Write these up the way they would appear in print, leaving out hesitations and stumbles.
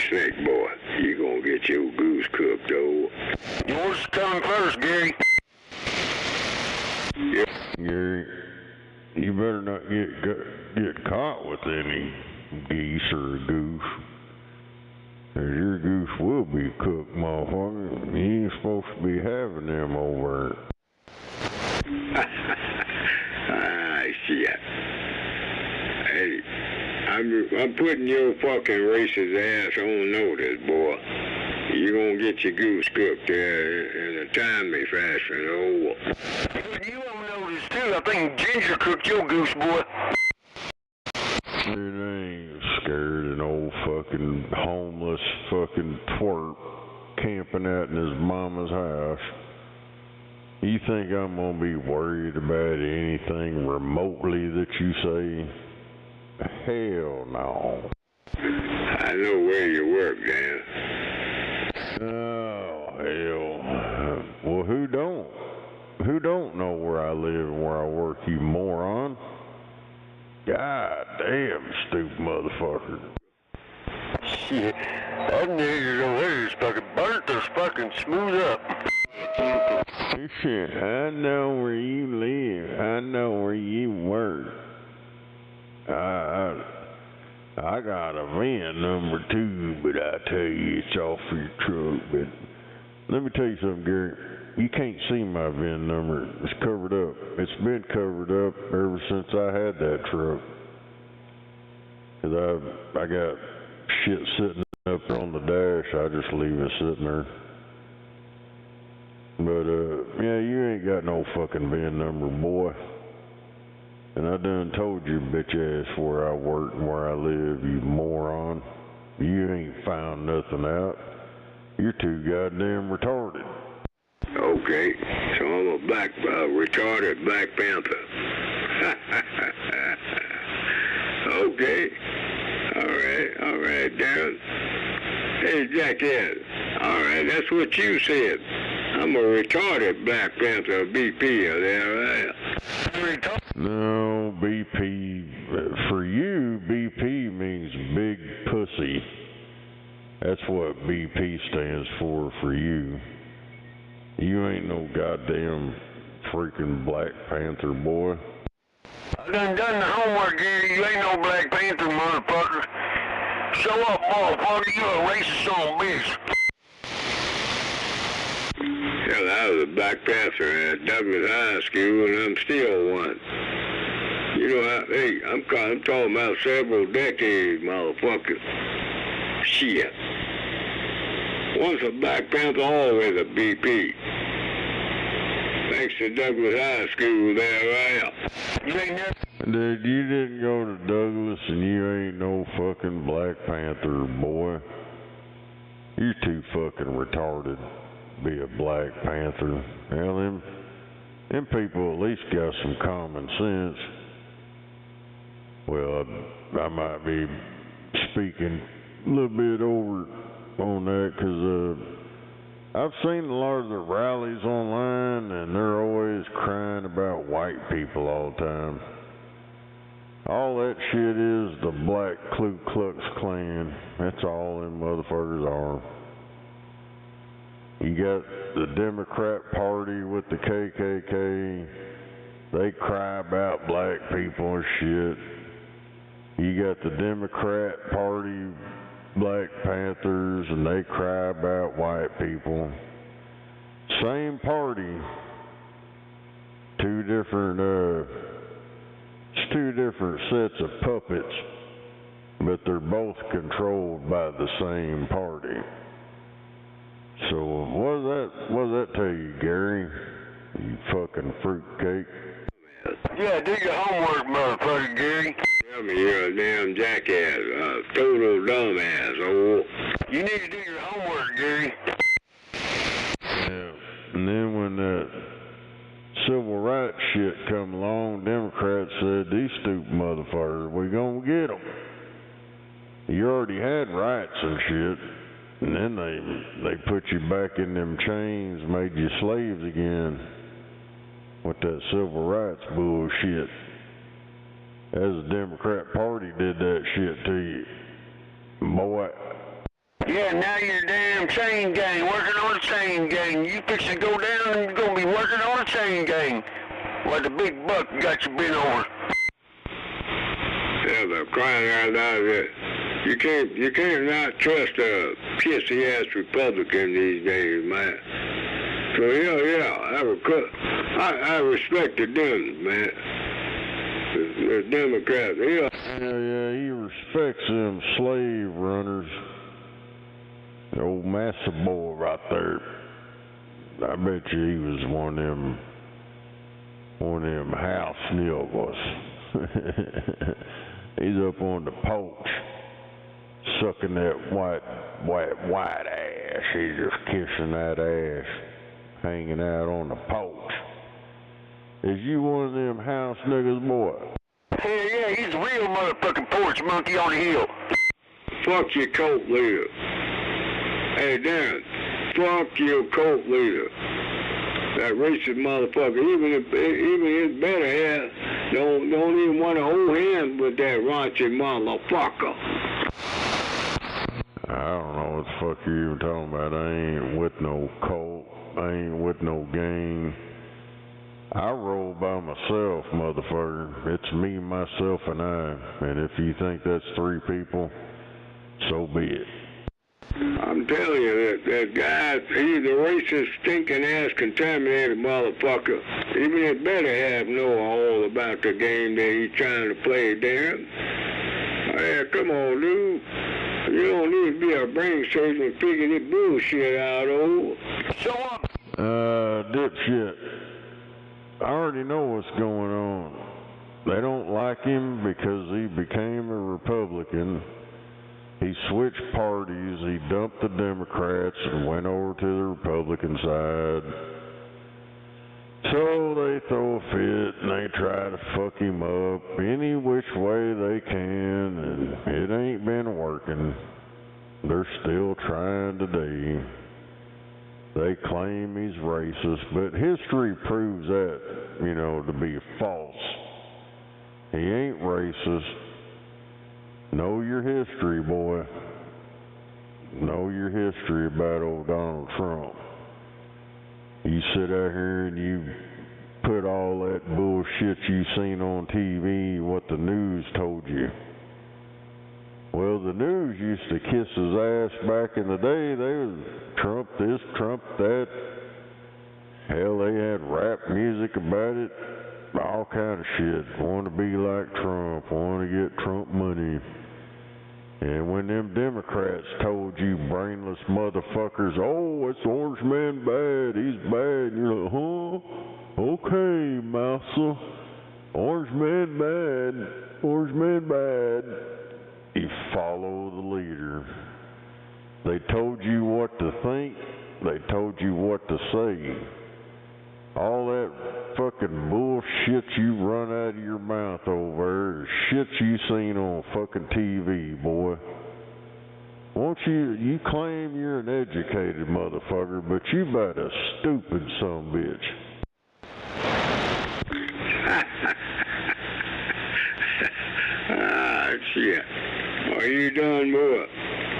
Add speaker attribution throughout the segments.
Speaker 1: Snake boy, you gonna get your goose cooked, though.
Speaker 2: Yours is coming first, Gary.
Speaker 1: Yeah.
Speaker 3: Gary, you better not get caught with any geese or a goose. 'Cause your goose will be cooked, motherfucker. You ain't supposed to be having them over
Speaker 1: Ah, shit. Hey, I'm putting your fucking racist ass on notice, boy. You gonna get your goose cooked in a timely fashion, oh.
Speaker 2: You won't notice too. I think Ginger cooked your goose, boy.
Speaker 3: Dude, I ain't scared an old fucking homeless fucking twerp camping out in his mama's house. You think I'm gonna be worried about anything remotely that you say? Hell no.
Speaker 1: I know where you work, Dan.
Speaker 3: Oh, hell. Well, who don't? Who don't know where I live and where I work, you moron? God damn, stupid motherfucker.
Speaker 2: Shit, that nigger over there is fucking burnt or fucking smooth up.
Speaker 3: Shit, I know where you live. I know where you work. I got a VIN number too, but I tell you it's off your truck. But let me tell you something, Gary. You can't see my VIN number. It's covered up. It's been covered up ever since I had that truck. 'Cause I got shit sitting up on the dash. I just leave it sitting there. But yeah, you ain't got no fucking VIN number, boy. And I done told your bitch ass where I work and where I live, you moron. You ain't found nothing out. You're too goddamn retarded.
Speaker 1: Okay, so I'm a retarded Black Panther. Okay, all right, Darren. Hey, jackass. All right, that's what you said. I'm a retarded Black Panther, BP, is that right?
Speaker 3: No, BP. For you, BP means big pussy. That's what BP stands for you. You ain't no goddamn freaking Black Panther, boy.
Speaker 2: I done the homework, Gary. You ain't no Black Panther, motherfucker. Show up, motherfucker. You a racist son of a bitch.
Speaker 1: Hell, I was a Black Panther at Douglas High School, and I'm still one. You know, hey, I'm talking about several decades, motherfucker. Shit. Once a Black Panther, always a BP. Thanks to Douglas High School there, right?
Speaker 2: You ain't never...
Speaker 3: Dude, you didn't go to Douglas and you ain't no fucking Black Panther, boy. You're too fucking retarded to be a Black Panther. Hell, them people at least got some common sense. Well, I might be speaking a little bit over on that because I've seen a lot of the rallies online and they're always crying about white people all the time. All that shit is the Black Ku Klux Klan. That's all them motherfuckers are. You got the Democrat Party with the KKK. They cry about black people and shit. You got the Democrat Party, Black Panthers, and they cry about white people. Same party, two different sets of puppets, but they're both controlled by the same party. So what does that tell you, Gary? You fucking fruitcake.
Speaker 2: Yeah, do your homework, motherfucker, Gary.
Speaker 1: Tell me you're a damn jackass, a total dumbass, oh.
Speaker 2: You need to do your homework, Gary.
Speaker 3: Yeah, and then when that civil rights shit come along, Democrats said, these stupid motherfuckers, we gonna get them. You already had rights and shit, and then they put you back in them chains, made you slaves again with that civil rights bullshit. As the Democrat Party did that shit to you, boy.
Speaker 2: Yeah, now you're damn chain gang, working on the chain gang. You fix to go down and you're gonna be working on the chain gang. What the big buck got you bent over?
Speaker 1: Yeah, they're crying out loud. You can't not trust a pissy ass Republican these days, man. So I respected them, man. The Democrats,
Speaker 3: Yeah, he respects them slave runners. The old massa boy right there. I bet you he was one of them house niggas. He's up on the porch, sucking that white ass. He's just kissing that ass, hanging out on the porch. Is you one of them house niggas, boy?
Speaker 2: Hell yeah, he's a real motherfucking porch monkey on the hill.
Speaker 1: fuck your cult leader. Hey, Darren, fuck your cult leader. That racist motherfucker, even his better half, don't even want to hold hands with that raunchy motherfucker.
Speaker 3: I don't know what the fuck you even talking about. I ain't with no cult. I ain't with no gang. I roll by myself, motherfucker. It's me, myself, and I. And if you think that's three people, so be it.
Speaker 1: I'm telling you, that guy, he's a racist, stinking ass, contaminated motherfucker. Even his better half know all about the game that he's trying to play, Darren. Hey, come on, dude. You don't need to be a brain surgeon and figure this bullshit out, old.
Speaker 2: Show up.
Speaker 3: Dipshit. I already know what's going on. They don't like him because he became a Republican. He switched parties, he dumped the Democrats and went over to the Republican side. So they throw a fit and they try to fuck him up any which way they can, and it ain't been working. They're still trying today. They claim he's racist, but history proves that, to be false. He ain't racist. Know your history, boy. Know your history about old Donald Trump. You sit out here and you put all that bullshit you seen on TV, what the news told you. Well, the news used to kiss his ass back in the day. They was Trump this, Trump that. Hell, they had rap music about it. All kind of shit. Want to be like Trump. Want to get Trump money. And when them Democrats told you brainless motherfuckers, oh, it's Orange Man bad, he's bad, and you're like, huh? Okay, massa. Orange Man bad. You follow the leader. They told you what to think. They told you what to say. All that fucking bullshit you run out of your mouth over is shit you seen on fucking TV, boy. Won't you claim you're an educated motherfucker, but you about a stupid sumbitch.
Speaker 1: Ah, shit. Are you done, boy?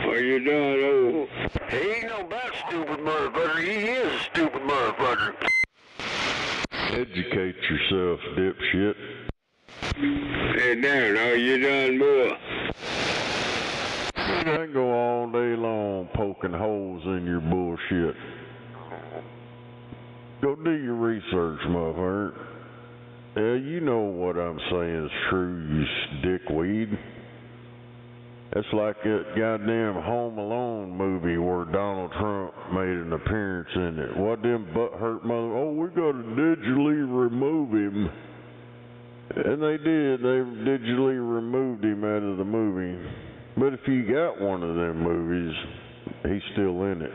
Speaker 1: Are you done, old?
Speaker 2: He ain't no about stupid motherfucker. He is a stupid motherfucker.
Speaker 3: Educate yourself, dipshit.
Speaker 1: Hey, Darren, are you done, boy?
Speaker 3: I can go all day long poking holes in your bullshit. Go do your research, motherfucker. Yeah, you know what I'm saying is true, you dickweed. That's like that goddamn Home Alone movie where Donald Trump made an appearance in it. What them butthurt mother? Oh, we gotta digitally remove him. And they did. They digitally removed him out of the movie. But if you got one of them movies, he's still in it.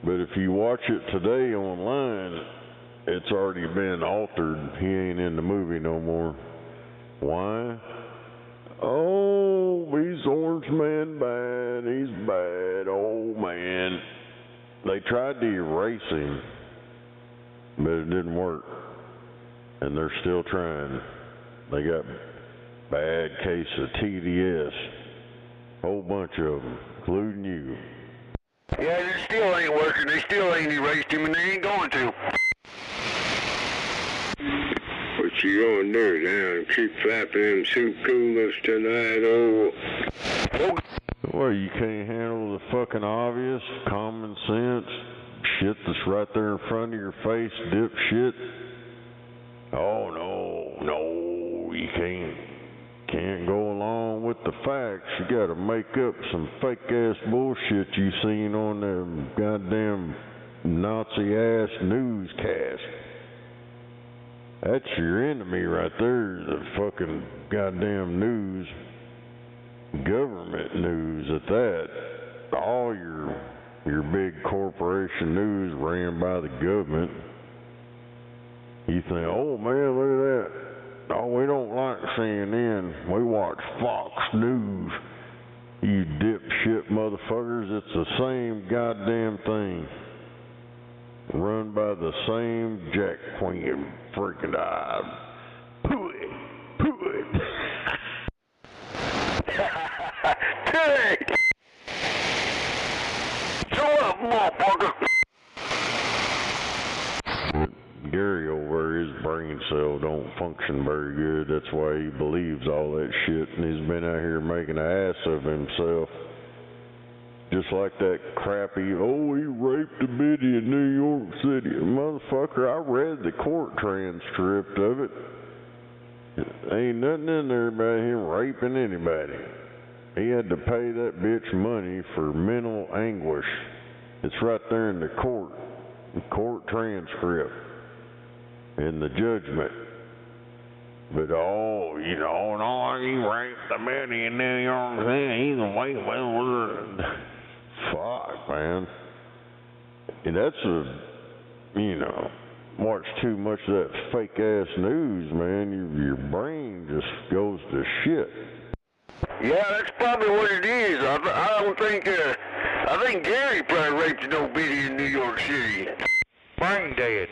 Speaker 3: But if you watch it today online, it's already been altered. He ain't in the movie no more. Why? Oh, he's Orange Man bad. He's bad. Oh, man. They tried to erase him, but it didn't work. And they're still trying. They got bad case of TDS. Whole bunch of them, including you.
Speaker 2: Yeah, they still ain't working. They still ain't erased him, and they ain't going to.
Speaker 1: What you gonna do now? Keep flapping them soup coolers tonight, oh?
Speaker 3: Well, you can't handle the fucking obvious, common sense, shit that's right there in front of your face, dipshit. Oh, no, you can't go along with the facts. You gotta make up some fake-ass bullshit you seen on them goddamn Nazi-ass newscast. That's your enemy right there, the fucking goddamn news. Government news at that. All your big corporation news ran by the government. You think, oh man, look at that. Oh, we don't like CNN. We watch Fox News. You dipshit motherfuckers, it's the same goddamn thing. Run by the same Jack Queen freaking Pooh it.
Speaker 2: Hey! Show up, motherfucker!
Speaker 3: Gary over there, his brain cell don't function very good. That's why he believes all that shit, and he's been out here making an ass of himself. Just like that crappy, oh, he raped a biddy in New York City. Motherfucker, I read the court transcript of it. Ain't nothing in there about him raping anybody. He had to pay that bitch money for mental anguish. It's right there in the court transcript, in the judgment. But oh, no, he raped a biddy in New York City. He's a white wizard. Fuck, man. And that's watch too much of that fake ass news, man. Your brain just goes to shit.
Speaker 2: Yeah, that's probably what it is. I think Gary probably raped an old biddy in New York City. Brain dead.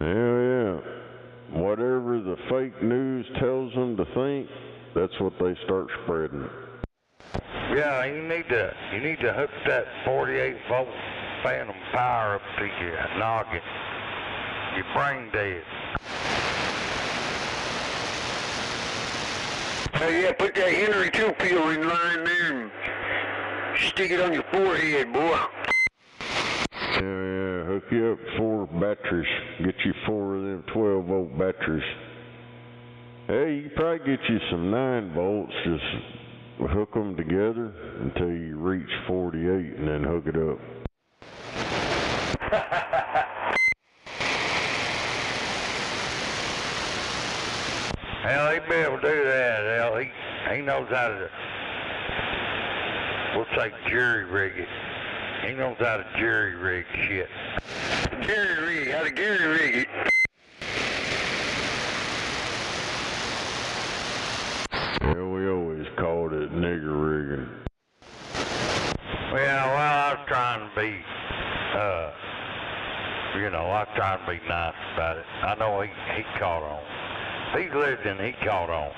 Speaker 3: Yeah. Whatever the fake news tells them to think, that's what they start spreading.
Speaker 4: Yeah, you need to hook that 48-volt phantom power up to your noggin. Your brain dead.
Speaker 2: Oh yeah, put that Henry 2 peel in line there and stick it on your forehead, boy.
Speaker 3: Yeah, hook you up 4 batteries. Get you 4 of them 12-volt batteries. Hey, you can probably get you some 9 volts. Just hook them together until you reach 48 and then hook it up.
Speaker 4: Hell, he'd be able to do that. Hell, he knows how to, we'll say jury rig it. He knows how to jury rig shit.
Speaker 2: How to Gary rig it.
Speaker 3: Yeah, we always called it nigger rigging.
Speaker 4: Well, I was trying to be, I was trying to be nice about it. I know he caught on. He lived and he caught on.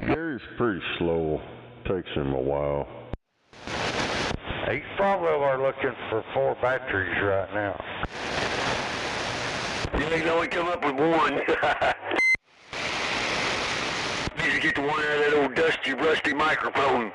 Speaker 3: Gary's pretty slow. Takes him a while.
Speaker 4: He's probably over looking for 4 batteries right now.
Speaker 2: You ain't only come up with 1. Need to get the one out of that old dusty, rusty microphone.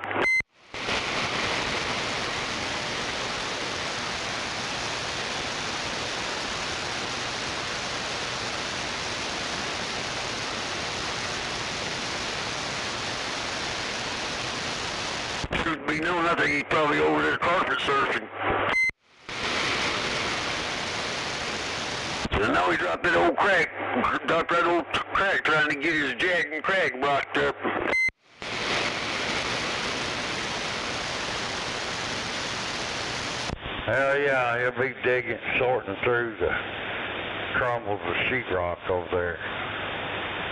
Speaker 2: Should be known, I think he's probably over there carpet surfing. I know he dropped that old crack trying to get his jack and crack blocked up.
Speaker 4: Hell yeah, he'll be digging, sorting through the crumbles of sheetrock over there.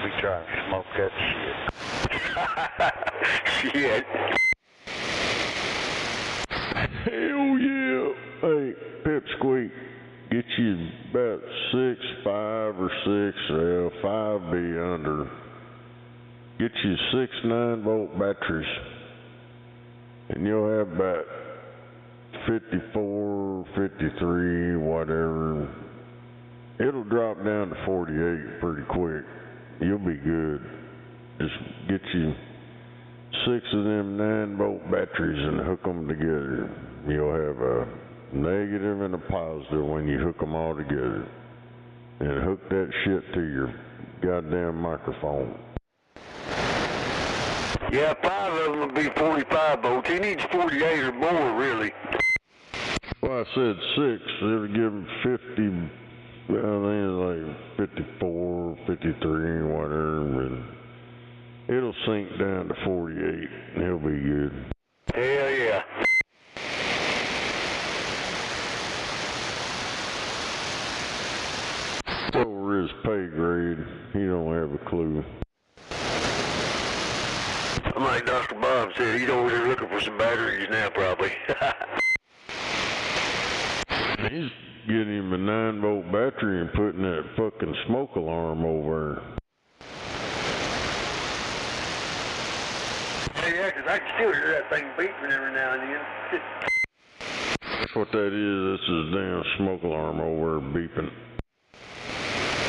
Speaker 4: Be trying to smoke that shit.
Speaker 2: Shit.
Speaker 3: Hell yeah! Hey, Pipsqueak, Get you about 5 or 6, well, 5 be under. Get you 6 9-volt batteries, and you'll have about 54, 53, whatever. It'll drop down to 48 pretty quick. You'll be good. Just get you 6 of them 9-volt batteries and hook them together. You'll have a negative and a positive when you hook them all together. And hook that shit to your goddamn microphone.
Speaker 2: Yeah, 5 of them would be 45 volts. He needs 48 or more, really.
Speaker 3: Well, I said 6. It'll give him 50, I think it's like 54, 53, whatever. But it'll sink down to 48, and he'll be good.
Speaker 2: Hell yeah.
Speaker 3: Over his pay grade, he don't have a clue.
Speaker 2: I'm like Dr. Bob said, he's over there looking for some batteries now, probably.
Speaker 3: He's getting him a 9-volt battery and putting that fucking smoke alarm over
Speaker 2: Hey, yeah, 'cause I can still hear that thing beeping every now and then.
Speaker 3: That's what that is. This is a damn smoke alarm over there beeping.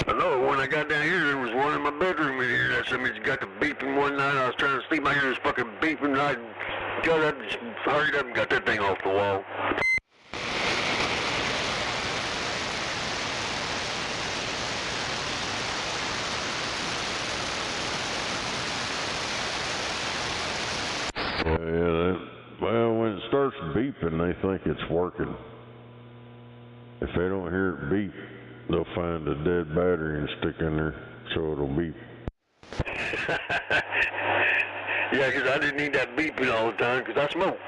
Speaker 2: I know, when I got down here, there was one in my bedroom in here that somebody's got the beeping one night. I was trying to sleep, I hear this fucking beeping, I got up, just hurried up and got that thing off the wall.
Speaker 3: Well, when it starts beeping, they think it's working. If they don't hear it beep, they'll find a dead battery and stick in there so it'll beep.
Speaker 2: Yeah, 'cause I didn't need that beeping all the time 'cause I smoke.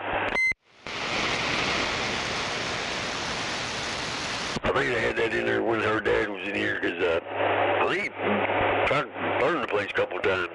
Speaker 2: I think they had that in there when her dad was in here 'cause I think he tried to burn the place a couple times.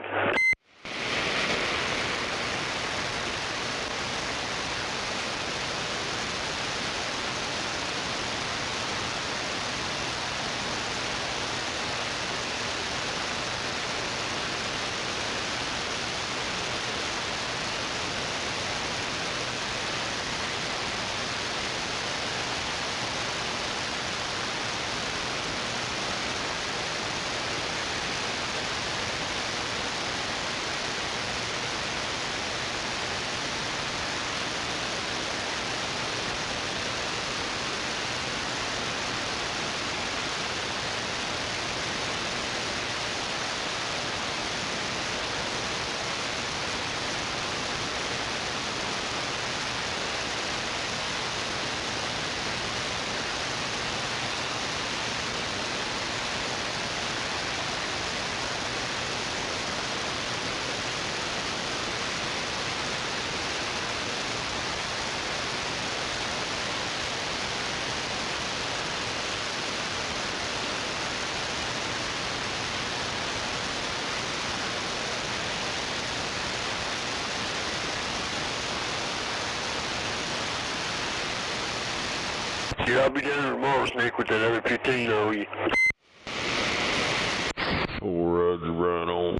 Speaker 2: Yeah, I'll be down there tomorrow, Snake, with that other 15 I owe you.
Speaker 3: Oh, Roger, right on.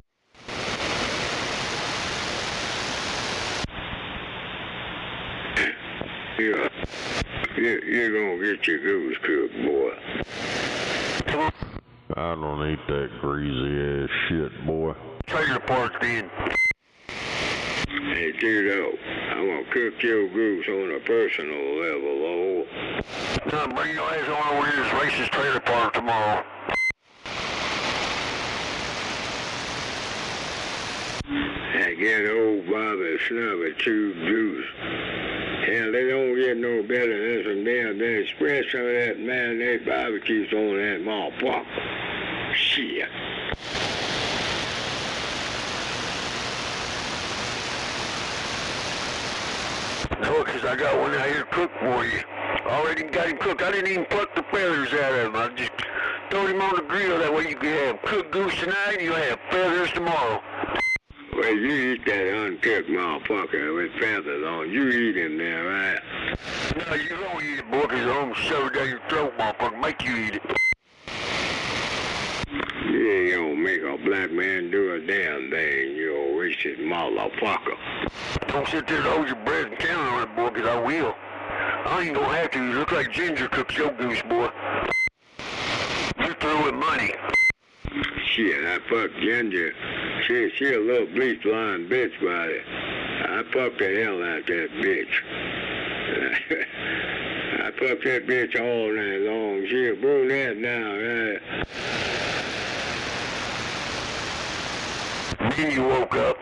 Speaker 1: Yeah. You're gonna get your goose cooked, boy.
Speaker 3: I don't eat that greasy ass shit, boy.
Speaker 2: Trailer park's in.
Speaker 1: Hey, Tito, I'm gonna cook your goose on a personal level, oh.
Speaker 2: Now bring your ass on over here to this racist trailer park tomorrow.
Speaker 1: And get old Bobby Snub a tube juice. Hell, they don't get no better than some damn express some of that mayonnaise barbecues on that motherfucker. Shit.
Speaker 2: No, 'cause I got one out here cooked for you. Already got him cooked. I didn't even pluck the feathers out of him. I just threw him on the grill. That way you can have cooked goose tonight and you'll have feathers tomorrow.
Speaker 1: Well, you eat that uncooked motherfucker with feathers on. You eat him there, right?
Speaker 2: No, you don't eat it, boy, because I'm going to shove it down your throat, motherfucker. Make you eat it.
Speaker 1: You ain't gonna make a black man do a damn thing, you racist motherfucker.
Speaker 2: Don't sit there and hold your breath and count on it, boy, because I will. I ain't gonna have to. You look like Ginger cooks your goose, boy. You're through with money.
Speaker 1: Shit, I fucked Ginger. She a little bleach blonde bitch, but I fucked the hell out of that bitch. I fucked that bitch all night long. She a brunette now.
Speaker 2: Then you woke up.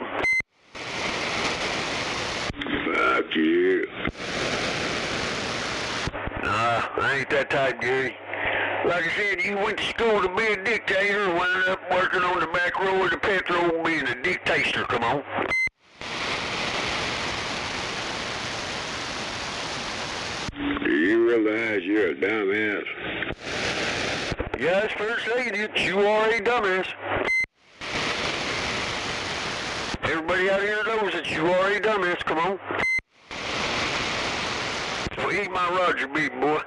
Speaker 1: Fuck you.
Speaker 2: Nah, I ain't that type, Gary. Like I said, you went to school to be a dictator and wound up working on the back row of the petrol being a dictator, come on.
Speaker 1: Do you realize you're a dumbass?
Speaker 2: Yeah, that's fair saying it. You are a dumbass. Everybody out here knows that you are a dumbass, come on. So eat my Roger beef, boy.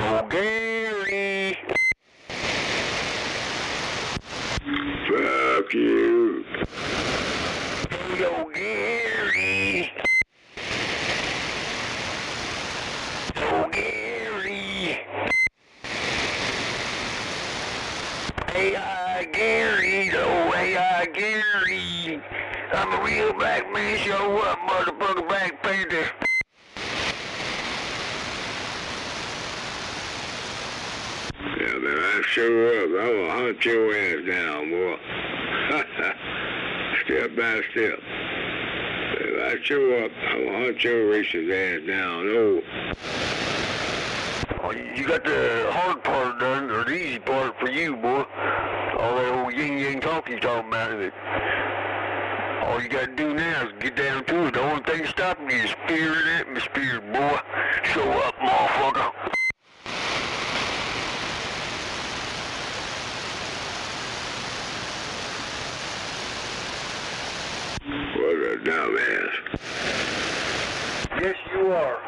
Speaker 2: Oh, Gary.
Speaker 1: Fuck you.
Speaker 2: Yo, Gary. Oh, Gary. AI Gary, oh, AI Gary. I'm a real black man, show up, motherfucker, Black Panther.
Speaker 1: Yeah, man, I show up. I'm gonna hunt your ass down, boy. Step by step. If I show up, I'm gonna hunt your racist ass down. Oh.
Speaker 2: Oh, you got the hard part done, or the easy part for you, boy. All that old yin-yang talk you talking about it. All you gotta do now is get down to it. The only thing stopping you is fear and atmosphere, boy. Show up, motherfucker.
Speaker 1: What a dumbass.
Speaker 2: Yes, you are.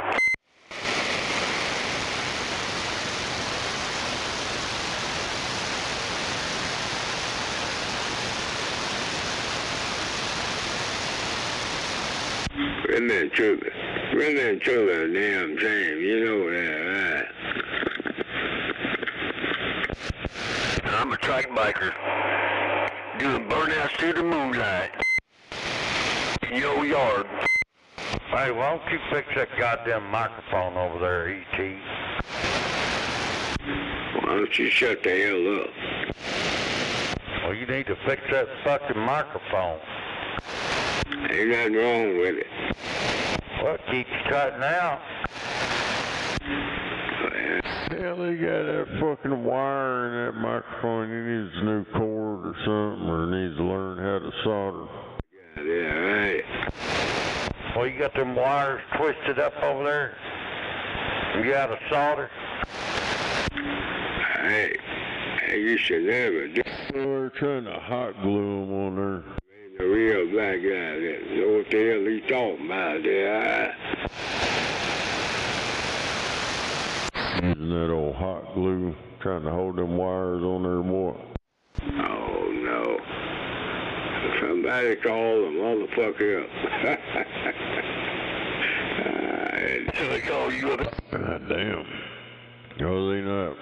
Speaker 1: Really and truly a damn shame. You know that, right?
Speaker 2: I'm a track biker. Doing burnouts to the moonlight. In your yard.
Speaker 4: Hey, why don't you fix that goddamn microphone over there, E.T.?
Speaker 1: Why don't you shut the hell up?
Speaker 4: Well, you need to fix that fucking microphone.
Speaker 1: Ain't nothing wrong with it.
Speaker 4: Well, it keeps cutting out.
Speaker 3: Hell, they got that fucking wire in that microphone. He needs a new cord or something, or needs to learn how to solder.
Speaker 1: Yeah, right.
Speaker 4: Well, you got them wires twisted up over there? You got a solder?
Speaker 1: Hey, you should never do.
Speaker 3: Well, they're trying to hot glue them on there.
Speaker 1: A real black guy that know what the hell he talking about there.
Speaker 3: Using that old hot glue, trying to hold them wires on there, boy.
Speaker 1: Oh no. Somebody call the motherfucker up.
Speaker 2: They call you up.
Speaker 3: God damn. Oh, they not.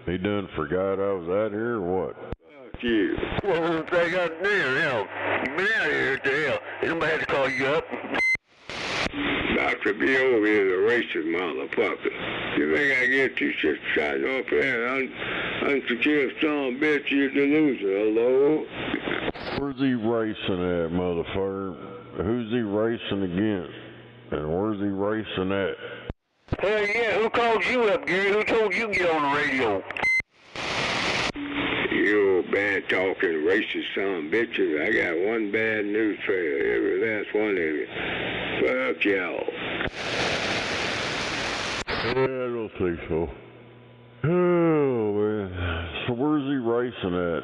Speaker 3: He done forgot I was out here or what?
Speaker 1: Fuck you.
Speaker 2: Well, they got there, hell. You been out here at the hell. Nobody had to call you up.
Speaker 1: Dr. B over here is a racist motherfucker. You think I get you shit shot off there? Unsecure son of a bitch, you delusion, hello?
Speaker 3: Where's he racing at, motherfucker? Who's he racing against? And where's he racing at?
Speaker 2: Hell yeah, who called you up, Gary? Who told you to get on the radio?
Speaker 1: You old bad talking racist son of bitches. I got one bad news for you, every last one of you. Fuck y'all.
Speaker 3: I don't think so. Oh, man. So where's he racing at?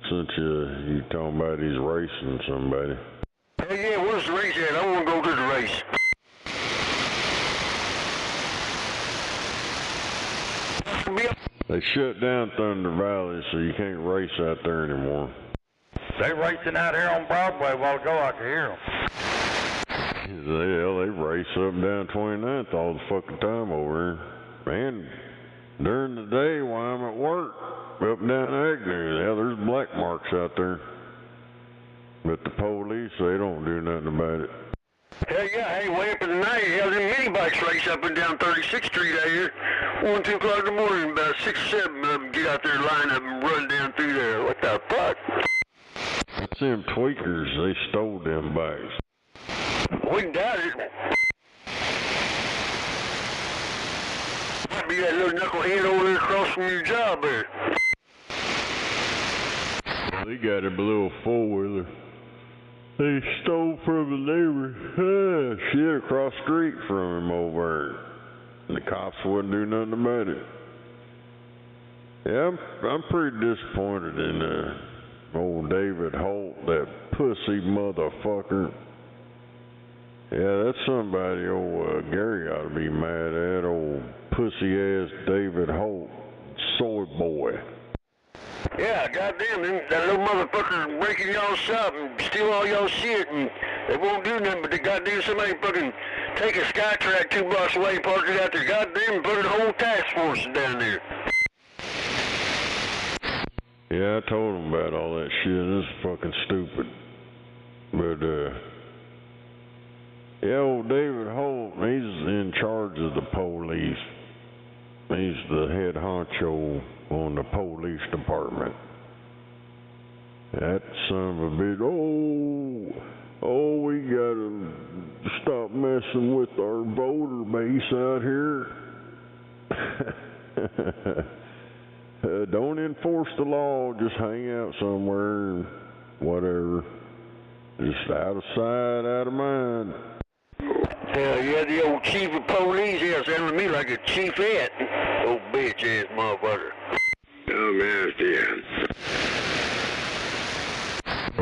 Speaker 3: since you talking about he's racing somebody.
Speaker 2: Hell yeah, where's the race at? I want to go to the race.
Speaker 3: They shut down Thunder Valley, so you can't race out there anymore.
Speaker 4: They racing out here on Broadway a while ago. I could hear them.
Speaker 3: Hell, they race up and down 29th all the fucking time over here. Man, during the day while I'm at work, up and down Agnew, hell, there's black marks out there. But the police, they don't do nothing about it.
Speaker 2: Hell yeah, hey, way up in the night, hell, them mini bikes race up and down 36th Street out here. 1, 2 o'clock in the morning, about 6 or 7 of them get out there, line up and run down through there. What the fuck?
Speaker 3: It's them tweakers, they stole them bikes.
Speaker 2: Wouldn't doubt it. Might be that little knucklehead over there across from your job there.
Speaker 3: They got a little four-wheeler. They stole from a neighbor. Shit, across the street from him over there. And the cops wouldn't do nothing about it. Yeah, I'm pretty disappointed in old David Holt, that pussy motherfucker. Yeah, that's somebody old Gary ought to be mad at. Old pussy-ass David Holt, soy boy.
Speaker 2: Yeah, goddamn, that little motherfucker breaking y'all's shop and steal all y'all's shit, and they won't do nothing but they goddamn somebody fucking take a SkyTrack 2 blocks away, park it out there, goddamn, and put a whole task force down there.
Speaker 3: Yeah, I told him about all that shit. This is fucking stupid. But, yeah, old David Holt, he's in charge of the police. He's the head honcho on the police department. That son of a bitch, we gotta stop messing with our voter base out here. Don't enforce the law, just hang out somewhere and whatever. Just out of sight, out of mind.
Speaker 2: Hell yeah, the old chief of police here sounding to me like a chiefette. Old bitch-ass motherfucker.
Speaker 1: Dumbass, yeah.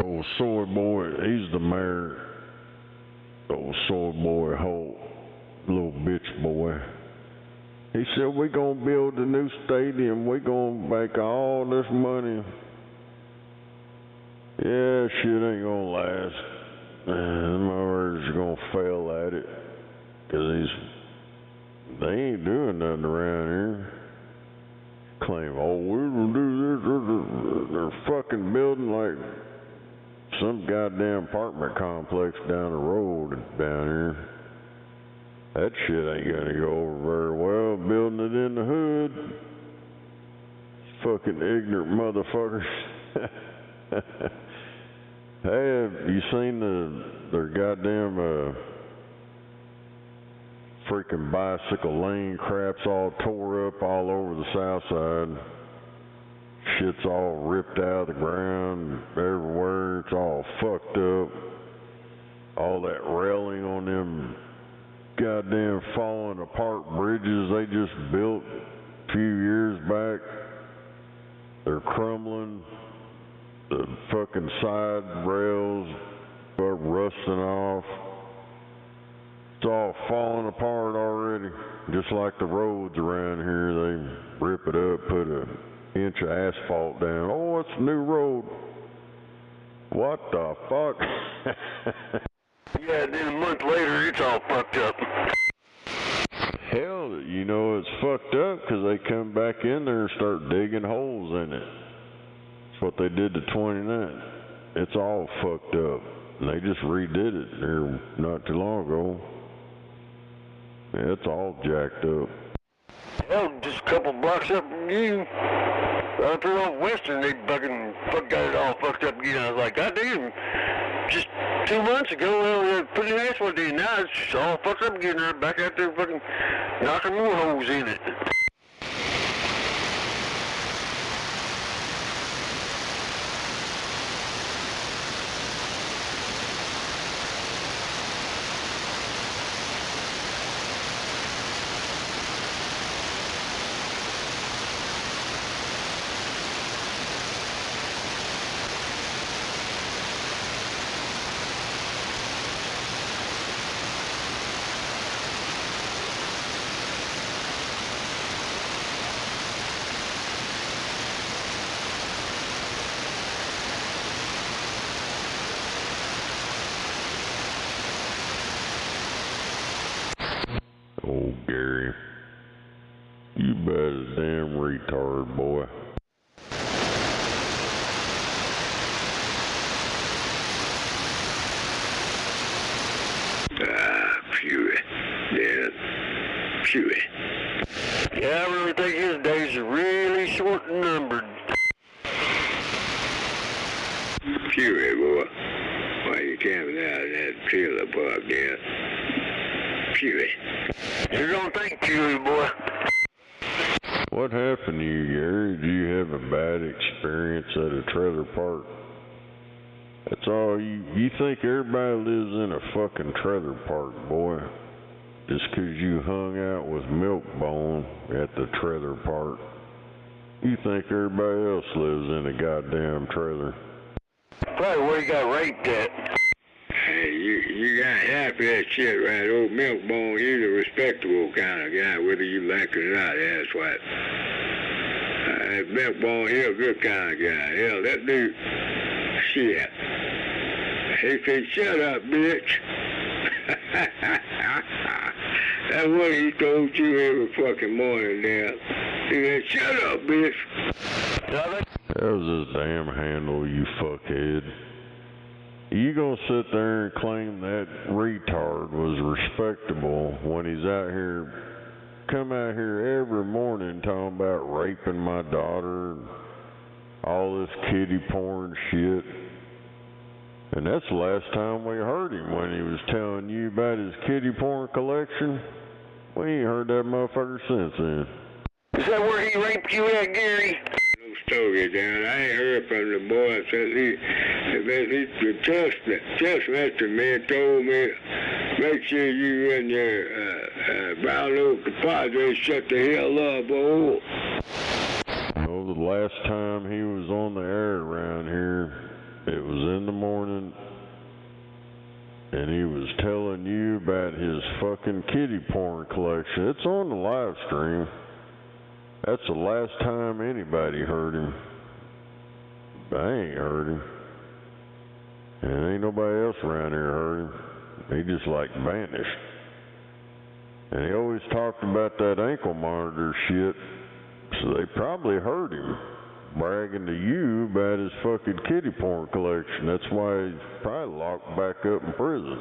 Speaker 3: Old soy boy, he's the mayor. Old soy boy Holt, little bitch boy. He said, we gonna build a new stadium. We gonna make all this money. Yeah, shit ain't gonna last. Them others are gonna fail at it. Cause they ain't doing nothing around here. Claim, we're gonna do this. They're fucking building like some goddamn apartment complex down the road down here. That shit ain't gonna go over very well, building it in the hood. Fucking ignorant motherfuckers. Hey, have you seen their goddamn freaking bicycle lane crap's all tore up all over the south side? Shit's all ripped out of the ground everywhere. It's all fucked up. All that railing on them goddamn falling apart bridges they just built a few years back, they're crumbling. The fucking side rails are rusting off. It's all falling apart already. Just like the roads around here, they rip it up, put an inch of asphalt down. Oh, it's a new road. What the fuck?
Speaker 2: Yeah, then a month later, it's all fucked up.
Speaker 3: Hell, you know it's fucked up because they come back in there and start digging holes in it. That's what they did to 29. It's all fucked up. And they just redid it here not too long ago. Yeah, it's all jacked up.
Speaker 2: Hell, just a couple blocks up from you. Right there off Western, they fucking got it all fucked up again. I was like, goddamn, just 2 months ago, they were putting asphalt in. Now it's all fucked up again. They're back out there fucking knocking more holes in it.
Speaker 1: Fury. Yeah. Fury.
Speaker 2: Yeah, I really think his days are really short and numbered.
Speaker 1: Fury, boy. Why you camping out in that trailer park there? Fury.
Speaker 2: You're gonna think Fury, boy.
Speaker 3: What happened to you, Gary? Do you have a bad experience at a trailer park? That's all you think everybody lives in a fucking trailer park, boy. Just 'cause you hung out with Milkbone at the trailer park. You think everybody else lives in a goddamn trailer.
Speaker 2: Probably where he got raped at.
Speaker 1: Hey, you got half of that shit right. Old Milkbone, he's a respectable kind of guy, whether you like it or not, that's what. Milkbone, he's a good kind of guy. Hell, that dude, shit. He said, shut up, bitch. That's what he told you every fucking morning now. He said, shut up, bitch.
Speaker 3: That was his damn handle, you fuckhead. You gonna sit there and claim that retard was respectable when he's out here, come out here every morning talking about raping my daughter and all this kiddie porn shit. And that's the last time we heard him, when he was telling you about his kiddie porn collection. We ain't heard that motherfucker since then.
Speaker 2: Is that where he raped you at, Gary?
Speaker 1: No story down. I ain't heard from the boy since he Testmaster man told me, make sure you and your brown little compadre shut the hell up, boy.
Speaker 3: Oh, the last time he was on the air around here, it was in the morning, and he was telling you about his fucking kiddie porn collection. It's on the live stream. That's the last time anybody heard him. I ain't heard him. And ain't nobody else around here heard him. He just like vanished. And he always talked about that ankle monitor shit, so they probably heard him bragging to you about his fucking kiddie porn collection. That's why he's probably locked back up in prison.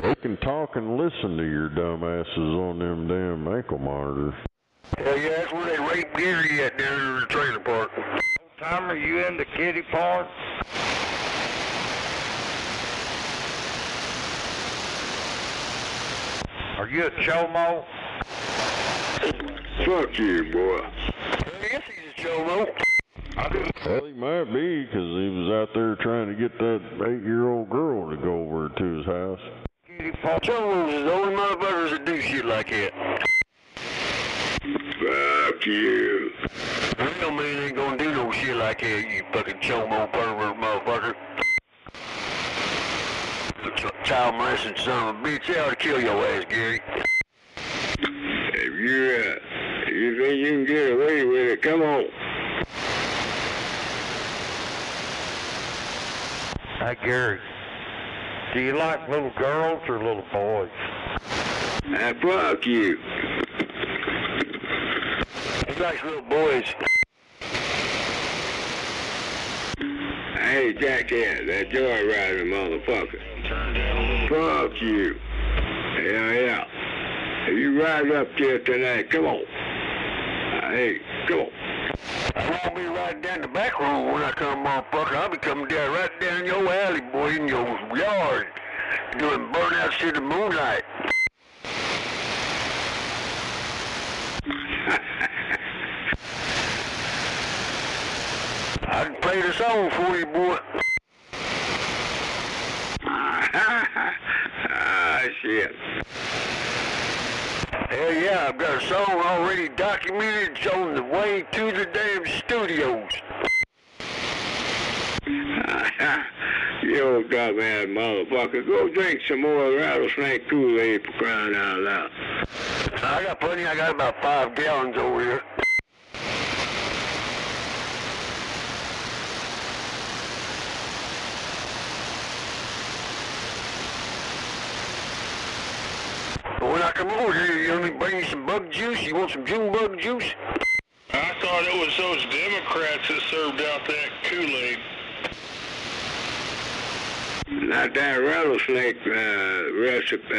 Speaker 3: They can talk and listen to your dumbasses on them damn ankle monitors.
Speaker 2: Hell yeah, that's where they raped Gary at down in the trailer park.
Speaker 4: Tom, are you into kiddie porn? Are you a chomo?
Speaker 1: Fuck you, boy.
Speaker 2: I guess he's a chomo.
Speaker 3: Well, he might be, 'cause he was out there trying to get that 8-year-old girl to go over to his house.
Speaker 4: Kiddie porn.
Speaker 2: Chomos is the only motherfuckers that do shit like that.
Speaker 1: Fuck you.
Speaker 2: Real man ain't gonna do no shit like that, you fucking chomo pervert motherfucker. Child molesting son of a bitch, they ought to kill your ass, Gary.
Speaker 1: If you think you can get away with it, come on.
Speaker 4: Hey, Gary, do you like little girls or little boys?
Speaker 1: Fuck you.
Speaker 2: He likes little boys.
Speaker 1: Hey, jackass, that joyriding motherfucker. Fuck you. Yeah. If you ride up there tonight, come on. Hey, come on.
Speaker 2: I won't be riding down the back road when I come, motherfucker. I'll be coming down right down your alley, boy, in your yard, doing burnouts in the moonlight. I can play the song for you, boy.
Speaker 1: Shit.
Speaker 2: Hell yeah, I've got a song already documented. It's on the way to the damn studios.
Speaker 1: You old dumbass motherfucker. Go drink some more rattlesnake Kool-Aid for crying out loud.
Speaker 2: I got plenty. I got about 5 gallons over here. When I come over here, you want me to bring you some bug juice? You want some June bug juice?
Speaker 5: I thought it was those Democrats that served out that Kool-Aid.
Speaker 1: Not that rattlesnake recipe.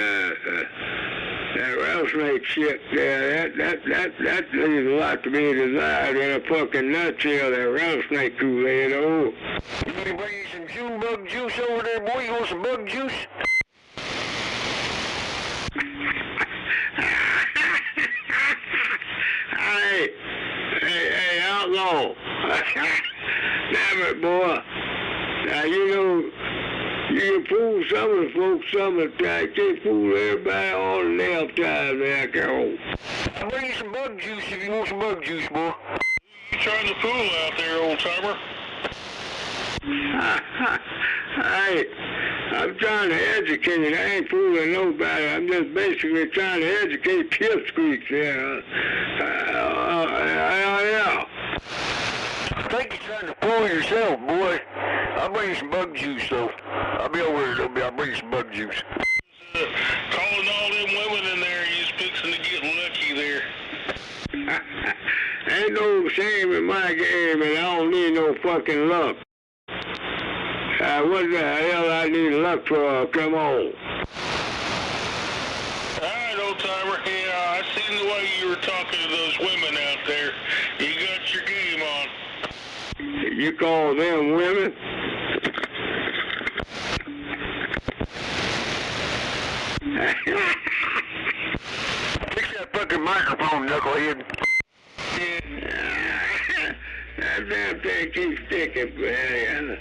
Speaker 1: That rattlesnake shit, that leaves a lot to be desired in a fucking nutshell, that rattlesnake Kool-Aid, oh.
Speaker 2: You want me to bring you some June bug juice over there, boy? You want some bug juice?
Speaker 1: Hey, outlaw. Damn it, boy. Now, you know, you can fool some of the folks some of the time. You can't fool everybody all the damn time there, Carol.
Speaker 2: I'll bring you some bug juice if you want some bug juice, boy.
Speaker 5: You trying to fool out there, old timer?
Speaker 1: Hey, I'm trying to educate. I ain't fooling nobody. I'm just basically trying to educate pipsqueaks here. Yeah.
Speaker 2: I think you're trying to fool yourself, boy. I'll bring you some bug juice, though. I'll be over there a little bit. I'll bring you some bug juice.
Speaker 5: Calling all them women in there, you just fixing to get lucky there.
Speaker 1: Ain't no shame in my game, and I don't need no fucking luck. What the hell I need luck for? Come on.
Speaker 5: Alright, old timer. Yeah, I seen the way you were talking to those women out there. You got your game on.
Speaker 1: You call them women?
Speaker 2: Fix that fucking microphone, knucklehead.
Speaker 1: That damn thing keeps sticking, man.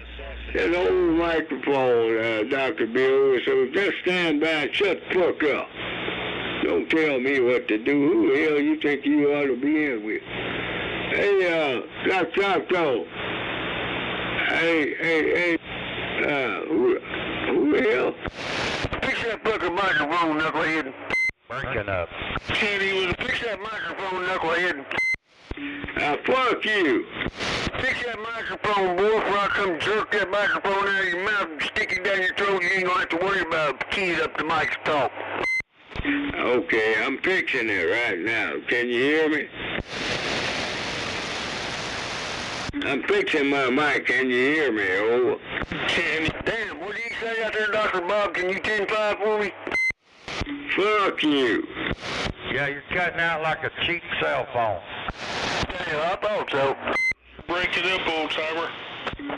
Speaker 1: That old microphone, Dr. Bill, so just stand by and shut the fuck up. Don't tell me what to do. Who the hell you think you ought to be in with? Hey, Dr. Hey, who the hell?
Speaker 2: Fix that fucking microphone, knucklehead.
Speaker 4: Breaking up.
Speaker 2: Can't even fix that microphone, knucklehead.
Speaker 1: Fuck you.
Speaker 2: Fix that microphone, boy, before I come jerk that microphone out of your mouth and stick it down your throat. You ain't gonna have to worry about keying up the mic to talk.
Speaker 1: Okay, I'm fixing it right now. Can you hear me? I'm fixing my mic. Can you hear me? Over.
Speaker 2: Damn, what did you say out there, Dr. Bob? Can you 10-5 for me?
Speaker 1: Fuck you.
Speaker 4: Yeah, you're cutting out like a cheap cell phone.
Speaker 2: Damn, I thought so.
Speaker 5: Break it up, old timer.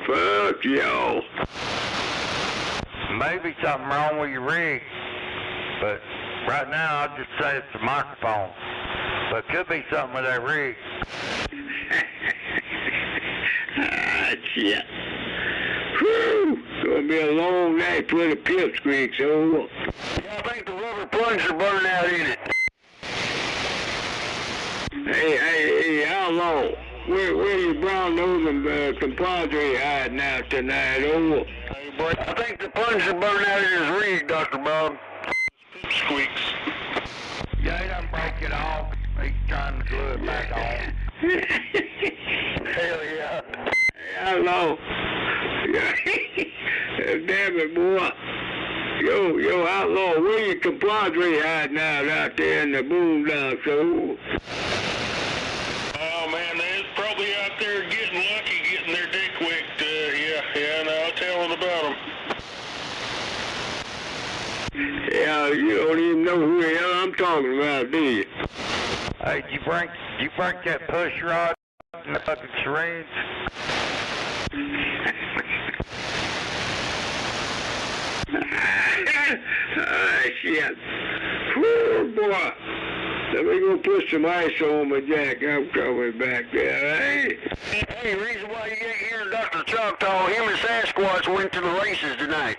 Speaker 1: Fuck y'all.
Speaker 4: Maybe something wrong with your rig, but right now I'll just say it's the microphone. But it could be something with that rig.
Speaker 1: Shit. Whew. Gonna be a long night for the pipsqueaks, over.
Speaker 2: Yeah, I think the rubber plunger burned out in it.
Speaker 1: Hey, outlaw. Where you brown nosing compadre hiding out tonight, over?
Speaker 2: I think the plunger burned out in his rig, Dr. Bob.
Speaker 5: Squeaks.
Speaker 4: Yeah, he done break it off. He's trying to glue it back on.
Speaker 2: Hell yeah.
Speaker 1: Hey, outlaw. Damn it, boy. Yo, outlaw, where your compadre hiding out there in the boondocks, over?
Speaker 5: Oh, man, they're probably out there getting lucky, getting their dick wicked. Yeah, no, I'll tell them about them.
Speaker 1: Yeah, you don't even know who the hell I'm talking about, do you?
Speaker 4: Hey, did you bring that push rod and the fucking syringe?
Speaker 1: Shit. Whew, boy. Let me go put some ice on my jack. I'm coming back there, eh?
Speaker 2: Hey, the reason why you ain't hearing Dr. Choctaw, him and Sasquatch went to the races tonight.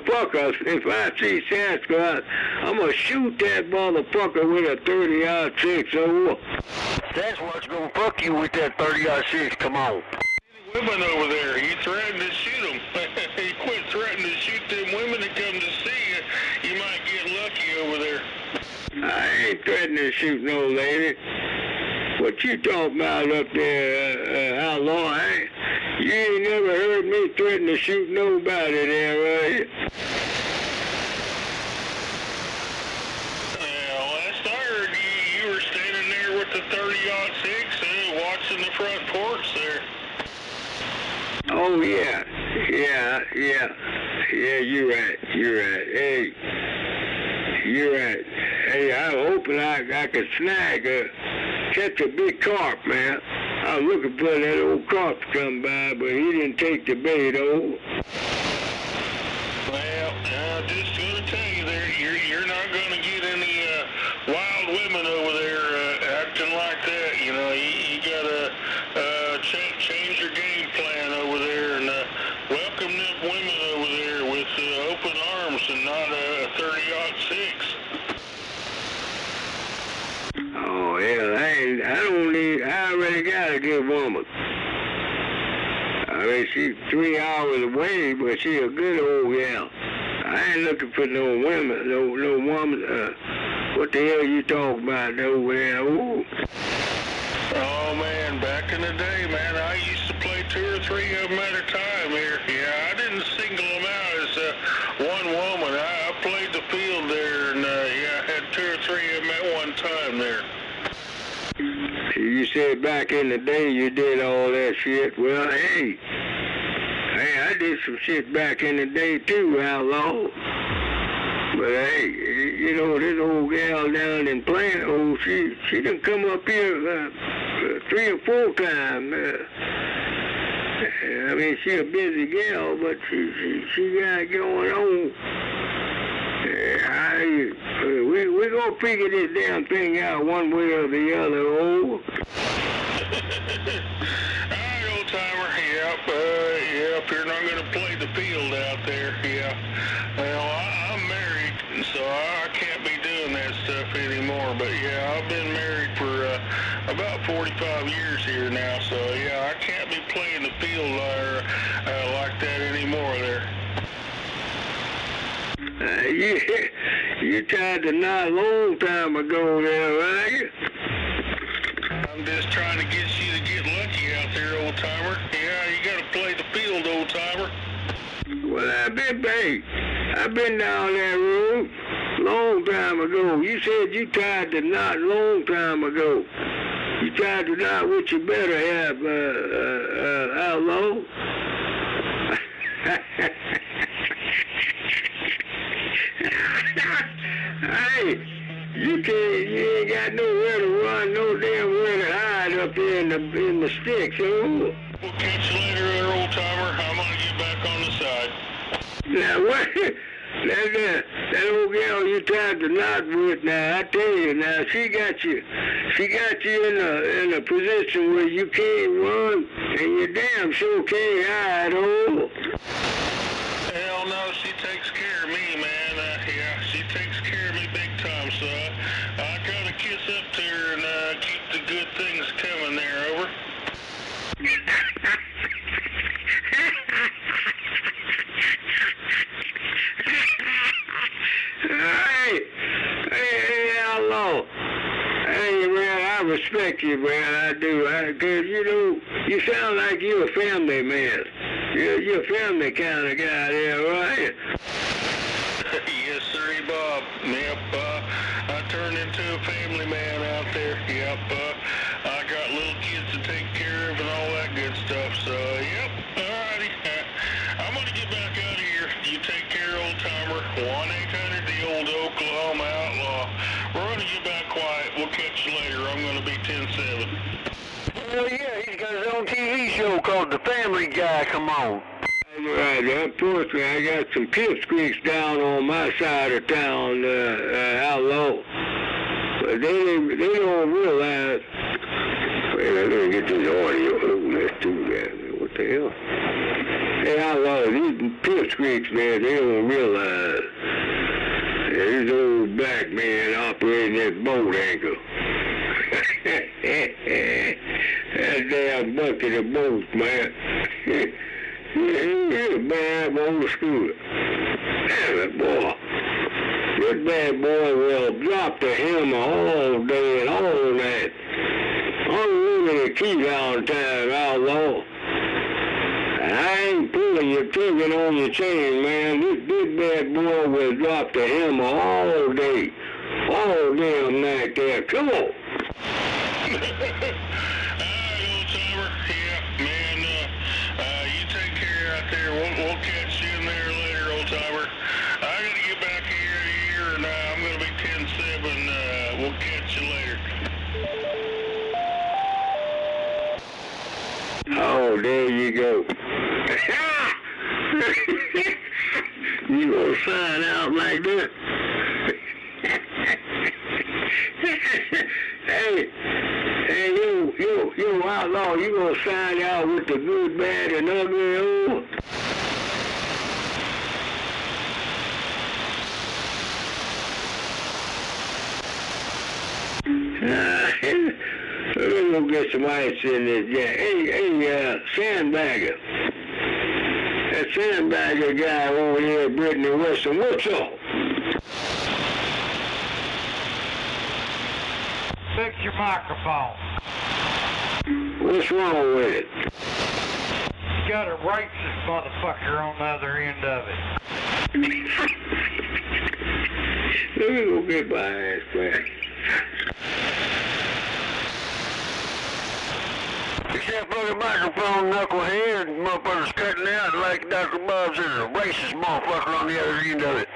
Speaker 1: Fuck us. If I see Sasquatch, I'm gonna shoot that motherfucker with a 30-06, over.
Speaker 2: Sasquatch gonna fuck you with that 30-06, come on.
Speaker 5: Women over there, you threatened to shoot them. You quit threatening to shoot them women that come to see you. You might get lucky over there.
Speaker 1: I ain't threatening to shoot no lady. What you talking about up there, outlaw? You ain't never heard me threaten to shoot nobody there, right?
Speaker 5: Last I heard you were standing there with the 30-06 watching the front porch there.
Speaker 1: Oh, yeah. Yeah, you're right. Hey, you're right. Hey, I'm hoping I can catch a big carp, man. I was looking for that old carp to come by, but he didn't take the bait, oh.
Speaker 5: Well, I'm just going to tell you there, you're not going to get any wild women over there acting like that. You know, you got to change your game plan over there and welcome them women over there with open arms and not a 30-06.
Speaker 1: Oh, hell, I already got a good woman. I mean, she's 3 hours away, but she's a good old gal. I ain't looking for no women, no woman. What the hell you talking about over there? Ooh.
Speaker 5: Oh, man, back in the day, man, I used to play 2 or 3 of them at a time here. Yeah, I didn't single them out as one woman. I played the field there, and, yeah, I had 2 or 3 of them at one time there.
Speaker 1: You said back in the day you did all that shit. Well, hey, I did some shit back in the day too, outlaw. But hey, you know, this old gal down in Plano, she done come up here 3 or 4 times. I mean, she a busy gal, but she got it going on. We gonna figure this damn thing out one way or the other, oh.
Speaker 5: Alright, old timer, yep, you're not gonna play the field out there, yeah. Well, I'm married, so I can't be doing that stuff anymore, but yeah, I've been married for about 45 years here now, so yeah, I can't be playing the field like that anymore there.
Speaker 1: You tied the knot a long time ago there, right?
Speaker 5: I'm just trying to get you to get lucky out there, old timer. Yeah, you gotta play the field, old timer.
Speaker 1: Well, I've been down that road long time ago. You said you tied the knot long time ago. You tied the knot, what you better have, outlaw. Hey, you ain't got nowhere to run, no damn where to hide up there in the sticks, oh.
Speaker 5: We'll catch you later there, old timer. I'm gonna get back on the side.
Speaker 1: Now what? That old gal you tied the knot with, now I tell you, now she got you in a position where you can't run and you damn sure can't hide, oh.
Speaker 5: Hell no, she takes care of me, man. Yeah, she takes care of me big time, so I gotta kiss up to her and keep the good things coming there, over.
Speaker 1: Hey, outlaw. Hey, man, I respect you, man. I do. Cause you know, you sound like you're a family man. You're a family kind of guy there, right?
Speaker 5: Yes, sir, Bob. Yep, I turned into a family man out there. Yep, I got little kids to take care of and all that good stuff. So, yep, alrighty. I'm gonna get back out of here. You take care, old timer. 1-800, the old Oklahoma outlaw. We're gonna get back quiet. We'll catch you later. I'm gonna be 10-7.
Speaker 2: Well, yeah, he's got his own TV show called The Family Guy. Come on.
Speaker 1: Right, unfortunately, I got some pipsqueaks down on my side of town, outlaw. But they don't realize. Wait, let me get this audio. Oh, let's do that. What the hell? Hey, outlaw, these pipsqueaks, man, they don't realize. This old black man operating that boat anchor. That damn bucket of boats, man. He's a bad old scooter. Damn it, boy. This bad boy will drop the hammer all day and all night. Unlimited key all the time, outlaw. I ain't pulling your trigger on your chain, man. This bad boy will drop the hammer all day. All damn night there. Come on.
Speaker 5: Alright, old timer. Yeah, man, you take care out there.
Speaker 1: Oh, there you go. You gonna sign out like that? hey, you outlaw, you gonna sign out with the good, bad, and ugly old? Let me go get some ice in this jack. Hey, sandbagger. That sandbagger guy over here, Brittany Wilson, what's up?
Speaker 4: Fix your microphone.
Speaker 1: What's wrong with it?
Speaker 4: You got a racist motherfucker on the other end of it.
Speaker 1: Let me go get my ass back.
Speaker 2: Fix that fucking microphone, knucklehead. Motherfucker's cutting out like Dr. Bob's. There's a racist motherfucker on the other end of it.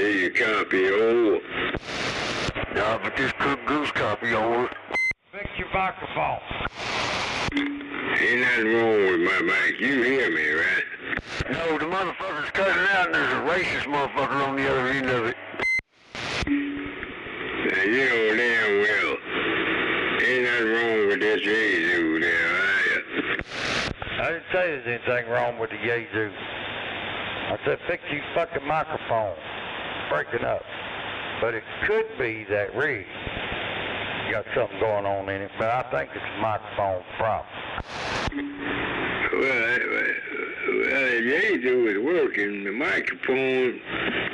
Speaker 1: need a copy over.
Speaker 2: Nah, but this Cook Goose copy over.
Speaker 4: Fix your microphone.
Speaker 1: Ain't nothing wrong with my mic. You hear me, right?
Speaker 2: No, the motherfucker's cutting out and there's a racist motherfucker on the other end of it.
Speaker 1: Now, you know damn well. Ain't nothing wrong with this Yazoo there, are ya?
Speaker 4: I didn't say there's anything wrong with the Yazoo. I said fix your fucking microphone. Breaking up. But it could be that rig got something going on in it, but I think it's a microphone problem.
Speaker 1: Well, the Yazoo is working. The microphone,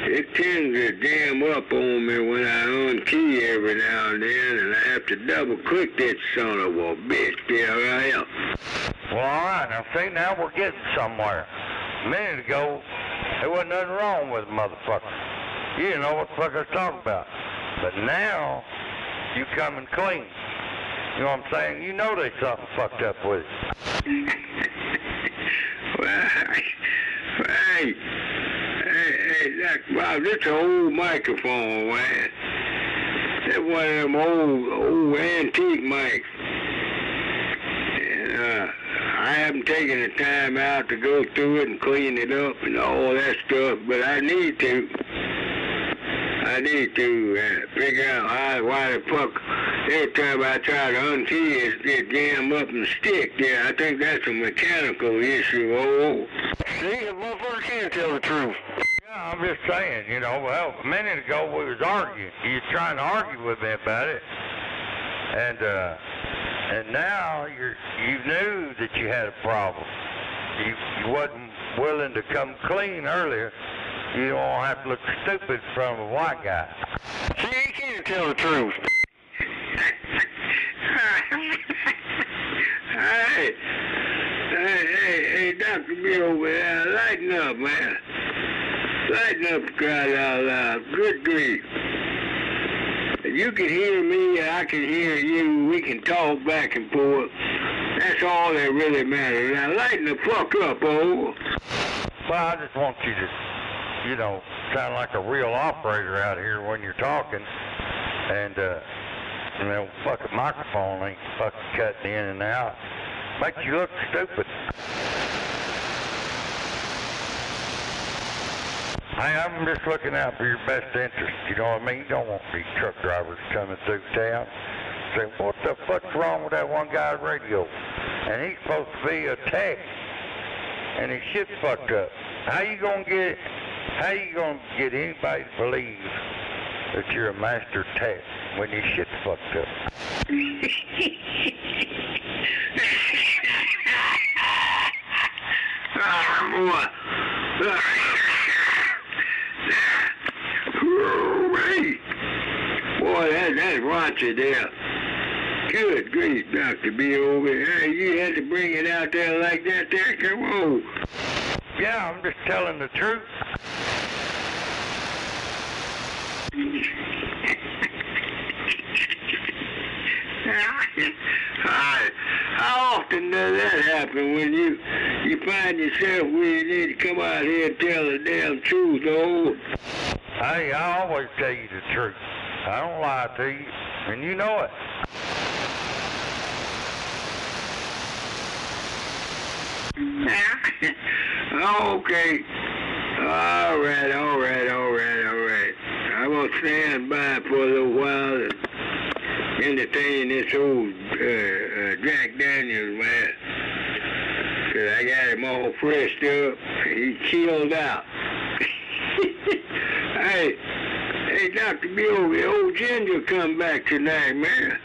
Speaker 1: it tends to jam up on me when I unkey every now and then, and I have to double click that son of a bitch there I am.
Speaker 4: Well, alright, now see, now we're getting somewhere. A minute ago, there wasn't nothing wrong with the motherfucker. You didn't know what the fuck I was talking about. But now, you coming clean. You know what I'm saying? You know there's something fucked up with it.
Speaker 1: Hey, Bob, this is an old microphone, man. That's one of them old antique mics. And I haven't taken the time out to go through it and clean it up and all that stuff, but I need to. Figure out why the fuck every time I try to unkey it jam up and stick there. I think that's a mechanical issue. Oh.
Speaker 2: See, the motherfucker can tell the truth.
Speaker 4: Yeah, I'm just saying, you know, well, a minute ago we was arguing. You was trying to argue with me about it. And now you knew that you had a problem. You wasn't willing to come clean earlier. You don't have to look stupid in front of a white guy.
Speaker 2: See, he can't tell the truth.
Speaker 1: Hey, Dr. B over there, lighten up, man. Lighten up, cry out loud. Good grief. You can hear me, I can hear you. We can talk back and forth. That's all that really matters. Now, lighten the fuck up, oh.
Speaker 4: Well, I just want you to, you know, sound like a real operator out here when you're talking. And, you know, fucking microphone ain't fucking cutting in and out. Makes you look stupid. Hey, I'm just looking out for your best interest, you know what I mean? You don't want these truck drivers coming through town saying, what the fuck's wrong with that one guy's radio? And he's supposed to be a tech, and his shit's fucked up. How you gonna get anybody to believe that you're a master tech when your shit's fucked up?
Speaker 1: Boy, that's raunchy there. Good grief, Dr. B over here. Hey, you had to bring it out there like that there? Come on.
Speaker 4: Yeah, I'm just telling the truth.
Speaker 1: How often does that happen when you find yourself where you need to come out here and tell the damn truth, oh?
Speaker 4: Hey, I always tell you the truth. I don't lie to you, and you know it.
Speaker 1: Okay. All right. I'm going to stand by for a little while and entertain this old Jack Daniels, man. Because I got him all freshed up. He chilled out. Hey, Dr. Bill, the old Ginger come back tonight, man.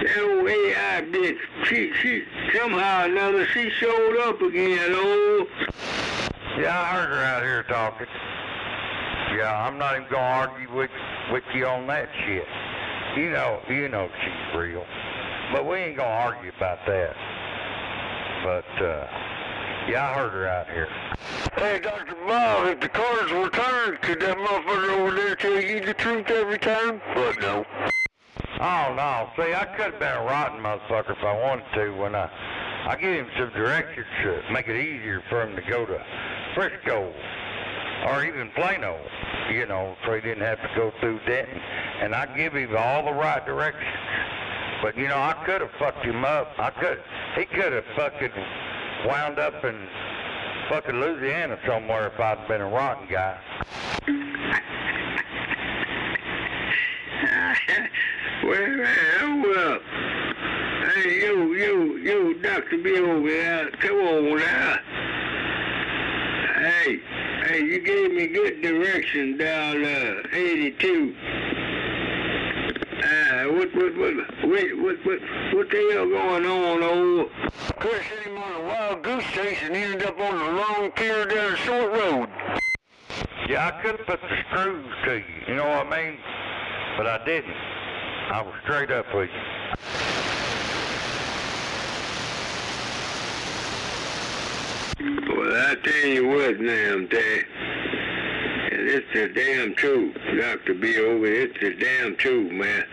Speaker 1: That old AI bitch, she somehow or another, she showed up again, oh.
Speaker 4: Yeah, I heard her out here talking. Yeah, I'm not even gonna argue with you on that shit. You know she's real. But we ain't gonna argue about that. But, yeah, I heard her out here.
Speaker 2: Hey, Dr. Bob, if the cards were turned, could that motherfucker over there tell you the truth every time? But no.
Speaker 4: Oh, no. See, I could have been a rotten motherfucker if I wanted to when I give him some directions to make it easier for him to go to Frisco. or even Plano, you know, so he didn't have to go through Denton. And I give him all the right directions. But, you know, I could have fucked him up. He could have fucking wound up in fucking Louisiana somewhere if I'd been a rotten guy.
Speaker 1: Well, hold up. Hey, you, Dr. B over there, come on now. Hey, you gave me good direction down 82. What the hell going on over?
Speaker 2: Could have sent him on a wild goose chase and ended up on the long pier down a short road.
Speaker 4: Yeah, I could have put the screws to you, you know what I mean? But I didn't. I was straight up with you.
Speaker 1: Well, I tell you what now, Dad. And it's the damn truth, Dr. B over. It's the damn truth, man.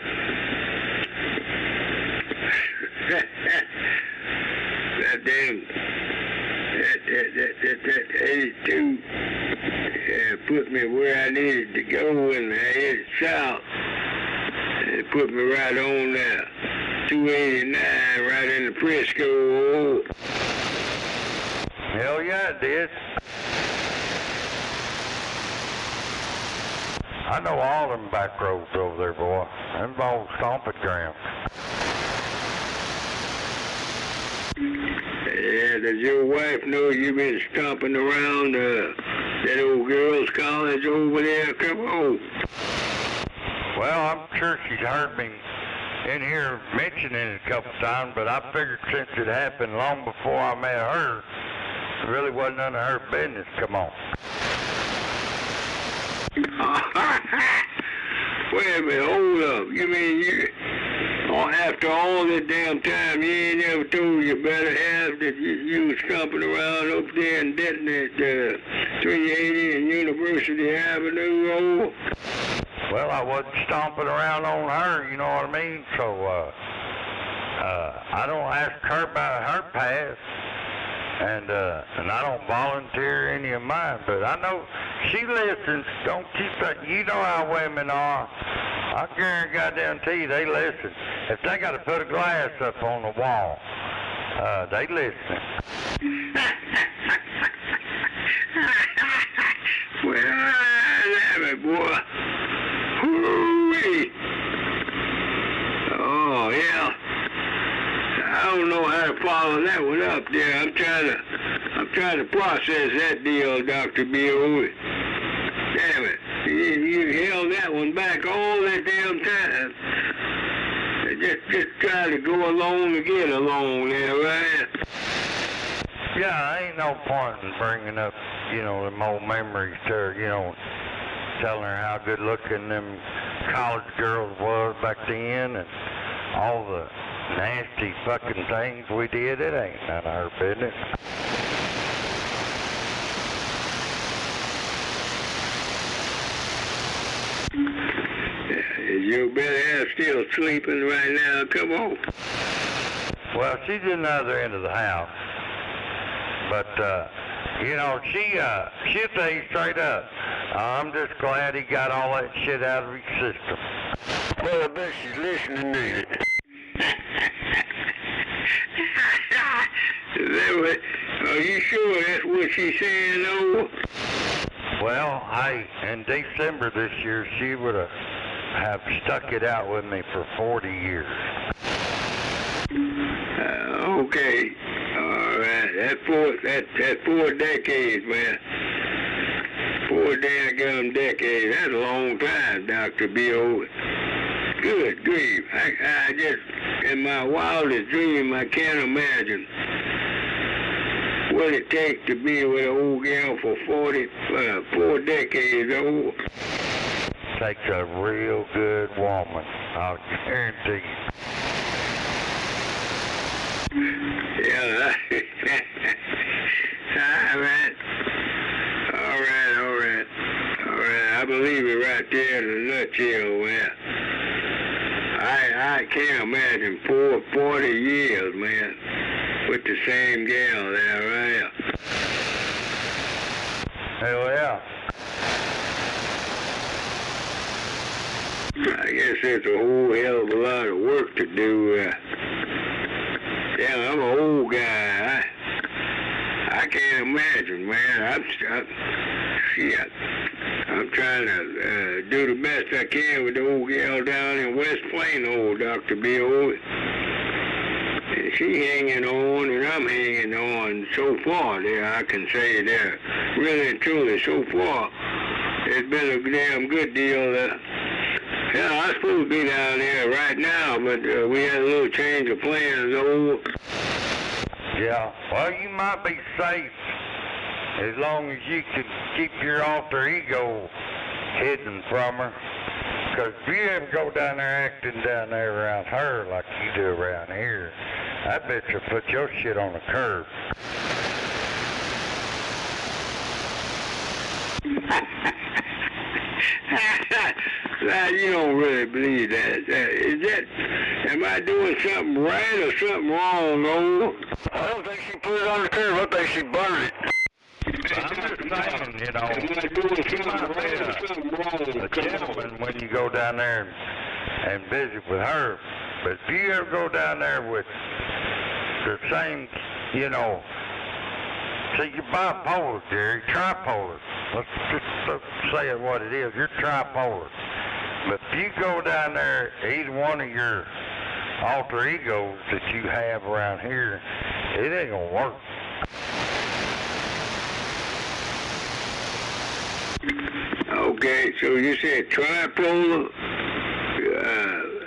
Speaker 1: That 82 put me where I needed to go, and I headed south. It put me right on there. 289, right in the Frisco.
Speaker 4: Hell yeah, it did. I know all them back roads over there, boy. Them old stomping grounds.
Speaker 1: Yeah, does your wife know you've been stomping around that old girls' college over there? Come on.
Speaker 4: Well, I'm sure she's heard me in here mentioning it a couple times, but I figured since it happened long before I met her, it really wasn't none of her business. Come on.
Speaker 1: Wait a minute, hold up. You mean after all that damn time, you ain't never told your better half that you was stomping around up there in Denton at 380 and University Avenue? Oh.
Speaker 4: Well, I wasn't stomping around on her, you know what I mean? So, I don't ask her about her past, and I don't volunteer any of mine, but I know she listens. Don't keep that. You know how women are. I guarantee you they listen. If they got to put a glass up on the wall, they listen.
Speaker 1: Well, damn it, boy. Hoo-wee. Oh, yeah. I don't know how to follow that one up there. I'm trying to process that deal, Dr. B.O. Damn it. You held that one back all that damn time. Just try to go along and get along there, right?
Speaker 4: Yeah, ain't no point in bringing up, you know, them old memories to her, you know, telling her how good looking them college girls was back then and all the nasty fucking things we did. It ain't none of her business.
Speaker 1: Is your better half still sleeping right now? Come on.
Speaker 4: Well, she's in the other end of the house. But, you know, she'll tell you straight up, I'm just glad he got all that shit out of his system.
Speaker 2: Well, I bet she's listening to it.
Speaker 1: Are you sure that's what she's saying, though?
Speaker 4: Well, hey, in December this year, she would have stuck it out with me for 40 years.
Speaker 1: Okay. All right. That's 4 decades, man. 4 damn decades. That's a long time, Dr. B.O. Good grief. I just, in my wildest dream, I can't imagine what it takes to be with an old gal for 4 decades old.
Speaker 4: Takes a real good woman, I'll guarantee you.
Speaker 1: Yeah. All right. I believe it right there in a nutshell, man. I can't imagine 40 years, man, with the same gal there, right?
Speaker 4: Hell yeah.
Speaker 1: I guess it's a whole hell of a lot of work to do. Yeah, I'm an old guy. I can't imagine, man. Shit. I'm trying to do the best I can with the old gal down in West Plano, Dr. Bill. And she hanging on, and I'm hanging on so far there. I can say that really and truly so far. It's been a damn good deal. Yeah, I'm supposed to be down there right now, but we had a little change of plans.
Speaker 4: Yeah, well, you might be safe as long as you can keep your alter ego hidden from her. Because if you ever go down there acting down there around her like you do around here, I bet you'll put your shit on the curb.
Speaker 1: Now, you don't really believe that. Am I doing something right or something wrong, no?
Speaker 2: I don't think she put it on the curb. I think she burned it.
Speaker 4: I'm just saying, you know, you might be a gentleman when you go down there and visit with her. But if you ever go down there with the same, you know, see, you're bipolar, Jerry, tripolar. Let's just say it what it is. You're tripolar. But if you go down there, either one of your alter egos that you have around here, it ain't gonna work.
Speaker 1: Okay, so you said tripolar.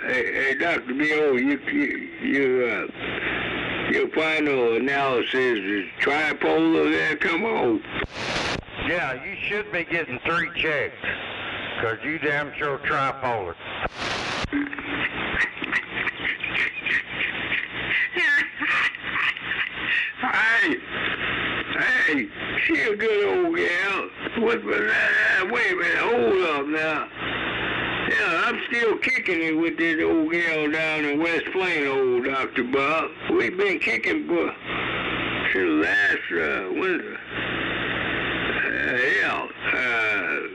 Speaker 1: Hey, Dr. B.O., your final analysis is tripolar there? Come on.
Speaker 4: Yeah, you should be getting 3 checks, because you damn sure tripolar.
Speaker 1: Hey, she a good old gal. Wait a minute, hold up now. Yeah, I'm still kicking it with this old gal down in West Plano, Dr. Bob. We've been kicking since last,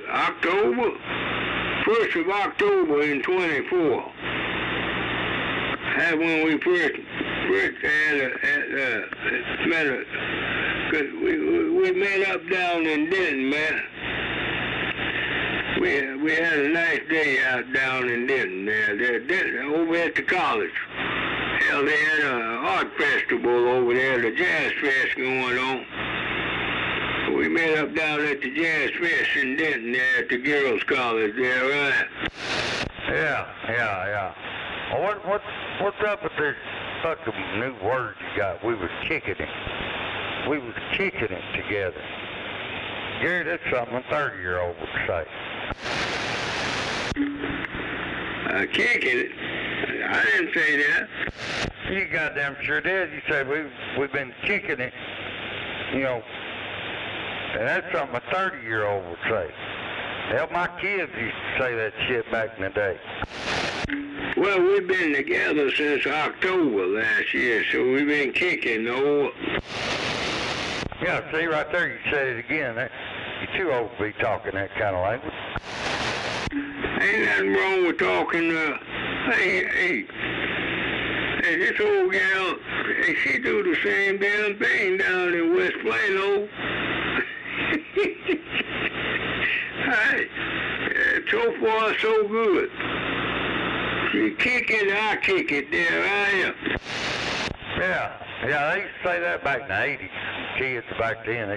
Speaker 1: October, 1st of October in 24. That's when we first met, because we met up down in Denton, man. We had a nice day out down in Denton, over at the college. Hell, they had an art festival over there, the Jazz Fest going on. We met up down at the Jazz Fest in Denton there at the girls' college there, right?
Speaker 4: Yeah. Well, what's up with this fucking new word you got? We was kicking it. We was kicking it together. Gary, that's something a 30-year-old would say.
Speaker 1: Kicking it? I didn't say that.
Speaker 4: You goddamn sure did. You said we've been kicking it, you know. And that's something a 30-year-old would say. Hell, my kids used to say that shit back in the day.
Speaker 1: Well, we've been together since October last year, so we've been kicking the whole...
Speaker 4: Yeah, see, right there, you said it again. You're too old to be talking that kind of language.
Speaker 1: Ain't nothing wrong with talking, hey, this old gal, she do the same damn thing down in West Plano. Hey, so far so good. She kick it, I kick it, there I am.
Speaker 4: Yeah, they used to say that back in the 80s. Kids back then. I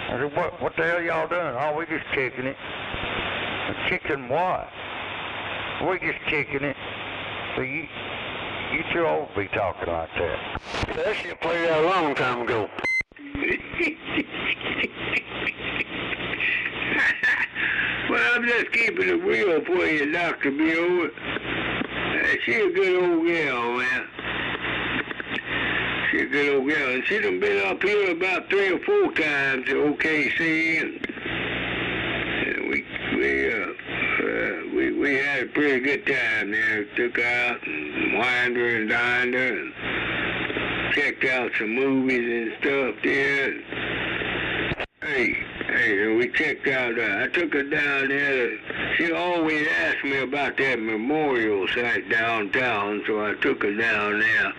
Speaker 4: said, what the hell y'all doing? Oh, we just kicking it. Kicking what? We just kicking it. So you too old to be talking like that.
Speaker 2: That shit played out a long time ago.
Speaker 1: Well, I'm just keeping it real for you, Dr. Bill. She a good old gal, man. She a good old gal. And she done been up here about 3 or 4 times to OKC. And we had a pretty good time there. Took her out and wined her and dined her and checked out some movies and stuff there. Hey, Hey, and we checked out, I took her down there. She always asked me about that memorial site downtown, so I took her down there.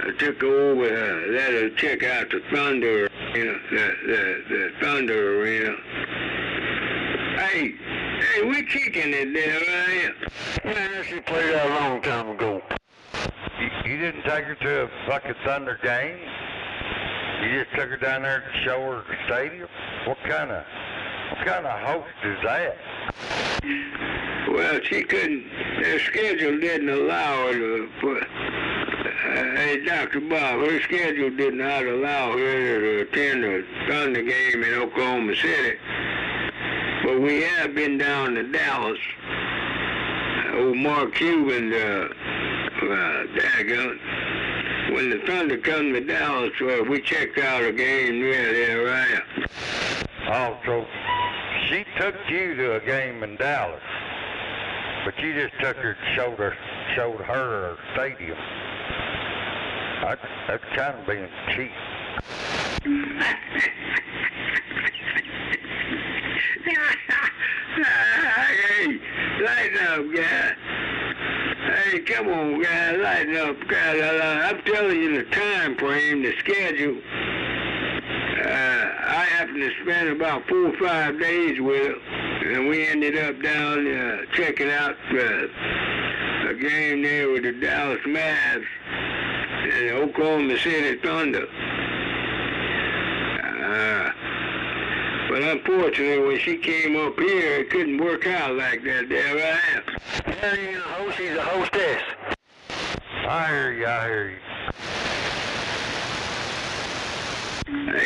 Speaker 1: I took her over, let her check out the Thunder, the Thunder Arena. Hey, we kicking it there, right?
Speaker 2: Man, she played out a long time ago.
Speaker 4: You didn't take her to a fucking Thunder game? You just took her down there to show her the stadium? What kind of host is that?
Speaker 1: Well, she couldn't, her schedule didn't allow her to put, hey, Dr. Bob, her schedule did not allow her to attend a Thunder game in Oklahoma City. But we have been down to Dallas. Old Mark Cuban, daggone. When the Thunder come to Dallas, we checked out a game there, right?
Speaker 4: Oh, so she took you to a game in Dallas, but you just took her, showed her her stadium. That's kind of being cheap.
Speaker 1: Hey, lighten up, guy. Hey, come on, guys, lighten up, guys. I'm telling you the time frame, the schedule. I happened to spend about 4 or 5 days with her, and we ended up down checking out a game there with the Dallas Mavs and the Oklahoma City Thunder. But unfortunately, when she came up here, it couldn't work out like that there, right?
Speaker 2: Yeah, you know, she's a hostess.
Speaker 4: I hear you.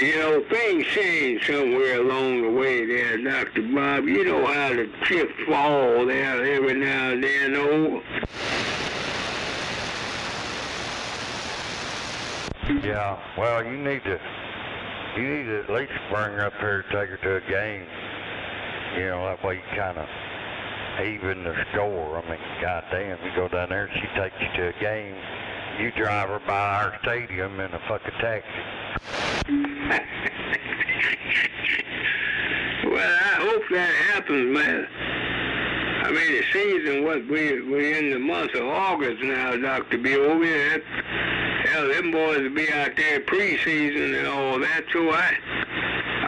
Speaker 1: You know, things change somewhere along the way there, Dr. Bob. You know how the chips fall there every now and then, oh.
Speaker 4: Yeah, well, you need to at least bring her up here, take her to a game. You know, that way you kind of even the score. I mean, goddamn, you go down there, she takes you to a game, you drive her by our stadium in a fucking taxi.
Speaker 1: Well, I hope that happens, man. I mean, the season, we're in the month of August now, Dr. Bill. Hell, them boys will be out there preseason and all that, so I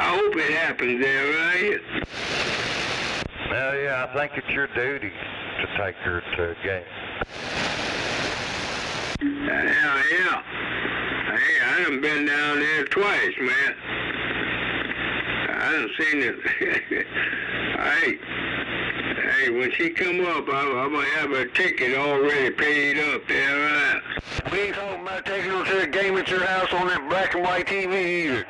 Speaker 1: hope it happens there, right?
Speaker 4: Well, yeah, I think it's your duty to take her to a game.
Speaker 1: Yeah. Hey, I done been down there twice, man. I done seen it. Hey, when she come up, I'm gonna have her ticket already paid up there, right?
Speaker 2: We ain't talking about taking her to a game at your house on that black and white TV either.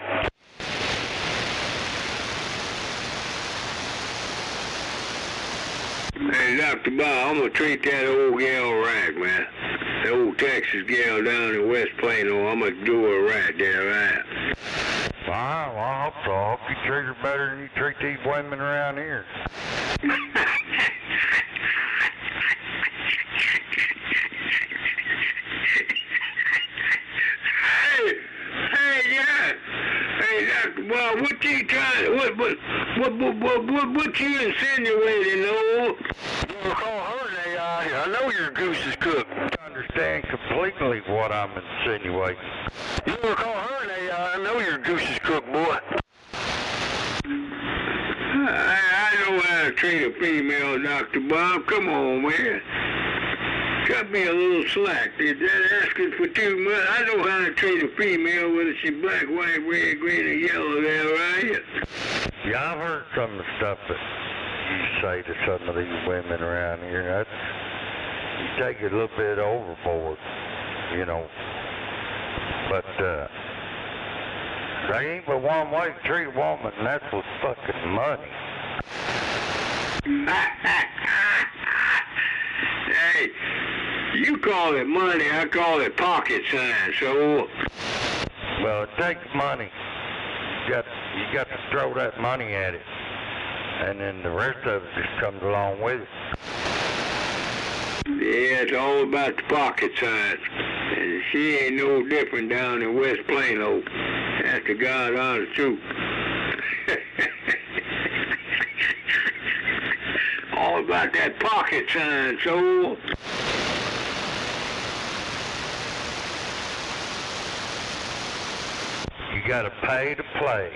Speaker 1: Hey, Dr. Bob, I'm gonna treat that old gal right, man. The old Texas gal down in West Plano, I'm gonna do her right there, right?
Speaker 4: Well, I hope so. I hope you treat her better than you treat these women around here.
Speaker 1: Hey, Dr. Bob, what you trying? What you insinuating, no?
Speaker 2: You gonna call her an AI? I know your goose is cooked.
Speaker 4: I understand completely what I'm insinuating.
Speaker 2: You gonna call her an AI? I know your goose is cooked, boy.
Speaker 1: I know how to treat a female, Dr. Bob. Come on, man. Cut me a little slack. Is that asking for too much? I know how to treat a female, whether she's black, white, red, green, or yellow there, right?
Speaker 4: Yeah, I've heard some of the stuff that you say to some of these women around here. You take it a little bit overboard, you know. But there ain't but one way to treat a woman, and that's with fucking money.
Speaker 1: Hey, you call it money, I call it pocket sign, so...
Speaker 4: Well, it takes money. You got to throw that money at it, and then the rest of it just comes along with it.
Speaker 1: Yeah, it's all about the pocket sign. And she ain't no different down in West Plano. That's the God honest truth. All about that pocket sign, so.
Speaker 4: You gotta pay to play.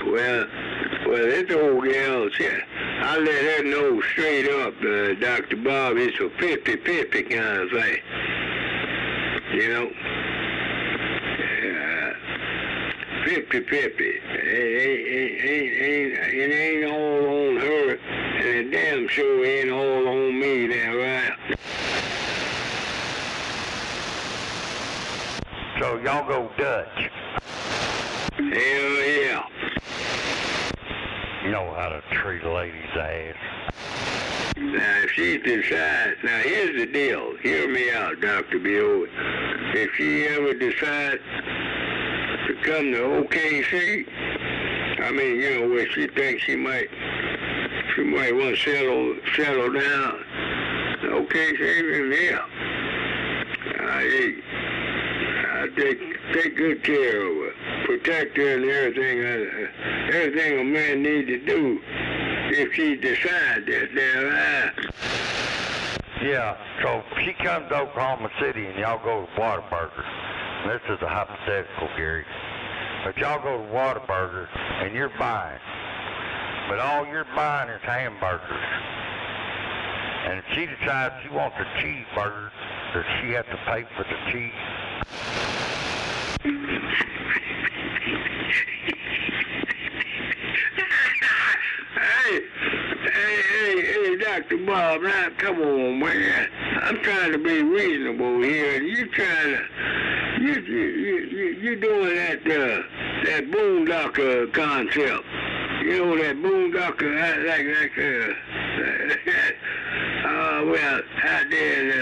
Speaker 1: Well, this old gal, I let her know straight up, Dr. Bob, it's a 50-50 kind of thing. You know? 50-50. It ain't all on her, and it damn sure ain't all on me, that right?
Speaker 4: So y'all go Dutch.
Speaker 1: Hell yeah.
Speaker 4: You know how to treat a lady's ass.
Speaker 1: Now, if she decides, now here's the deal. Hear me out, Dr. Bill. If she ever decides to come to OKC, I mean, you know, where she thinks she might want to settle down. OKC, yeah. I take good care of her, protect her, and everything a man needs to do if she decides that.
Speaker 4: Yeah, so if she comes to Oklahoma City and y'all go to Whataburger, this is a hypothetical, Gary, but y'all go to Whataburger and you're buying, but all you're buying is hamburgers. And if she decides she wants a cheeseburger, does she have to pay for the cheese?
Speaker 1: Hey, Dr. Bob, now come on, man. I'm trying to be reasonable here, and you're doing that boondocker concept. You know that boondocker, well, out there,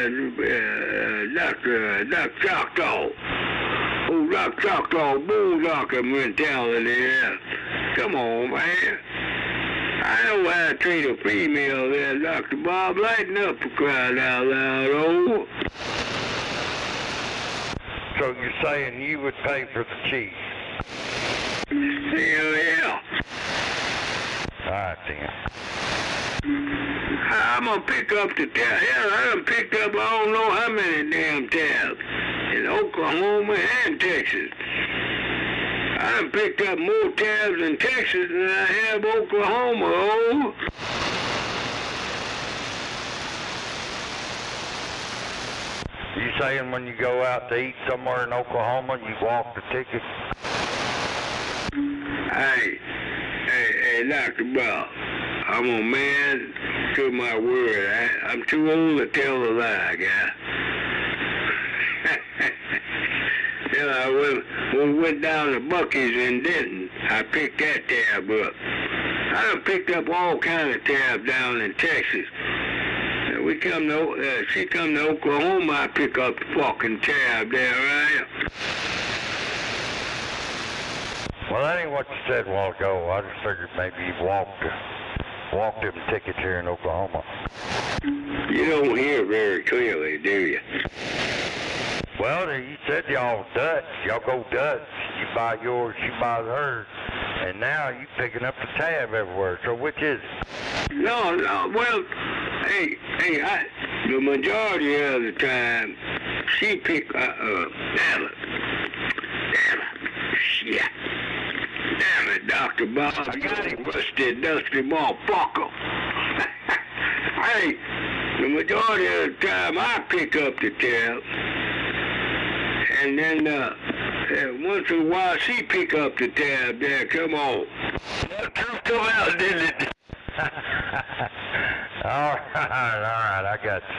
Speaker 1: Dr. Choctaw. Oh, Dr. Choctaw, boondocker mentality, yeah. Come on, man. I know how to treat a female there, Dr. Bob. Lighten up for crying out loud, oh.
Speaker 4: So you're saying you would pay for the cheese?
Speaker 1: Hell yeah.
Speaker 4: All right, then.
Speaker 1: I'm gonna pick up the tab. Hell, I done picked up I don't know how many damn tabs in Oklahoma and Texas. I done picked up more tabs in Texas than I have Oklahoma, oh.
Speaker 4: You saying when you go out to eat somewhere in Oklahoma, you walk the ticket?
Speaker 1: Hey, Dr. Bob, I'm a man to my word. I'm too old to tell a lie, guy. You know, when we went down to Buc-ee's in Denton, I picked that tab up. I done picked up all kind of tabs down in Texas. She come to Oklahoma, I pick up the fucking tab there, right?
Speaker 4: Well, that ain't what you said a while ago. I just figured maybe you walked them tickets here in Oklahoma.
Speaker 1: You don't hear very clearly, do you?
Speaker 4: Well, you said y'all Dutch. Y'all go Dutch. You buy yours, she buys hers. And now you picking up the tab everywhere. So which is it?
Speaker 1: No, well, hey, the majority of the time, she pick, damn it, Dr. Bob, I got him busted, dusty motherfucker. Hey, the majority of the time, I pick up the tab, and then, once in a while, she pick up the tab there, come on. That truth come out, didn't it?
Speaker 4: all right, I got you.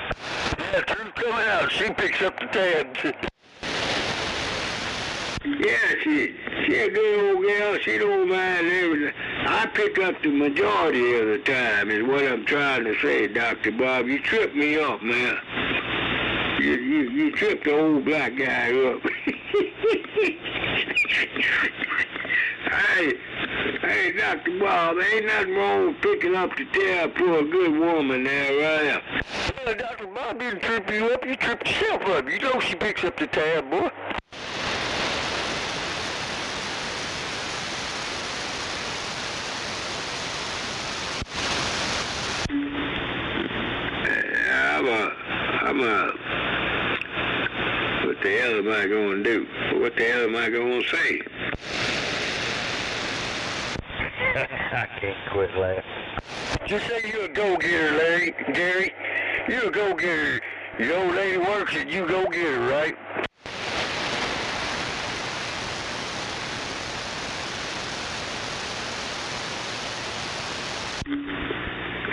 Speaker 2: Yeah, truth come out. She picks up the tab.
Speaker 1: Yeah, she a good old gal. She don't mind everything. I pick up the majority of the time is what I'm trying to say, Dr. Bob. You tripped me up, man. You tripped the old black guy up. Hey, Hey, Dr. Bob, ain't nothing wrong with picking up the tab for a good woman there, right?
Speaker 2: Well, Dr. Bob didn't trip you up. You tripped yourself up. You know she picks up the tab, boy.
Speaker 1: What the hell am I going to do? What the hell am I going to say?
Speaker 4: I can't quit laughing.
Speaker 2: Just say you're a go-getter, Larry, Gary. You're a go-getter. Your old lady works and you go get her, right?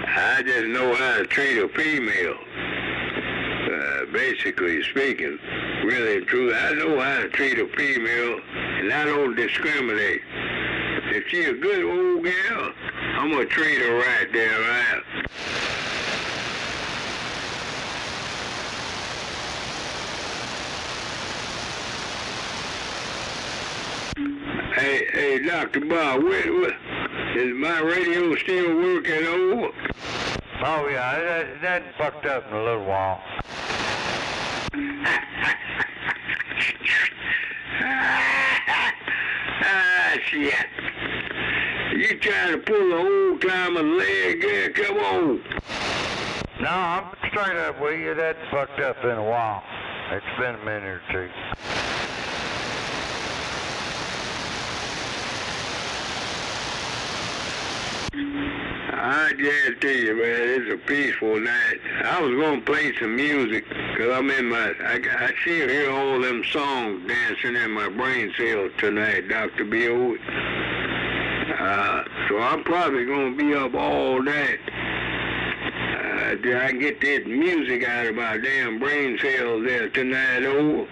Speaker 1: I just know how to treat a female. Basically speaking, really and truly, I know how to treat a female, and I don't discriminate. If she a good old gal, I'm gonna treat her right there, right? Hey, Dr. Bob, is my radio still working over?
Speaker 4: Oh, yeah, that fucked up in a little while.
Speaker 1: Shit. You trying to pull the old timer leg there? Come on.
Speaker 4: No, I'm straight up with you. That fucked up in a while. It's been a minute or two.
Speaker 1: I guarantee you, man, it's a peaceful night. I was gonna play some music, cause I'm in I still hear all them songs dancing in my brain cells tonight, Dr. Bill. So I'm probably gonna be up all night. I get this music out of my damn brain cells there tonight, oh.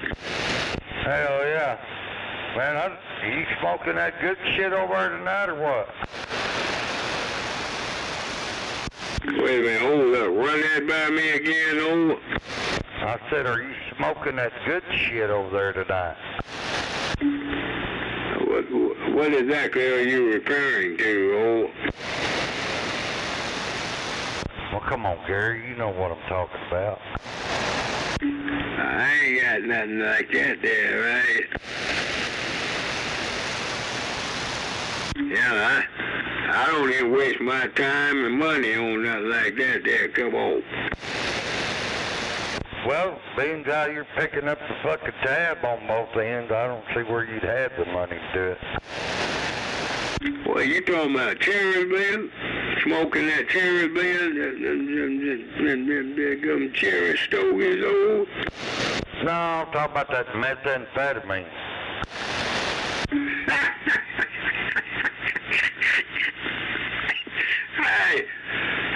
Speaker 4: Hell yeah. Man, you smoking that good shit over there tonight or what?
Speaker 1: Wait a minute, hold up. Run that by me again, over.
Speaker 4: I said, are you smoking that good shit over there tonight?
Speaker 1: What exactly are you referring to, oh?
Speaker 4: Well, come on, Gary. You know what I'm talking about.
Speaker 1: I ain't got nothing like that there, right? Yeah, I don't even waste my time and money on nothing like that there. Come on.
Speaker 4: Well, being how you're picking up the fucking tab on both ends, I don't see where you'd have the money to do it.
Speaker 1: Well, you talking about cherry blend? Smoking that cherry blend? Them cherry stogies, old?
Speaker 4: No, I'm talking about that methamphetamine.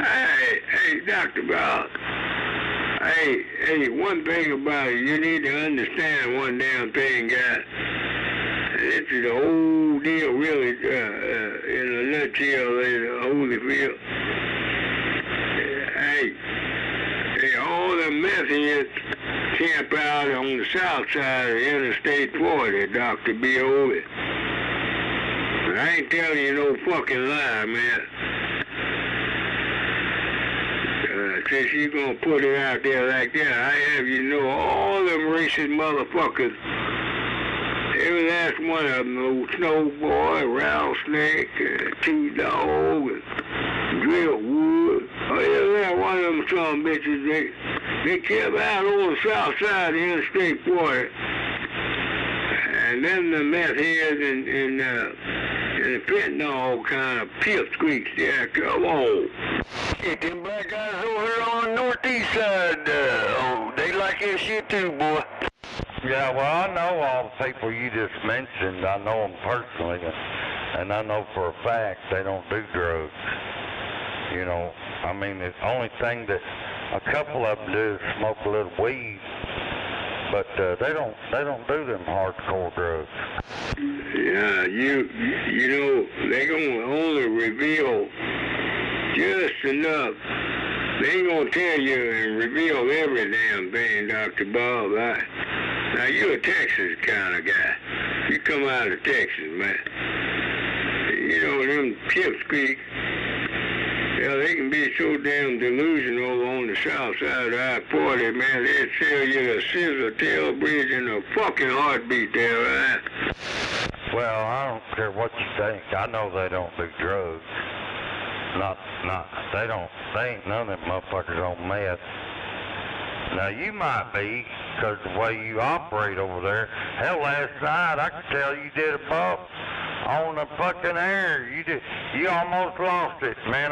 Speaker 4: Hey, Dr. Brown. Hey, one thing about it, you need to understand one damn thing, guy. This is the whole deal, really, in a nutshell, Holyfield. Hey, all the meth heads camp out on the south side of Interstate 40, Dr. B.O. I ain't telling you no fucking lie, man. Since you gonna put it out there like that, I have you know all them racist motherfuckers. Every last one of them, old Snowboy, Rattlesnake, Two Dog, and Drillwood. Oh, every last one of them some bitches, they kept out on the south side of Interstate 40. And then the meth heads and the fentanyl kind of pipsqueaks there. Come on.
Speaker 2: Shit, them black guys over here on the northeast side, they like that shit too, boy.
Speaker 4: Yeah, well, I know all the people you just mentioned. I know them personally, and I know for a fact they don't do drugs. You know, I mean, the only thing that a couple of them do is smoke a little weed, but they don't do them hardcore drugs.
Speaker 1: Yeah, you know, they gonna only reveal just enough. They ain't gonna tell you and reveal every damn thing, Dr. Bob. Now, you're a Texas kind of guy. You come out of Texas, man. you know, them pipsqueaks, yeah, they can be so damn delusional over on the south side of I-40, man. They'd sell you the scissor tail bridge and a fucking heartbeat there, right?
Speaker 4: Well, I don't care what you think. I know they don't do drugs. They ain't none of them motherfuckers on meth. Now, you might be, because the way you operate over there. Hell, last night, I could tell you did a bump on the fucking air. You almost lost it, man.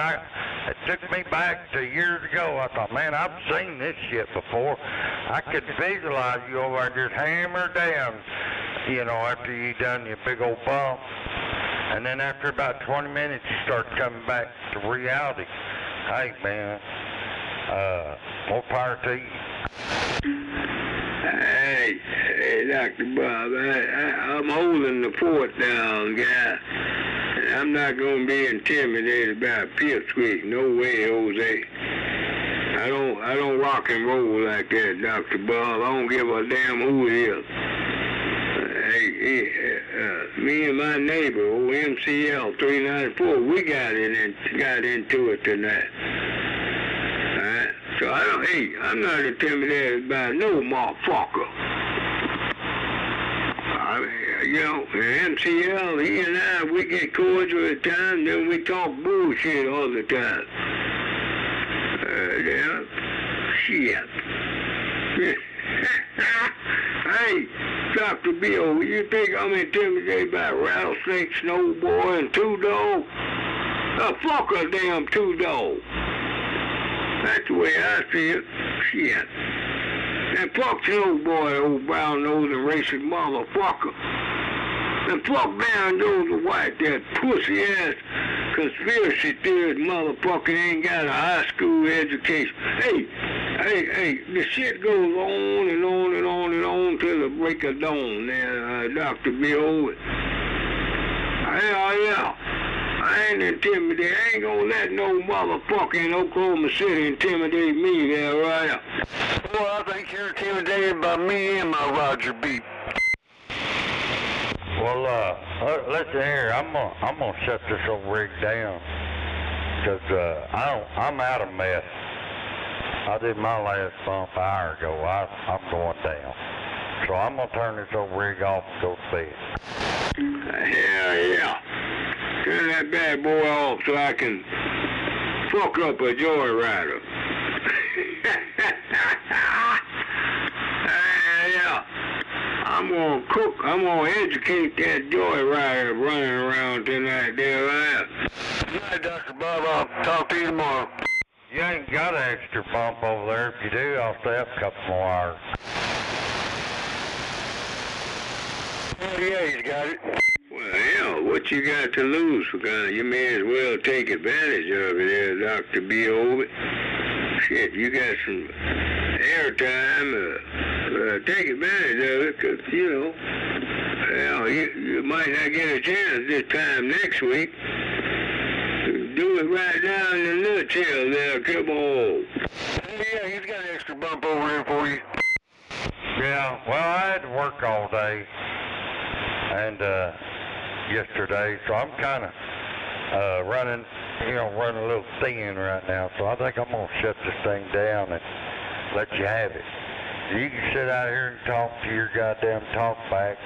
Speaker 4: It took me back to years ago. I thought, man, I've seen this shit before. I could visualize you over there just hammer down, you know, after you done your big old bump. And then after about 20 minutes, you start coming back to reality. Hey, man, more power to you.
Speaker 1: Hey, Dr. Bob, I'm holding the fort down, guy. And I'm not going to be intimidated by a pipsqueak. No way, Jose. I don't rock and roll like that, Dr. Bob. I don't give a damn who it is. Me and my neighbor, old MCL 394, we got into it tonight. Alright? So I'm not intimidated by no motherfucker. I mean, you know, MCL, he and I, we get cordial at times, then we talk bullshit all the time. Yeah, shit. Hey, Dr. Bill, you think I'm intimidated by rattlesnake, snowboy, and two-dog? Fuck a damn two-dog. That's the way I see it. Shit. And fuck snowboy, old brown-nosed and racist motherfucker. And fuck Baron Joseph White, that pussy-ass conspiracy theorist motherfucker ain't got a high school education. Hey, the shit goes on and on and on and on till the break of dawn there, Dr. Bill. Yeah. I ain't intimidated. I ain't gonna let no motherfucker in Oklahoma City intimidate me there, right?
Speaker 2: Well, I think you're intimidated by me and my Roger beat.
Speaker 4: Well, listen here. I'm gonna shut this old rig down, cause I'm out of meth. I did my last bump an hour ago. I'm going down. So I'm going to turn this old rig off and go to bed.
Speaker 1: Hell yeah. Turn that bad boy off so I can fuck up a joyrider. Yeah. I'm going to cook. I'm going to educate that joyrider running around tonight there, right?
Speaker 2: Good night, Dr. Bob. I'll talk to you tomorrow.
Speaker 4: You ain't got an extra bump over there. If you do, I'll stay up a couple more hours.
Speaker 2: Yeah, he's got it.
Speaker 1: Well, hell, what you got to lose for God? You may as well take advantage of it there, Dr. B. Over. Shit, you got some airtime. Take advantage of it, because, you know, hell, you might not get a chance this time next week. Do it right down in the nutshell there, come on.
Speaker 2: Yeah, he's got an extra bump over here for you.
Speaker 4: Yeah, well, I had to work all day and yesterday, so I'm kind of running a little thin right now, so I think I'm going to shut this thing down and let you have it. You can sit out here and talk to your goddamn talkback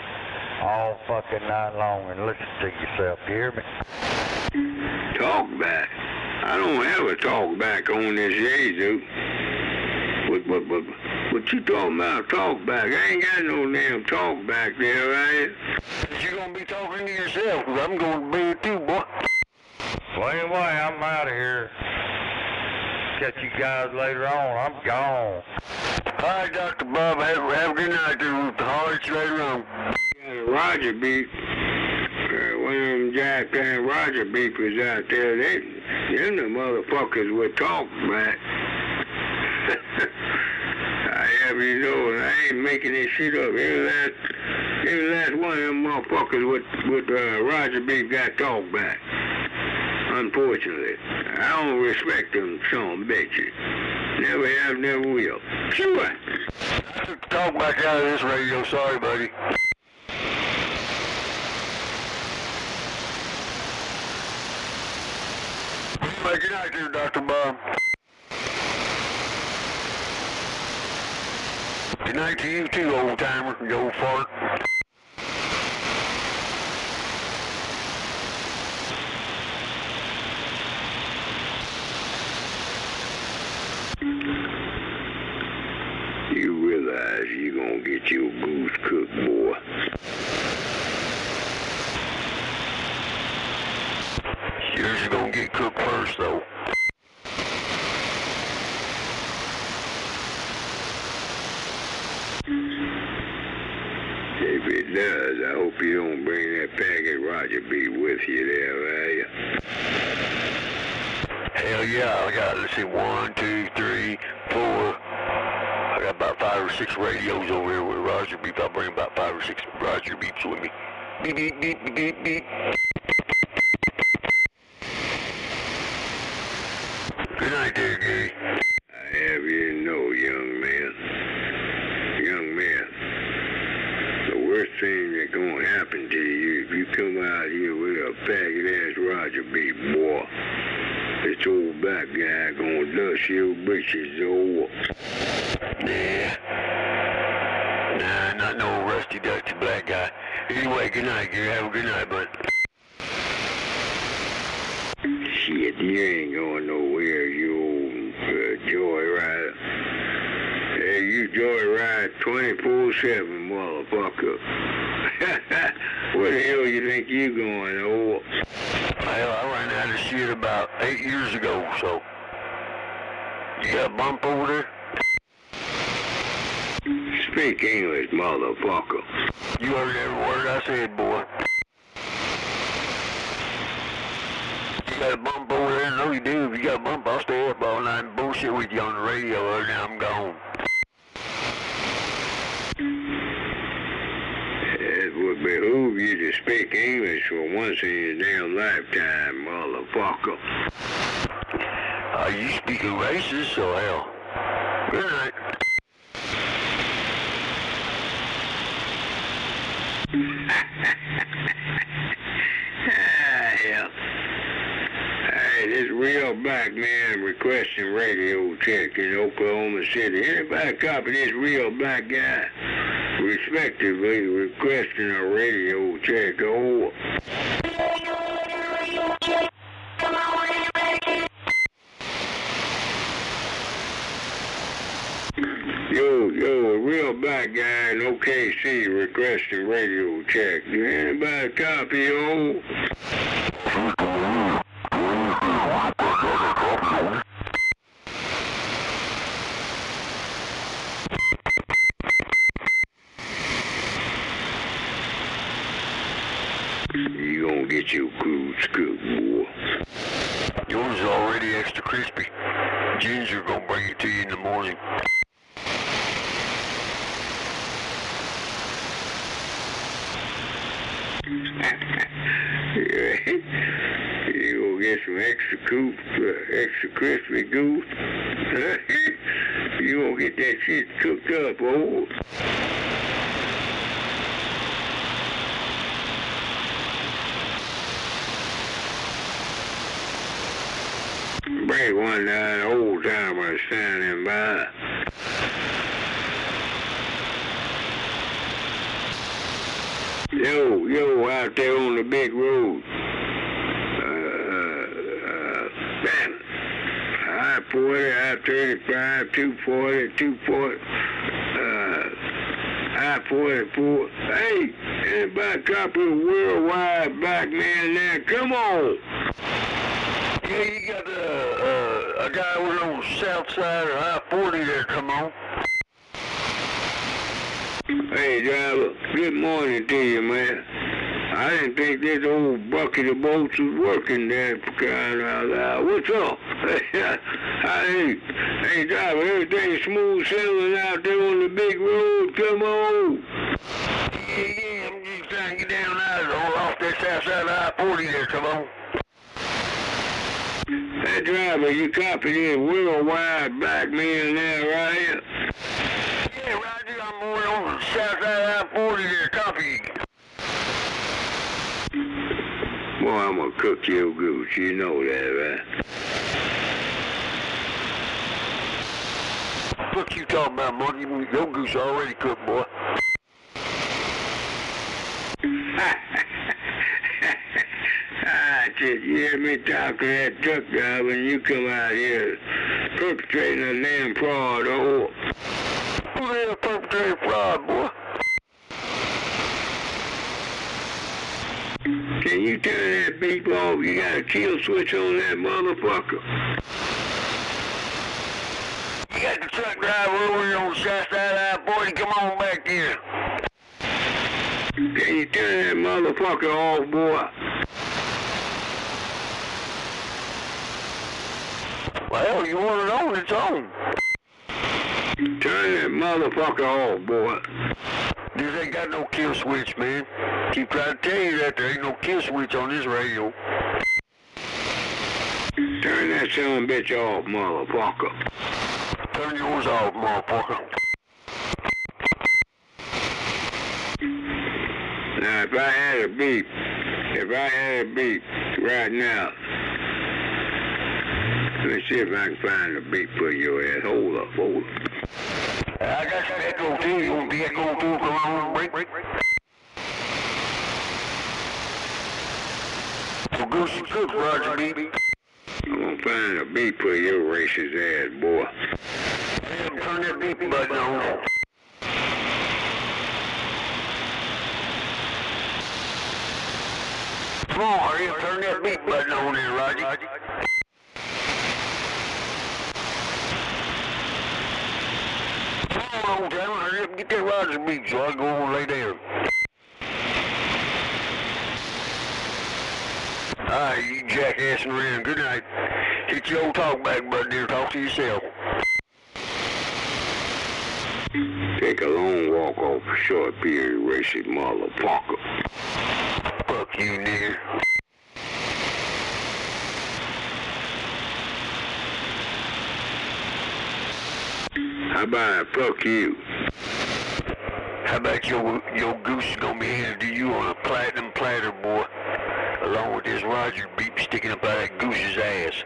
Speaker 4: all fucking night long and listen to yourself. You hear me?
Speaker 1: Talkback? I don't have a talkback on this Yazoo. What you talking about talkback? I ain't got no damn talkback there, right?
Speaker 2: You're going to be talking to yourself, because I'm going to bed too, boy.
Speaker 4: Well, anyway, I'm out of here. Catch you guys later on. I'm gone.
Speaker 2: All right, Dr. Bob. Have a good night there. We'll holler at you later on.
Speaker 1: Got a Roger beef. One of them jack-tan Roger beepers out there. Them the motherfuckers would talk, man. I have you know, I ain't making this shit up. Every last one of them motherfuckers with Roger beef got talk back. Unfortunately. I don't respect them, some bitches. Never have, never will. Sure.
Speaker 2: I took the talk back out of this radio. Sorry, buddy. Hey, good night there, Dr. Bob. Good night to you too, old timer, you old fart.
Speaker 1: You realize you gonna get your goose cooked, boy.
Speaker 2: Yours is gonna get cooked first, though.
Speaker 1: If it does, I hope you don't bring that packet Roger B with you there, will you?
Speaker 2: Hell yeah, I got, let's see, 1, 2, 3, 4. I got about 5 or 6 radios over here with Roger Beep. I'll bring about 5 or 6 Roger Beeps with me. Beep, beep, beep, beep, beep, beep. Good night there, Gary.
Speaker 1: I have you to know, young man. Young man. The worst thing that's gonna happen to you if you come out here with a faggot-ass Roger B, boy. This old black guy gonna dust your britches off.
Speaker 2: Nah, not no rusty, dusty black guy. Anyway, good night, Gary. Have a good night, bud.
Speaker 1: Shit, you ain't going nowhere, you old joyrider. Hey, you joyride 24/7, motherfucker. Where the hell you think you going, old?
Speaker 2: Hell, I ran out of shit about 8 years ago, so. You got a bump over there?
Speaker 1: Speak English, motherfucker.
Speaker 2: You heard every word I said, boy. You got a bump over there? No, you do. If you got a bump, I'll stay up all night and bullshit with you on the radio, or now I'm gone.
Speaker 1: It would behoove you to speak English for once in your damn lifetime, motherfucker.
Speaker 2: You speaking racist, so hell. Good night.
Speaker 1: Hell. Hey, this real black man requesting radio check in Oklahoma City. Anybody copy this real black guy? Respectively requesting a radio check. Oh. Yo, a real black guy in OKC requesting radio check. Do anybody copy, yo? You gonna get your goose cooked, boy.
Speaker 2: Yours is already extra crispy. Ginger gonna bring it to you in the morning.
Speaker 1: You gonna get some extra crispy goose? You gonna get that shit cooked up, old. Break one down, old timer standing by. Yo, out there on the big road. I-40, I-35, 240, 240, I-44. Hey, anybody copy a worldwide black man there? Come on.
Speaker 2: Yeah, you got a guy over on the south side of I-40 there, come on.
Speaker 1: Hey, driver, good morning to you, man. I didn't think this old bucket of bolts was working there for crying out loud. What's up? Hey, driver, everything smooth sailing out there on the big road. Come on.
Speaker 2: Yeah, I'm just trying to get down out off that south side of I-40 there, come on.
Speaker 1: Hey, driver, you copy this worldwide black man there, right?
Speaker 2: Yeah, Roger, I'm over on the south side of I-40 there, copy.
Speaker 1: Boy, I'm gonna cook your goose. You know that, right?
Speaker 2: Fuck you talking about, monkey? Your goose already cooked, boy.
Speaker 1: You hear me talk to that truck driver and you come out here perpetrating a damn fraud, oh.
Speaker 2: Who the hell perpetrated fraud, boy?
Speaker 1: Can you turn that beep off? You got a kill switch on that motherfucker.
Speaker 2: You got the truck driver over here on the south side of I-40. Come on back here.
Speaker 1: Can you turn that motherfucker off, boy?
Speaker 2: Well, you want it on, it's on.
Speaker 1: Turn that motherfucker off, boy.
Speaker 2: This ain't got no kill switch, man. Keep trying to tell you that there ain't no kill switch on this radio.
Speaker 1: Turn that son of a bitch off, motherfucker.
Speaker 2: Turn yours off, motherfucker.
Speaker 1: Now, if I had a beep right now, let me see if I can find a beep for your ass. Hold up.
Speaker 2: I got some echo too. You want the echo too? Come on, break. So goose and cook, Roger, baby.
Speaker 1: I'm gonna find a beep for your racist ass, boy.
Speaker 2: Turn that beep button on. Come on, hurry up, turn that beep button on there, Roger. Come on, old timer, hurry up and get that Roger beep so I can go over and lay down. Alright, you jackassing around. Good night. Hit your old talk back button there. Talk to yourself.
Speaker 1: Take a long walk off a short period, racist motherfucker.
Speaker 2: Fuck you, nigger.
Speaker 1: How about fuck you?
Speaker 2: How about your goose gonna be handed to you on a platinum platter, boy? Along with this Roger beep sticking up out of that goose's ass.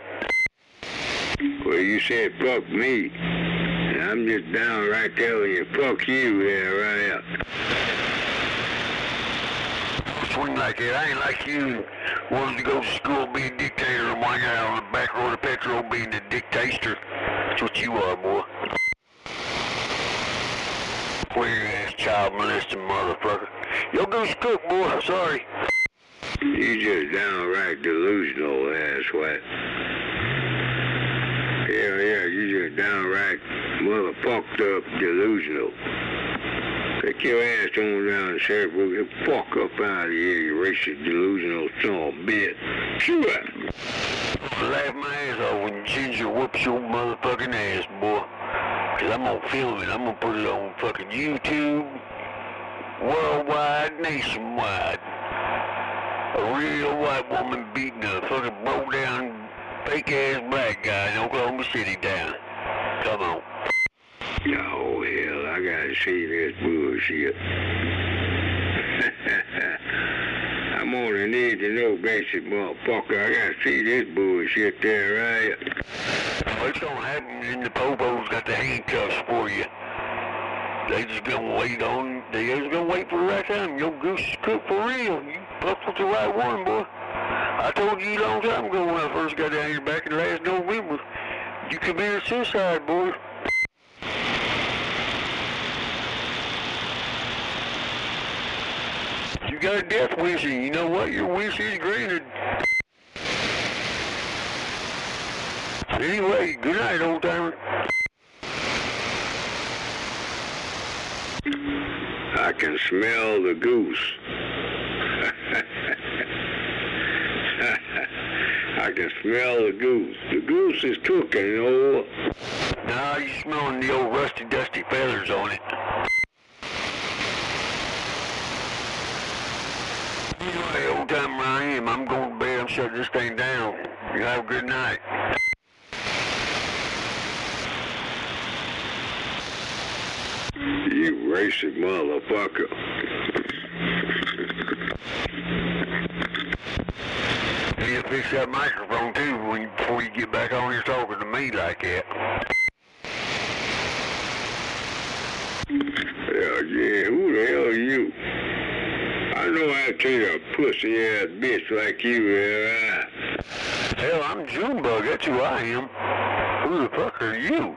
Speaker 1: Well, you said fuck me. And I'm just downright telling you, fuck you there, right out.
Speaker 2: Swing like that. I ain't like you. Wanted to go to school, be a dictator, and while you're out on the back road of petrol being a dictator. That's what you are, boy. Queer ass child molesting motherfucker. Your goose cooked, boy. Sorry.
Speaker 1: You just downright delusional, asswhat. Yeah, you just downright motherfucked up delusional. Take your ass on down to Sherbrooke and fuck up out of here, you racist delusional son of a bitch. Shoot up.
Speaker 2: I'll laugh my ass off when Ginger whoops your motherfucking ass, boy. Cause I'm gonna film it. I'm gonna put it on fucking YouTube, worldwide, nationwide. A real white woman beating a fucking broke down, fake ass black guy in Oklahoma City down. Come on.
Speaker 1: Oh, hell, I gotta see this bullshit. I'm on the need to know basic motherfucker. I gotta see this bullshit there, right?
Speaker 2: Oh, it's gonna happen, and the popos got the handcuffs for you. They just gonna wait for the right time. Your goose is cooked for real. You fucked with the right one, boy. I told you a long time ago when I first got down here back in last November, you committed suicide, boy. You got a death wish, and you know what? Your wish is granted. Anyway, good night, old timer.
Speaker 1: I can smell the goose. I can smell the goose. The goose is cooking, you know.
Speaker 2: Nah, you smelling the old rusty, dusty feathers on it. Anyway, old timer I am. I'm going to bed. I'm shutting this thing down. You have a good night.
Speaker 1: You racist motherfucker.
Speaker 2: You need to fix that microphone too before you get back on here talking to me like that.
Speaker 1: Hell yeah, who the hell are you? I know how to treat a pussy-ass bitch like you, yeah.
Speaker 2: Hell, I'm Junebug, that's who I am. Who the fuck are you?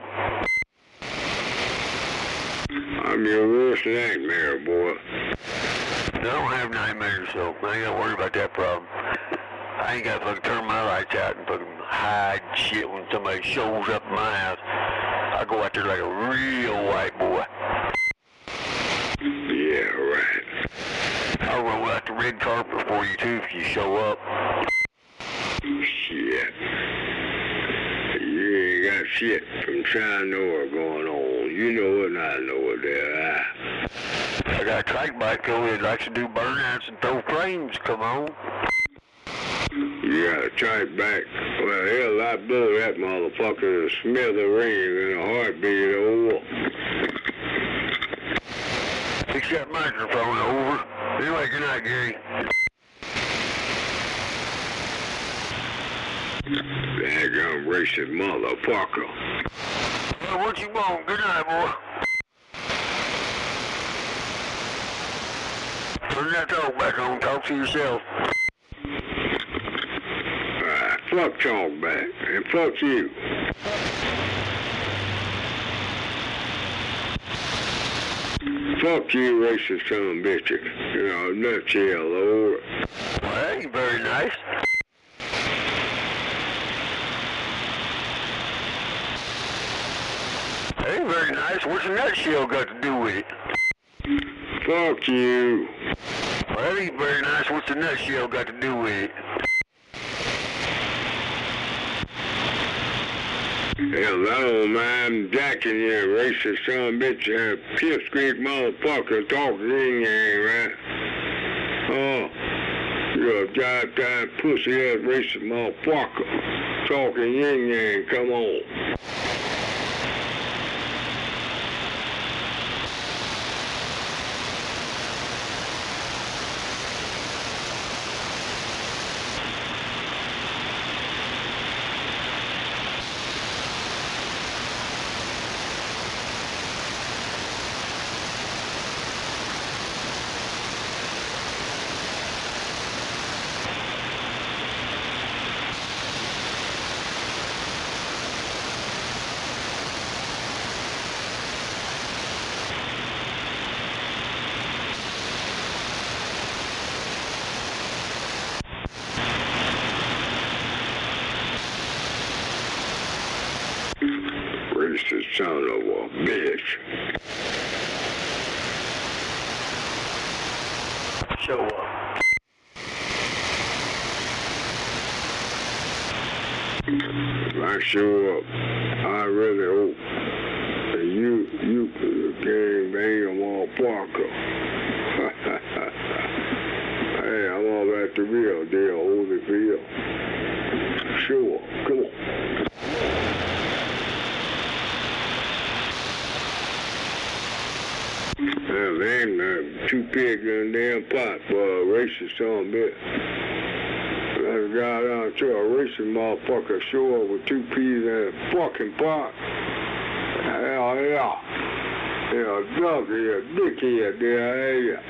Speaker 1: I'm your worst nightmare, boy.
Speaker 2: I don't have nightmares, so I ain't gotta worry about that problem. I ain't gotta fucking turn my lights out and fucking hide shit when somebody shows up in my house. I go out there like a real white boy.
Speaker 1: Yeah, right.
Speaker 2: I'll roll out the red carpet for you too if you show up.
Speaker 1: Shit. You ain't got shit from trying to know what's going on. You know it and I know it there.
Speaker 2: I got a trike bike over here that likes to do burnouts and throw flames, come on.
Speaker 1: You got a trike back. Well, hell, I blow that motherfucker to smithereens in a heartbeat over.
Speaker 2: Fix that microphone over. Anyway, good night, Gary.
Speaker 1: Daggone racist motherfucker.
Speaker 2: Well, what you want? Good night, boy. Turn that talk back on. Talk to yourself.
Speaker 1: Fuck talk back, and fuck you. Fuck you, racist son of a bitches. You know, nutshell, Lord.
Speaker 2: Well, that ain't very nice. That ain't very nice. What's a nutshell got to do with it?
Speaker 1: Fuck you.
Speaker 2: Well, that ain't very nice. What's a nutshell got to do with it?
Speaker 1: Hell, I don't mind jacking you, racist son of a bitch, pipsqueak motherfucker talking yin-yang, right? Oh, you're a goddamn pussy-ass racist motherfucker talking yin-yang, come on. Racist son of a bitch.
Speaker 2: Show up.
Speaker 1: If I show up, I really hope that you gang bang a motherfucker. Hey, I'm all about the real deal, Holyfield. Show up, come on. Hell, there ain't two pigs in a damn pot for a racist son of a bitch. Let a guy down to a racist motherfucker show up with 2 peas in a fucking pot. Hell yeah. Yeah, duckhead, dickhead, there, yeah.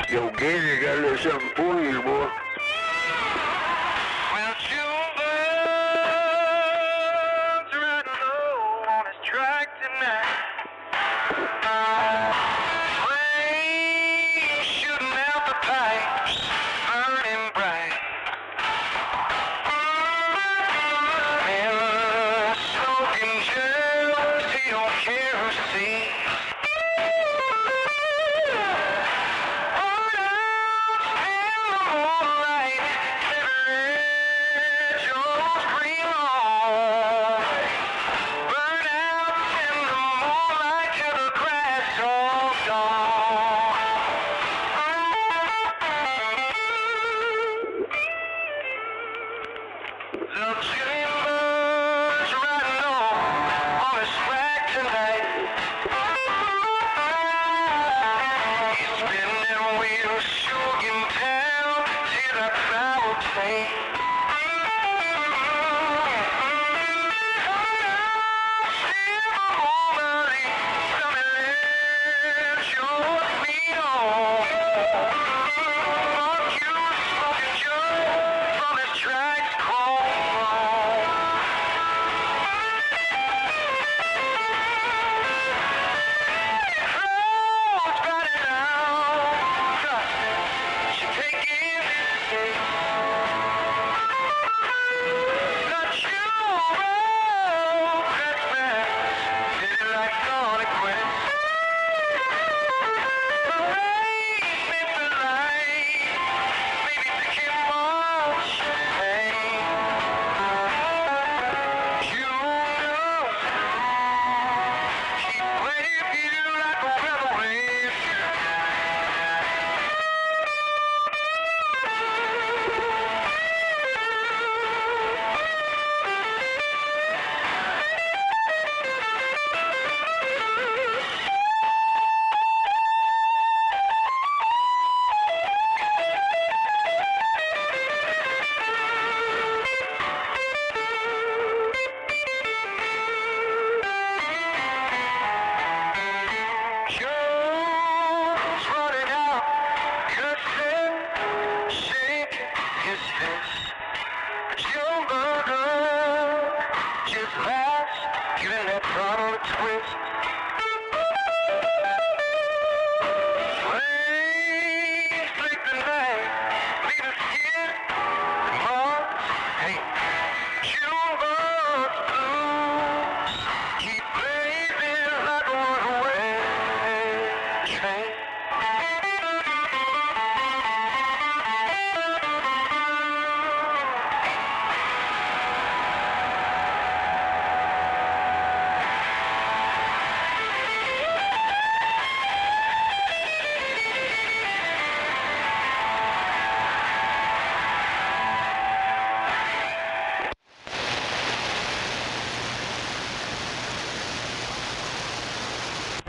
Speaker 2: Yo, Gator, got a little something for you, boy.
Speaker 6: Well, Junebug's riding low on his track tonight. Rain shooting out the pipes, burning bright. And smoking just, he don't care who sees.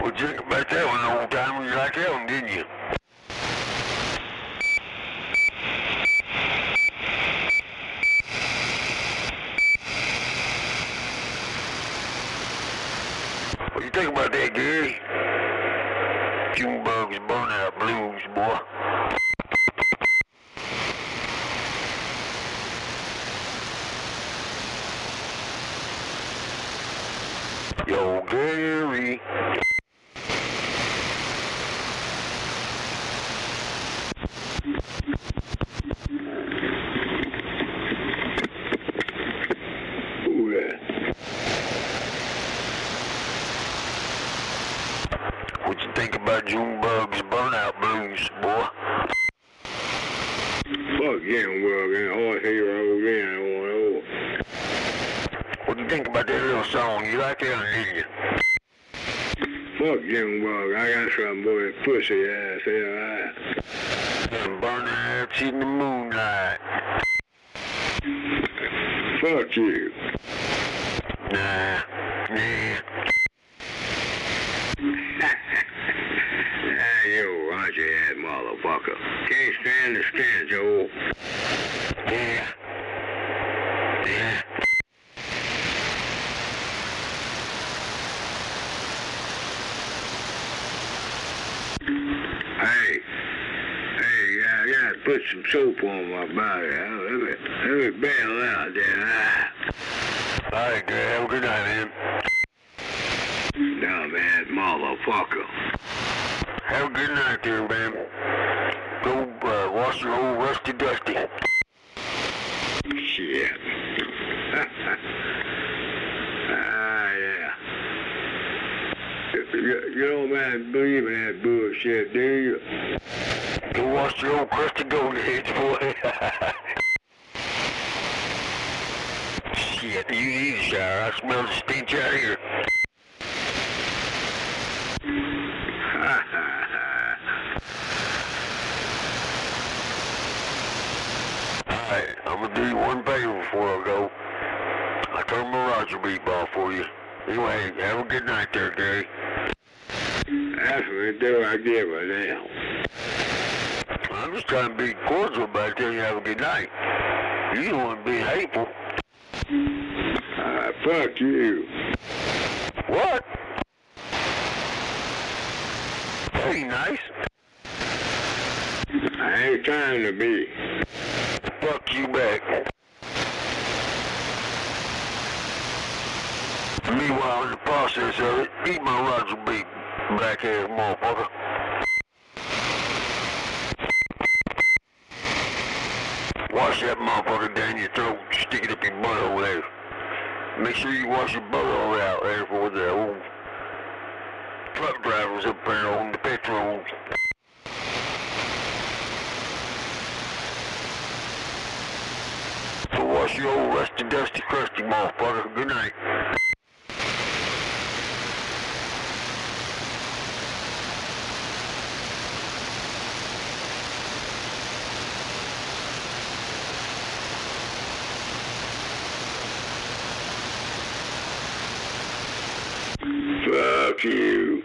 Speaker 2: Well, think about that one the whole time. You like that one, didn't you? What do you think about that, Gary? Junebug's burnout blues, boy. Yo, Gary.
Speaker 1: Who that?
Speaker 2: What you think about Junebug's burnout blues, boy?
Speaker 1: Fuck Junebug and horse heroes in on.
Speaker 2: What do you think about that little song? You like that one, didn't you?
Speaker 1: Fuck Junebug. I got some boy pussy ass here.
Speaker 2: And burning out in the moonlight.
Speaker 1: Fuck you.
Speaker 2: Nah.
Speaker 1: You raunchy ass motherfucker. Can't stand the stench, old.
Speaker 2: Yeah.
Speaker 1: Hey, some soap on my body. Let me bail out there.
Speaker 2: All right, Gary. Have a good night, man.
Speaker 1: Dumbass motherfucker.
Speaker 2: Have a good night there, man. Go wash your old rusty dusty.
Speaker 1: Shit. Yeah. You don't mind believing that bullshit, do you?
Speaker 2: Go wash your old crusty golden heads, boy. Shit, you need a shower. I smell the stench out here. Alright, I'm gonna do you one favor before I go. I turned my Roger beep off for you. Anyway, have a good night there, Gary.
Speaker 1: That's what do I give a damn.
Speaker 2: I'm just trying to be cordial about telling you have a good night. You don't want to be hateful.
Speaker 1: Fuck you.
Speaker 2: What? That ain't nice.
Speaker 1: I ain't trying to be.
Speaker 2: Fuck you back. Meanwhile, in the process of it, eat my Roger beep, black-ass motherfucker. Wash that motherfucker down your throat, stick it up your butt over there. Make sure you wash your butthole out there for the old truck drivers up there on the petrol. So wash your old rusty, dusty, crusty motherfucker. Good night.
Speaker 1: Fuck you.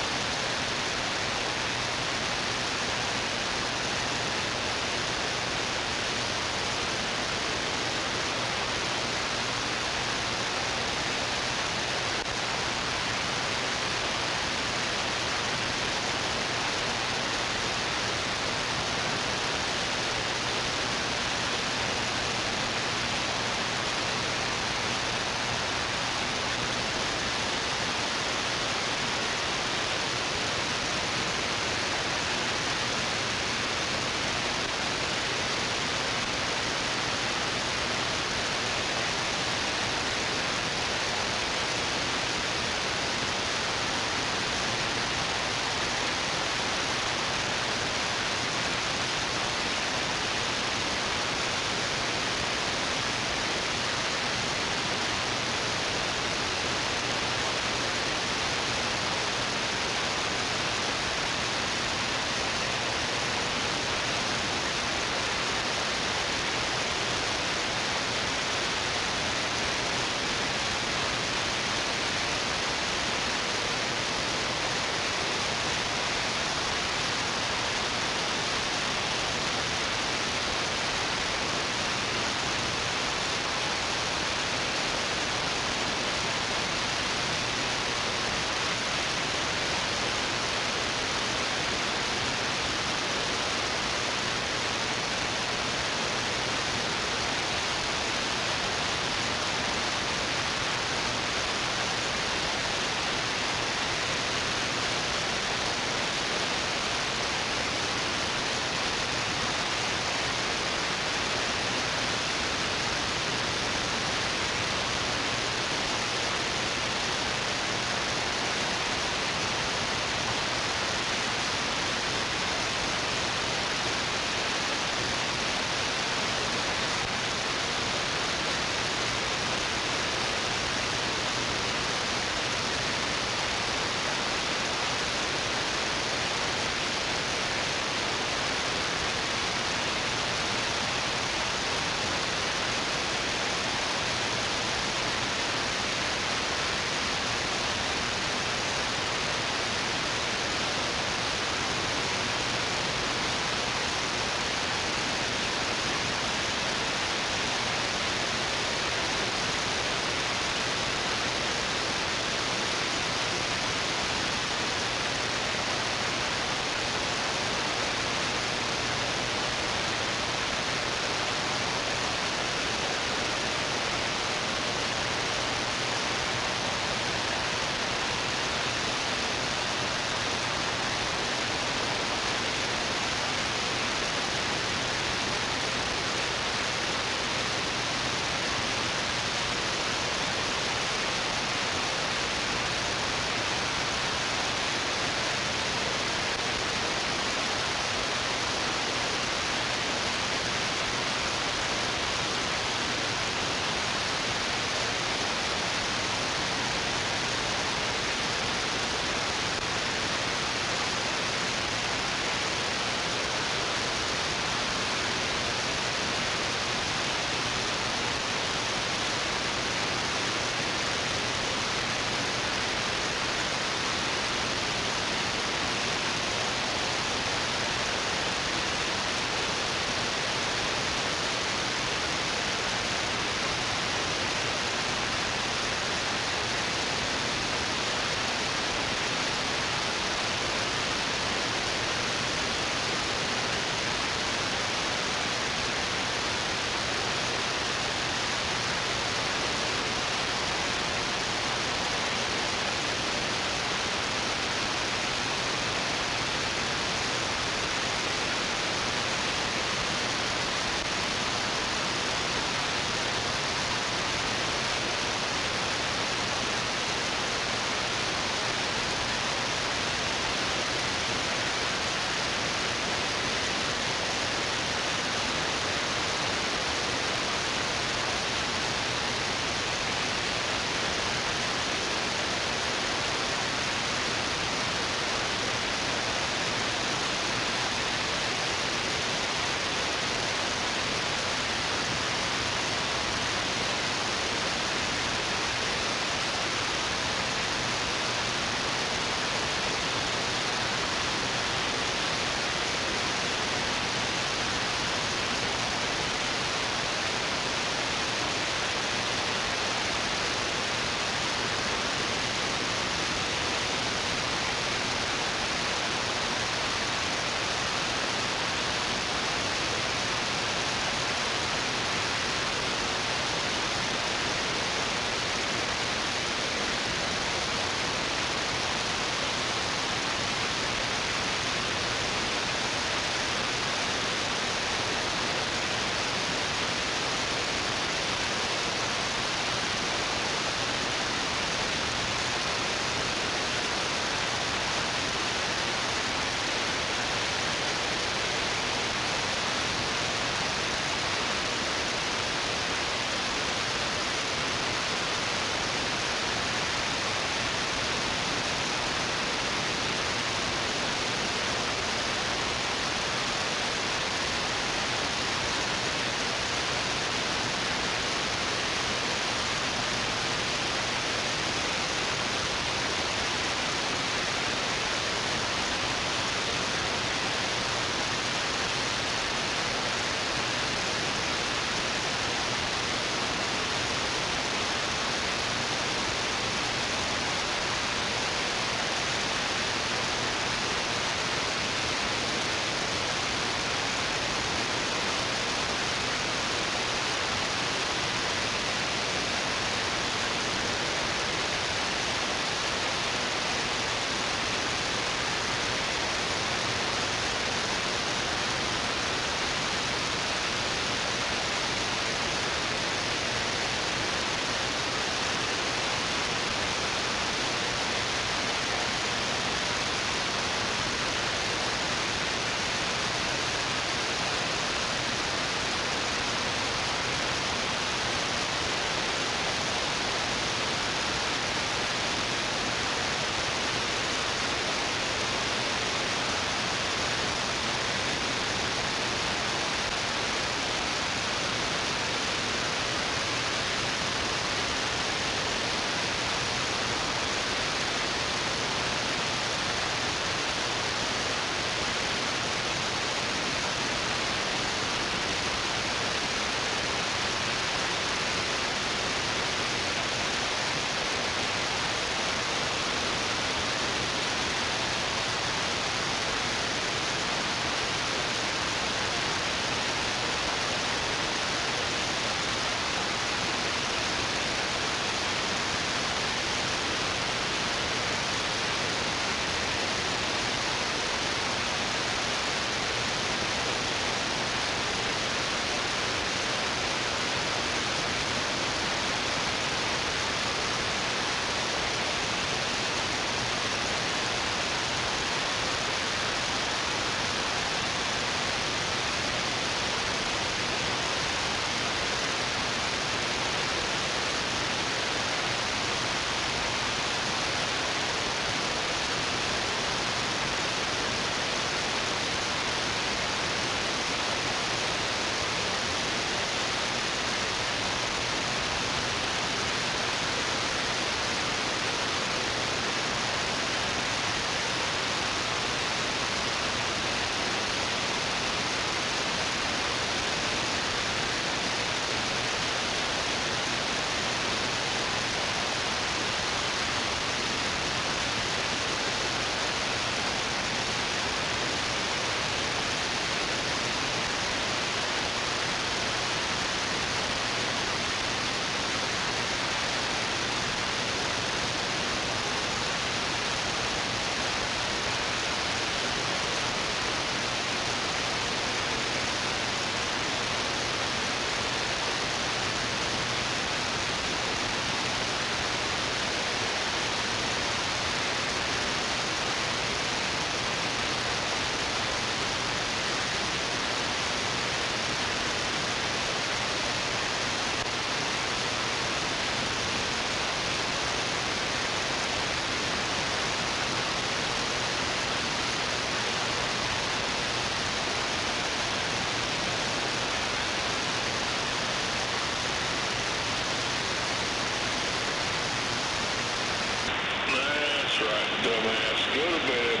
Speaker 5: dumbass. Go to bed.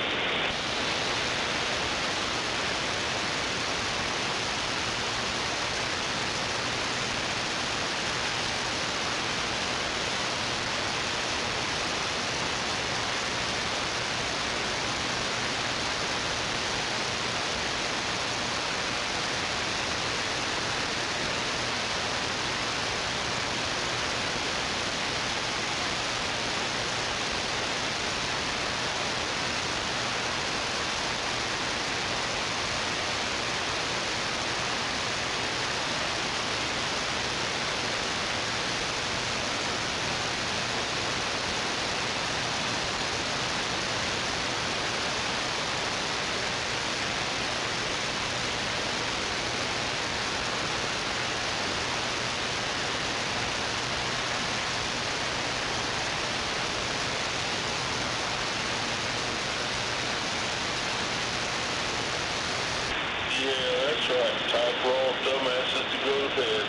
Speaker 5: Yeah, that's right. Time for all dumbasses to go to bed.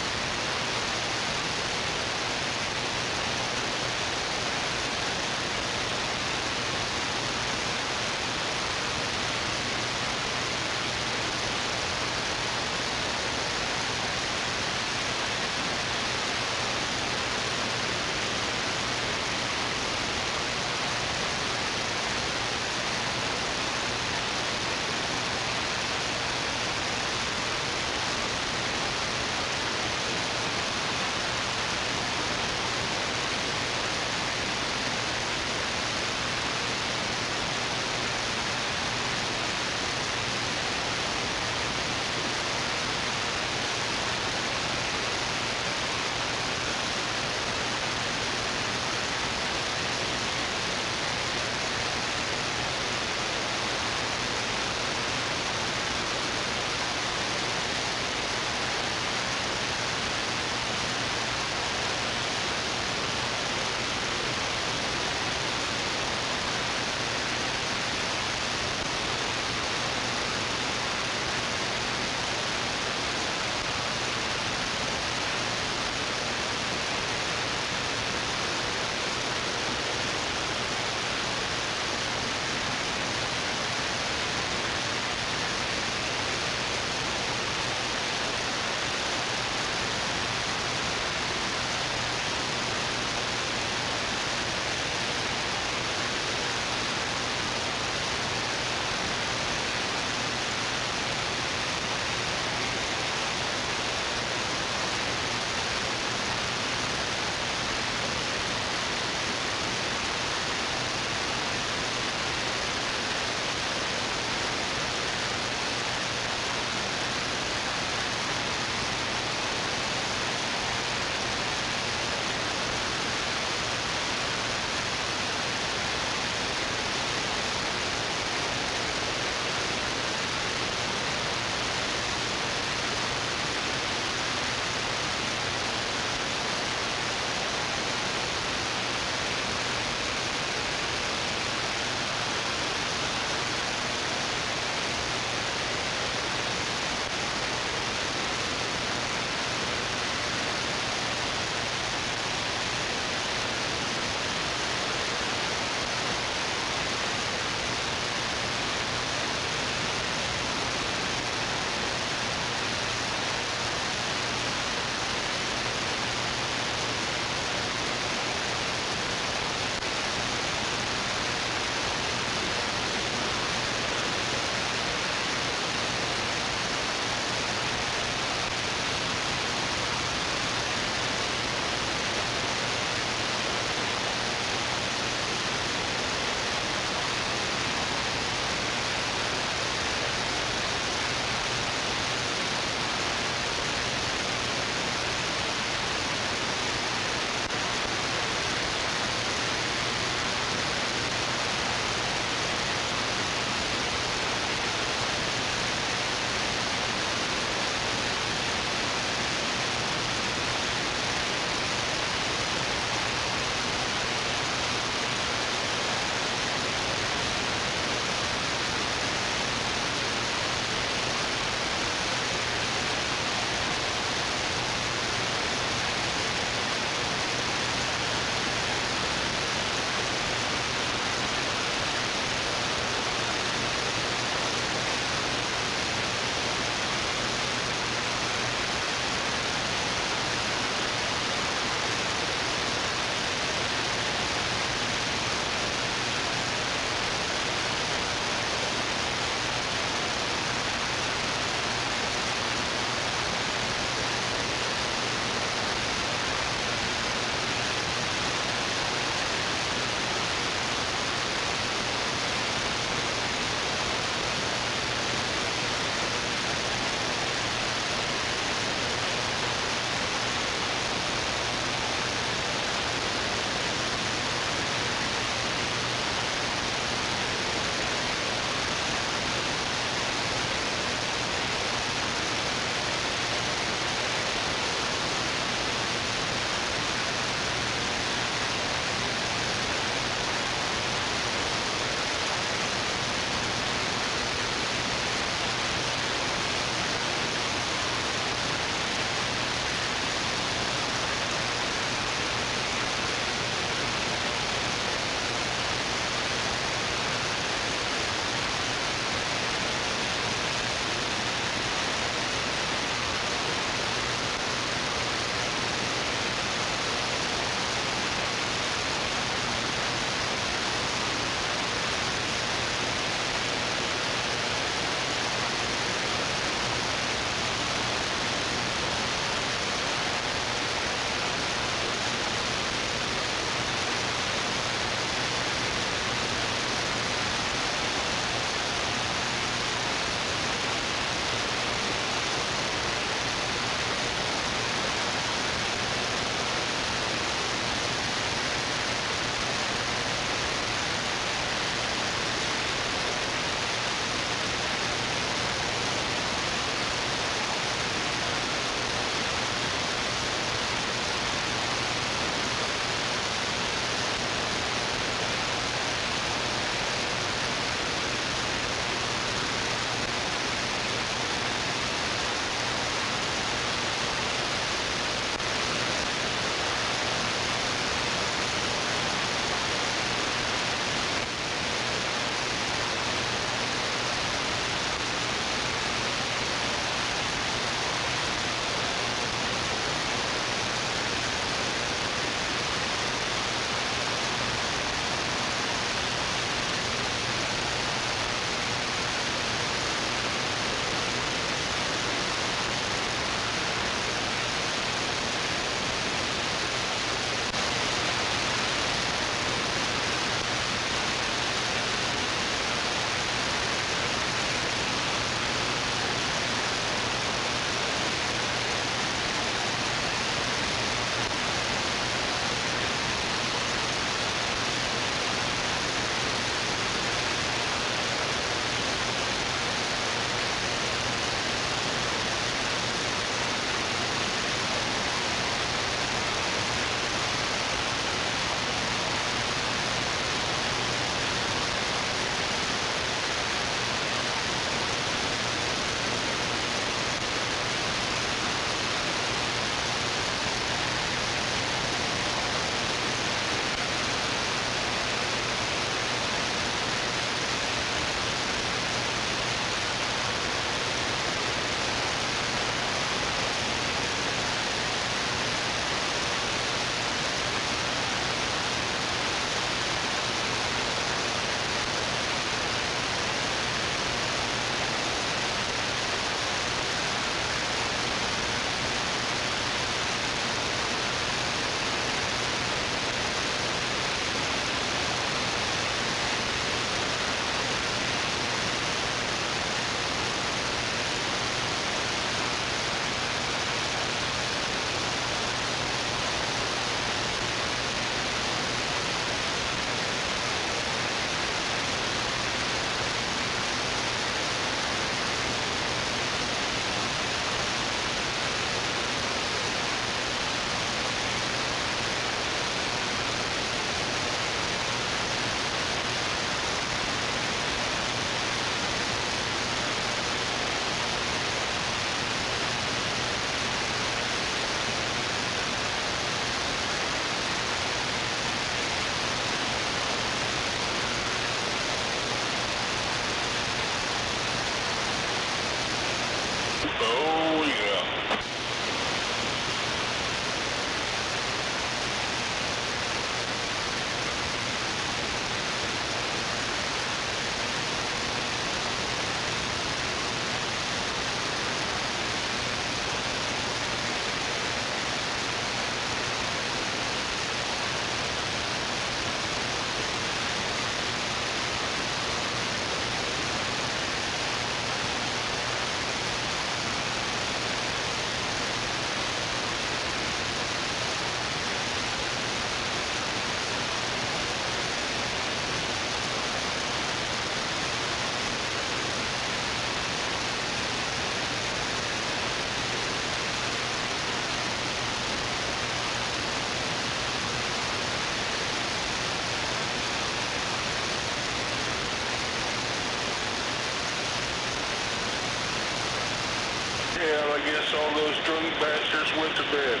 Speaker 5: Yeah, I guess all those drunk bastards went to bed.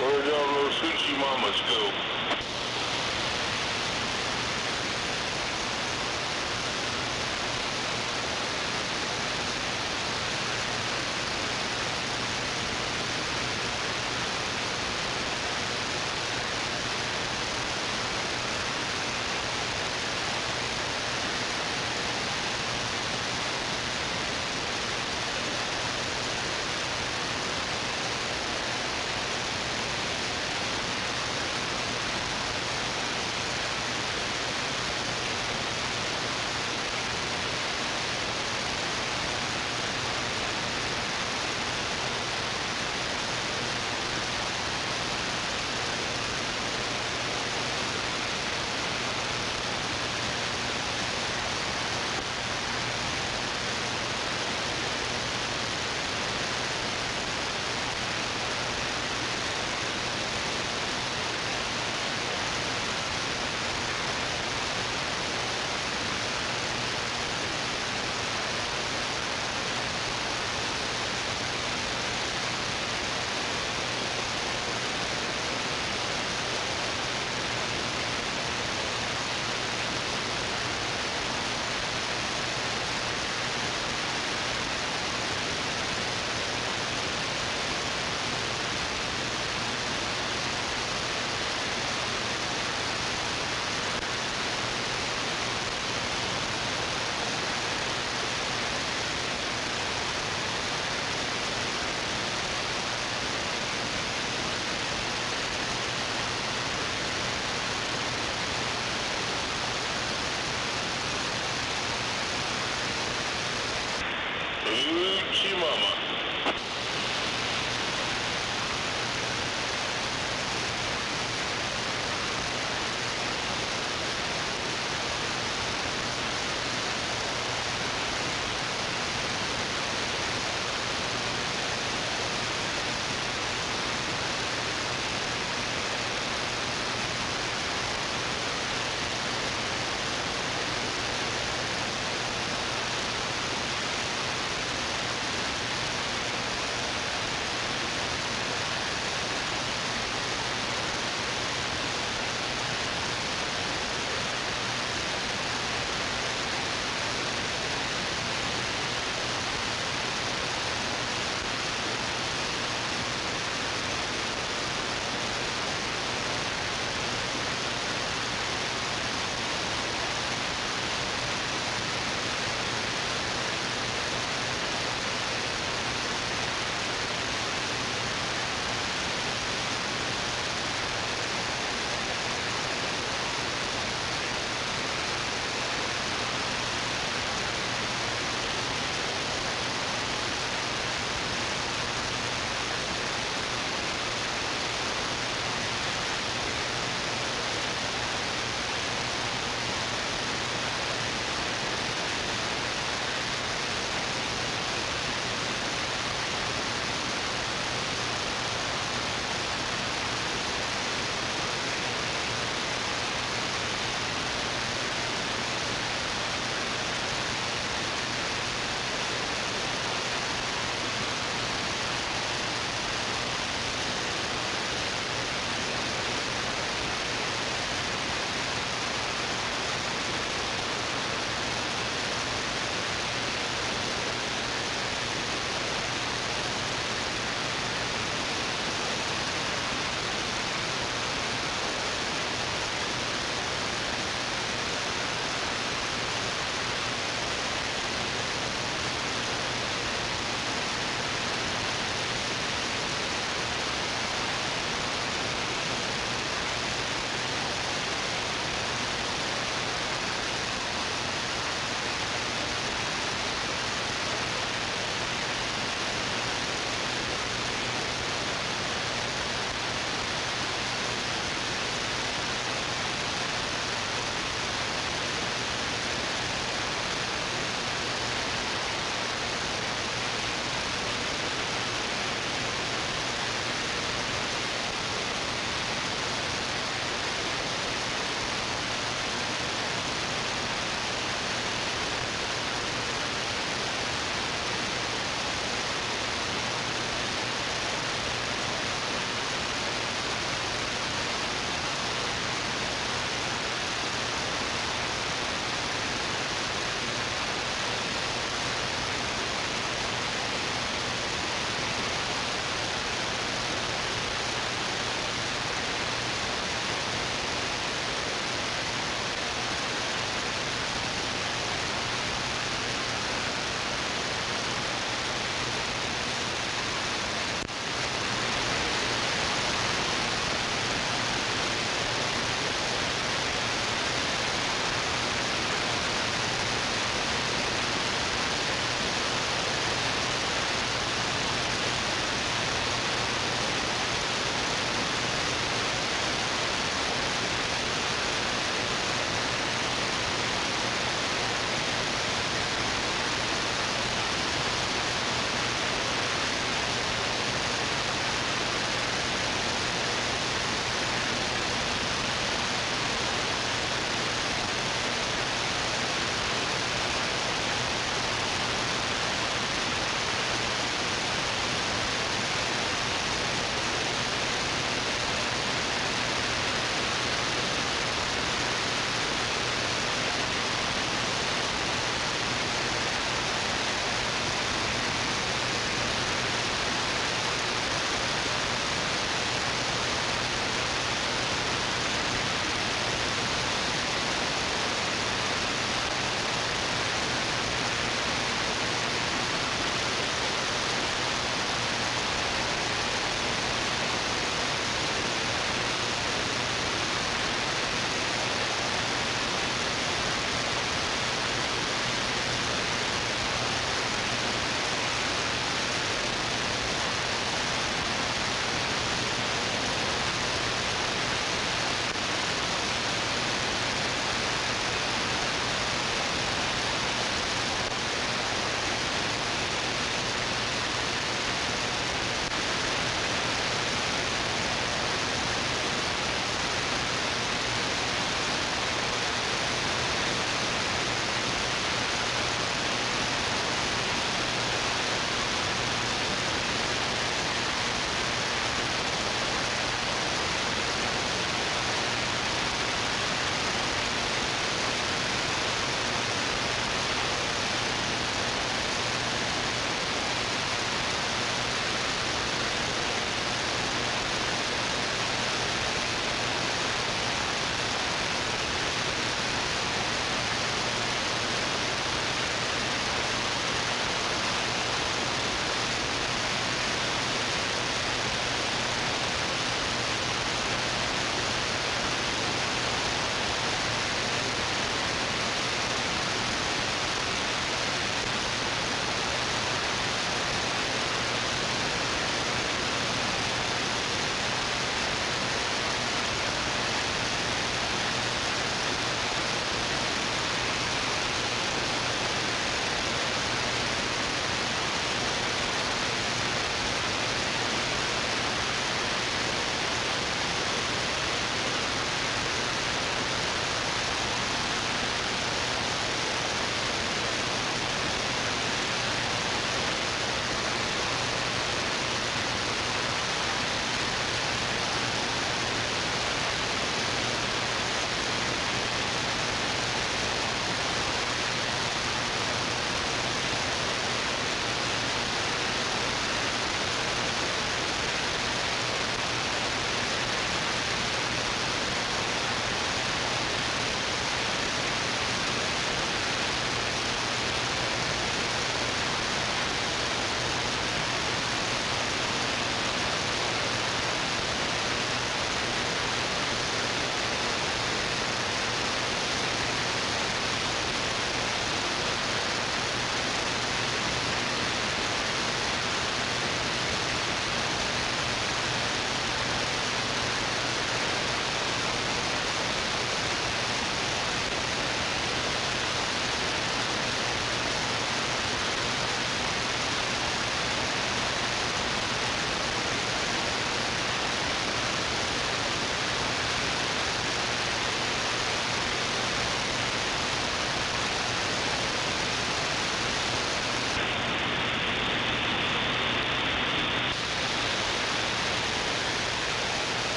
Speaker 5: Where did all those hoochie mamas go?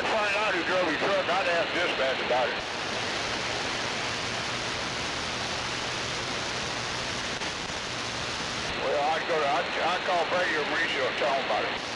Speaker 2: I'd find out who drove your truck. I'd ask dispatch about it. Well, I'd call Brady or Mauricio and tell them about it.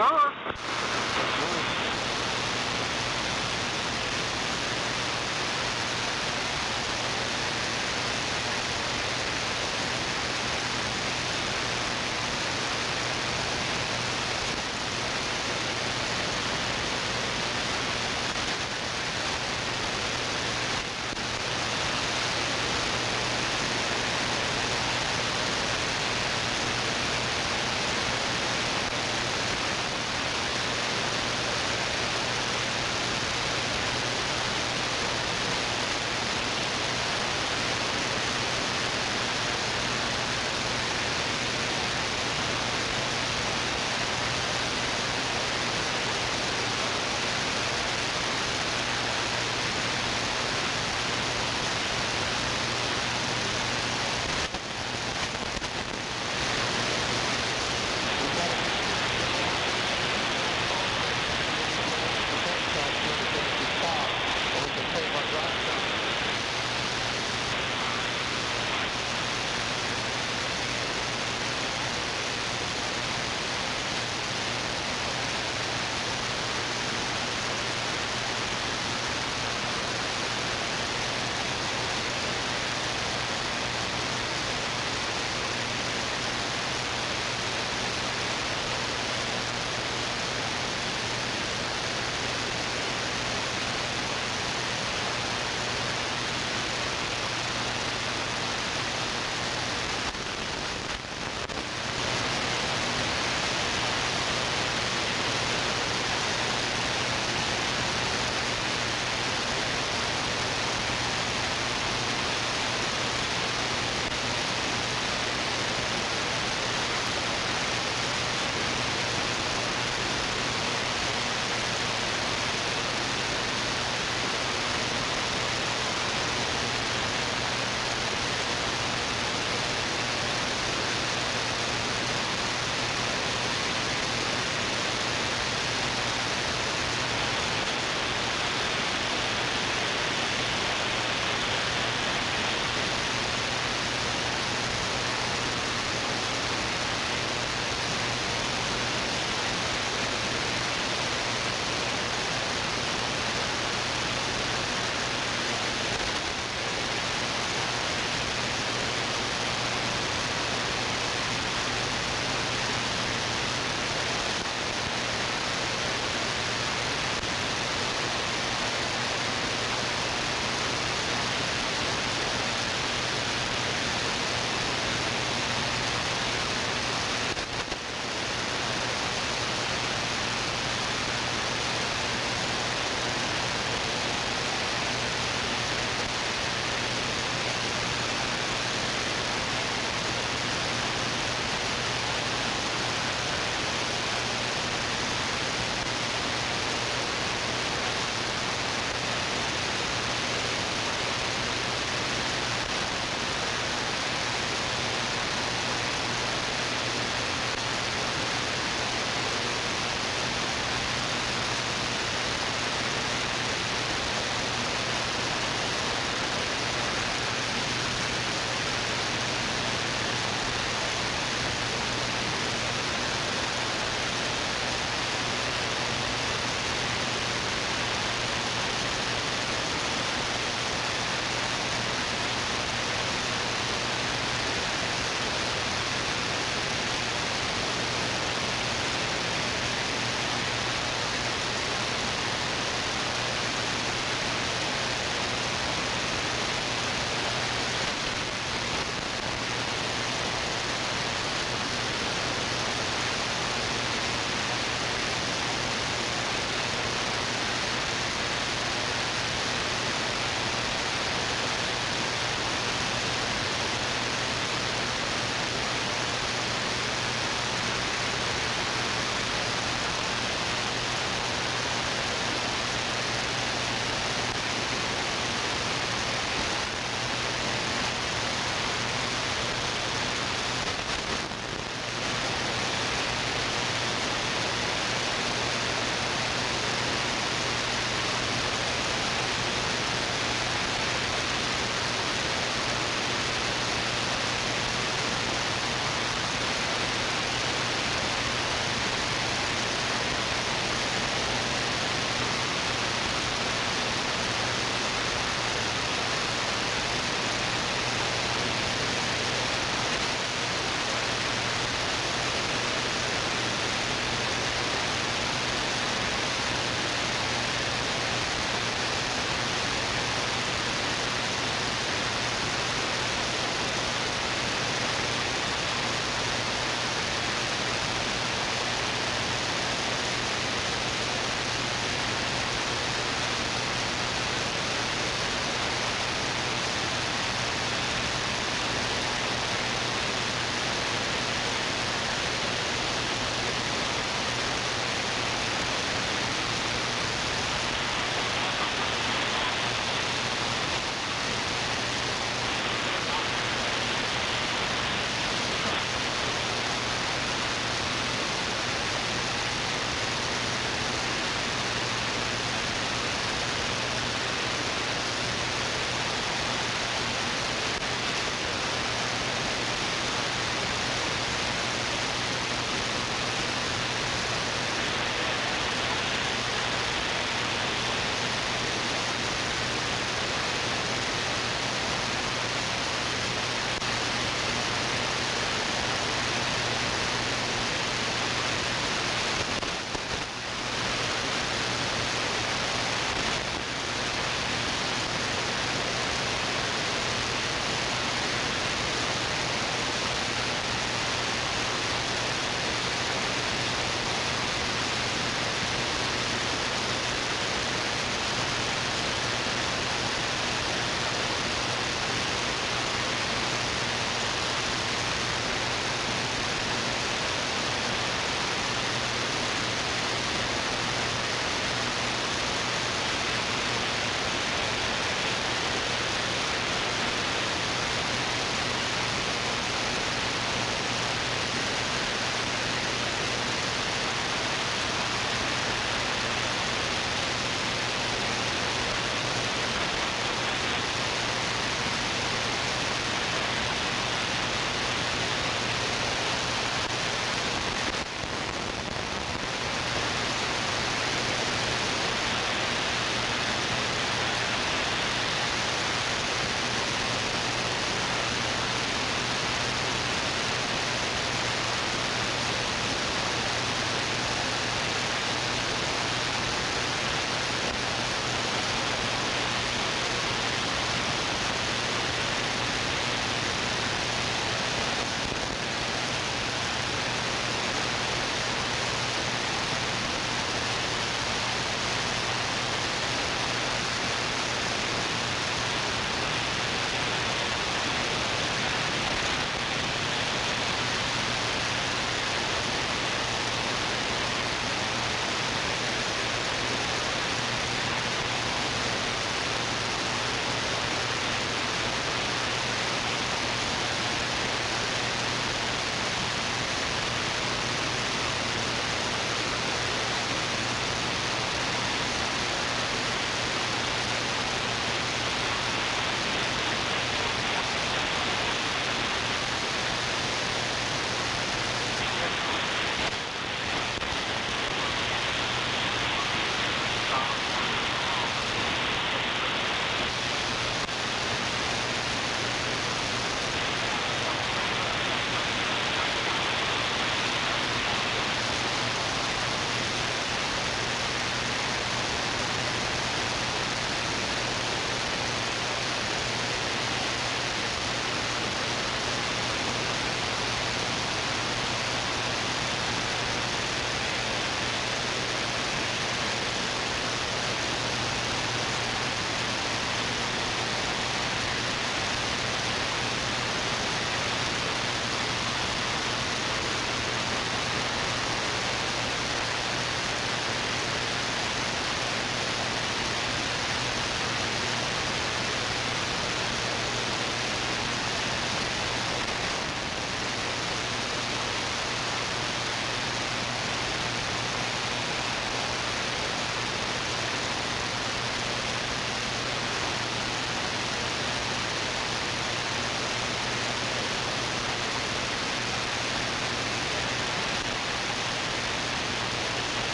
Speaker 6: sir.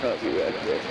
Speaker 1: I'll be right back.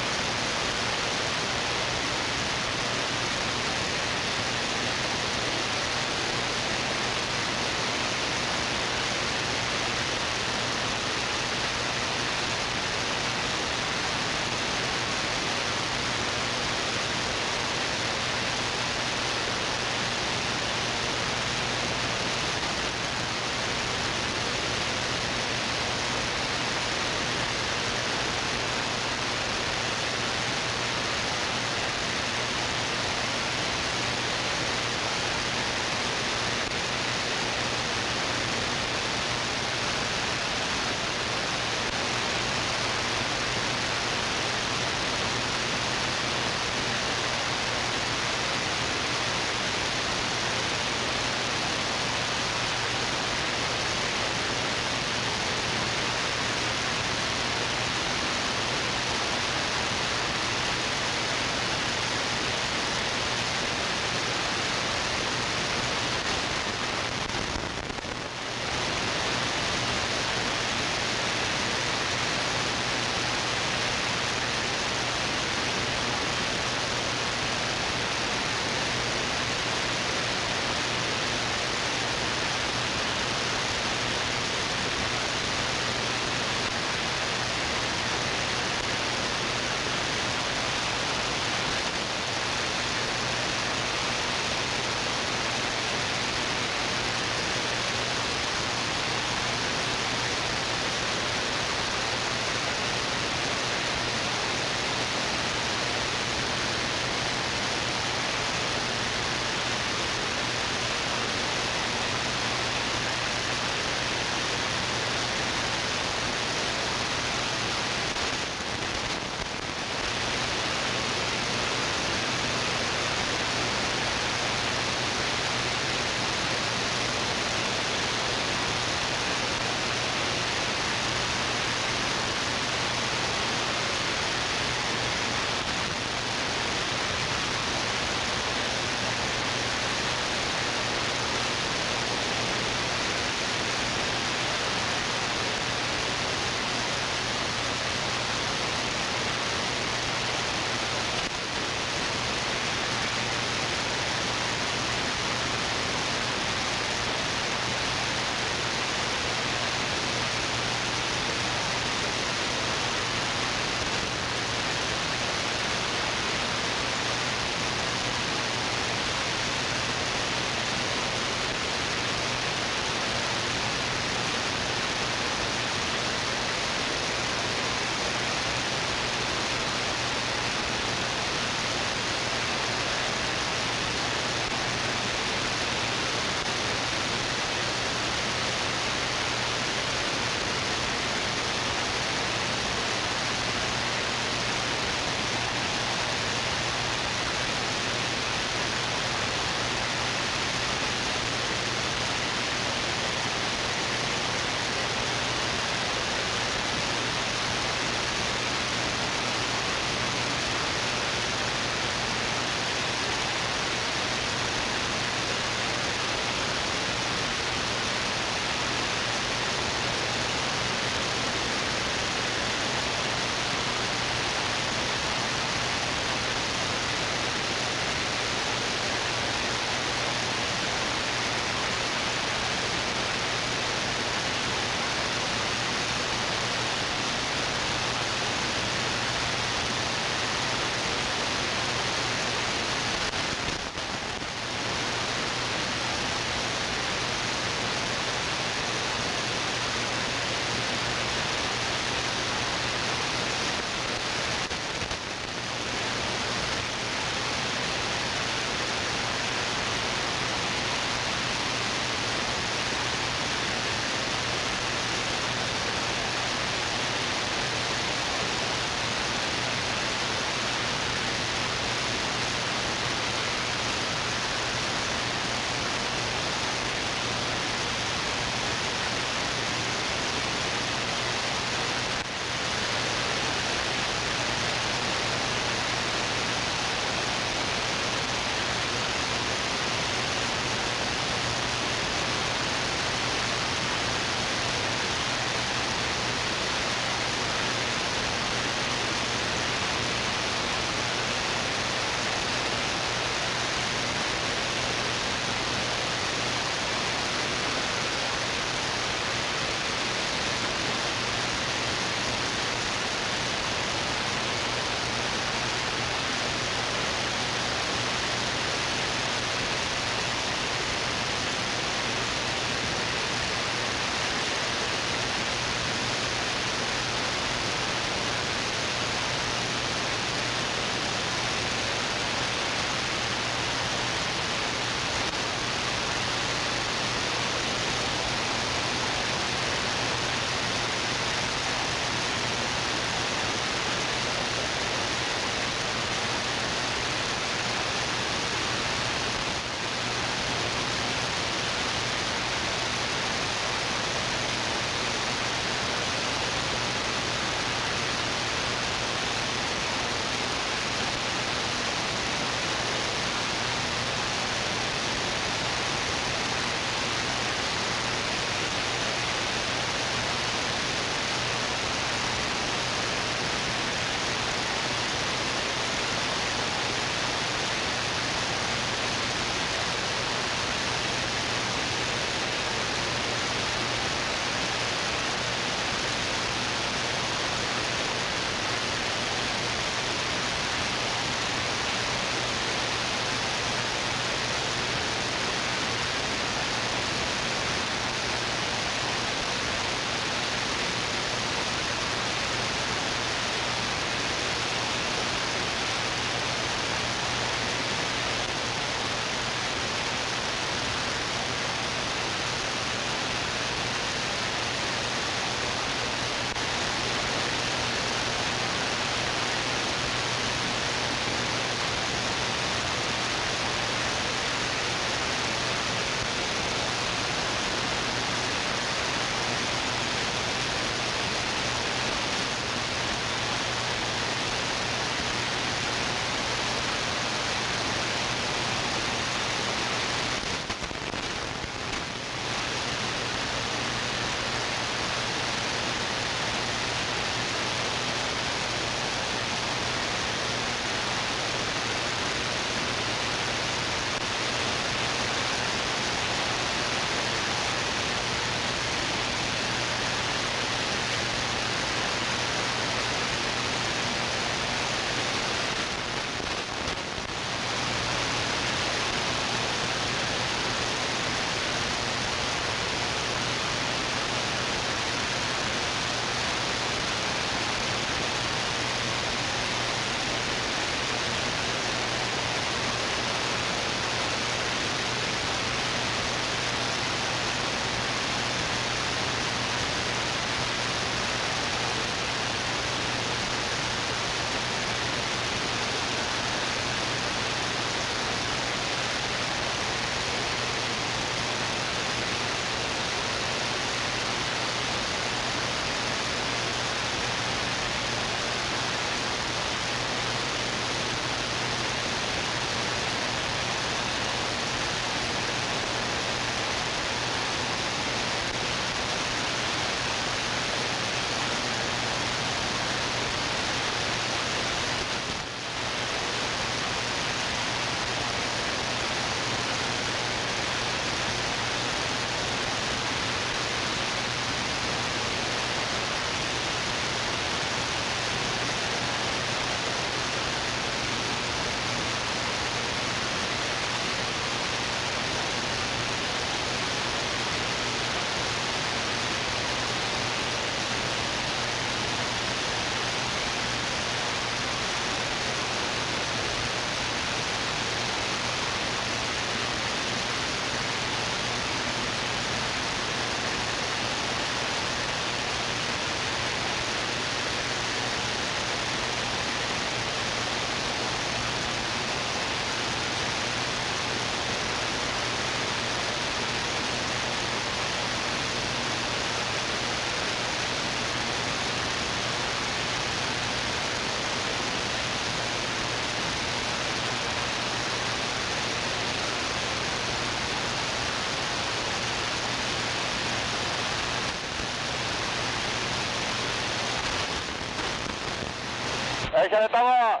Speaker 7: échale todo.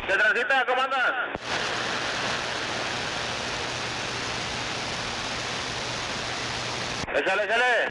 Speaker 7: ¿Se transita? ¿Cómo andas? Échale, échale.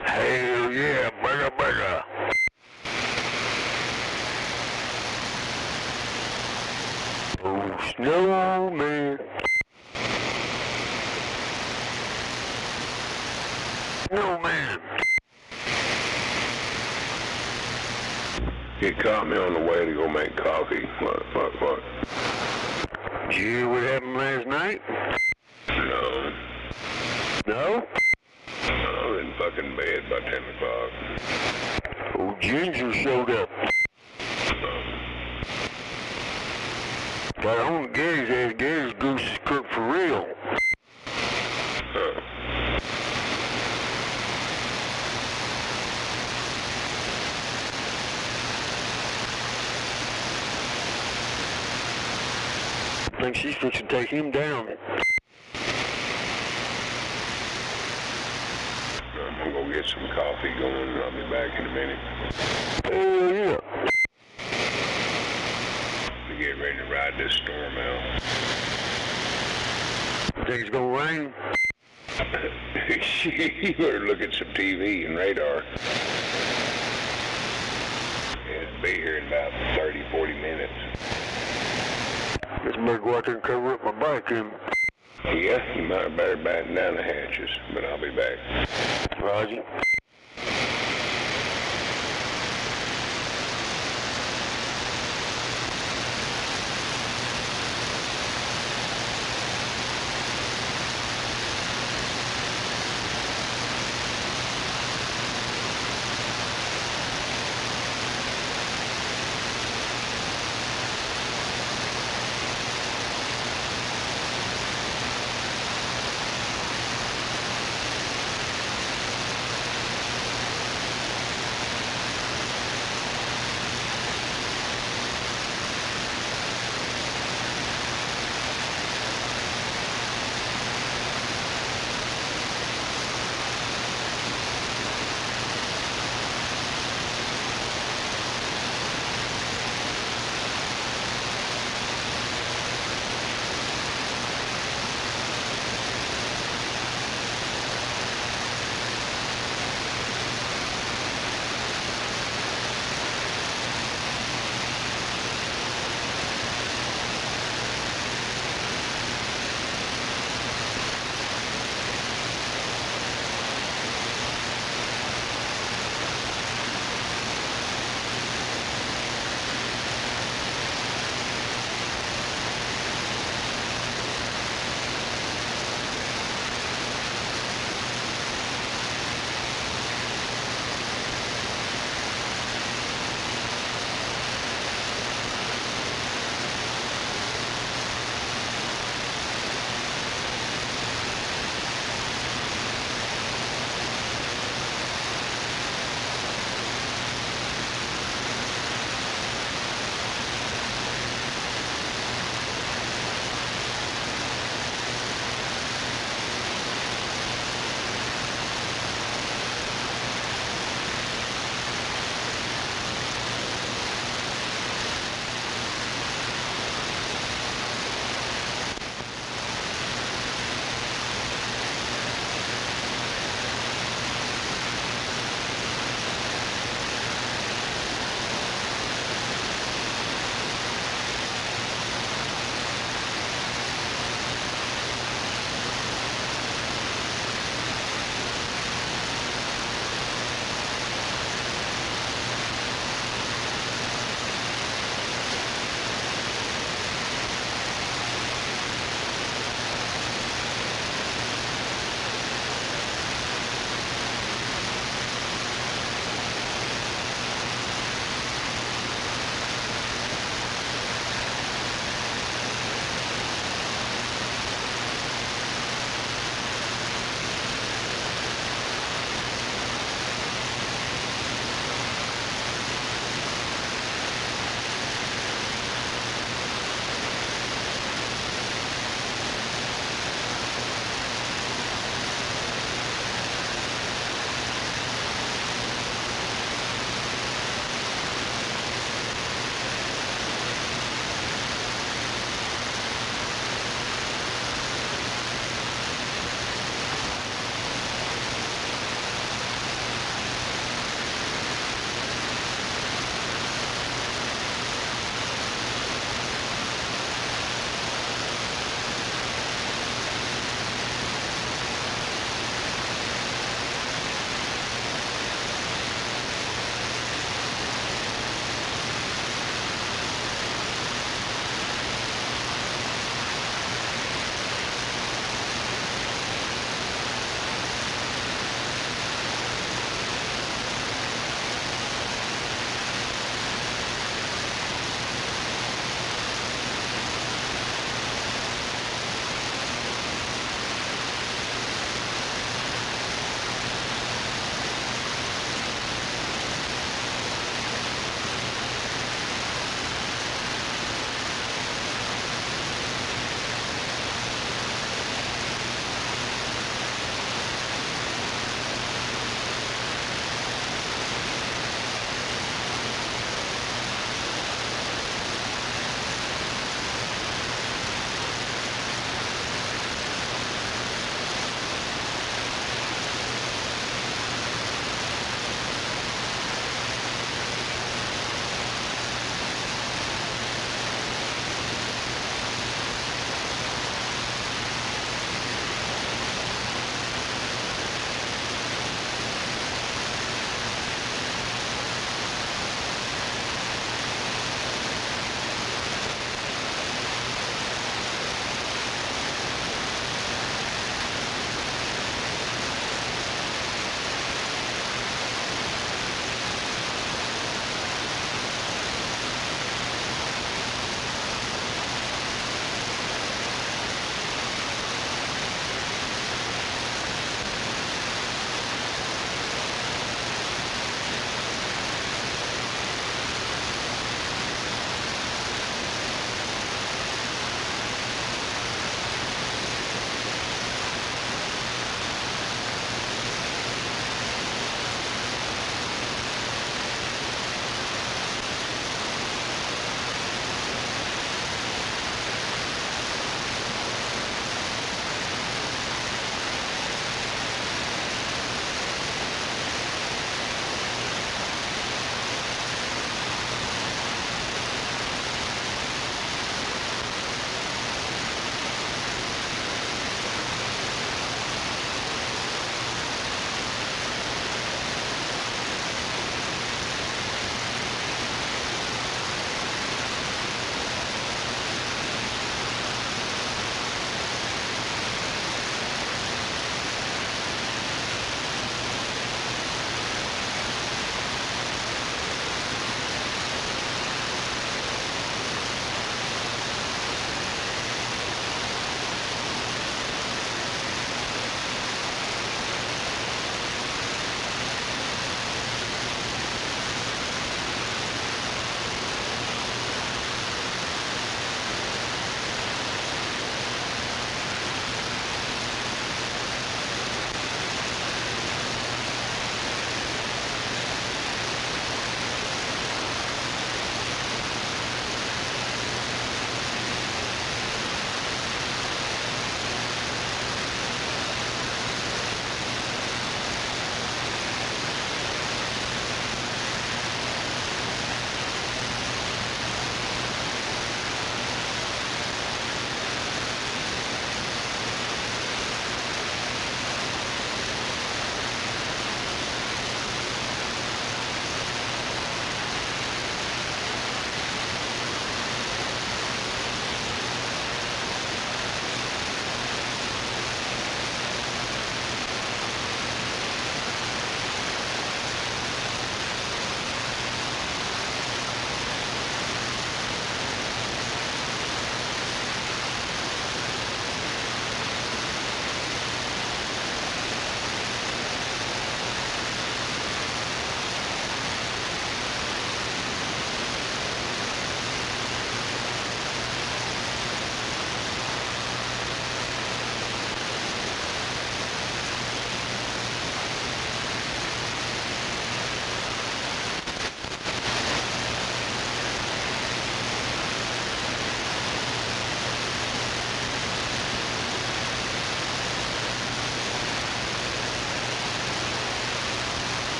Speaker 2: Hell yeah, burger, burger. Oh, snowman. Snowman.
Speaker 1: He caught me on the way to go make coffee. What?
Speaker 2: Did you hear what happened last night?
Speaker 1: No.
Speaker 2: No?
Speaker 1: I was in fucking bed by 10 o'clock.
Speaker 2: Old Ginger showed up. Got on Gary's ass. Gary's goose is cooked for real.
Speaker 1: Huh.
Speaker 2: I think she's fixing to take him down.
Speaker 1: I'm gonna go get some coffee going and I'll be back in a minute.
Speaker 2: Hell yeah.
Speaker 1: To get ready to ride this storm out.
Speaker 2: Think it's gonna rain?
Speaker 1: You better look at some TV and radar. It'll be here in about 30, 40 minutes.
Speaker 2: Guess I better go out there and cover up my bike in.
Speaker 1: Yeah, you might better batten down the hatches, but I'll be back.
Speaker 2: Roger.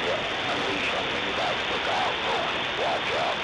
Speaker 2: you. Unleash something. You guys look out, folks. Watch out.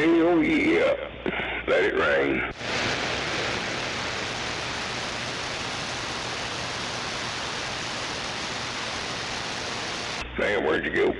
Speaker 1: Hell yeah. Let it rain. Man, where'd you go?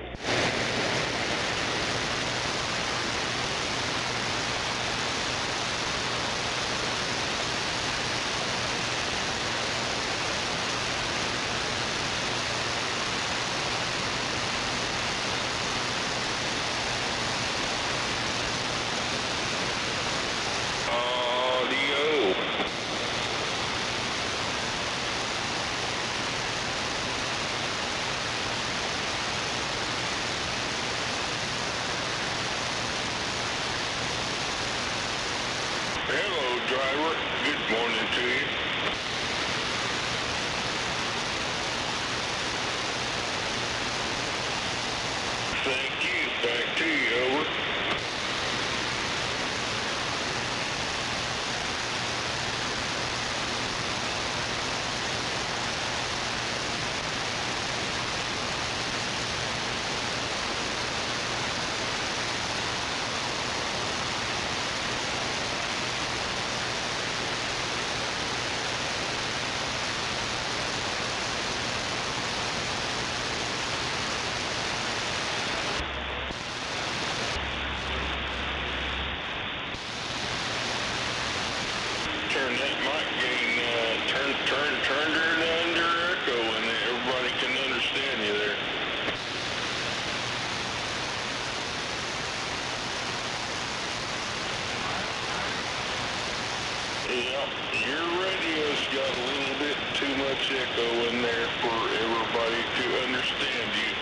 Speaker 5: Hello, driver. Good morning to you. Thank you. Back to you. Over. Turn that mic gain, turn her under echo and everybody can understand you there. Yeah, your radio's got a little bit too much echo in there for everybody to understand you.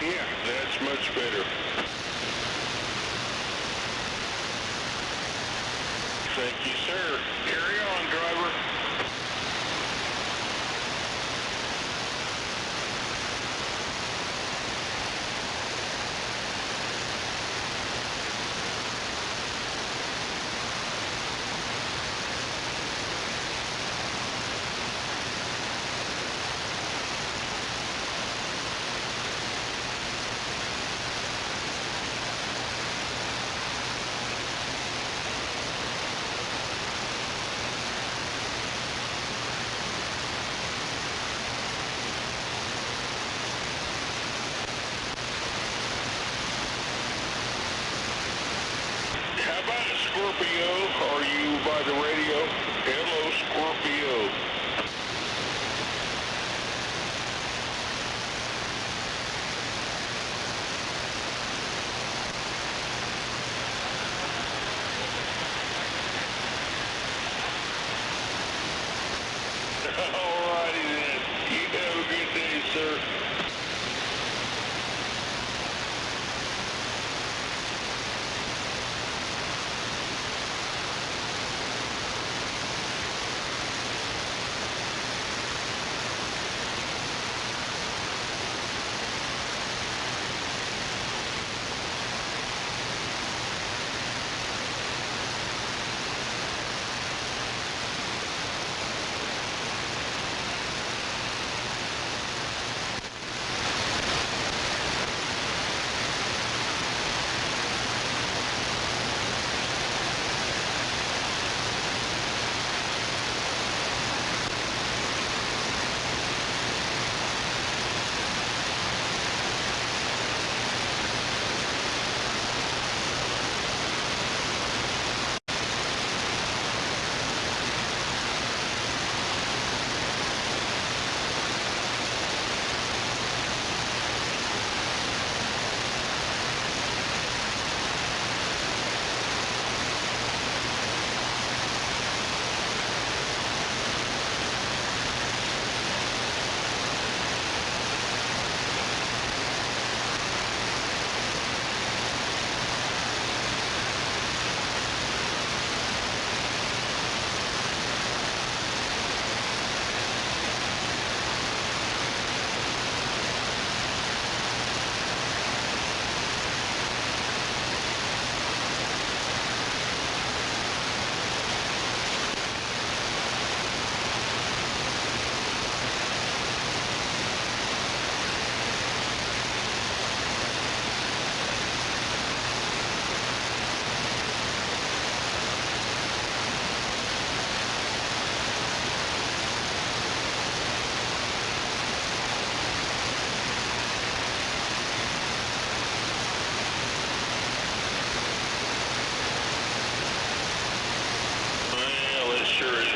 Speaker 5: Yeah, that's much better. Thank you, sir. Carry on, driver.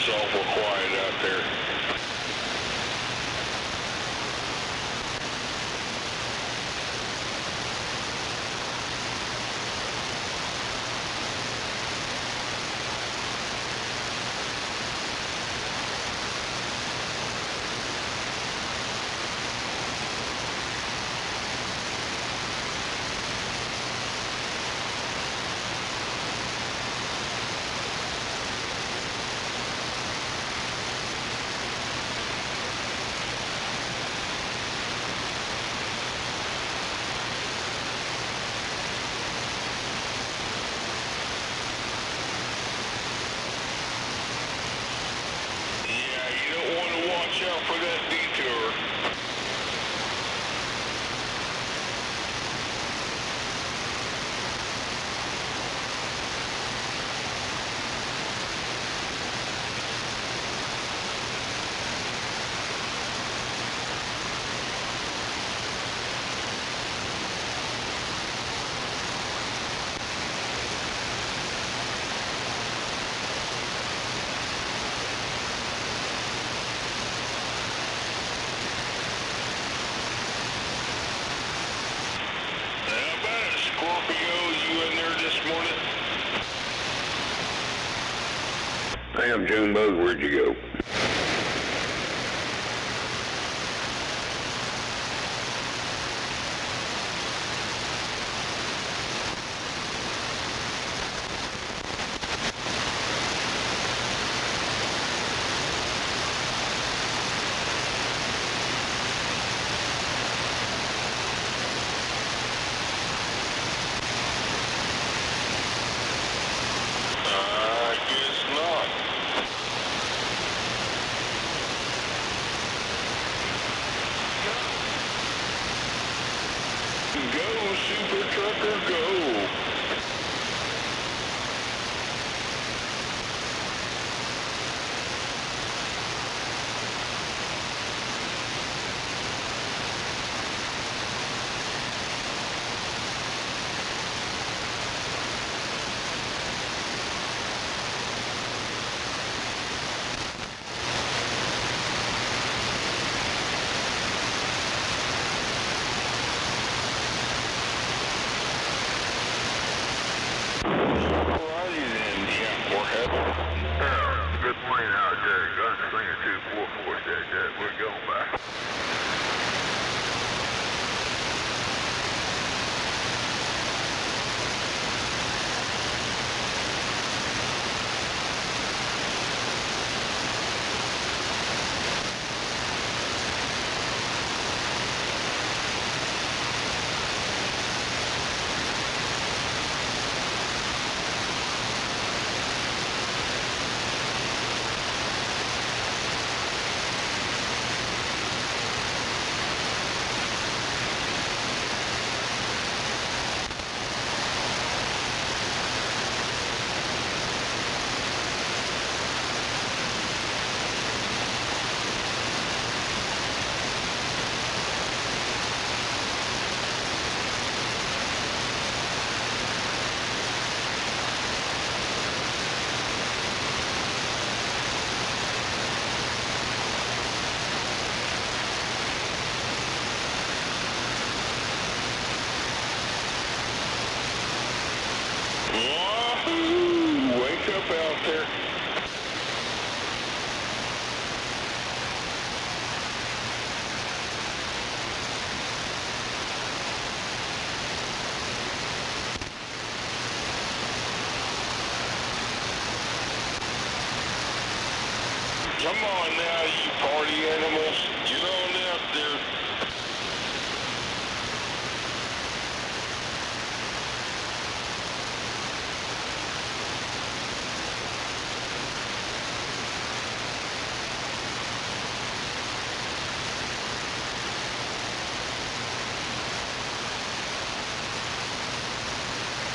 Speaker 5: It's awful quiet out there. Watch out for that detour.
Speaker 1: Damn, Junebug, where'd you go?
Speaker 5: Go, Super Trucker, go!
Speaker 1: Good morning out there, Gunslinger 244 said that we're going back.
Speaker 5: Wahoo! Wake up out there. Come on now, you party animals. Get on out there.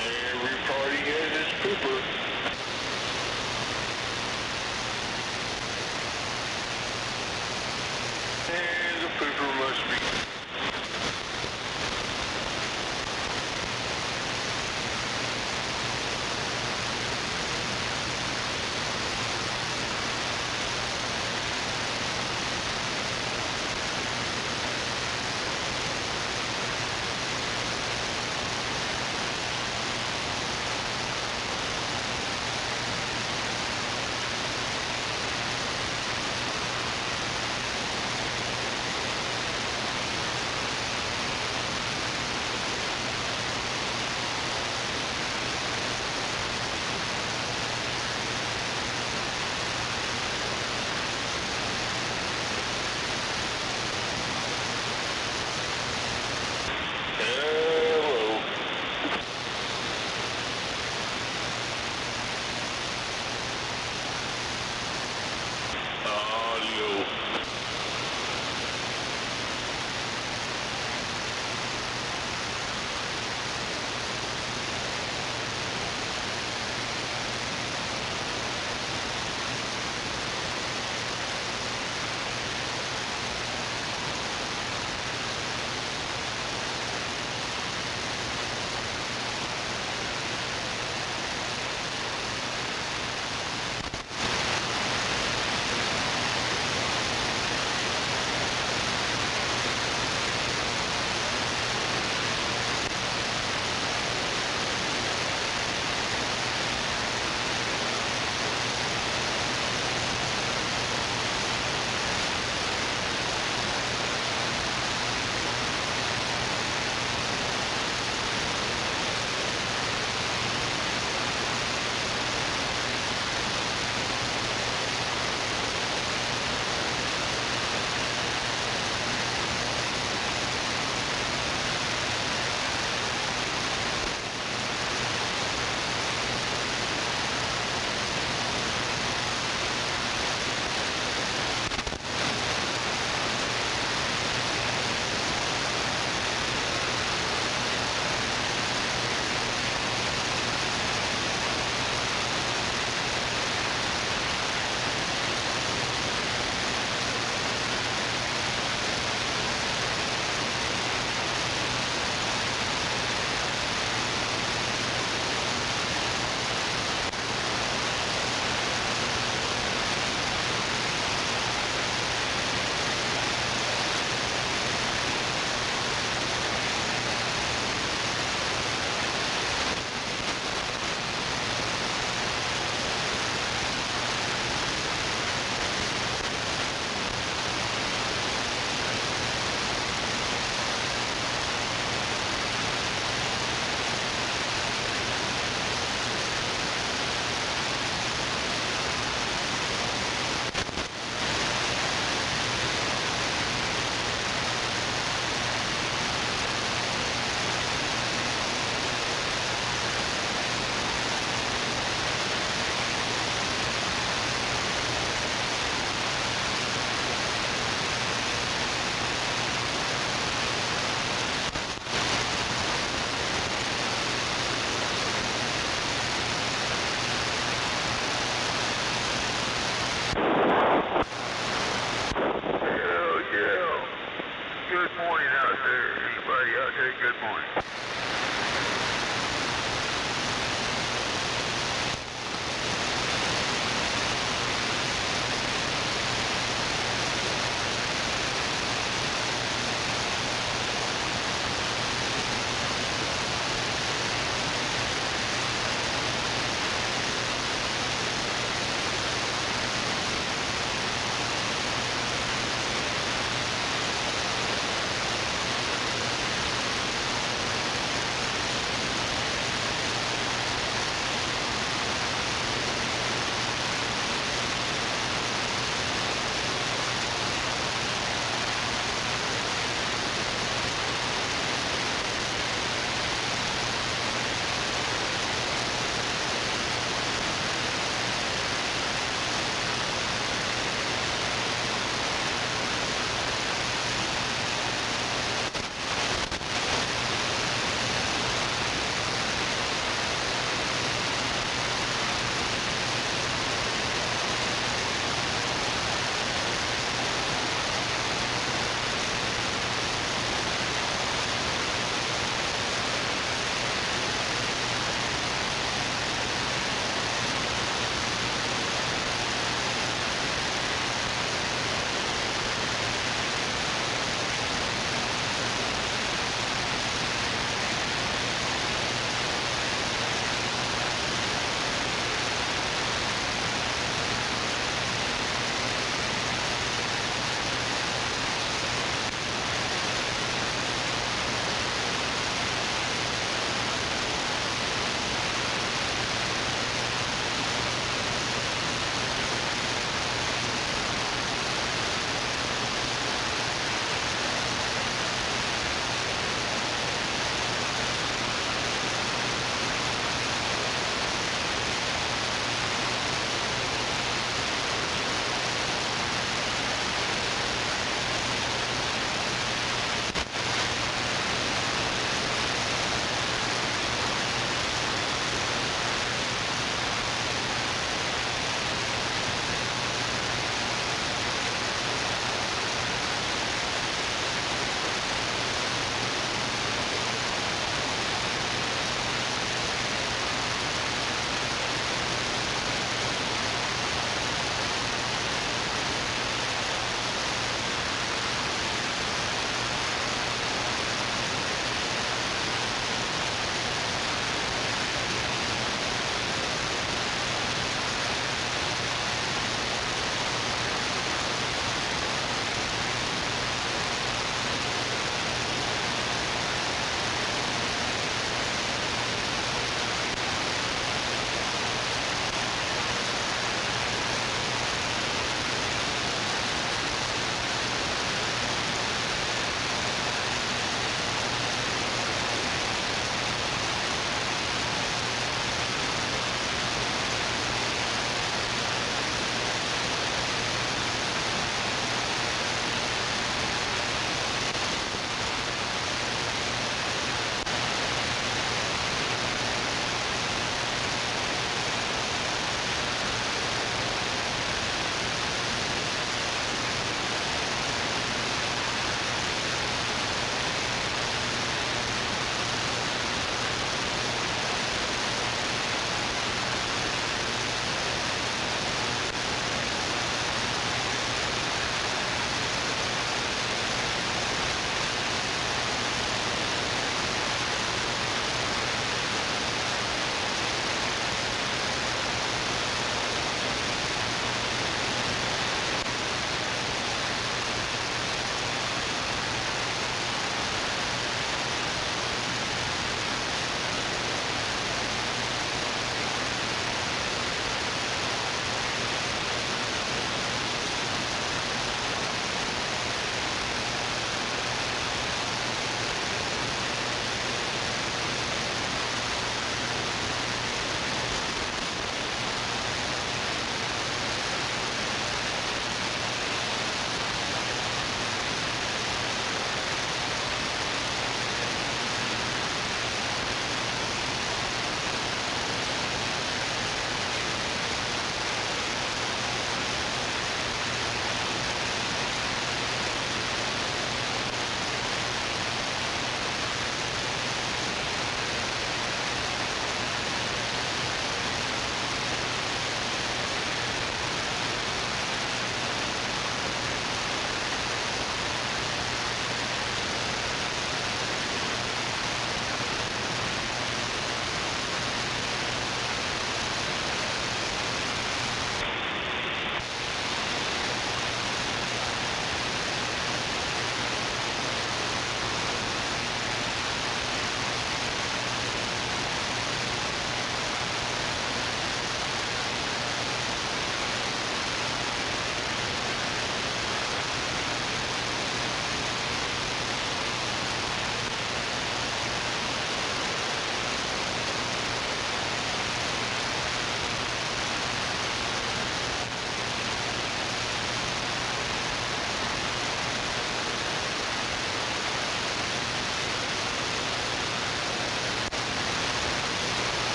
Speaker 5: Every party has its pooper. And the pooper must be.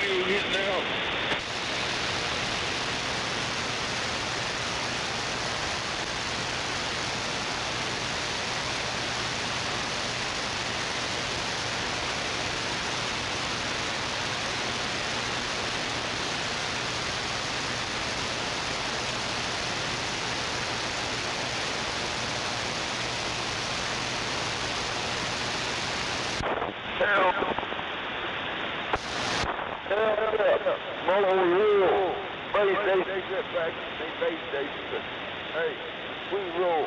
Speaker 5: radio getting out?
Speaker 2: Mobile rule. Base station. Base station. Hey, we roll.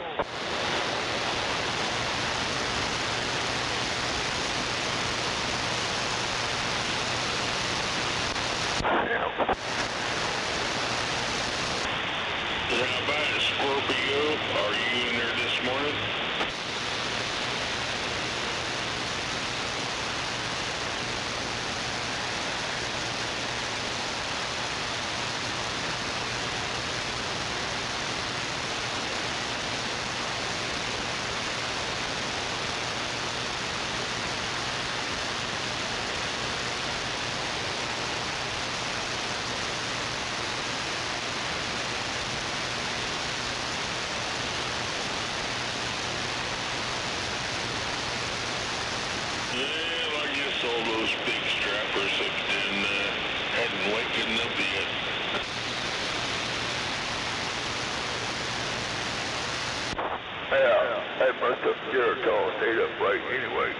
Speaker 5: How about it, Scorpio? Are you in there this morning? Well, I guess all those big strappers hadn't wakened up yet.
Speaker 2: Yeah, that must have Geritol stayed up right anyway.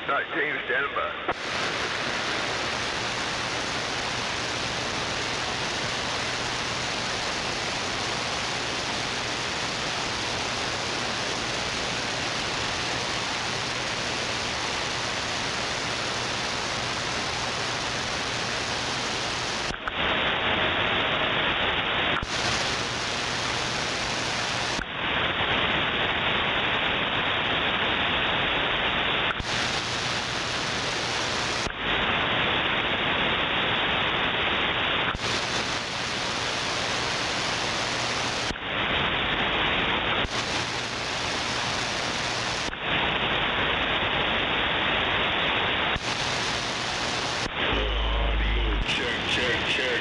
Speaker 2: 19 standing by.
Speaker 5: Check.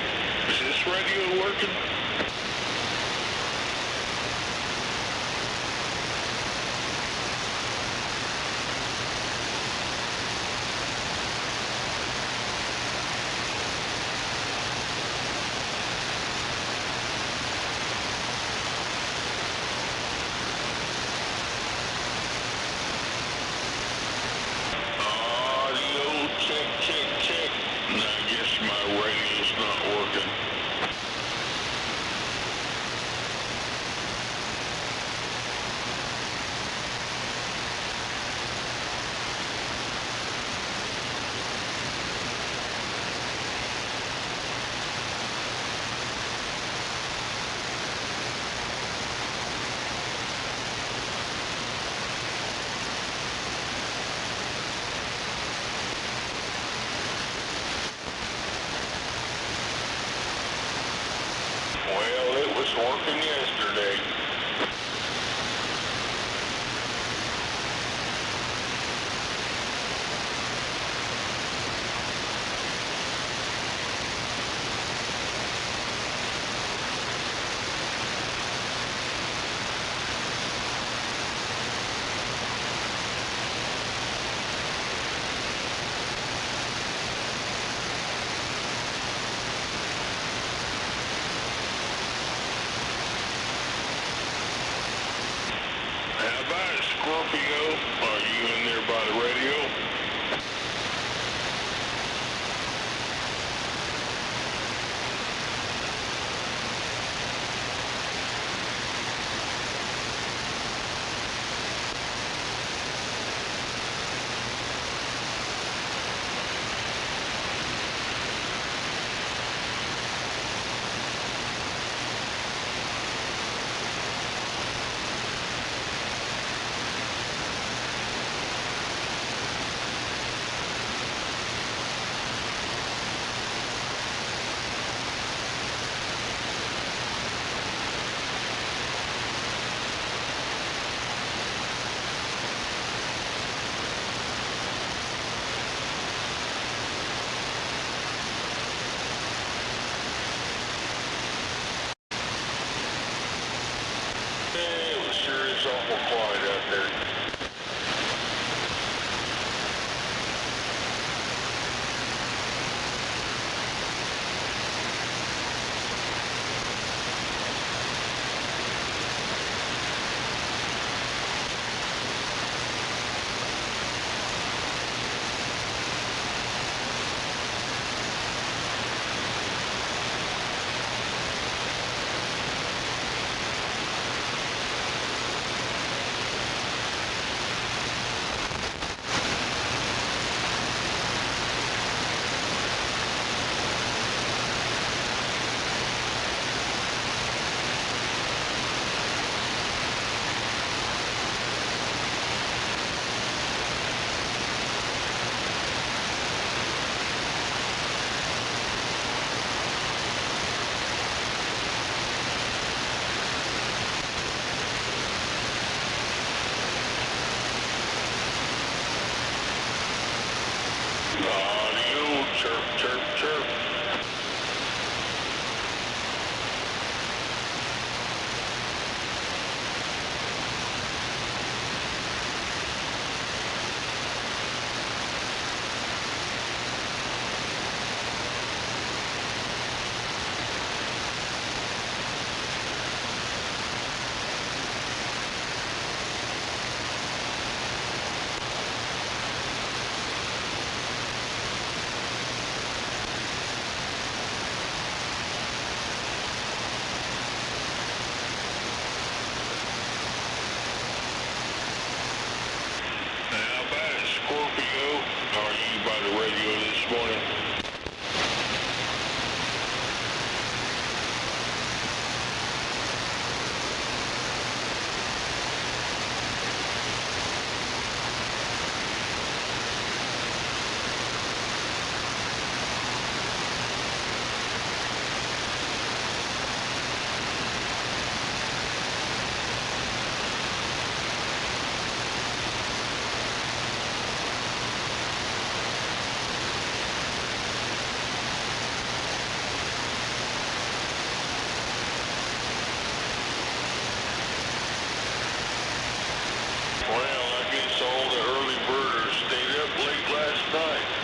Speaker 5: Is this radio working? Audio check. I guess my radio's not working. Well, it was working yesterday. How about it, Scorpio? Are you in there by the radio? Chirp, chirp, chirp. How about it, Scorpio? Are you by the radio this morning? Well, I guess all the early birders stayed up late last night.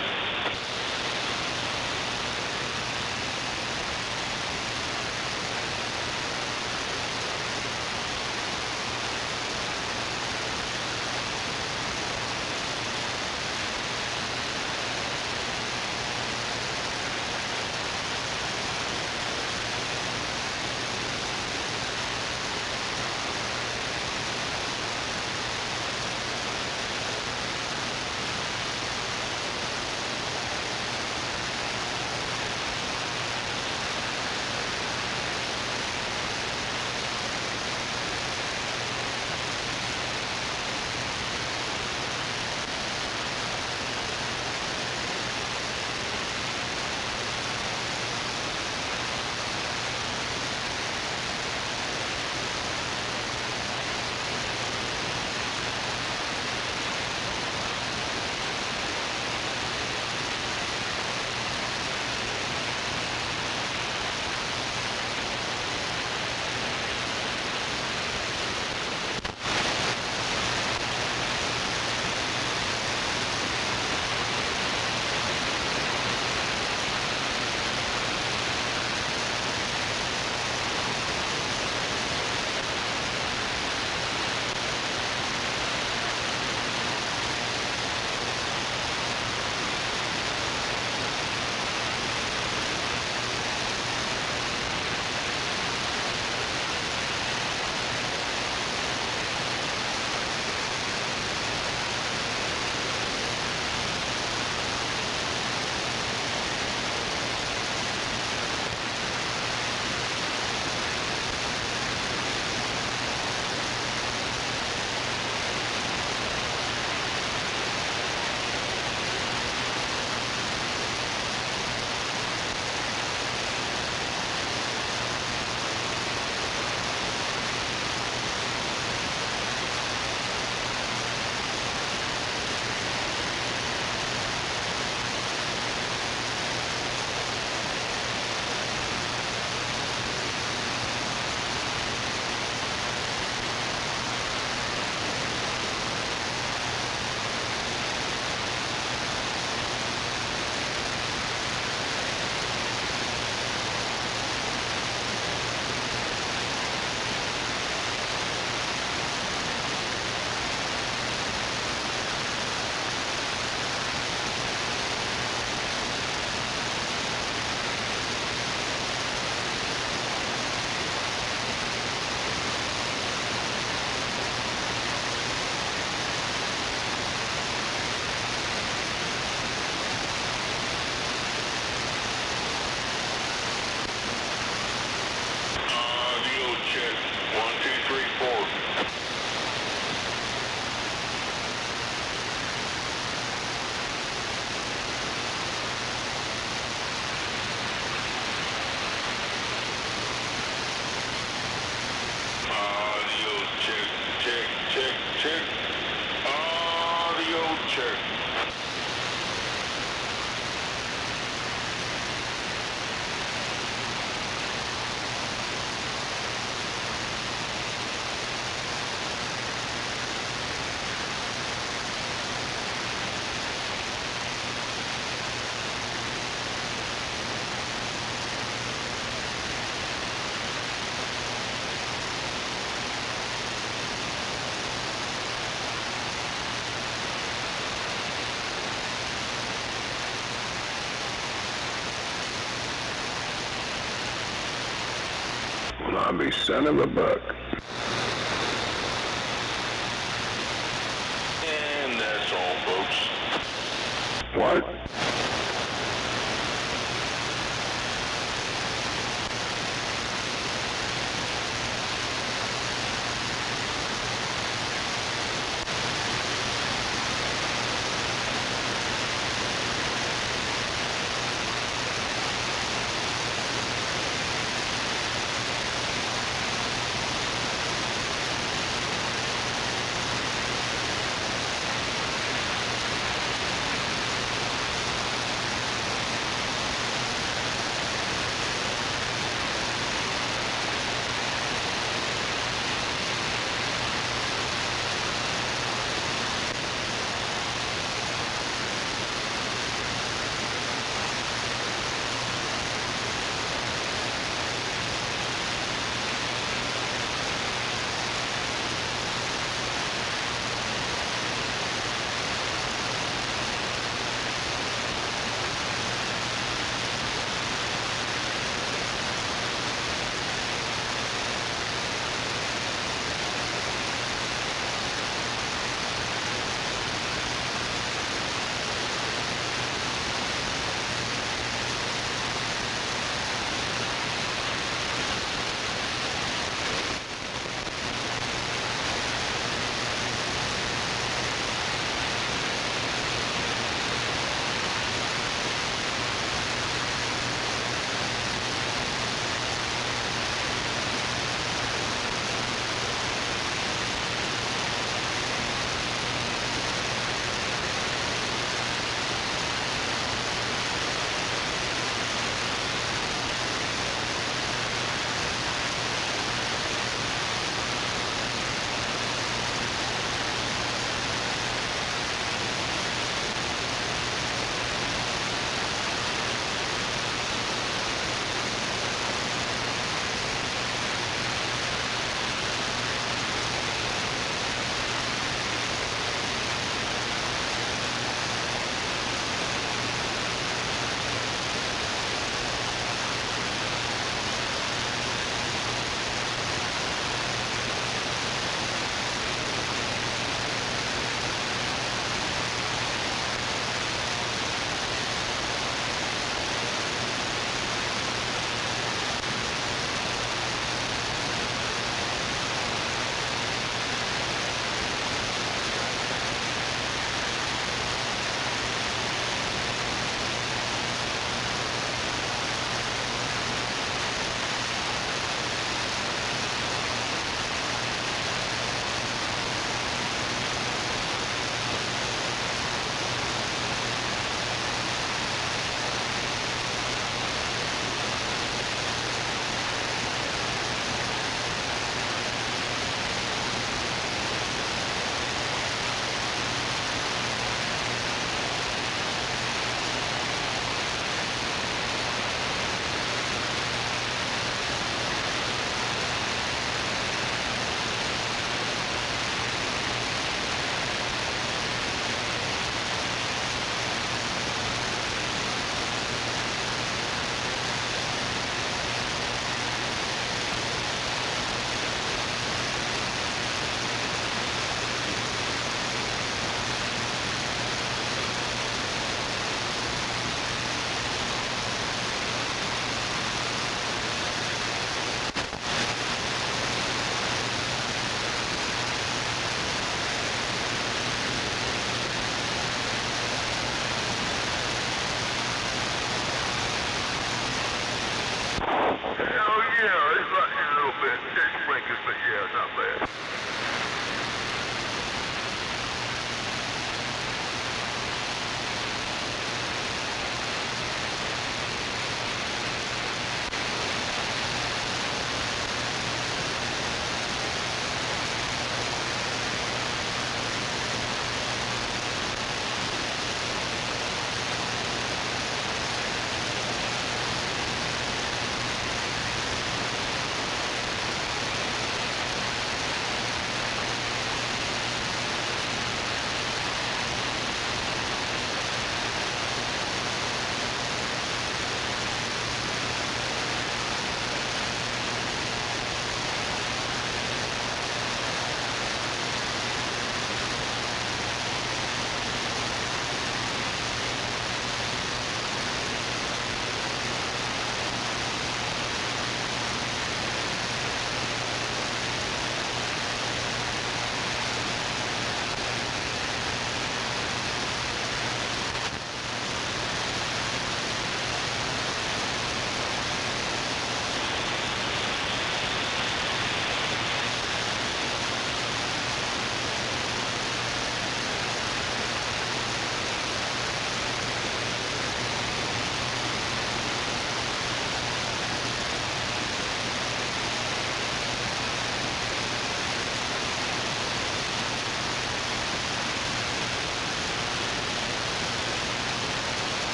Speaker 5: check.
Speaker 1: Mommy, son of a buck.
Speaker 5: And that's all, folks.
Speaker 1: What?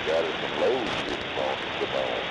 Speaker 2: got us some low shit on the bone.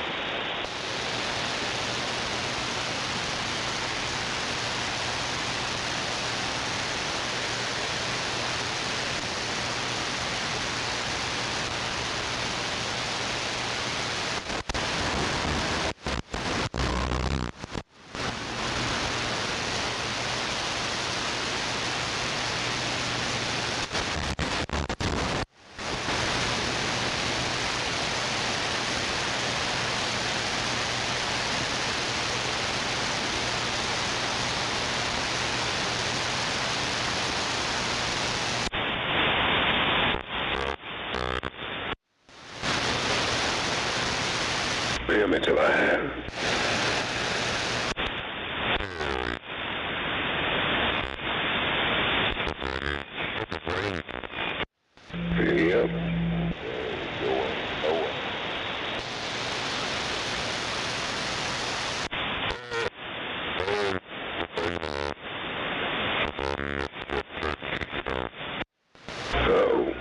Speaker 1: Damn it, till I have. Yep. So.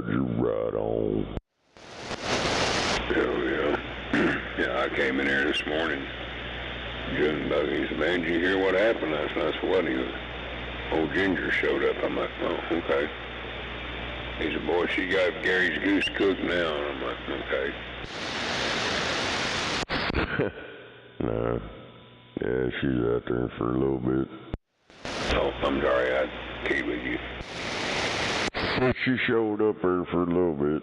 Speaker 3: Right on.
Speaker 1: Yeah, I came in here this morning. June Bug, he said, man, did you hear what happened last night? I said, what? He goes, old Ginger showed up. I'm like, oh, okay. He said, boy, she got Gary's goose cooked now. And I'm like, okay.
Speaker 3: No. Yeah, she's out there for a little bit.
Speaker 1: Oh, I'm sorry, I keep with you.
Speaker 3: But she showed up there for a little bit.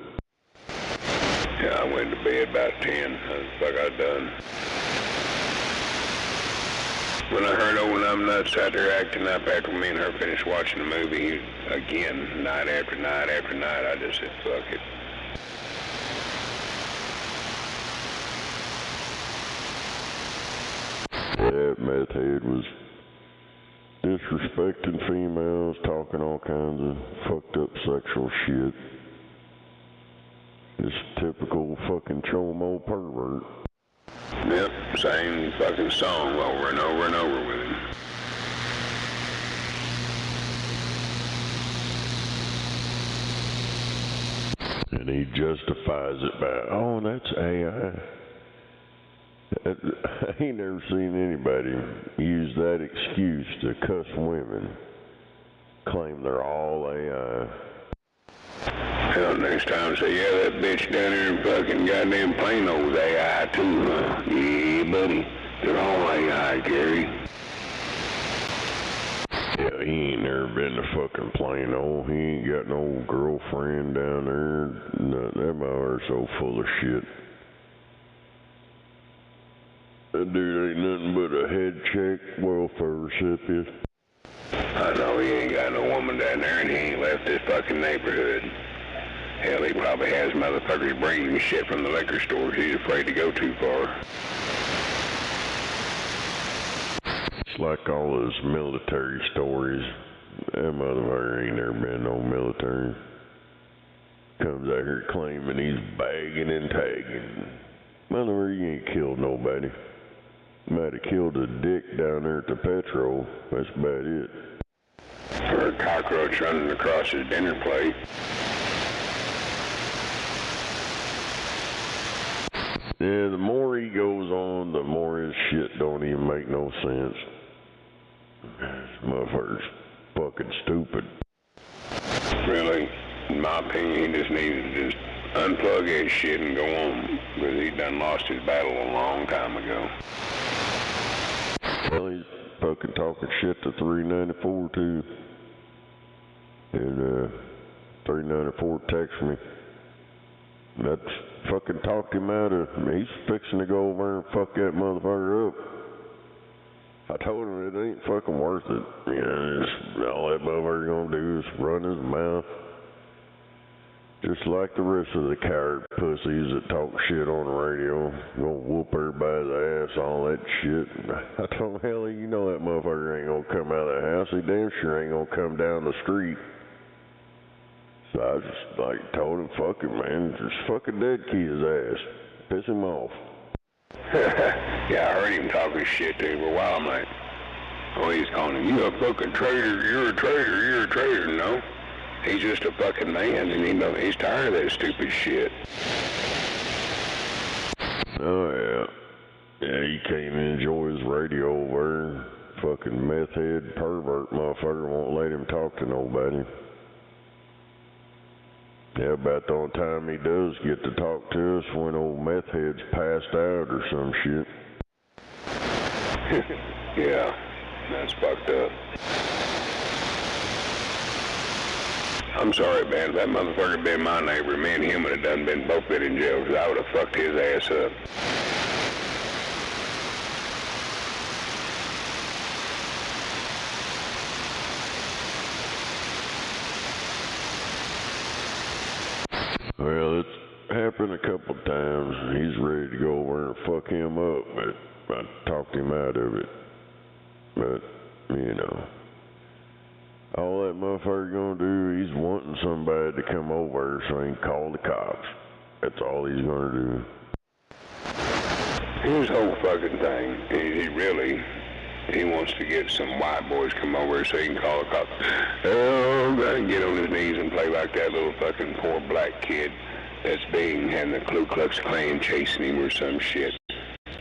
Speaker 1: Yeah, I went to bed about 10. That's like I done. When I heard old numbnuts out there acting up after me and her finished watching the movie again, night after night after night, I just said, fuck it.
Speaker 3: That meth head was disrespecting females, talking all kinds of fucked up sexual shit. Just typical fucking chomo pervert.
Speaker 1: Yep, same fucking song over and over and over with him.
Speaker 3: And he justifies it by, oh, that's AI. I ain't never seen anybody use that excuse to cuss women, claim they're all AI.
Speaker 1: Hell, next time say, yeah, that bitch down there in fucking goddamn Plano's AI too, huh? Yeah, buddy, they're all AI, Gary.
Speaker 3: Yeah, he ain't never been to fucking Plano. He ain't got no girlfriend down there. That motherfucker's so full of shit. That dude ain't nothing but a head check welfare recipient.
Speaker 1: I know he ain't got no woman down there and he ain't left this fucking neighborhood. Hell, he probably has motherfuckers bringing shit from the liquor stores. He's afraid to go too far.
Speaker 3: It's like all those military stories. That motherfucker ain't never been no military. Comes out here claiming he's bagging and tagging. Motherfucker, you ain't killed nobody. Might have killed a dick down there at the Petro. That's about it.
Speaker 1: Or a cockroach running across his dinner plate.
Speaker 3: Yeah, the more he goes on, the more his shit don't even make no sense. This motherfucker's fucking stupid.
Speaker 1: Really, in my opinion, he just needs to just unplug his shit and go on. Because he done lost his battle a long time ago.
Speaker 3: Well, he's fucking talking shit to 394 too. And 394 texted me. That's fucking talked him out of, he's fixing to go over and fuck that motherfucker up. I told him it ain't fucking worth it. You know, all that motherfucker gonna do is run his mouth. Just like the rest of the coward pussies that talk shit on the radio. Gonna whoop everybody's ass, all that shit. I told him, hell, you know that motherfucker ain't gonna come out of the house. He damn sure ain't gonna come down the street. So I just like told him, fuck it, man. Just fucking dead key his ass. Piss him off.
Speaker 1: Yeah, I heard him talking shit to him for a while. I'm like, oh, he's calling him, you a fucking traitor, you're a traitor, you're a traitor. No, he's just a fucking man, and he's tired of that stupid shit.
Speaker 3: Oh, yeah. Yeah, he can't enjoy his radio over there. Fucking meth head pervert motherfucker won't let him talk to nobody. Yeah, about the only time he does get to talk to us when old meth head's passed out or some shit.
Speaker 1: Yeah, that's fucked up. I'm sorry, man. If that motherfucker been my neighbor, me and him would have done been both been in jail because I would have fucked his ass up.
Speaker 3: Well, it's happened a couple times. He's ready to go over and fuck him up, but I talked him out of it. But, you know, all that motherfucker gonna do, he's wanting somebody to come over so he can call the cops. That's all he's gonna do.
Speaker 1: His whole fucking thing, he wants to get some white boys come over so he can call the cops. Oh, gotta get on his knees and play like that little fucking poor black kid that's having the Ku Klux Klan chasing him or some shit.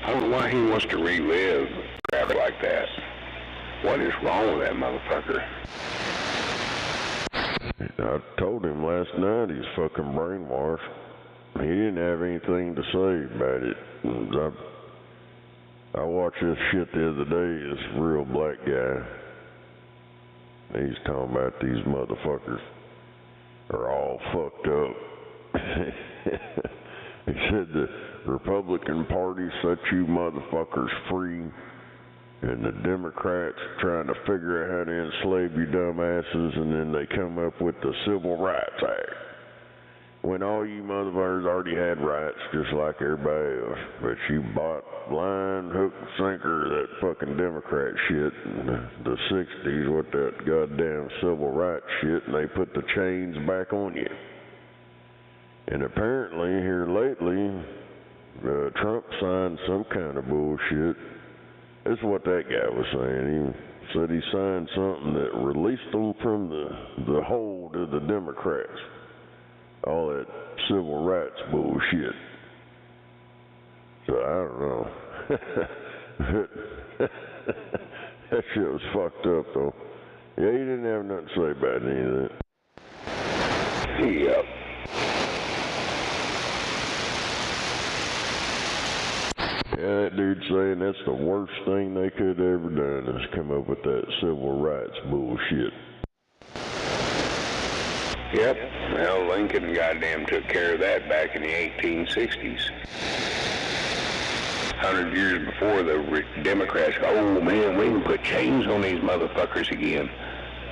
Speaker 1: I don't know why he wants to relive crap like that. What is wrong with that motherfucker?
Speaker 3: I told him last night he's fucking brainwashed. He didn't have anything to say about it. I watched this shit the other day, this real black guy. He's talking about these motherfuckers are all fucked up. He said the Republican Party set you motherfuckers free, and the Democrats trying to figure out how to enslave you dumbasses, and then they come up with the Civil Rights Act. When all you motherfuckers already had rights just like everybody else, but you bought line, hook, sinker, that fucking Democrat shit in the 60s with that goddamn civil rights shit, and they put the chains back on you. And apparently here lately, Trump signed some kind of bullshit. That's what that guy was saying. He said he signed something that released them from the hold of the Democrats. All that civil rights bullshit. So I don't know. That shit was fucked up though. Yeah, he didn't have nothing to say about any of that.
Speaker 1: Yep.
Speaker 3: Yeah, that dude saying that's the worst thing they could have ever done is come up with that civil rights bullshit.
Speaker 1: Yep. Well, Lincoln goddamn took care of that back in the 1860s. 100 years before, the Democrats go, oh man, we can put chains on these motherfuckers again.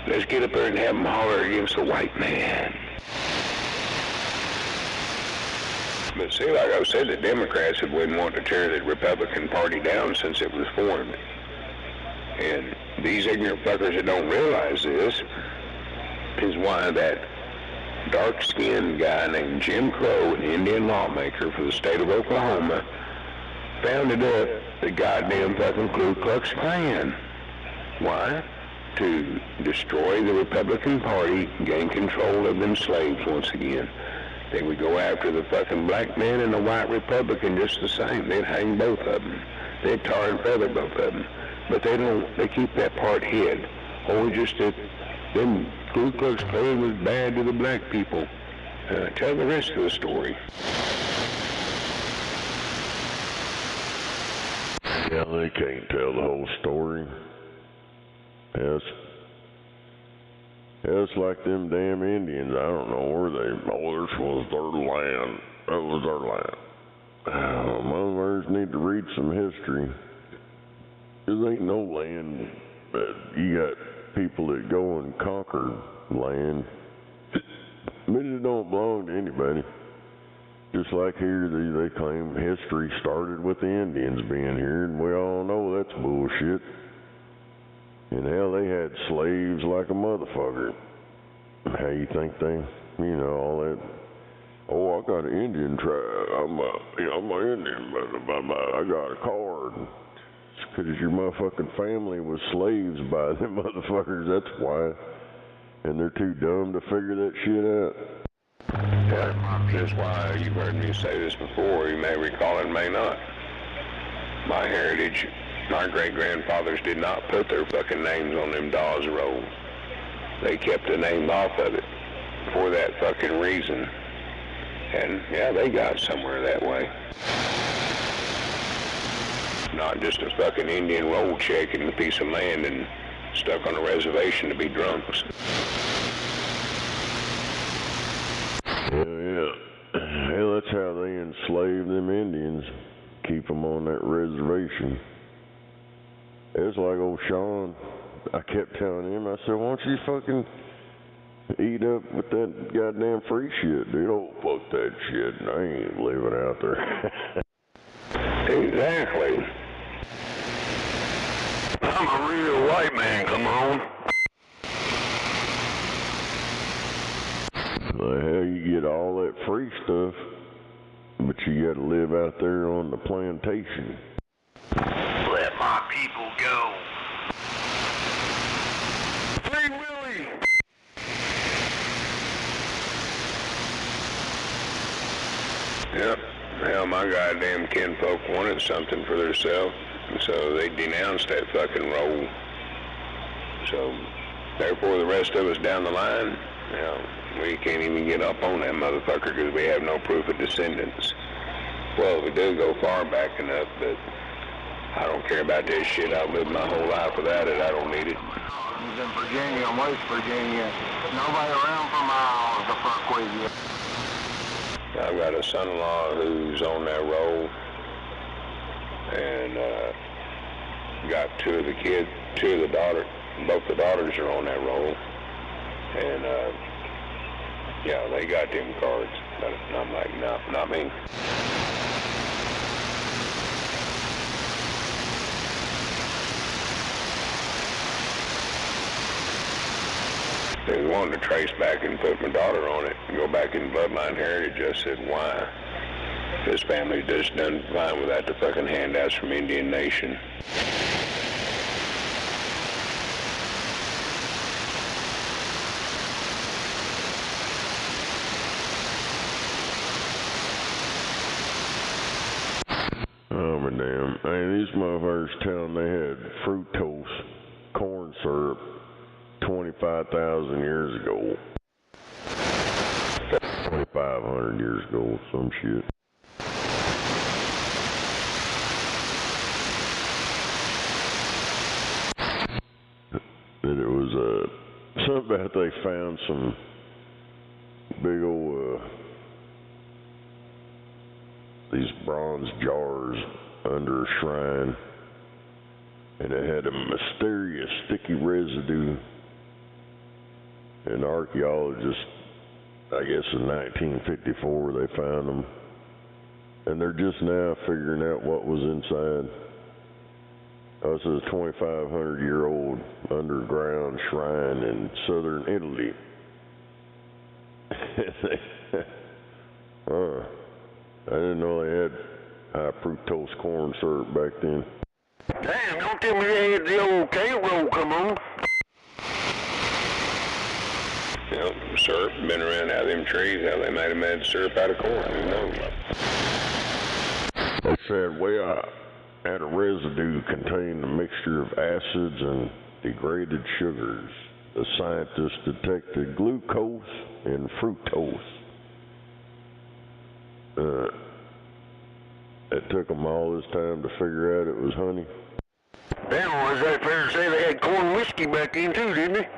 Speaker 1: Let's get up there and have them holler against the white man. But see, like I said, the Democrats have been wanting to tear the Republican Party down since it was formed. And these ignorant fuckers that don't realize this is why that dark-skinned guy named Jim Crow, an Indian lawmaker for the state of Oklahoma, founded up the goddamn fucking Ku Klux Klan. Why? To destroy the Republican Party, gain control of them slaves once again. They would go after the fucking black man and the white Republican just the same. They'd hang both of them. They'd tar and feather both of them. But they don't, they keep that part hid. Only just that them Ku Klux Klan was bad to the black people. Tell the rest of the story.
Speaker 3: Yeah, they can't tell the whole story. It's like them damn Indians. I don't know where they... Oh, this was their land. That was their land. Motherfuckers need to read some history. There ain't no land, but you got people that go and conquer land. But it don't belong to anybody. Just like here, they claim history started with the Indians being here, and we all know that's bullshit. And hell, they had slaves like a motherfucker. How you think they, all that? Oh, I got an Indian tribe. I'm an Indian, but I got a card. It's because your motherfucking family was slaves by them motherfuckers. That's why. And they're too dumb to figure that shit out.
Speaker 1: Yeah, that's why you've heard me say this before. You may recall it, may not. My heritage, my great-grandfathers did not put their fucking names on them Dawes rolls. They kept the name off of it for that fucking reason. And, yeah, they got somewhere that way. Not just a fucking Indian roll check and a piece of land and stuck on a reservation to be drunks.
Speaker 3: Yeah. Hell, that's how they enslaved them Indians. Keep them on that reservation. It's like old Sean. I kept telling him, I said, why don't you fucking eat up with that goddamn free shit, dude? Oh, fuck that shit. I ain't living out there.
Speaker 1: Exactly.
Speaker 2: I'm a real white man, come on.
Speaker 3: The hell, you get all that free stuff, but you gotta live out there on the plantation.
Speaker 2: Let my people go. Free Willy!
Speaker 1: Yep. Hell, my goddamn kinfolk wanted something for themselves, so they denounced that fucking roll. So, therefore, the rest of us down the line, we can't even get up on that motherfucker because we have no proof of descendants. Well, we do go far back enough, but I don't care about this shit. I've lived my whole life without it. I don't need it.
Speaker 2: He's in Virginia, West Virginia. Nobody around for miles to fuck with you.
Speaker 1: I've got a son-in-law who's on that roll, and got two of the daughters. Both the daughters are on that roll, and yeah, they got them cards. But I'm like, no, not me. They was wanting to trace back and put my daughter on it and go back in bloodline heritage. I said, why? This family just done fine without the fucking handouts from Indian Nation.
Speaker 3: Oh, my damn. Hey, these motherfuckers telling they had fructose corn syrup 25,000 years ago. 2,500 years ago, some shit. That it was, something about they found some big old, these bronze jars under a shrine, and it had a mysterious sticky residue. And archaeologists, I guess in 1954, they found them, and they're just now figuring out what was inside. This is a 2,500-year-old underground shrine in southern Italy. I didn't know they had high fructose corn syrup back then.
Speaker 2: Damn, don't tell me they had the old cane roll come on.
Speaker 1: You know, syrup, been around out of them trees, how they might have made syrup out of corn, who knows?
Speaker 3: They said, well, had a residue contained a mixture of acids and degraded sugars. The scientists detected glucose and fructose. It took them all this time to figure out it was honey.
Speaker 2: Damn, was that fair to say they had corn whiskey back then too, didn't they?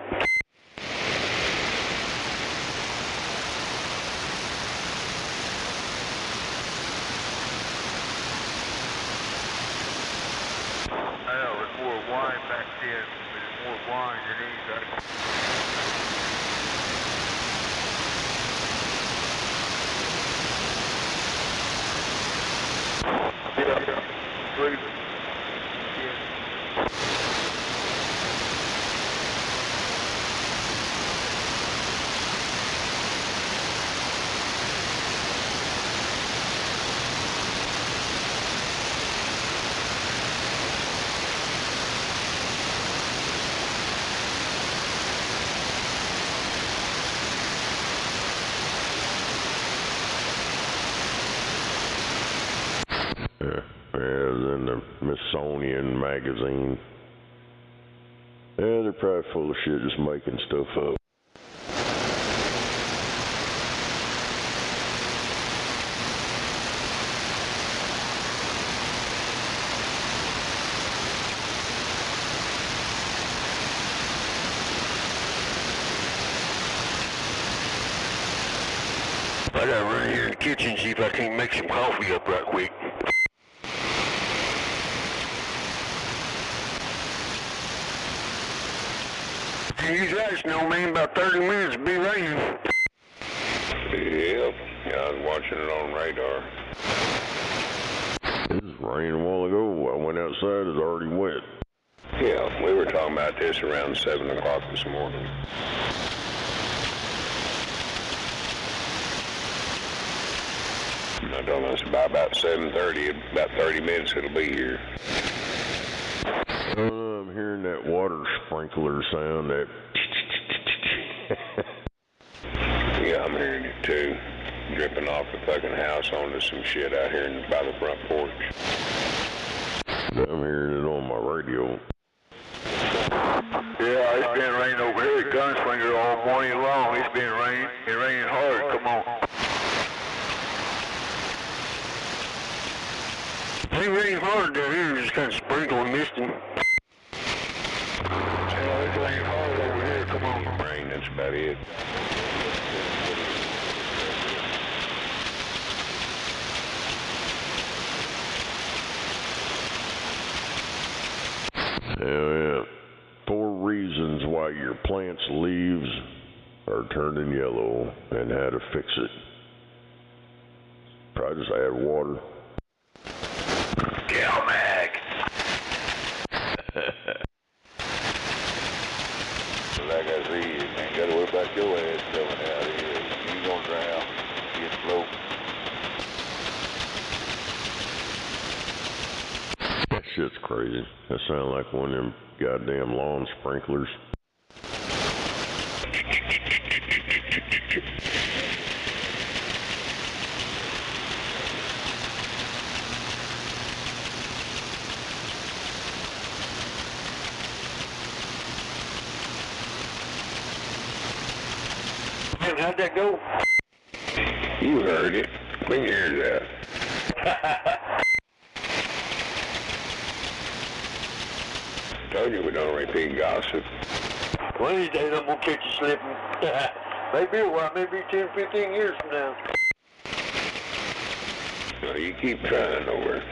Speaker 4: Hell, there's more wine back then. There's more wine than anything.
Speaker 3: Yeah, it was in the Smithsonian magazine. Yeah, they're probably full of shit, just making stuff up.
Speaker 2: I gotta run here in the kitchen and see if I can't make some coffee up right quick. You guys know, man, about 30 minutes it'll be raining.
Speaker 1: Yep, yeah, I was watching it on radar.
Speaker 3: It was raining a while ago. I went outside, it was already wet.
Speaker 1: Yeah, we were talking about this around 7 o'clock this morning. I told us by about 7:30, about 30 minutes it'll be here.
Speaker 3: I'm hearing that water sprinkler sound, that
Speaker 1: Yeah, I'm hearing it too. Dripping off the fucking house onto some shit out here by the front porch.
Speaker 3: I'm hearing it on my radio.
Speaker 2: Yeah, it's been raining over here at Gunslinger all morning long. It's been raining. It's raining hard. Come on. It ain't raining hard down here. It's just kind of sprinkling, misting. Yeah, it's raining hard over here. Come on.
Speaker 1: Rain, that's about it.
Speaker 3: Yeah. 4 reasons why your plant's leaves are turning yellow and how to fix it. Probably just add water.
Speaker 2: Cal-Mag.
Speaker 1: I gotta see you. Ain't gotta worry about your ass coming out here. You gonna drown. Get float.
Speaker 3: That shit's crazy. That sound like one of them goddamn lawn sprinklers.
Speaker 2: How'd that go?
Speaker 1: You heard it. Bring your ears out. Told you we don't repeat gossip.
Speaker 2: One of these days I'm gonna catch you slipping. Maybe a while, maybe 10, 15 years from now.
Speaker 1: No, you keep trying over.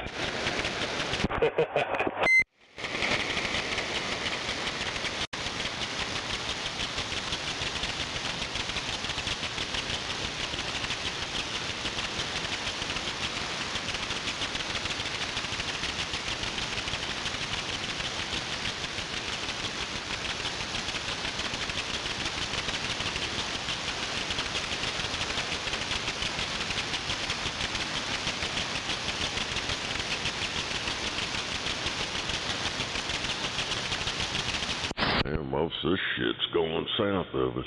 Speaker 3: Man, most of this shit's going south of us.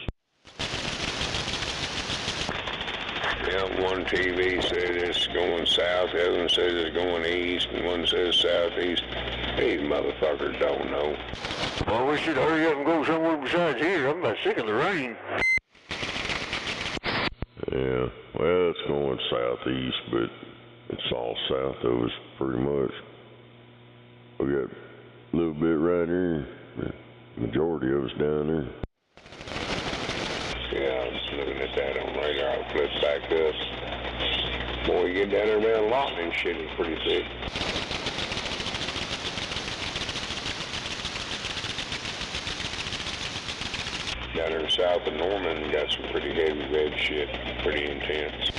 Speaker 1: Yeah, one TV said it's going south, the other one says it's going east, and one says southeast. These motherfuckers don't know.
Speaker 2: Well, we should hurry up and go somewhere besides here. I'm about sick of the rain.
Speaker 3: Yeah, well, it's going southeast, but it's all south of us pretty much. We got a little bit right here. The majority of us down there.
Speaker 1: Yeah, I'm just looking at that on radar. I'll flip back up. Boy, you get down there around Lawton and shit is pretty thick. Down there south of Norman, got some pretty heavy red shit, pretty intense.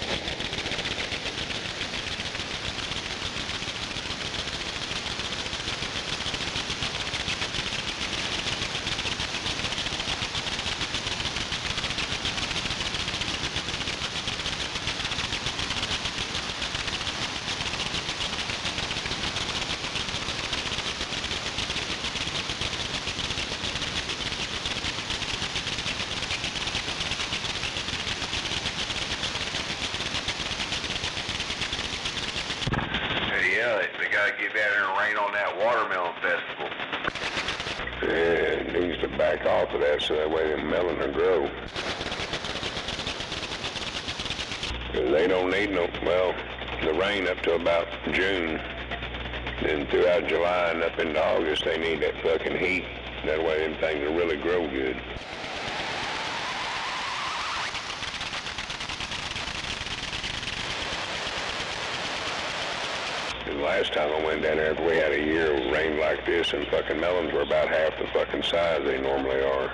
Speaker 7: Yeah, they gotta get down there and rain on that watermelon festival.
Speaker 1: Yeah, it needs to back off of that so that way the melon will grow. 'Cause they don't need no, well, the rain up to about June. Then throughout July and up into August, they need that fucking heat. That way them things will really grow good. And last time I went down there, if we had a year of rain like this, and fucking melons were about half the fucking size they normally are.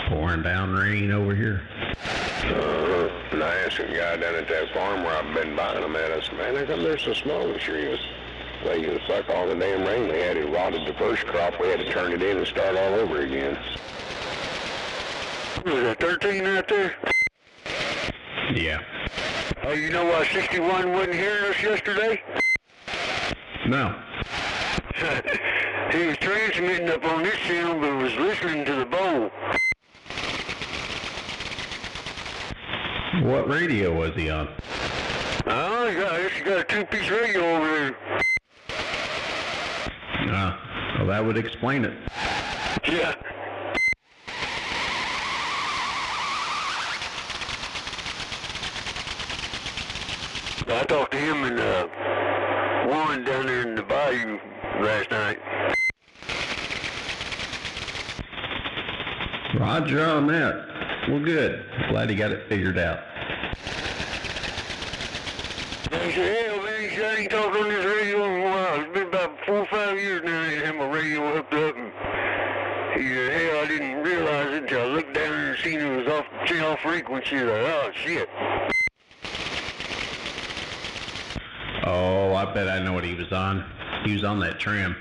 Speaker 8: Pouring down rain over here.
Speaker 1: And I asked a guy down at that farm where I've been buying them at, I said, man, how come they're so small this year? He goes, well, you fuck all the damn rain we had. It rotted the first crop. We had to turn it in and start all over again.
Speaker 2: Was that 13 right there?
Speaker 8: Yeah.
Speaker 2: Oh, you know why 61 wasn't hearing us yesterday?
Speaker 8: No.
Speaker 2: He was transmitting up on this channel, but was listening to the bowl.
Speaker 8: What radio was he on?
Speaker 2: Oh, yeah, he's got a two-piece radio over there.
Speaker 8: Well, that would explain it.
Speaker 2: Yeah. I talked to him and Warren down there in the bayou last night.
Speaker 8: Roger on that. Well, good. Glad he got it figured out.
Speaker 2: He said, hell, man, he said, I ain't talked on this radio in a while. It's been about 4 or 5 years now I ain't had my radio hooked up. And he said, hell, I didn't realize it until I looked down there and seen it was off the channel frequency. Like, oh, shit.
Speaker 8: Oh, I bet I know what he was on. He was on that tram.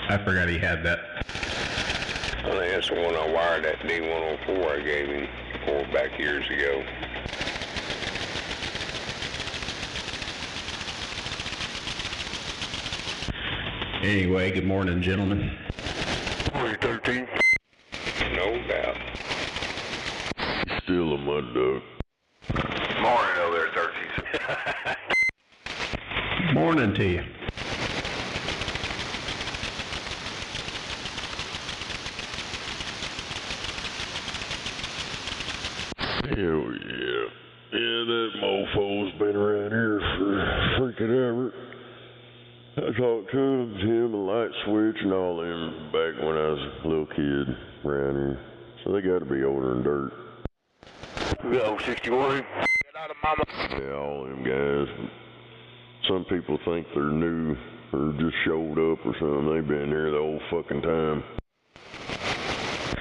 Speaker 8: I forgot he had that.
Speaker 1: I think that's the one I wired that D104 I gave him back years ago.
Speaker 8: Anyway, good morning, gentlemen.
Speaker 2: Morning, 13.
Speaker 1: No doubt.
Speaker 3: He's still a mud dog.
Speaker 7: Morning over there, 13.
Speaker 8: Morning to you.
Speaker 3: Hell yeah. Yeah, that mofo's been around here for freaking ever. I talked to him and Light Switch and all them back when I was a little kid around here. So they gotta be older than dirt.
Speaker 2: We got 61.
Speaker 3: Yeah, all them guys. Some people think they're new or just showed up or something. They've been here the whole fucking time.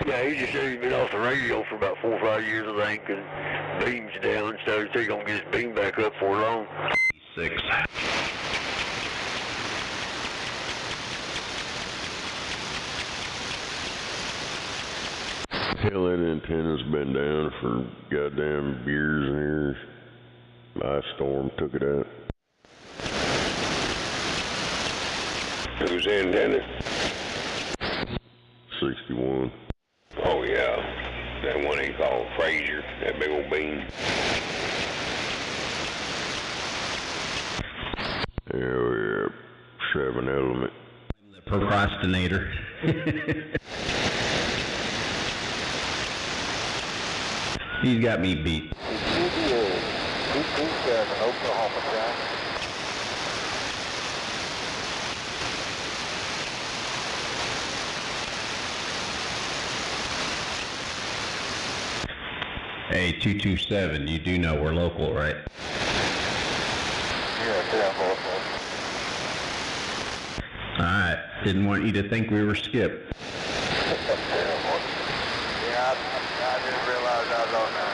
Speaker 2: Yeah, he just said he's been off the radio for about 4 or 5 years, I think, and beam's down, so he's gonna get his beam back up for long.
Speaker 8: 6.
Speaker 3: Hell, that antenna's been down for goddamn years and years. Ice storm took it out.
Speaker 1: Who's antenna?
Speaker 3: 61.
Speaker 1: Oh yeah, that one he called Frazier, that big old beam.
Speaker 3: Hell yeah, 7 element.
Speaker 8: The procrastinator. He's got me beat.
Speaker 2: Oklahoma, John.
Speaker 8: Hey, 227, you do know we're local, right?
Speaker 2: Yeah, local.
Speaker 8: Alright, didn't want you to think we were Skip.
Speaker 2: Yeah, I didn't realize I was on that.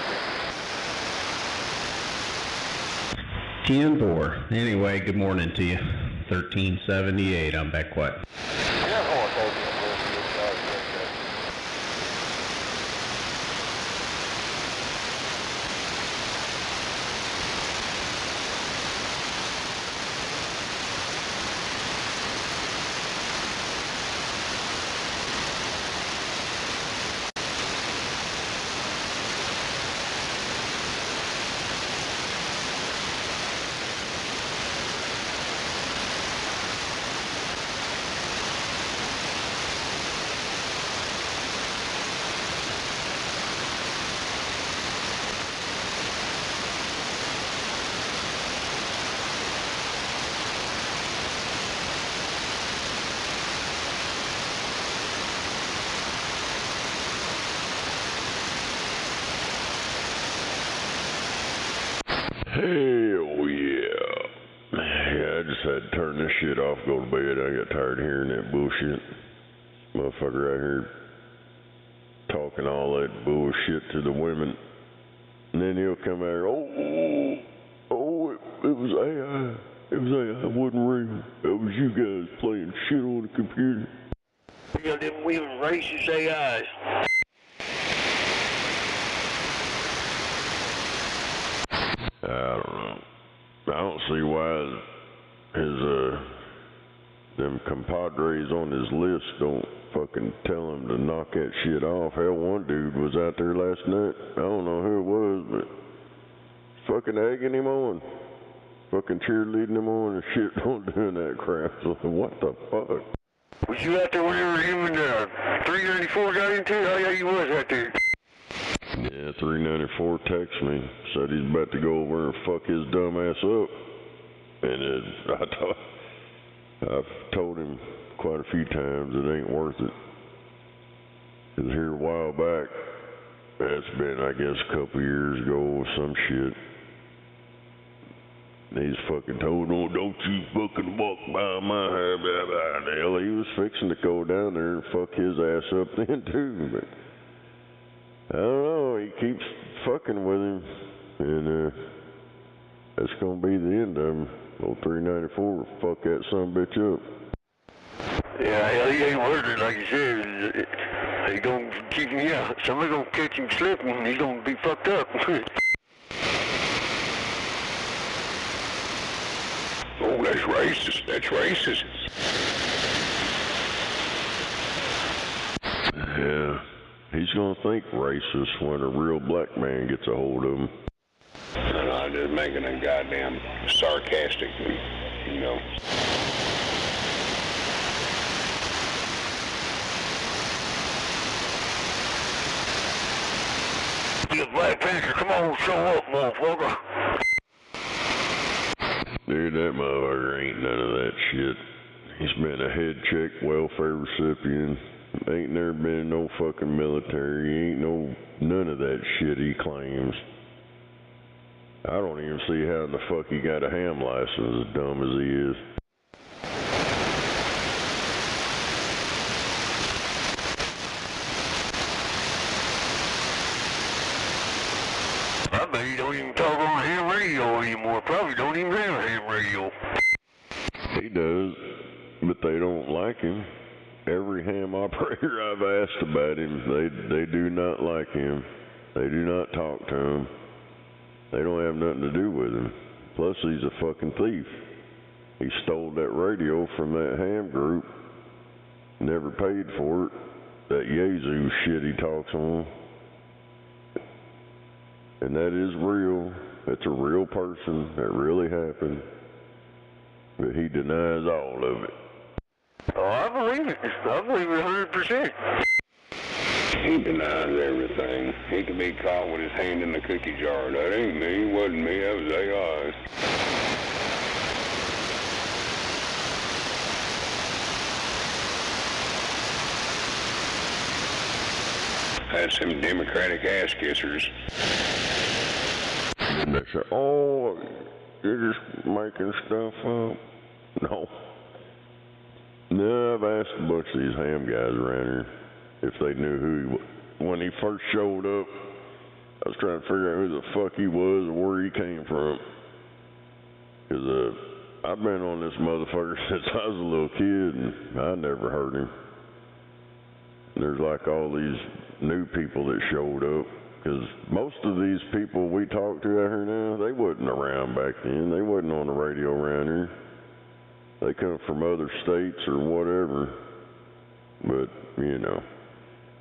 Speaker 8: 10-4. Anyway, good morning to you. 1378, I'm back what?
Speaker 3: Hell yeah. Yeah, I just had to turn this shit off, go to bed. I got tired of hearing that bullshit. Motherfucker out here talking all that bullshit to the women. And then he'll come out here, it was AI. It was AI, it wasn't real. That was you guys playing shit on the computer.
Speaker 2: We got them women racist AIs.
Speaker 3: I don't know. I don't see why his, them compadres on his list don't fucking tell him to knock that shit off. Hell, one dude was out there last night. I don't know who it was, but fucking egging him on. Fucking cheerleading him on and shit, don't doing that crap. So, what the fuck?
Speaker 2: Was you out there whenever him and 394 got into it? Oh yeah, you was out there.
Speaker 3: Yeah, 394 texted me, said he's about to go over and fuck his dumb ass up. And I've told him quite a few times it ain't worth it. Cause here a while back, that's been I guess a couple years ago or some shit. And he's fucking told him, don't you fucking walk by my house, blah, blah. The hell, he was fixing to go down there and fuck his ass up then too, but I don't know, he keeps fucking with him, and that's gonna be the end of him. Old 394 will fuck that son bitch up.
Speaker 2: Yeah, hell, he ain't worth it, like you said. He gonna keep him, yeah. Somebody gonna catch him slipping, he's gonna be fucked up.
Speaker 7: Oh, that's racist. That's racist.
Speaker 3: Yeah, he's gonna think racist when a real black man gets a hold of him.
Speaker 7: And I'm just making a goddamn sarcastic, you know.
Speaker 2: You Black Panther, come on, show up, motherfucker.
Speaker 3: Dude, that motherfucker ain't none of that shit. He's been a head check welfare recipient. Ain't never been in no fucking military. Ain't none of that shit he claims. I don't even see how in the fuck he got a ham license, as dumb as he is.
Speaker 2: I bet he don't even talk on ham radio anymore. Probably don't even have ham radio.
Speaker 3: He does, but they don't like him. Every ham operator I've asked about him, they do not like him. They do not talk to him. They don't have nothing to do with him. Plus, he's a fucking thief. He stole that radio from that ham group. Never paid for it. That Yazoo shit he talks on. And that is real. It's a real person. That really happened. But he denies all of it.
Speaker 2: Oh, I believe it. I believe it 100%.
Speaker 7: He denies everything. He could be caught with his hand in the cookie jar. That ain't me. Wasn't me. That was AI. That's some Democratic ass kissers.
Speaker 3: And they say, oh, you're just making stuff up. No. No, I've asked a bunch of these ham guys around here if they knew who he was. When he first showed up, I was trying to figure out who the fuck he was and where he came from. Because I've been on this motherfucker since I was a little kid, and I never heard him. There's like all these new people that showed up. Because most of these people we talk to out here now, they wasn't around back then. They wasn't on the radio around here. They come from other states or whatever. But, you know,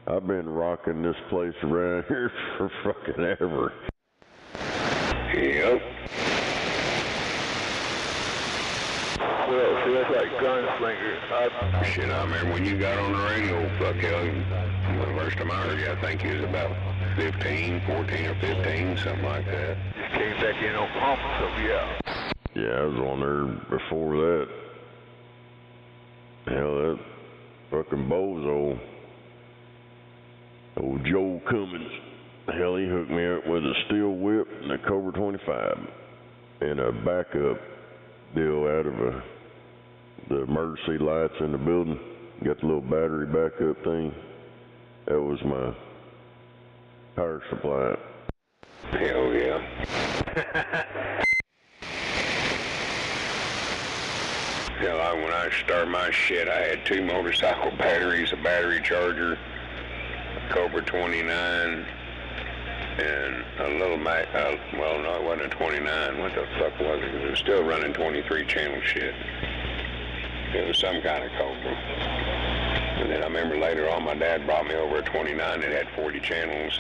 Speaker 3: I've been rocking this place around here for fucking ever.
Speaker 7: Yep.
Speaker 2: Well, see, that's like gunslinger.
Speaker 7: Shit, I remember when you got on the radio, fuck hell, the first time I heard you, I think you was about 15, 14 or 15, something like that.
Speaker 2: Just came back in on pump, so yeah.
Speaker 3: Yeah, I was on there before that. Hell, that fucking bozo, old Joe Cummins, hell, he hooked me up with a steel whip and a Cobra 25 and a backup deal out of the emergency lights in the building. Got the little battery backup thing. That was my power supply.
Speaker 7: Hell yeah. Hell, when I started my shit, I had 2 motorcycle batteries, a battery charger, a Cobra 29, and a little Mac, well, no, it wasn't a 29. What the fuck was it? It was still running 23 channel shit. It was some kind of Cobra. And then I remember later on, my dad brought me over a 29 that had 40 channels.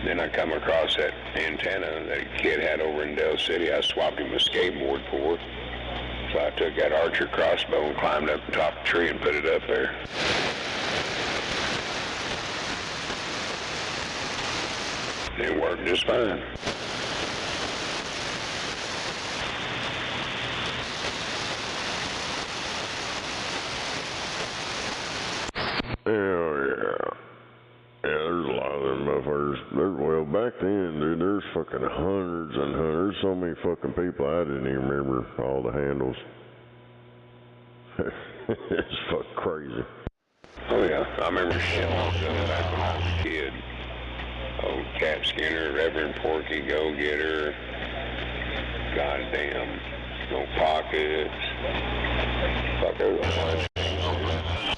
Speaker 7: Then I come across that antenna that a kid had over in Del City. I swapped him a skateboard for. So I took that Archer crossbow and climbed up the top of the tree and put it up there. It worked just fine.
Speaker 3: Yeah. Yeah, there's a lot of them motherfuckers. Well, back then, dude, there's fucking hundreds and hundreds. So many fucking people, I didn't even remember all the handles. It's fucking crazy.
Speaker 7: Oh, yeah. I remember shit like that back when I was a kid. Oh, Cat Skinner, Reverend Porky, Go-Getter. Goddamn. No Pockets. Fuck, there was a bunch of things.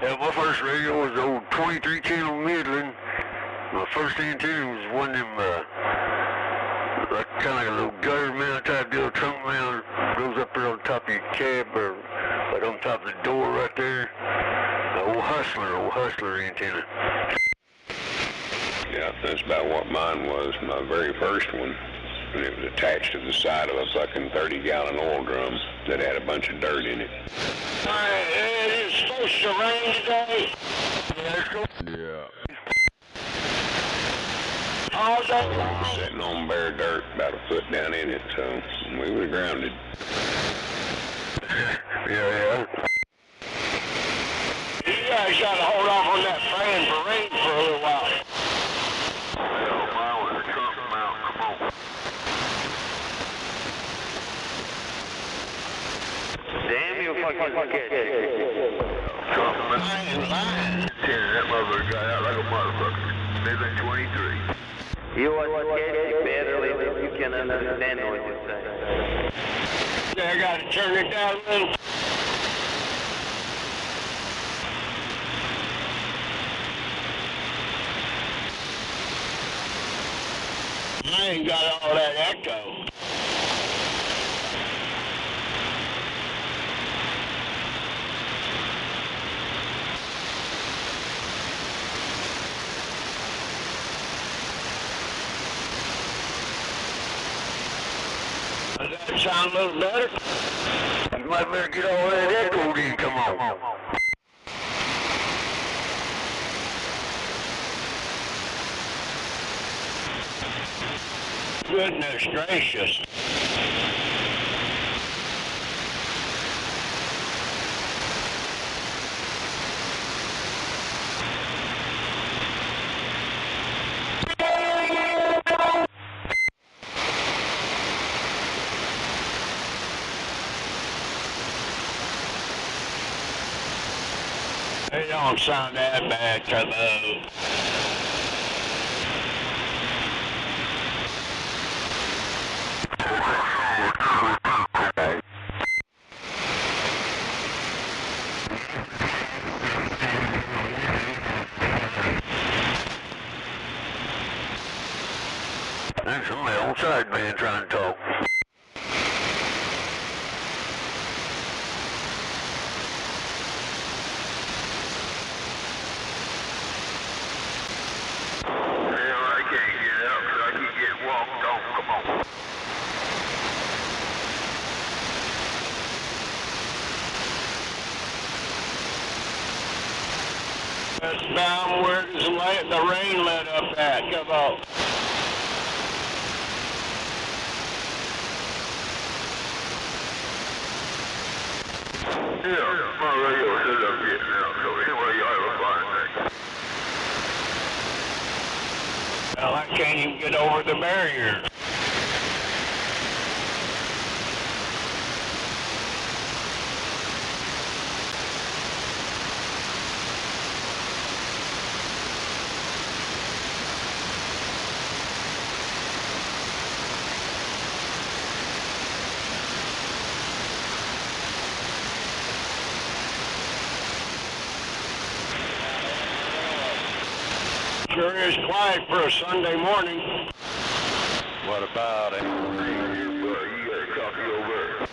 Speaker 2: Yeah, my first radio was the old 23 channel Midland. My first antenna was one of them, like kind of like a little gutter mount type deal, trunk mount, goes up there on top of your cab or right on top of the door right there. Old hustler antenna.
Speaker 7: Yeah, that's about what mine was, my very first one. And it was attached to the side of a fucking 30-gallon oil drum that had a bunch of dirt in it.
Speaker 2: It is supposed to rain today.
Speaker 3: Yeah.
Speaker 2: All day
Speaker 7: We were
Speaker 2: long.
Speaker 7: sitting on bare dirt about a foot down in it, so we were grounded.
Speaker 2: Yeah. You guys got to hold off on that praying for rain for a little while. Yeah, mine was a trunk mount. Come on.
Speaker 4: Damn you fucking sketch.
Speaker 2: Trunk mount. That motherfucker got out like a motherfucker. Maybe 23.
Speaker 4: You are sketchy, barely you can understand what you say.
Speaker 2: I got to turn it down a little. I ain't got all that echo. Does that sound a little better? You might better get all that echo in. Come on. Goodness gracious. It don't sound that bad, Turbo. There's somebody on side man trying to talk. I can't get out because I keep getting walked on. Come on. That's down where the rain let up at. Come on. Yeah, my radio says I'm getting out, so anyway, you have a fine day. Well, I can't even get over the barrier. Sure is quiet for a Sunday morning.
Speaker 5: What about it?
Speaker 2: You got a copy over there.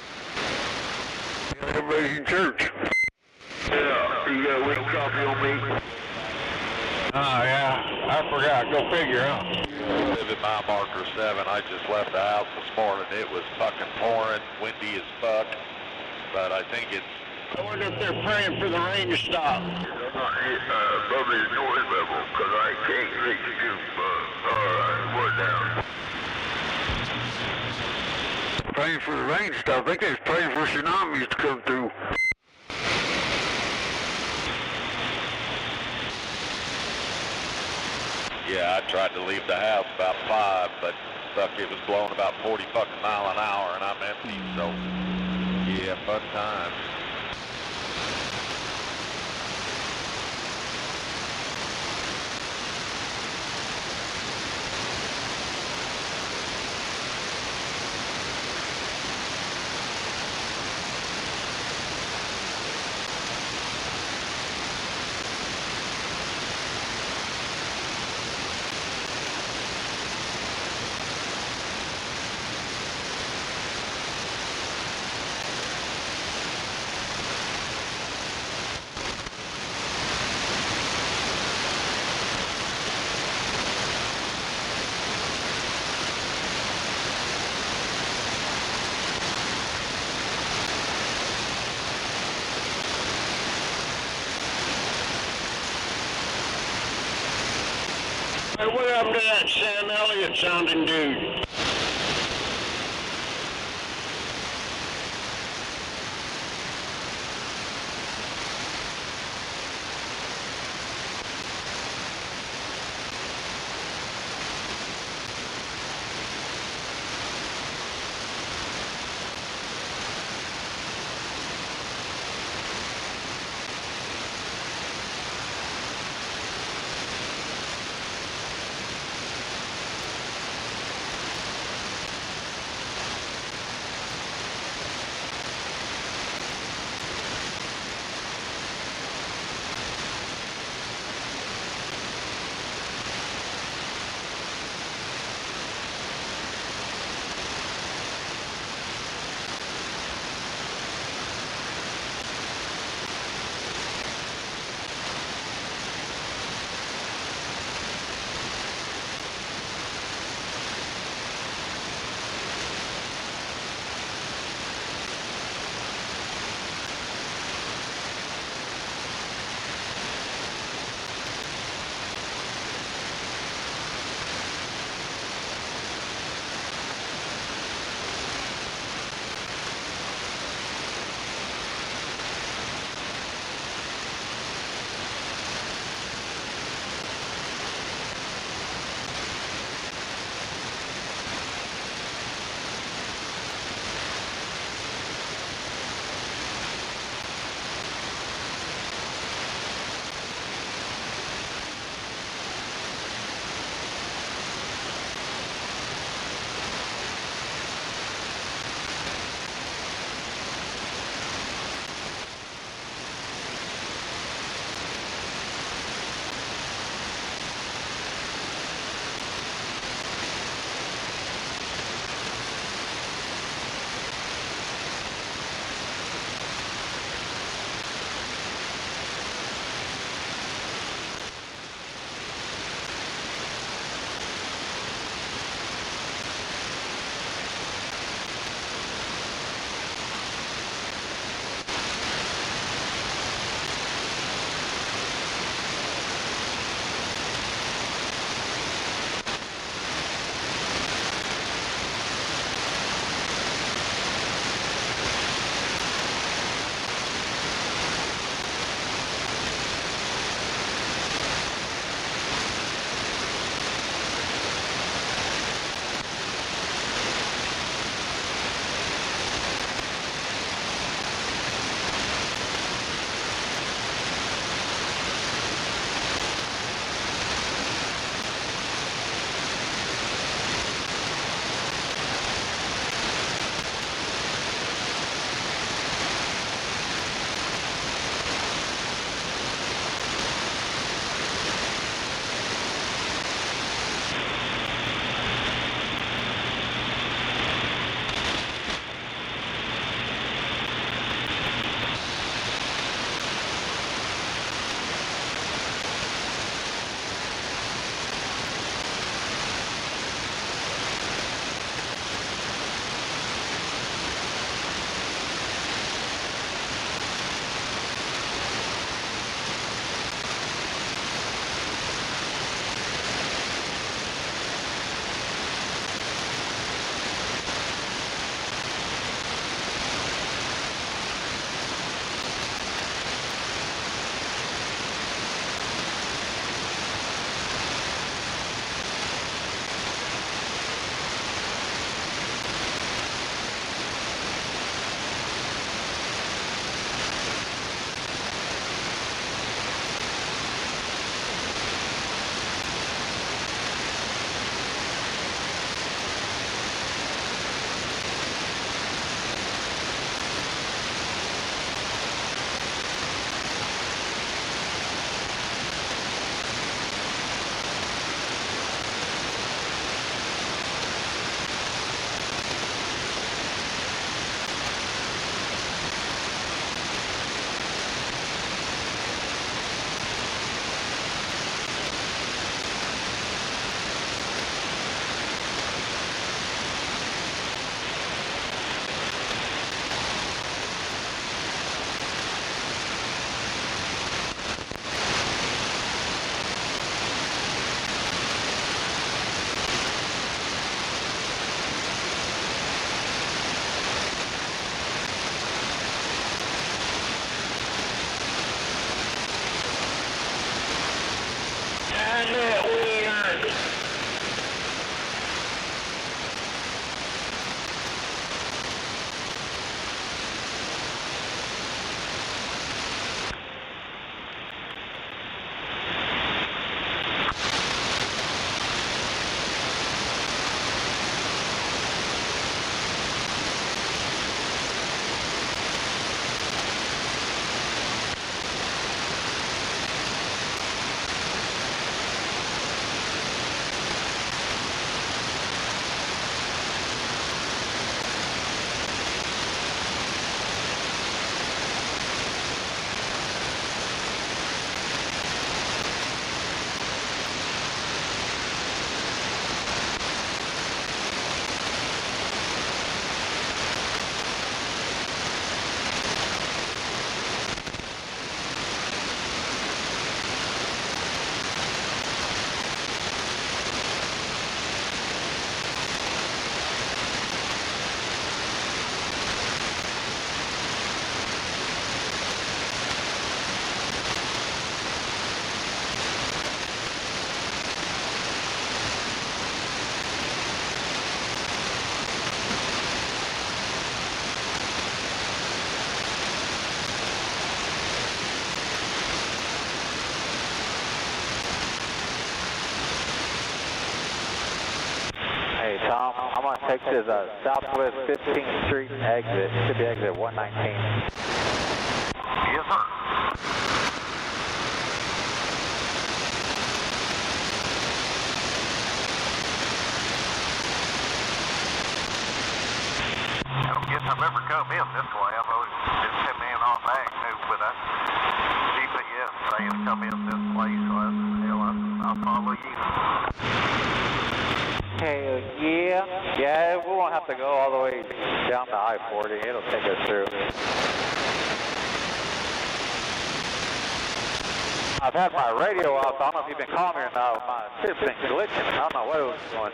Speaker 2: Everybody's in church. Yeah, you got a little copy on me? Oh, yeah. I forgot. Go figure, huh?
Speaker 5: Live at mile marker 7. I just left the house this morning. It was fucking pouring, windy as fuck. But I think it's...
Speaker 2: I wonder if they're praying for the rain to stop. I'm not above the noise level because I can't reach you. We're down. Praying for the rain to stop. I think they're praying for tsunamis to come through.
Speaker 5: Yeah, I tried to leave the house about 5, but fuck, it was blowing about 40 fucking mile an hour and I'm empty, so yeah, fun time.
Speaker 7: What happened to that Sam Elliott sounding dude?
Speaker 9: takes his southwest 15th Street exit. Should be exit 119.
Speaker 10: Yes, sir. I don't guess I've ever come in this way. I've always been coming in off Agnew, but GPS saying to come in this way, so I'll follow you.
Speaker 9: Hell yeah. Yeah, we won't have to go all the way down to I-40. It'll take us through. I've had my radio off. I don't know if you've been calling me or not. My shit's been glitching. I don't know what it was doing.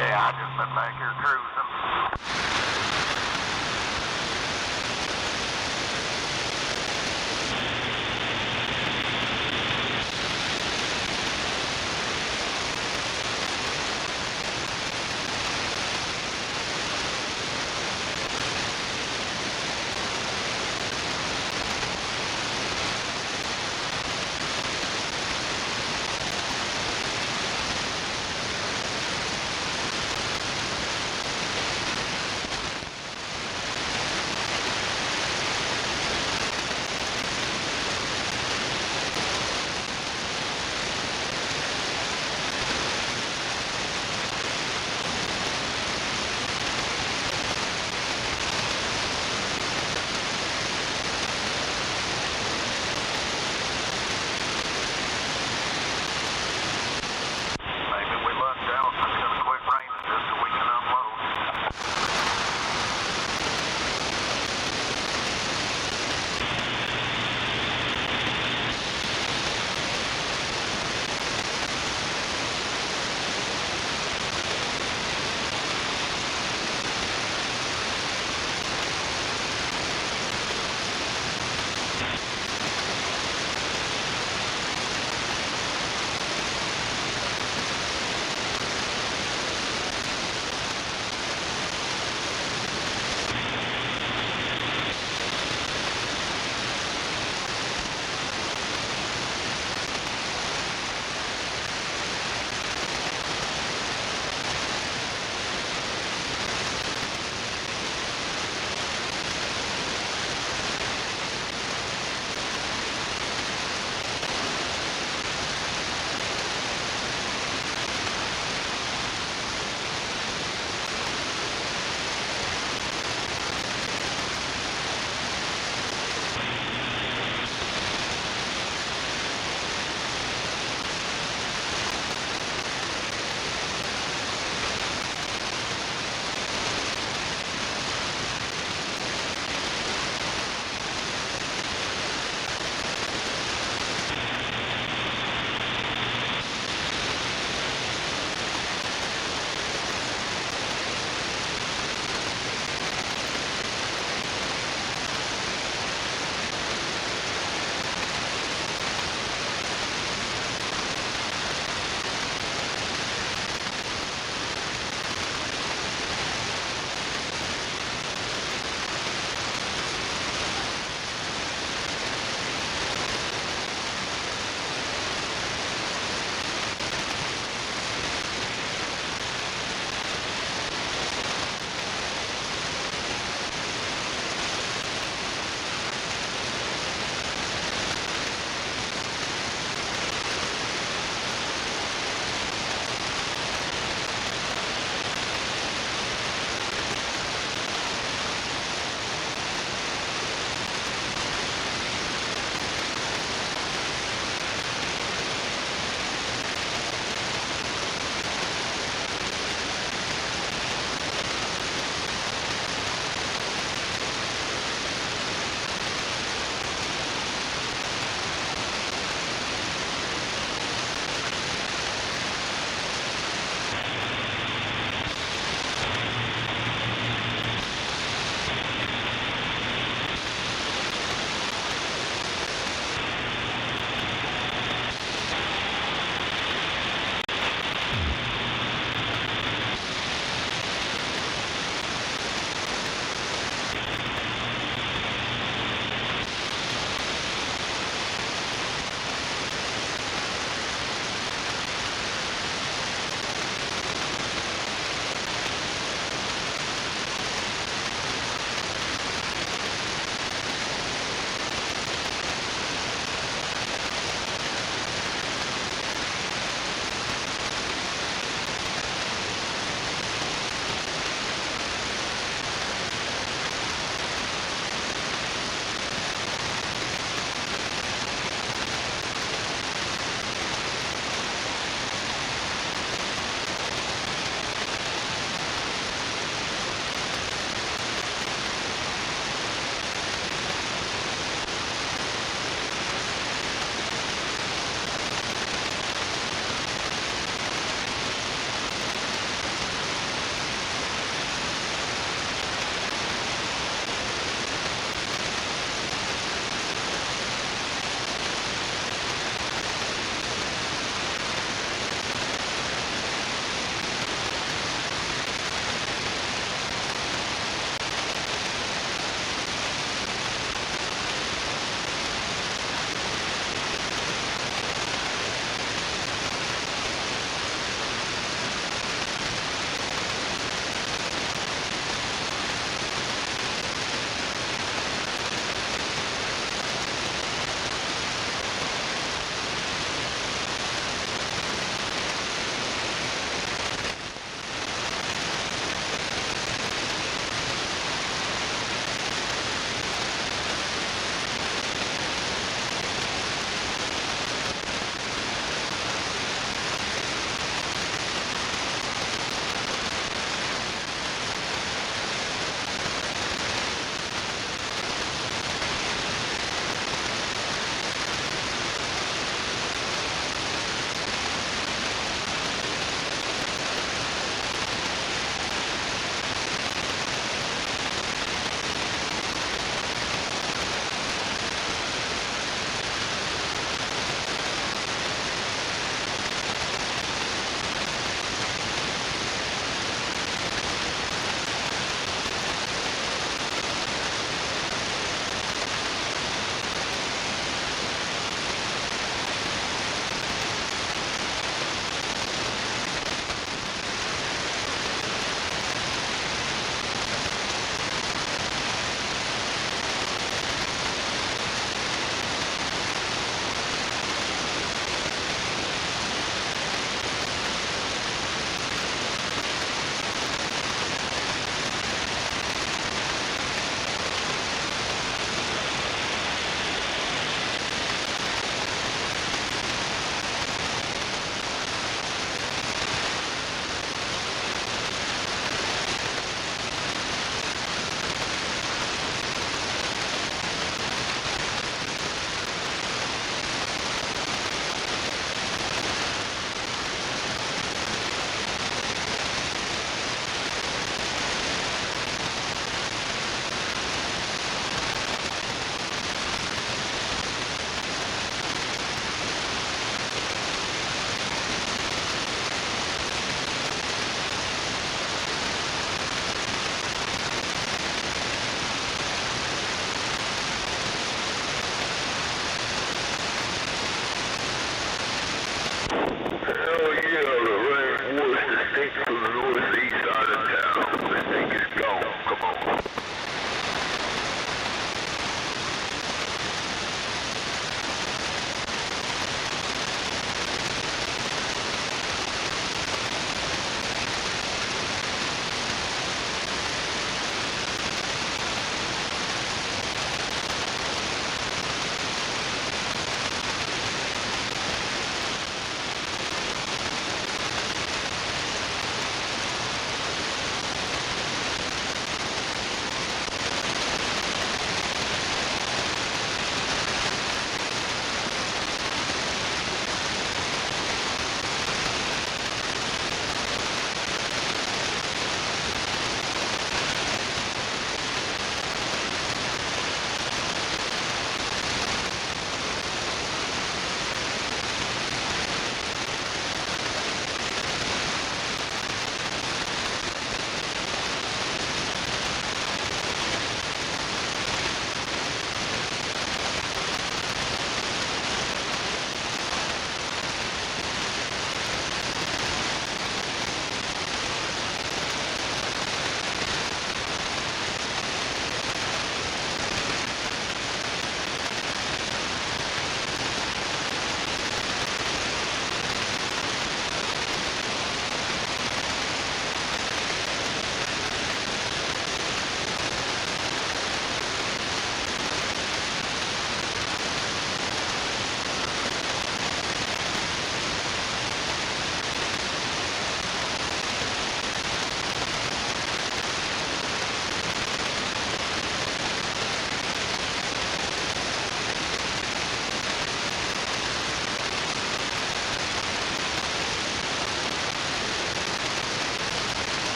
Speaker 10: Yeah, I just been back here cruising.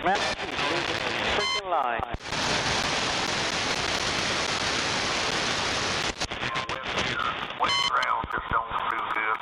Speaker 9: Man, freaking line.
Speaker 10: Wet ground just don't do good.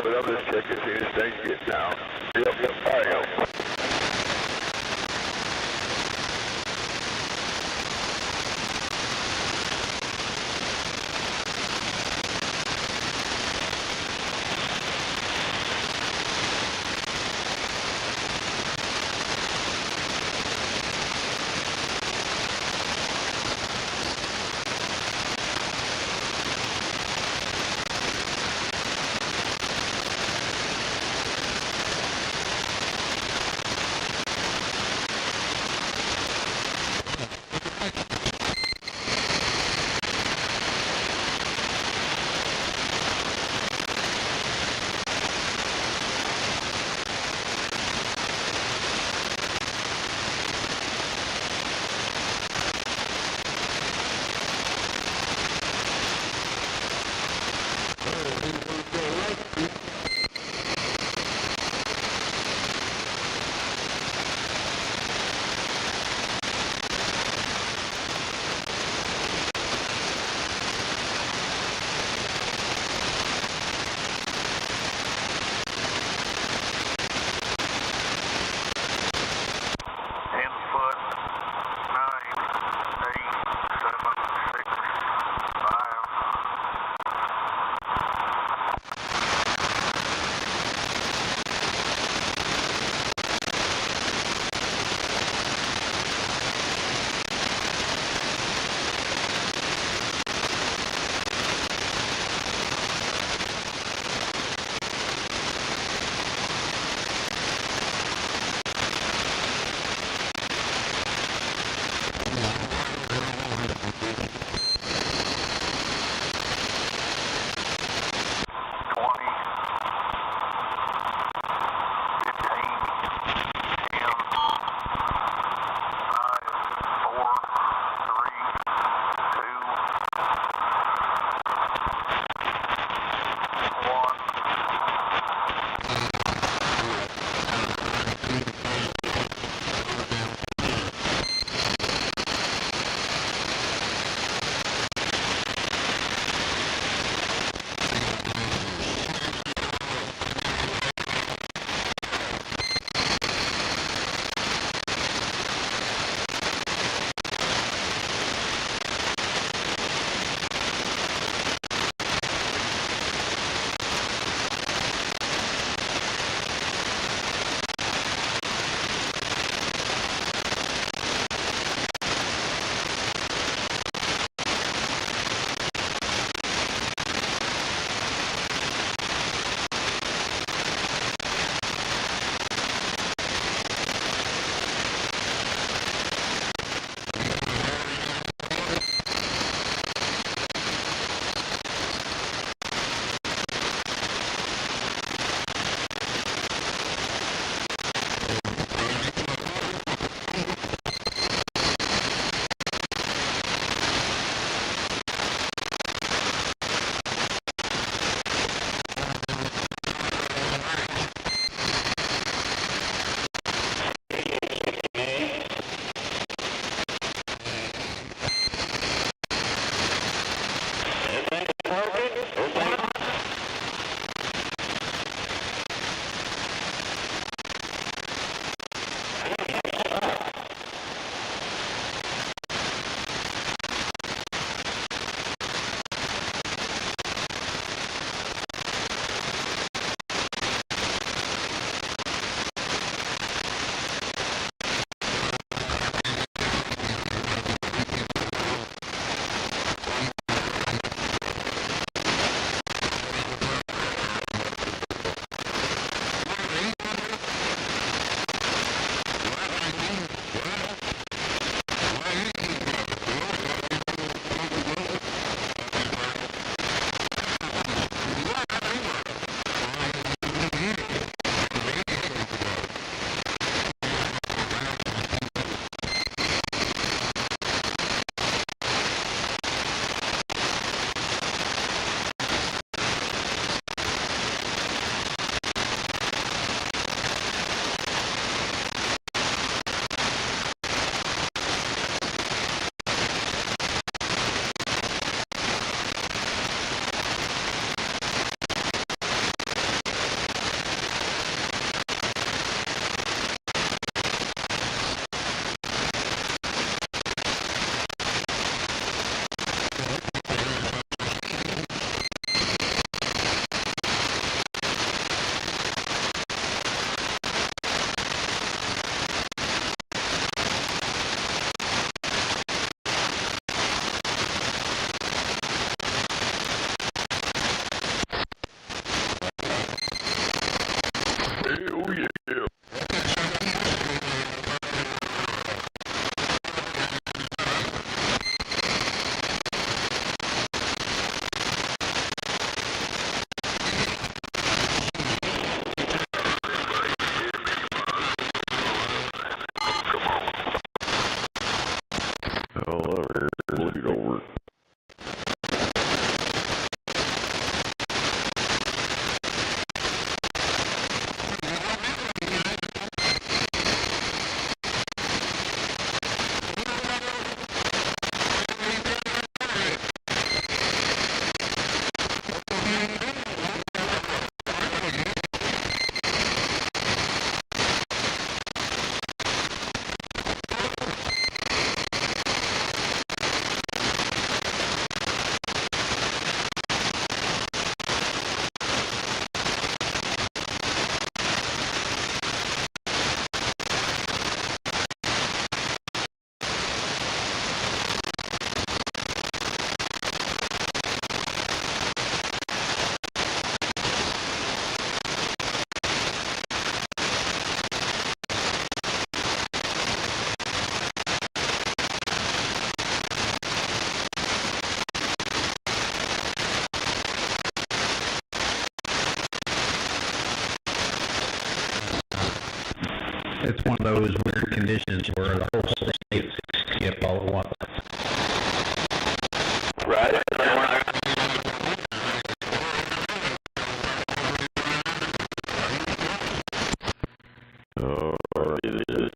Speaker 2: But I'm just checking to see this thing getting out. Yep, I am.
Speaker 8: It's one of those weird conditions where the whole state skip all at once.
Speaker 2: Right.
Speaker 3: Oh, it is.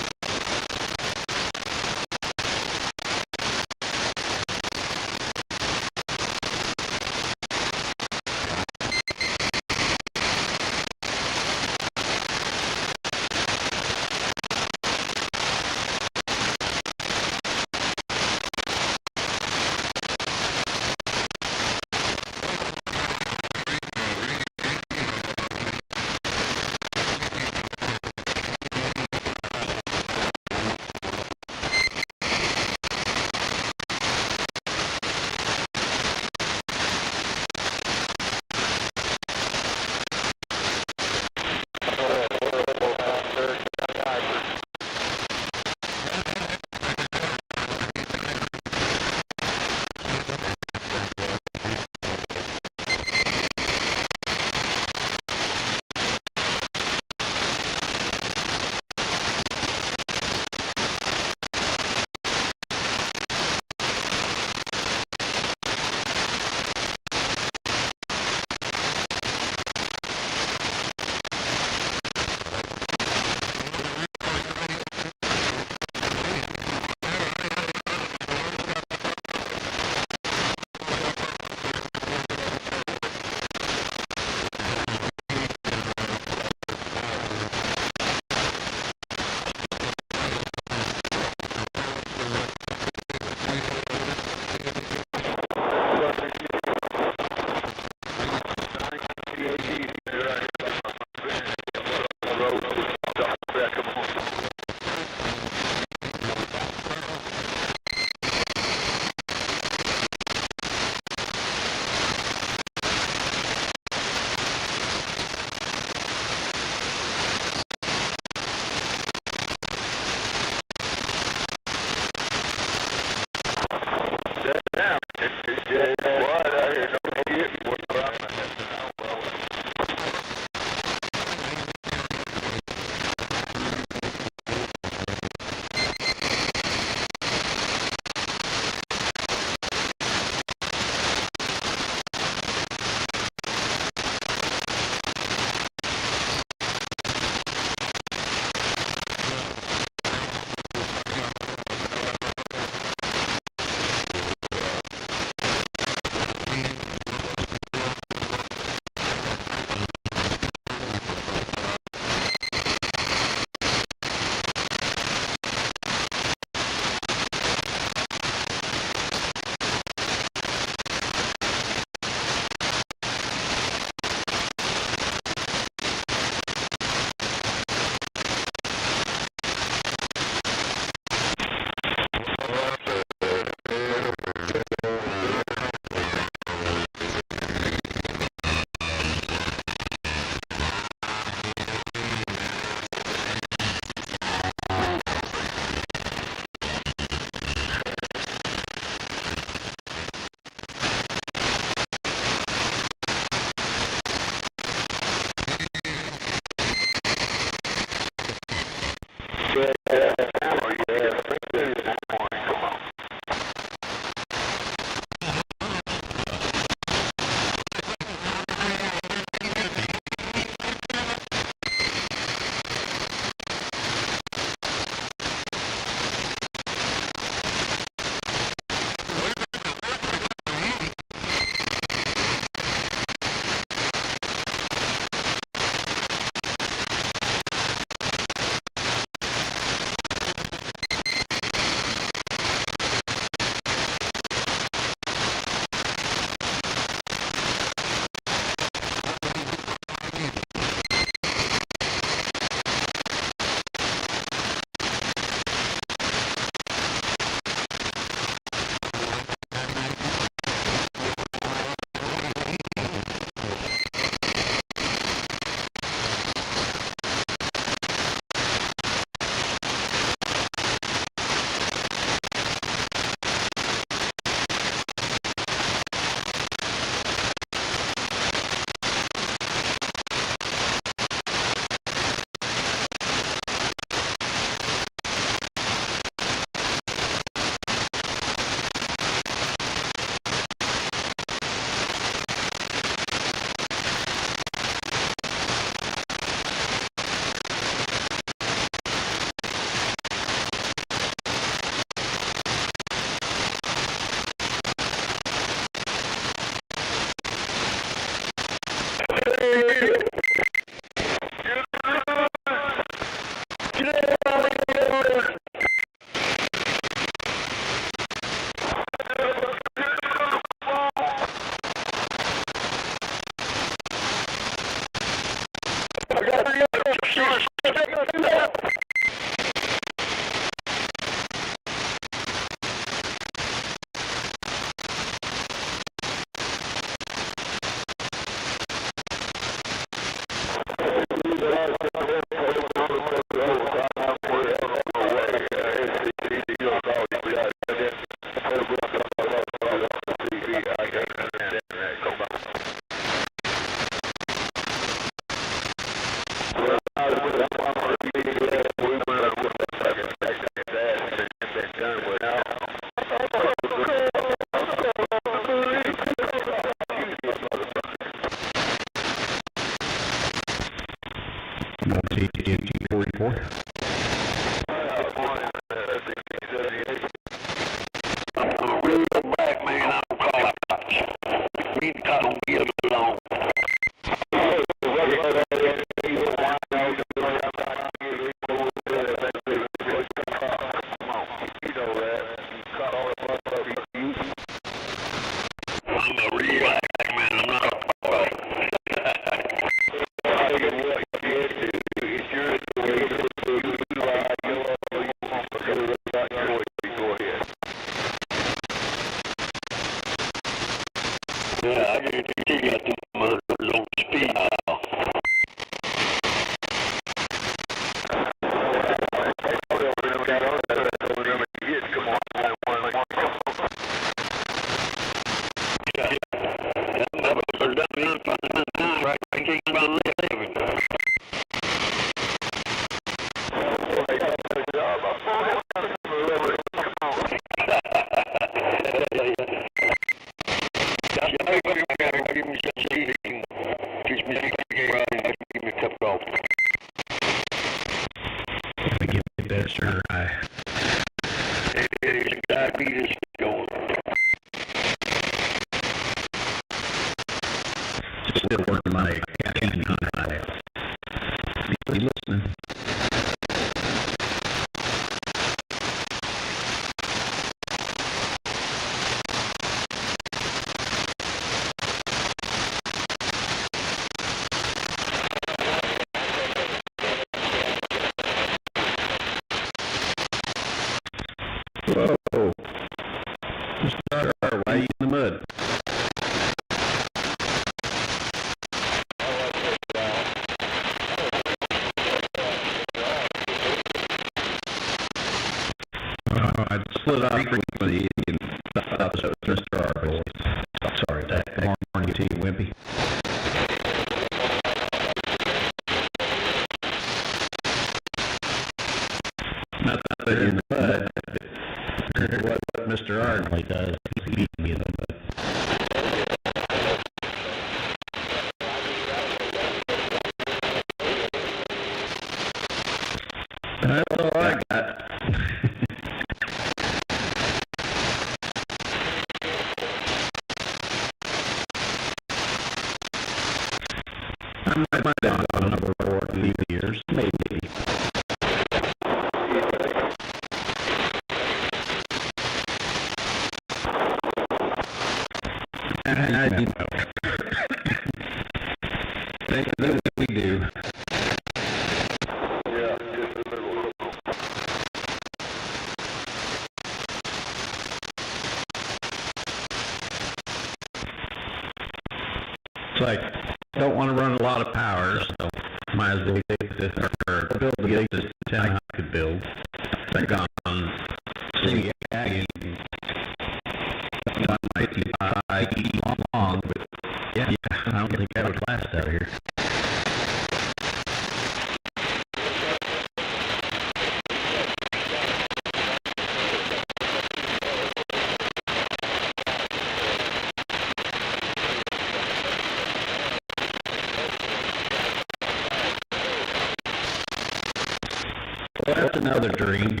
Speaker 8: That's another dream.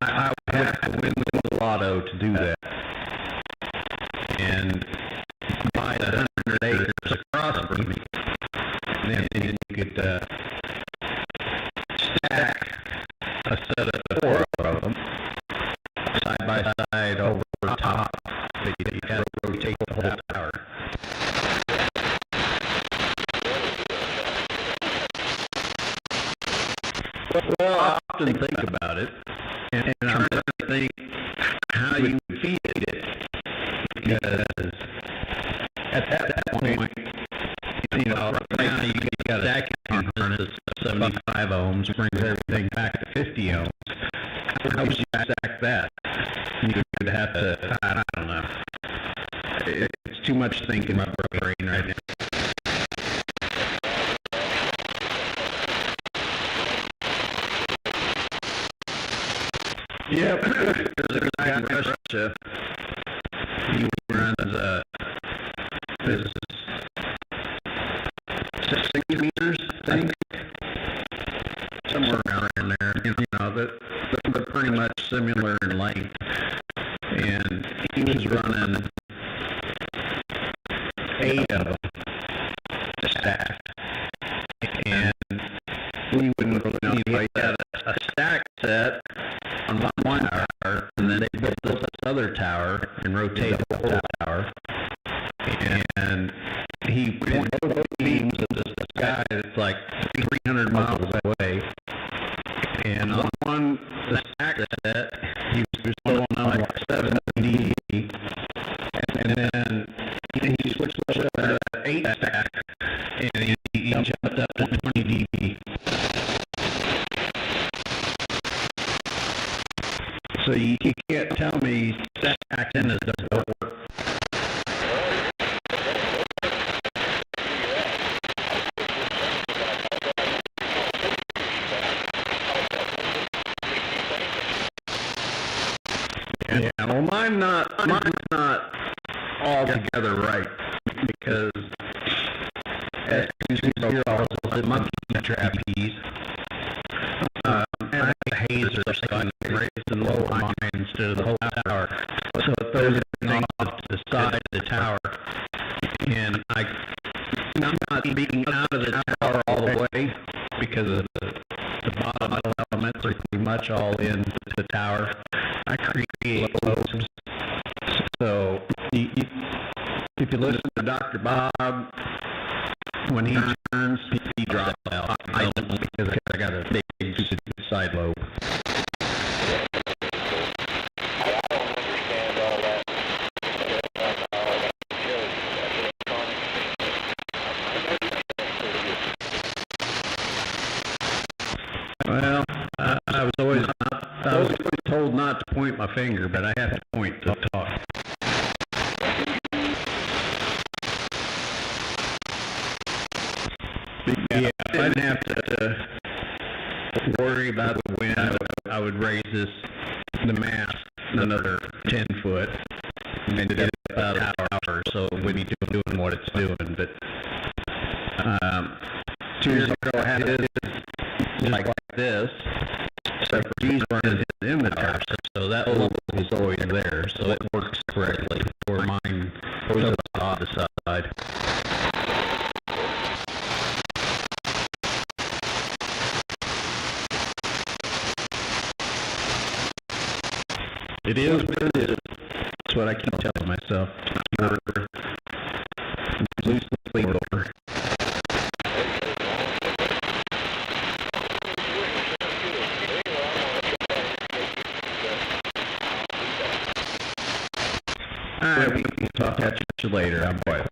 Speaker 8: I would have to win the lotto to do that. And buy 100 acres across from me. And then you could stack a set of 4 of them side by side over the top. But you had to rotate the whole tower. because at that point, you know, right now you got a stacking harness of 75 ohms, brings everything back to 50 ohms. How would you stack that? You would have to, I don't know. It's too much thinking in my brain right now. Yep, there's a guy in Russia. He runs this 6 meters, I think, somewhere around there. You know, they're pretty much similar in length. And he was running 8 of them stacked. And we wouldn't really know. He had a stack set on one tower, and then they built this other tower and rotated the whole tower. And he pointed both beams at this guy that's like 300 miles away. And on the stack set, he was going on like 7 dB. And then he switched to the 8 stack, and he jumped up to 20 dB. So you can't tell me stack antennas don't work. Yeah, well, mine's not altogether right, because as you can hear all the monkey trapeze, I have a hazer, so I can raise the low line instead of the whole tower. So it throws it off to the side of the tower. And I'm not beating out of the tower all the way, because of the bottom elements are pretty much all in the tower. I create lobes. So if you listen to Dr. Bob, when he turns, he drops out. I don't, because I got a big side lobe. Well, I was always told not to point my finger, but I have to point to talk. Yeah, if I didn't have to worry about the wind, I would raise the mast another 10 foot and get it about an hour, so it would be doing what it's doing. But 2 years ago, I had it just like this, except for he's running in the tower, so that lobe is always there, so it works correctly. For mine, goes off the side. It is what it is. That's what I keep telling myself. Lose the sleep over. Alright, we can talk at you later. I'm quiet.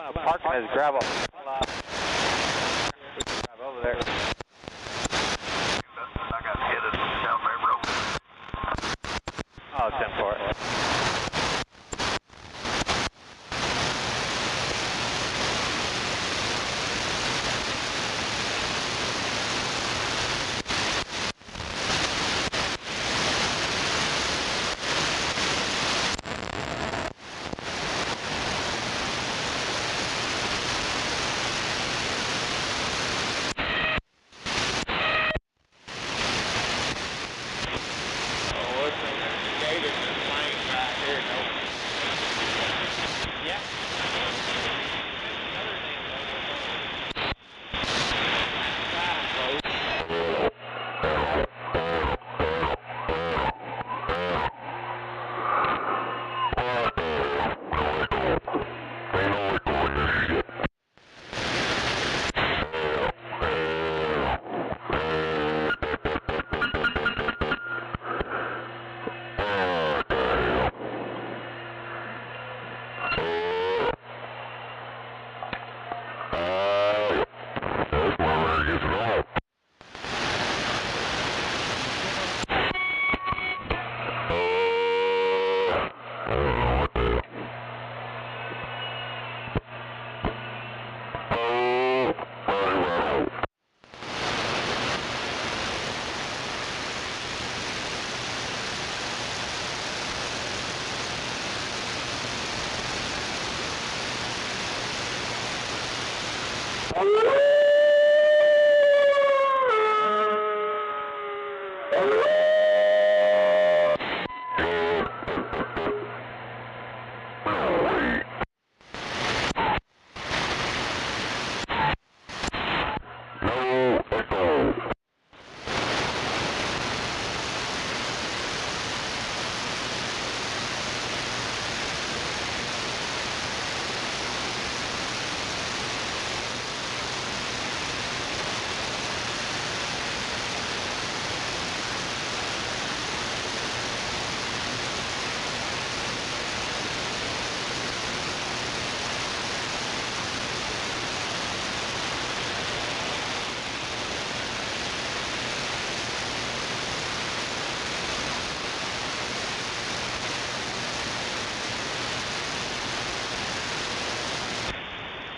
Speaker 9: want to park in his gravel lot. Drive over there.
Speaker 10: I got hit at South Railroad.
Speaker 9: Oh, 10-4.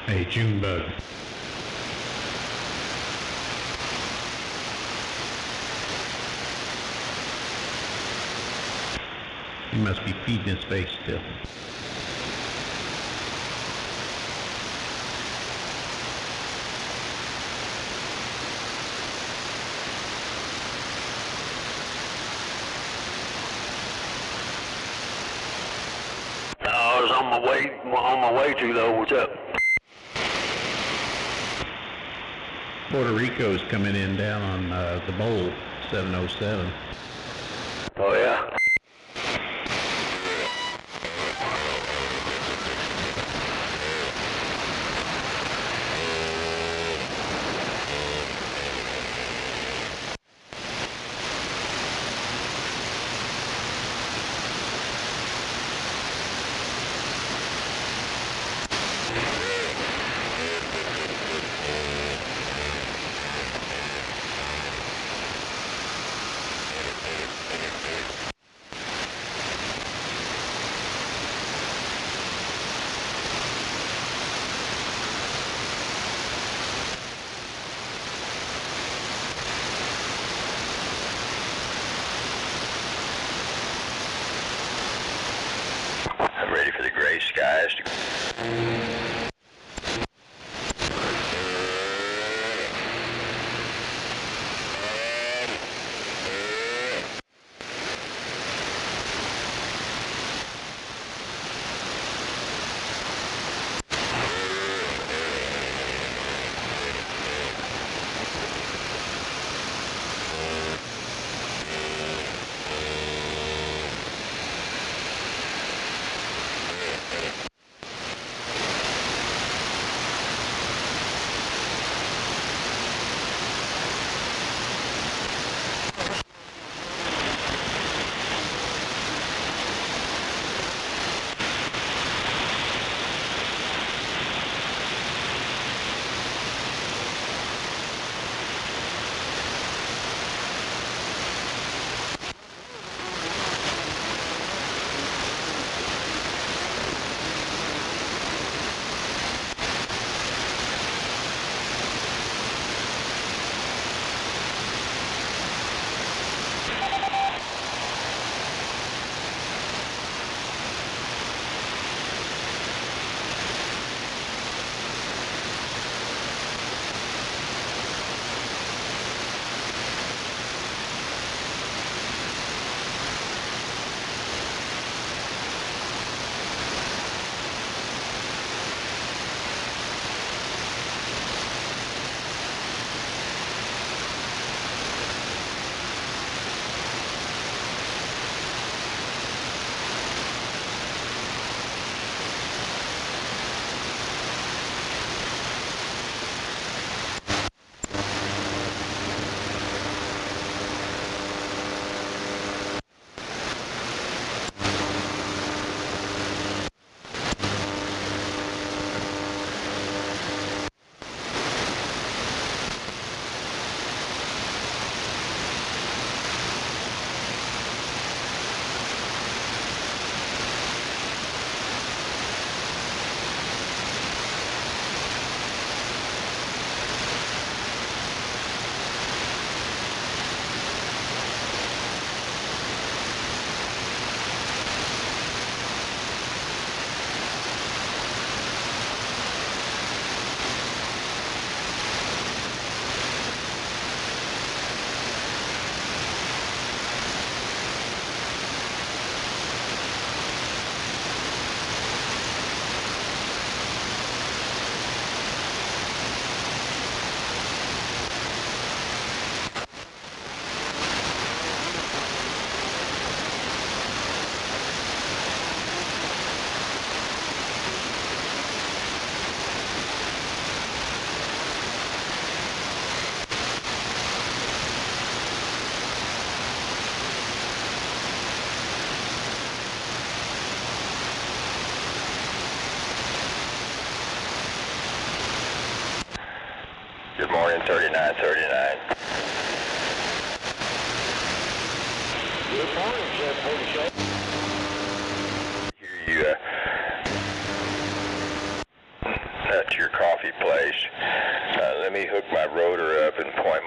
Speaker 8: Hey, Junebug. He must be feeding his face still.
Speaker 2: I was on my way to though. What's up?
Speaker 8: Puerto Rico's coming in down on the bowl, 707.
Speaker 2: Oh yeah.
Speaker 7: 3939.
Speaker 2: Good morning, 747.
Speaker 7: Hear you, at your coffee place. Let me hook my rotor up and point.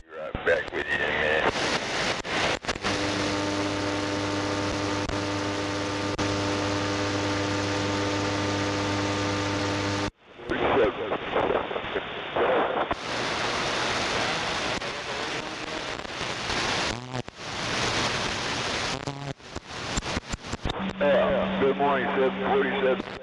Speaker 7: Be right back with you in a minute.
Speaker 2: Good morning, 747.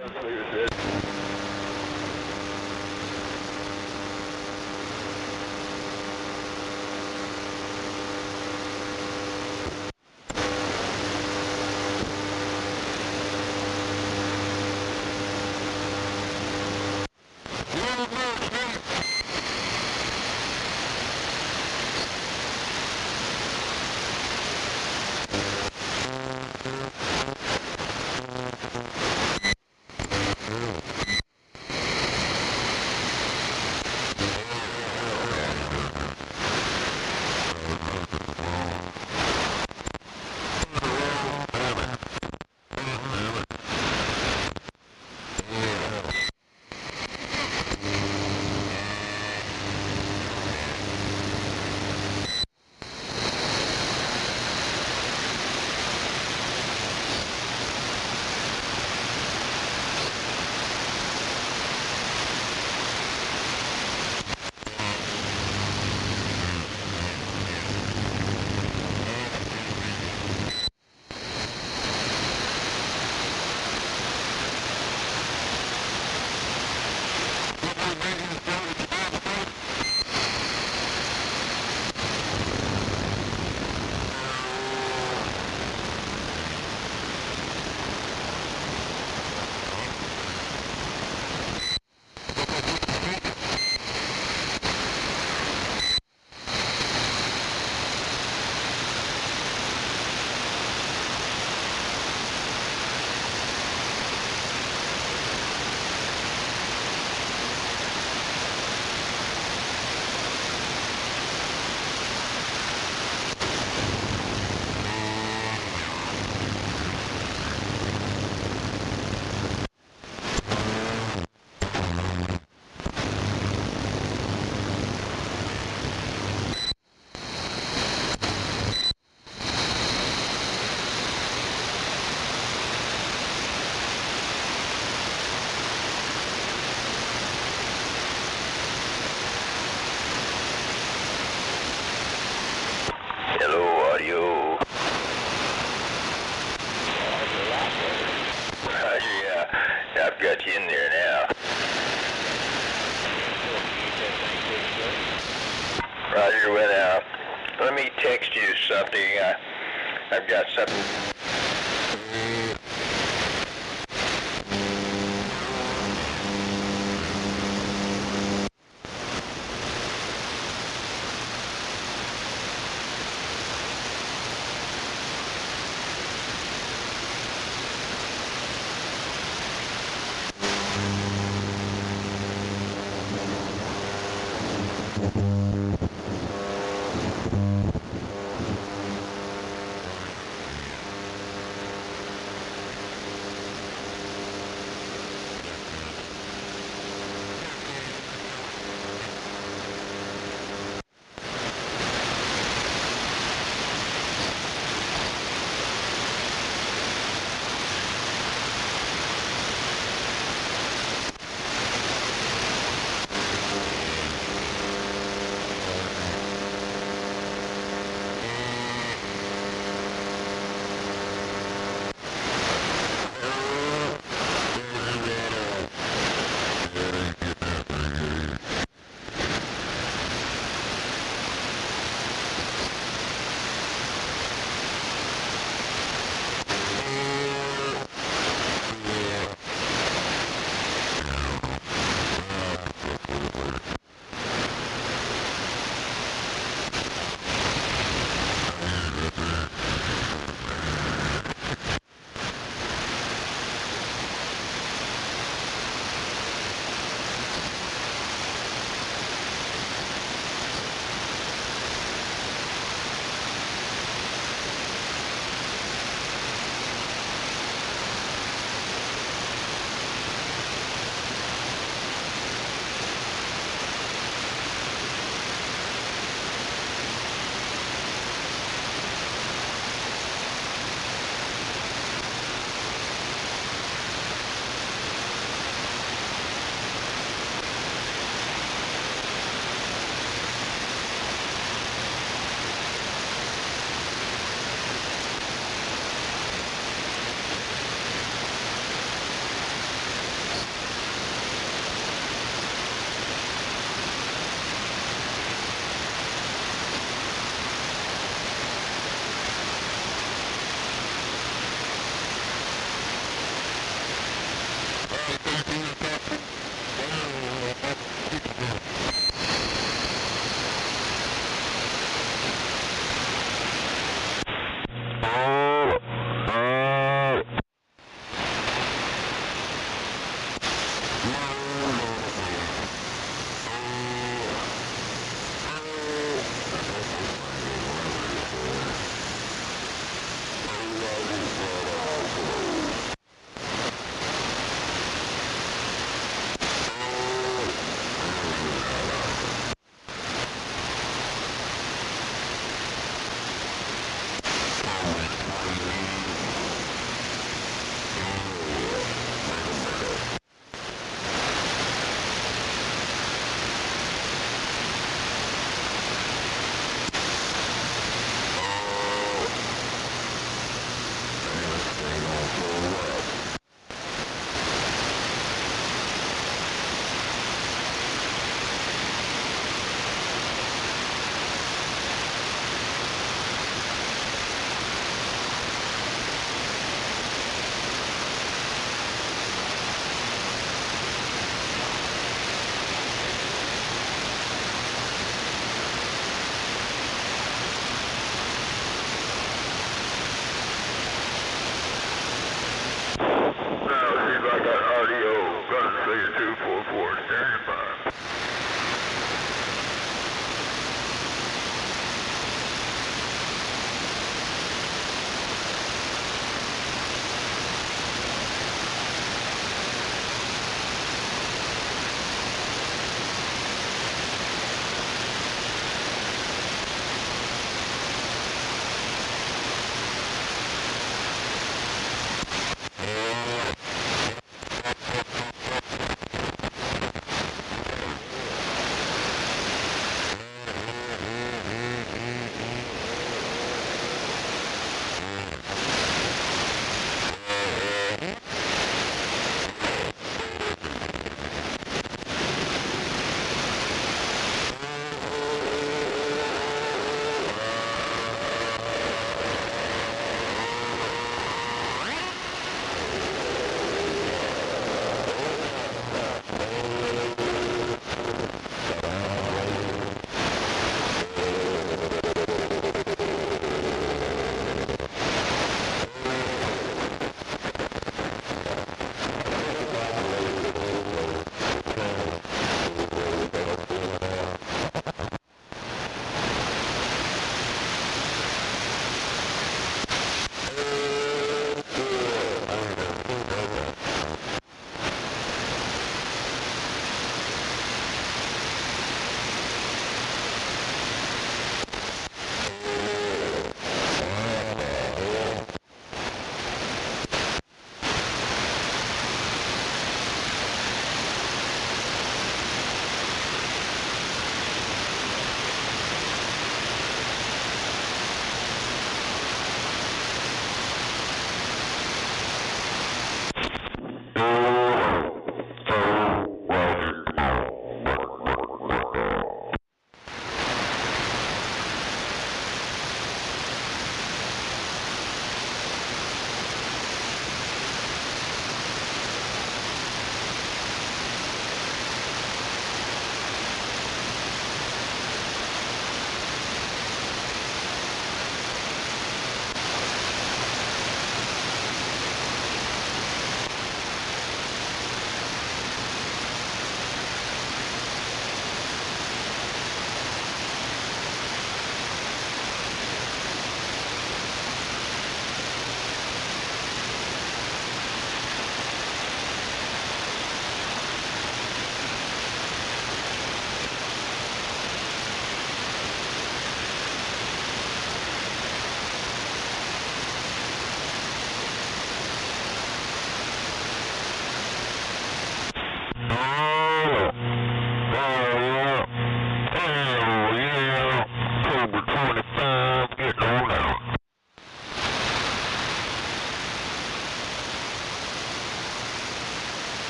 Speaker 7: I've got you in there now. Roger, went out. Let me text you something. I've got something.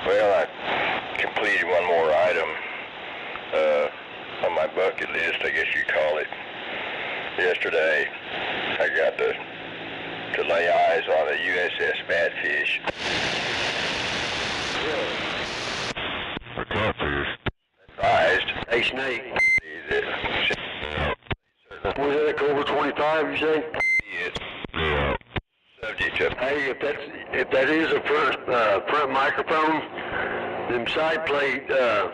Speaker 7: Well, I completed one more item on my bucket list, I guess you'd call it. Yesterday, I got to lay eyes on a USS Badfish. A catfish. Advised. Hey, Snake. Was that a Cobra 25, you say? Yes. Yeah. Subject of. Hey, if that is a front microphone, them side plate, the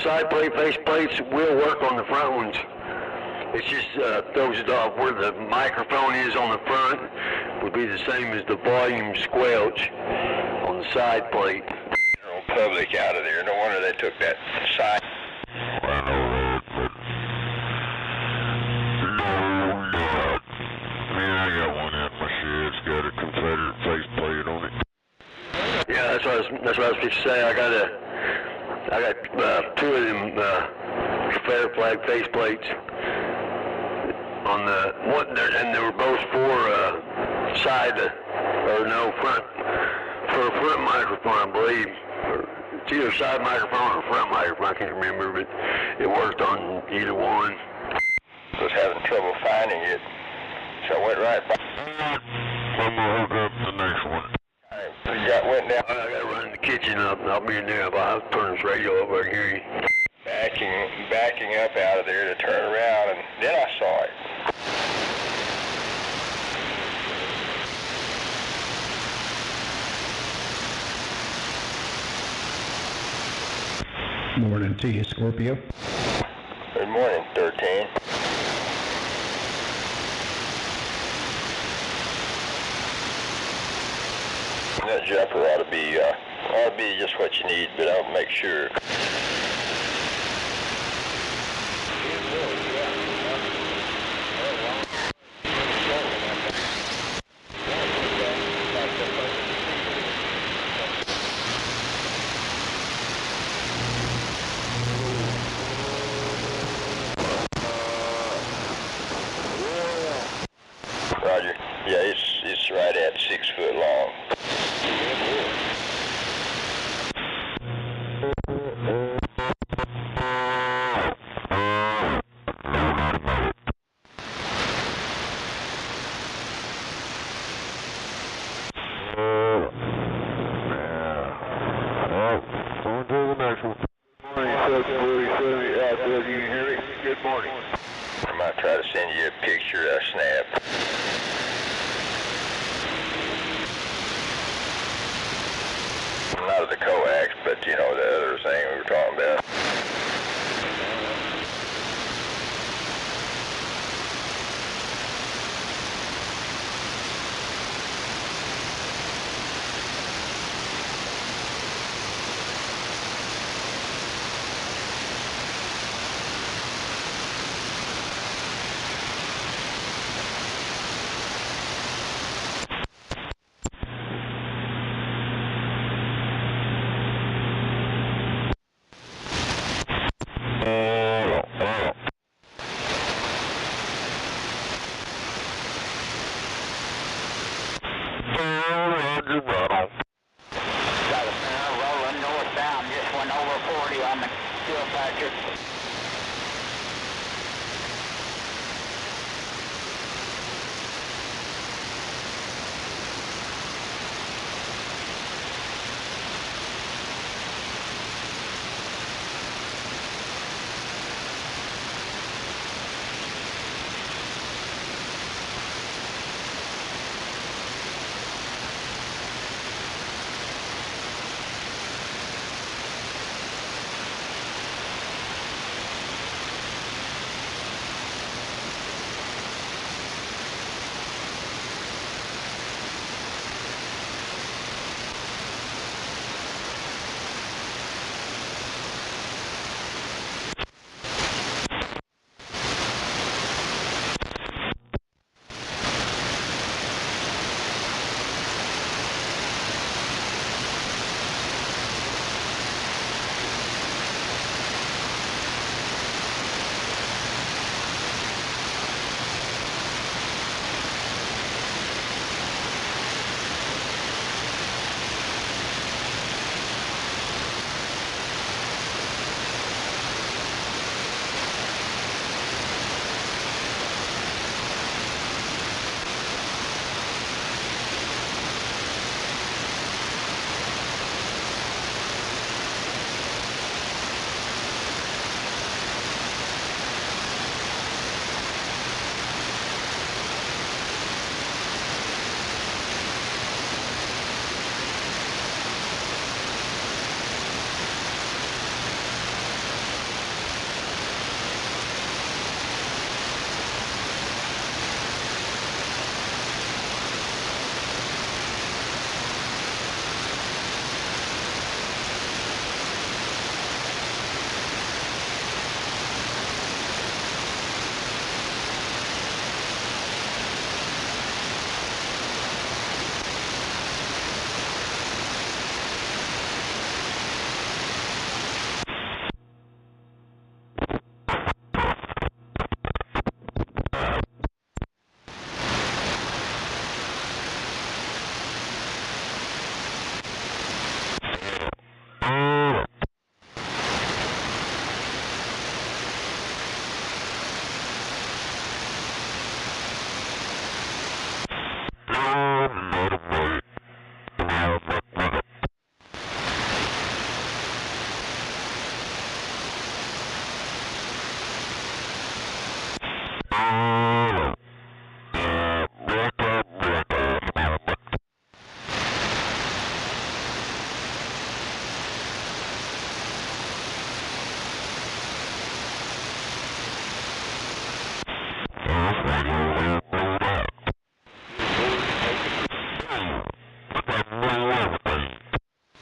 Speaker 7: side plate face plates will work on the front ones. It's just throws it off where the microphone is on the front would be the same as the volume squelch on the side plate. General public out of there. No wonder they took that side. I know that, but I got one out in my shed. It's got a Confederate faceplate on it. Yeah, that's what I was going to say. I got two of them Confederate flag faceplates on the one, and they were both for front front microphone, I believe. It's either side microphone or front microphone. I can't remember, but it worked on either one. I was having trouble finding it, so I went right by. I'm gonna hook up the next one. Went down. I gotta run in the kitchen. I'll be in there. I'll turn this radio over and hear you. Backing up out of there to turn around, and then I saw it.
Speaker 8: Morning to you, Scorpio.
Speaker 7: Good morning, 13. That jumper ought to be just what you need, but I'll make sure. Roger. Yeah, it's right at 6 foot long. I might try to send you a picture I snapped. Not of the coax, but you know, the other thing we were talking about.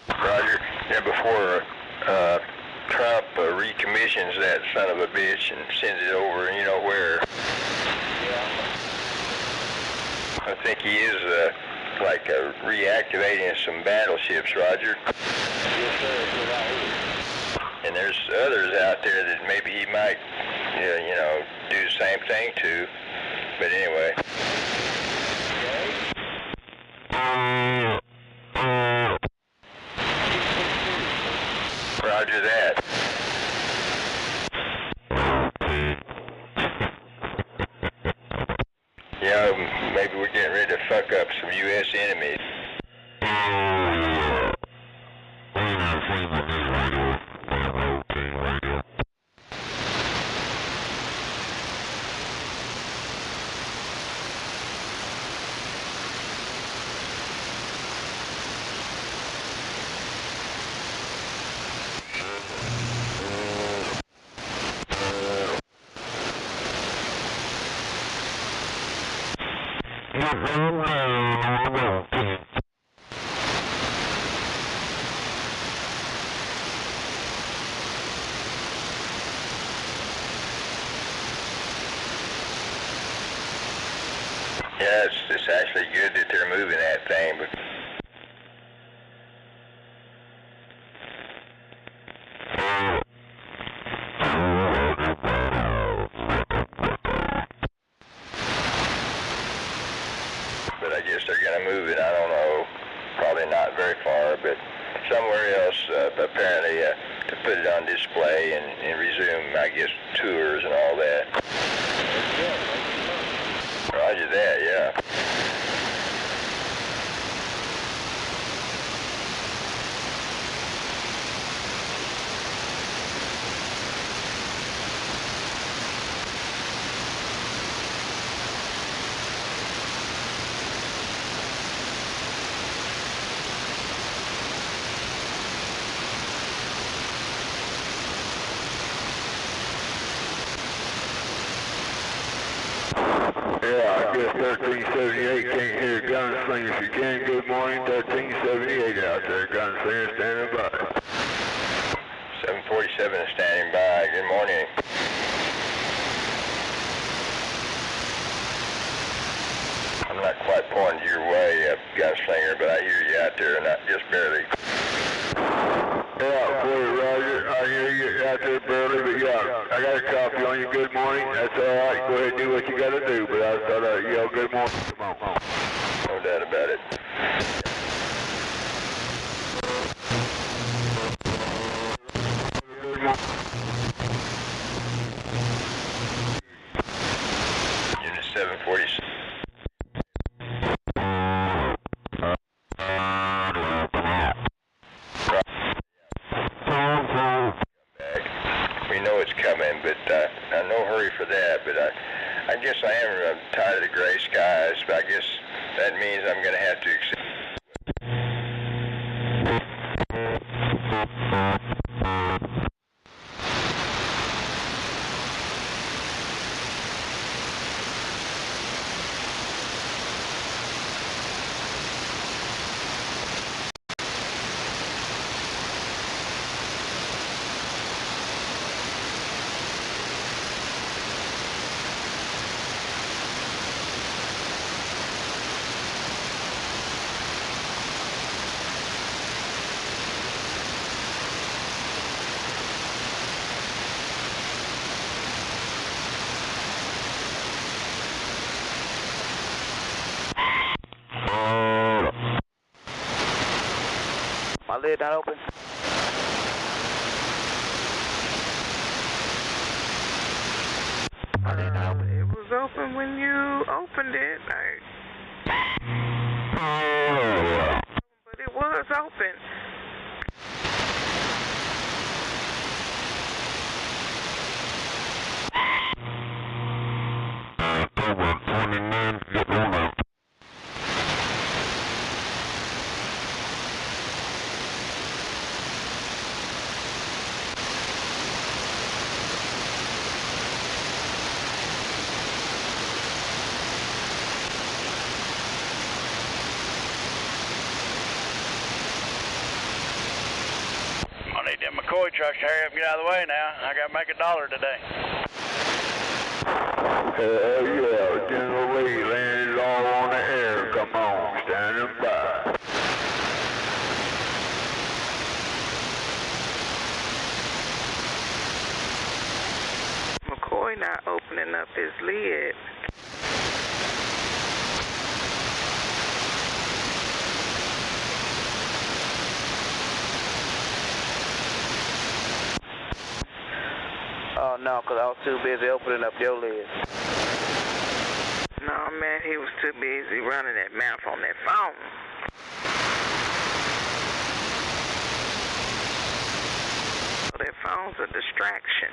Speaker 7: Roger. Yeah, before Trump recommissions that son of a bitch and sends it over, you know where. I think he is reactivating some battleships, Roger.
Speaker 2: Yes, sir.
Speaker 7: And there's others out there that maybe he might, do the same thing to. But anyway. Roger that. Maybe we're getting ready to fuck up some U.S. enemies. Yeah, it's actually good that they're moving that thing, but I guess they're going to move it, I don't know, probably not very far, but somewhere else, apparently, to put it on display and resume, I guess, tours and all that. Roger that, yeah.
Speaker 1: Yeah, I guess 1378 can't hear gunslingers. If you can, good morning. 1378 out there, gunslinger standing by.
Speaker 7: 747 is standing by. Good morning. I'm not quite pointing your way, gunslinger, but I hear you out there, not just barely.
Speaker 1: Yeah, boy, Roger, I hear you out there barely, but yeah, I got a copy on you. Good morning. That's all right. Go ahead and do what you got to do, but I thought I'd yell good morning. Come on.
Speaker 7: No doubt about it.
Speaker 1: Good morning.
Speaker 7: Unit 746. We know it's coming, but no hurry for that. But I guess I am tired of the gray skies, but I guess that means I'm going to have to accept.
Speaker 9: My lid not open. My lid not open.
Speaker 11: It was open when you opened it. But it was open.
Speaker 12: need them McCoy trucks to hurry up and get out of the way now. I gotta make $1 today.
Speaker 2: Yeah, General Lee landed all on the air. Come on, standing by.
Speaker 11: McCoy not opening up his lid.
Speaker 13: Oh, no, because I was too busy opening up your lid.
Speaker 11: No, man, he was too busy running that mouth on that phone. So that phone's a distraction.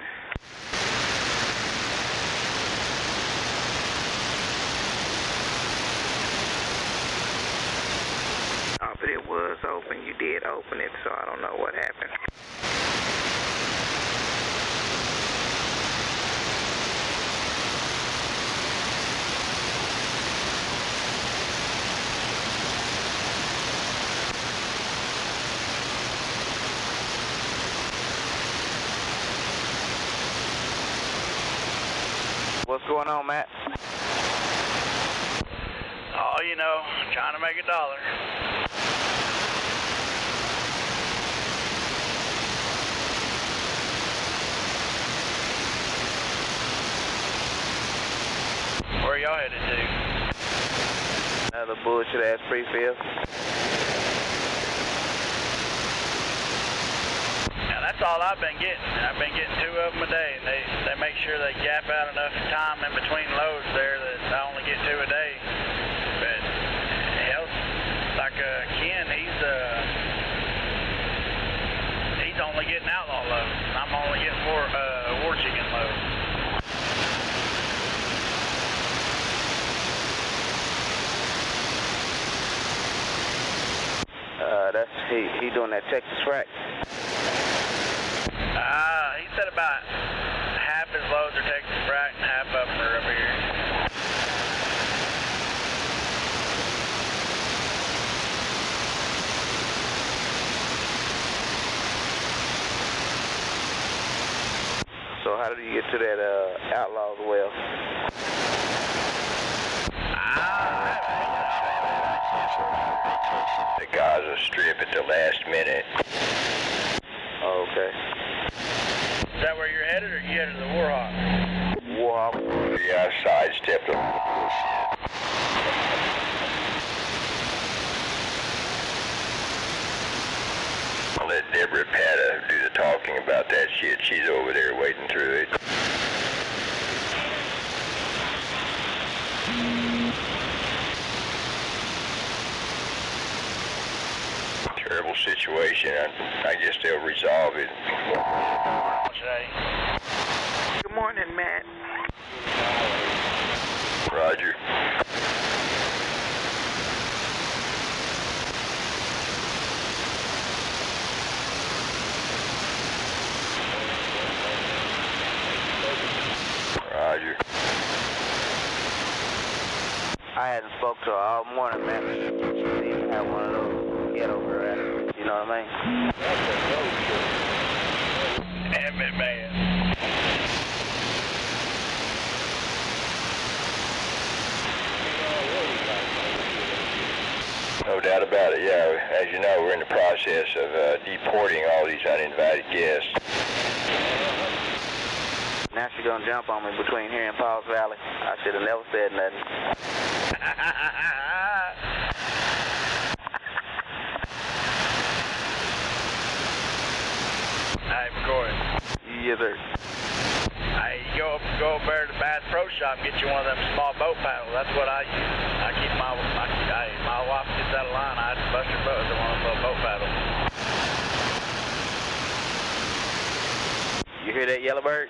Speaker 11: Oh, but it was open. You did open it, so I don't know what happened.
Speaker 13: What's going on, Matt?
Speaker 12: Oh, you know, trying to make $1. Where y'all headed to?
Speaker 13: Another bullshit ass pre-fill.
Speaker 12: Now that's all I've been getting. I've been getting 2 of them a day, and they make sure they gap out enough time in between loads there that I only get 2 a day. But hell, like Ken, he's only getting outlaw loads. I'm only getting war chicken loads.
Speaker 13: That's he doing that Texas frac.
Speaker 12: He said about half his loads are Texas frac and half of them are up here.
Speaker 13: So how did you get to that Outlaws well?
Speaker 7: The Gaza Strip at the last minute.
Speaker 13: Oh, okay.
Speaker 12: Is that where you're headed, or you headed to the Warhawk?
Speaker 13: Warhawk.
Speaker 7: Yeah, I sidestepped them. I'll let Deborah Pata do the talking about that shit. She's over there wading through it. Terrible situation. I guess they'll resolve it.
Speaker 11: Good morning, Matt.
Speaker 7: Roger. Roger.
Speaker 13: I hadn't spoke to her all morning, man. She didn't have one of those get over at. You know what I mean?
Speaker 12: Damn it, man.
Speaker 7: No doubt about it, yeah. As you know, we're in the process of deporting all these uninvited guests.
Speaker 13: Now she's gonna jump on me between here and Paul's Valley. I should have never said nothing.
Speaker 12: Hey, McCoy.
Speaker 13: Yes, sir.
Speaker 12: Hey, go over there to the Bass Pro Shop and get you one of them small boat paddles. That's what I use. I keep my wife gets out of line. I just bust her butt with one of those little boat paddles.
Speaker 13: You hear that, Yellowbird?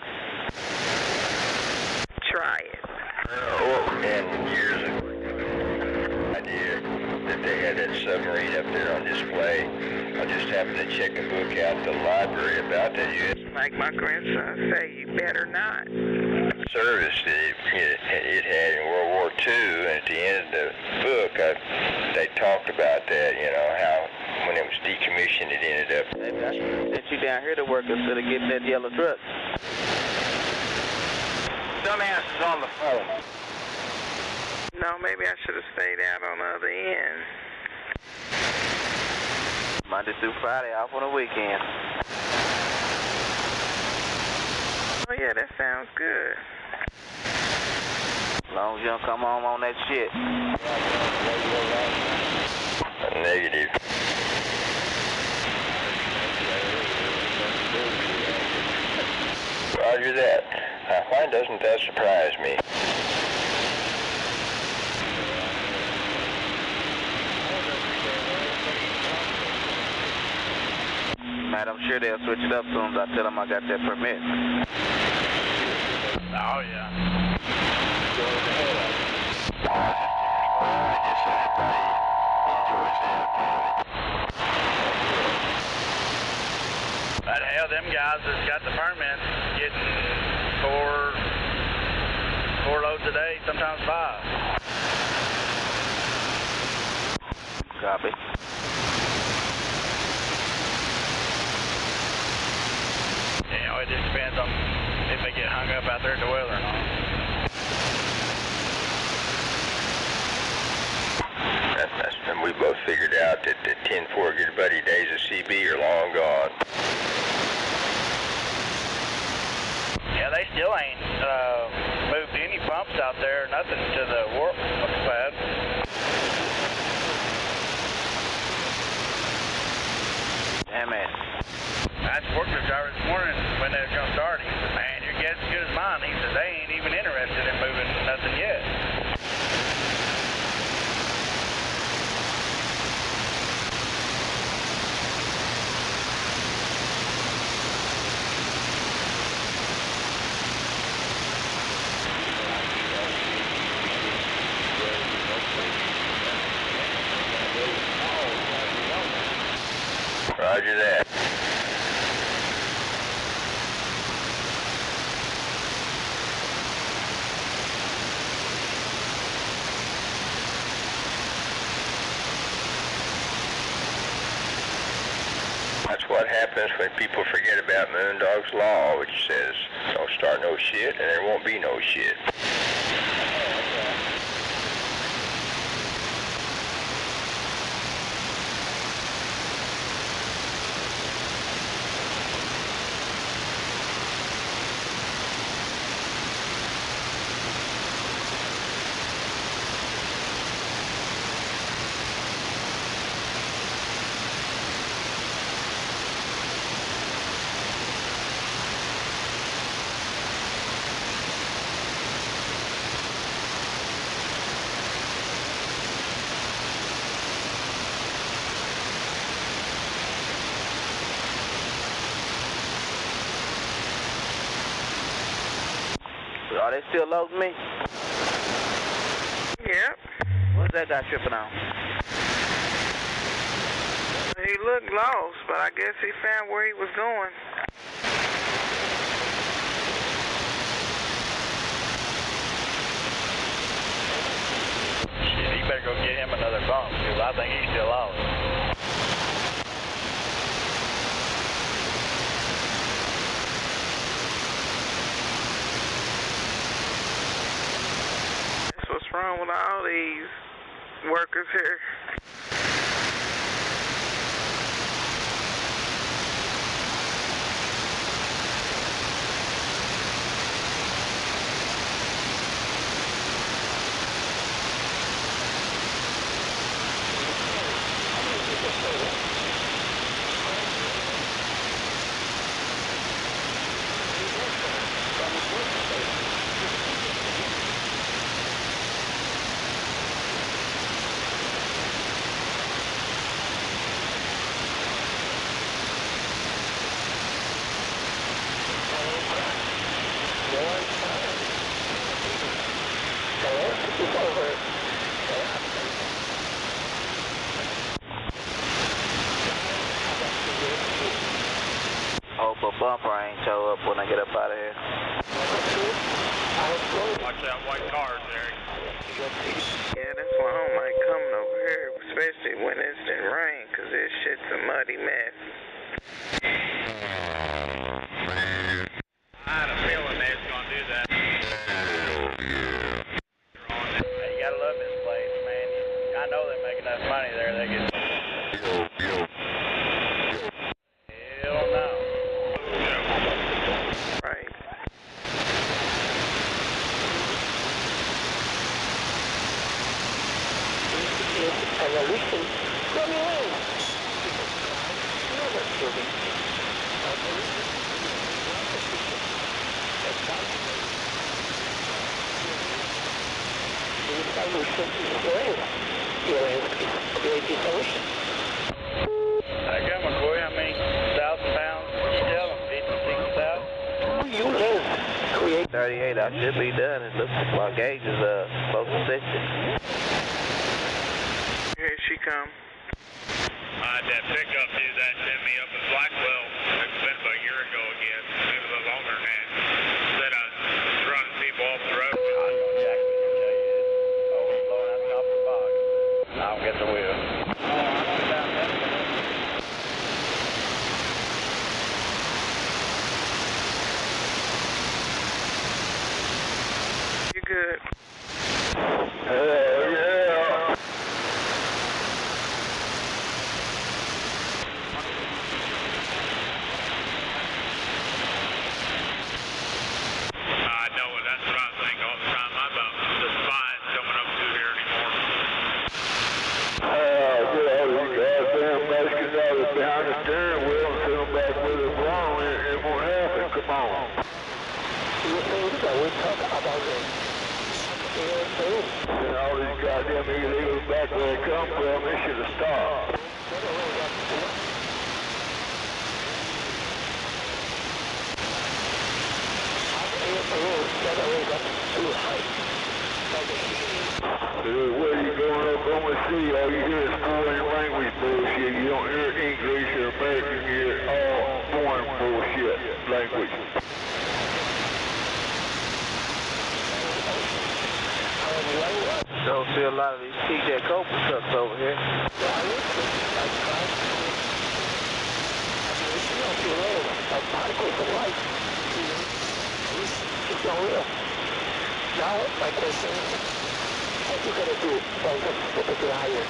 Speaker 11: Try it.
Speaker 7: And years ago, idea that they had that submarine up there on display. I just happened to check a book out at the library about that.
Speaker 11: Like my grandson say, you better not.
Speaker 7: Service it had in World War II, and at the end of the book, they talked about that, you know, how
Speaker 14: when it was decommissioned, it ended up.
Speaker 13: Maybe I should have sent you down here to work instead of getting that yellow truck.
Speaker 10: Dumbass is on the phone.
Speaker 11: No, maybe I should have stayed out on the other end.
Speaker 13: Monday through Friday, off on the weekend.
Speaker 11: Oh yeah, that sounds good.
Speaker 13: As long as you don't come home on that shit.
Speaker 14: Negative. Roger that. Why doesn't that surprise me?
Speaker 13: Man, I'm sure they'll switch it up soon as I tell them I got that permit.
Speaker 12: Oh, yeah. But hell, them guys that's got the permits getting four loads a day, sometimes 5.
Speaker 13: Copy.
Speaker 12: You know, it just depends on if they get hung up out there at the well or not.
Speaker 14: And we both figured out that the 10-4 good buddy days of CB are long gone.
Speaker 12: Yeah, they still ain't moved any pumps out there, nothing to the warp pad.
Speaker 13: Damn it.
Speaker 12: I had a forklift driver this morning when they were going to start. He said, man, your guess as good as mine. He said, they ain't even interested in moving nothing yet.
Speaker 14: Roger that. That's what happens when people forget about Moondog's Law, which says, don't start no shit and there won't be no shit.
Speaker 13: Are they still loading me?
Speaker 11: Yep.
Speaker 13: What's that guy tripping on?
Speaker 11: He looked lost, but I guess he found where he was going.
Speaker 12: Shit, you better go get him another bump, because I think he's still lost.
Speaker 11: What's wrong with all these workers here?
Speaker 13: Hope a bumper ain't show up when I get up out of here.
Speaker 12: Watch that white car, Derek.
Speaker 11: Yeah, that's why I don't like coming over here, especially when it's in rain, because this shit's a muddy mess.
Speaker 12: I had a feeling they was gonna do that. Hey, you gotta love this place, man. I know they make enough money there. They get. Hell no.
Speaker 11: Right.
Speaker 12: I got my boy. How many thousand pounds? You tell them 50, 60,000.
Speaker 13: You live. Create 38. I should be done. It looks like my gauge is close to 60.
Speaker 11: Here she come.
Speaker 15: I had that pickup dude that sent me up in Blackwell. It's been about a year ago again, maybe a little longer than that. Said I was running people off the road.
Speaker 12: I know exactly what you're telling you. Overflowing out the top of the box. I don't get the wheel.
Speaker 11: You good?
Speaker 2: Hell yeah.
Speaker 15: I know it. That's what I think all the time about the spies coming up through here anymore.
Speaker 2: You goddamn Mexicans out of behind the steering wheel and send them back with us wrong. It won't happen. Come on. And all these goddamn illegals back where they come from, they should have stopped. Where you going up on the sea, all you hear is foreign language bullshit. You don't hear English or American, you hear all foreign bullshit language.
Speaker 13: Don't see a lot of these TJ Cooper trucks over here.
Speaker 16: Now, my question is, what you gonna do about the typical hire?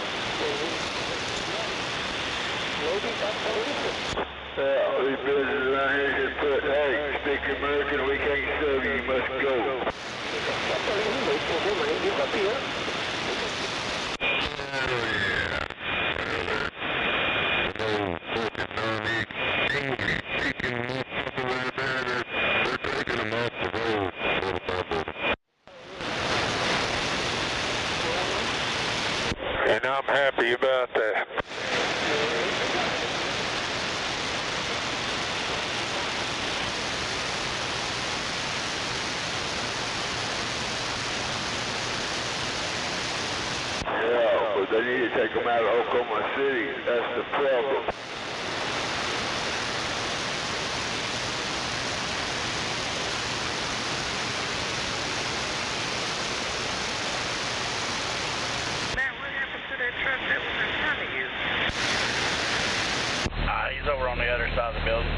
Speaker 16: Maybe that's the reason.
Speaker 2: All these businesses around here just put, hey, speak American, we can't serve you, you must go.
Speaker 16: That's the reason they put them money disappear.
Speaker 5: And I'm happy about that.
Speaker 2: Yeah, but they need to take them out of Oklahoma City. That's the problem.
Speaker 12: He's over on the other side of the building.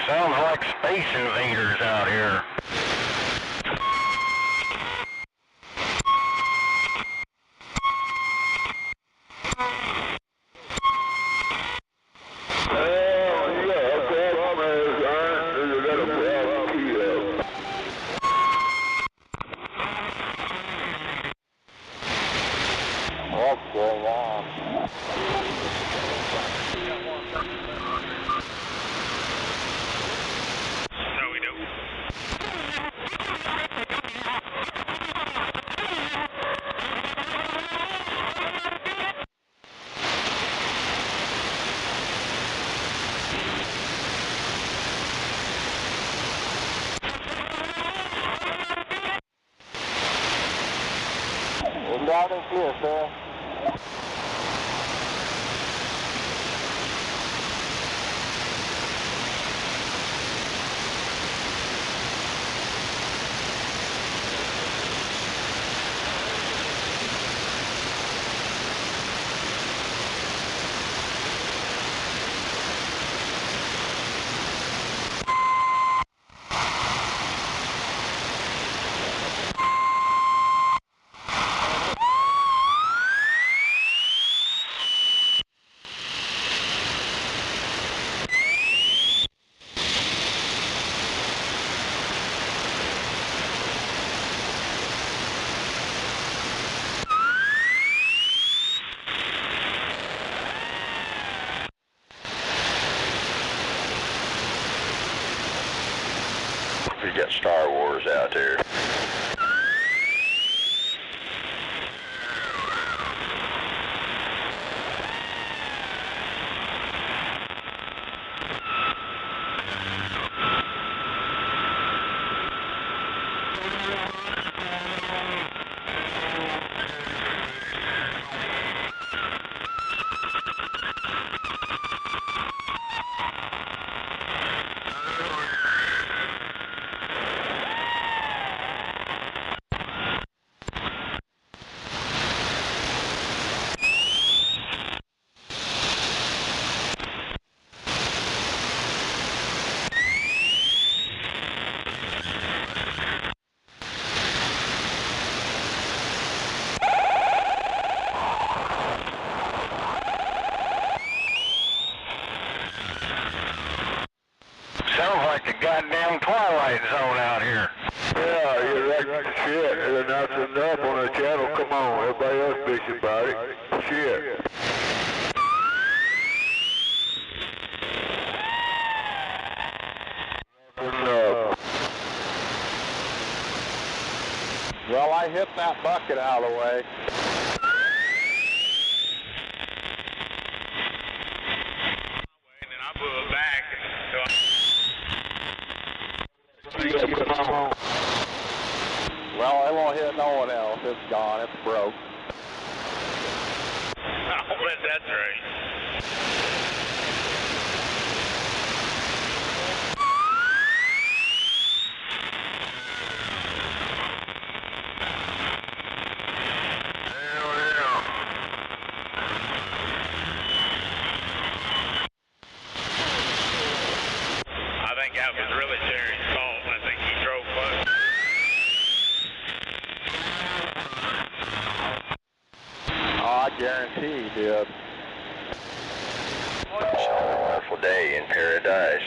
Speaker 2: Sounds like space invaders out here.
Speaker 10: What's going on?
Speaker 15: No, we don't.
Speaker 10: We're loud and clear, sir.
Speaker 14: We got Star Wars out there.
Speaker 2: Sounds like the goddamn Twilight Zone out here.
Speaker 1: Yeah, you're like shit. They're announcing up on the channel. Come on, everybody else bitching about it. Shit.
Speaker 10: Well, I hit that bucket out of the way.
Speaker 15: And then I blew it back.
Speaker 10: Well, I won't hit no one else. It's gone. It's broke.
Speaker 15: I'll bet that's right. I think that was really Terry's fault. I think he drove close.
Speaker 10: Oh, I guarantee he did.
Speaker 14: Wonderful day in paradise.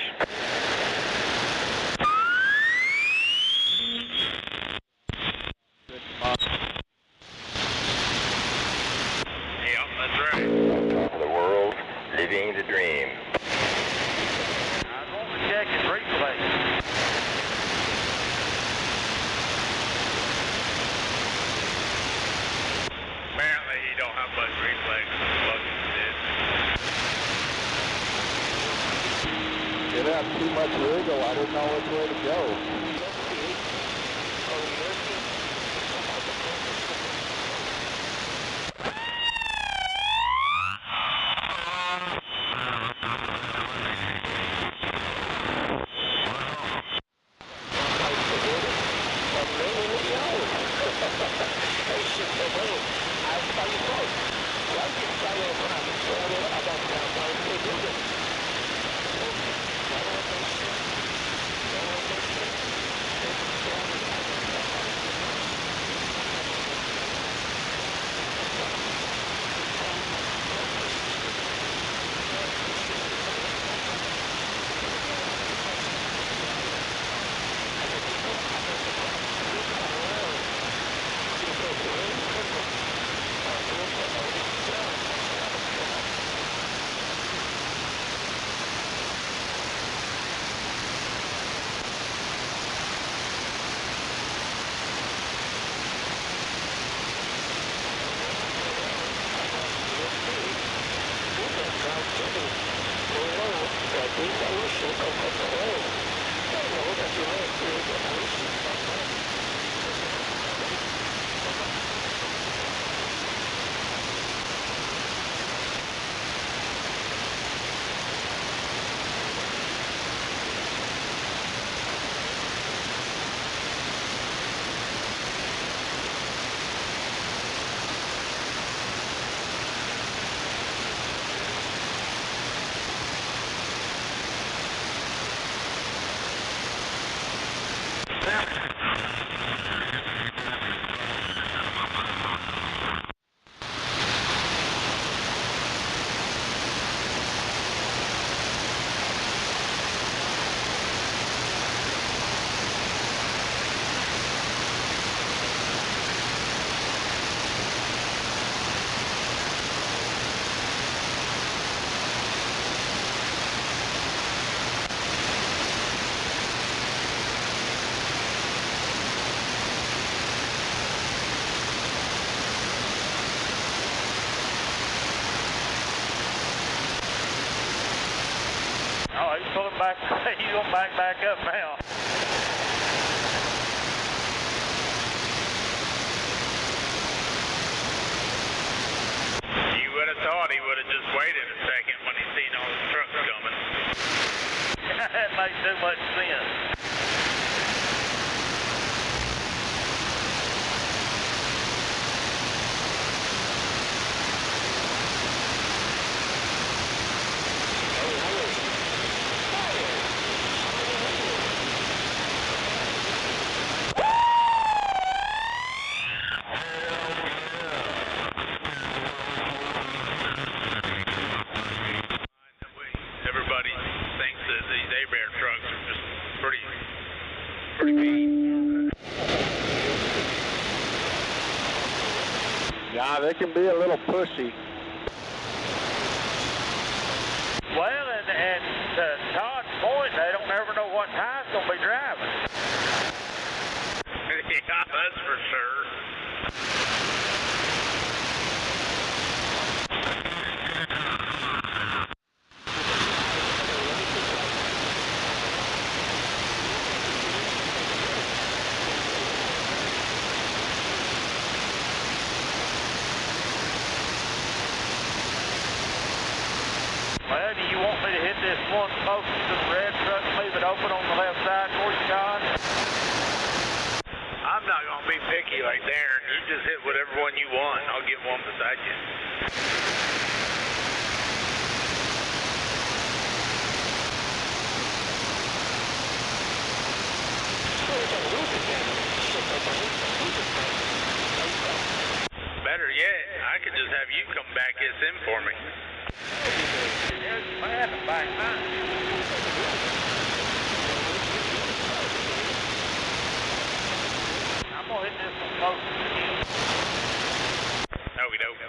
Speaker 15: Yep, that's right.
Speaker 14: On top of the world, living the dream.
Speaker 12: I was wanting to check his replay.
Speaker 15: Apparently he don't have much reflex.
Speaker 10: It had too much wiggle. I didn't know which way to go.
Speaker 12: Oh, he's pulling back. He's going back up now.
Speaker 15: You would have thought he would have just waited a second when he seen all the trucks coming.
Speaker 12: That makes too much sense.
Speaker 15: Everybody thinks that these A-Bear trucks are just pretty mean.
Speaker 9: Yeah, they can be a little pushy.
Speaker 12: Well, and to Todd's point, they don't ever know what time's going to be driving.
Speaker 15: Yeah, that's for sure.
Speaker 12: Well, do you want me to hit this one closest to the red truck and leave it open on the left side for you, Todd?
Speaker 15: I'm not going to be picky like Darren. You just hit whatever one you want. I'll get one beside you. Better yet, I could just have you come back this in for me.
Speaker 12: There's man back now. I'm going to hit this one close.
Speaker 15: Okey doke.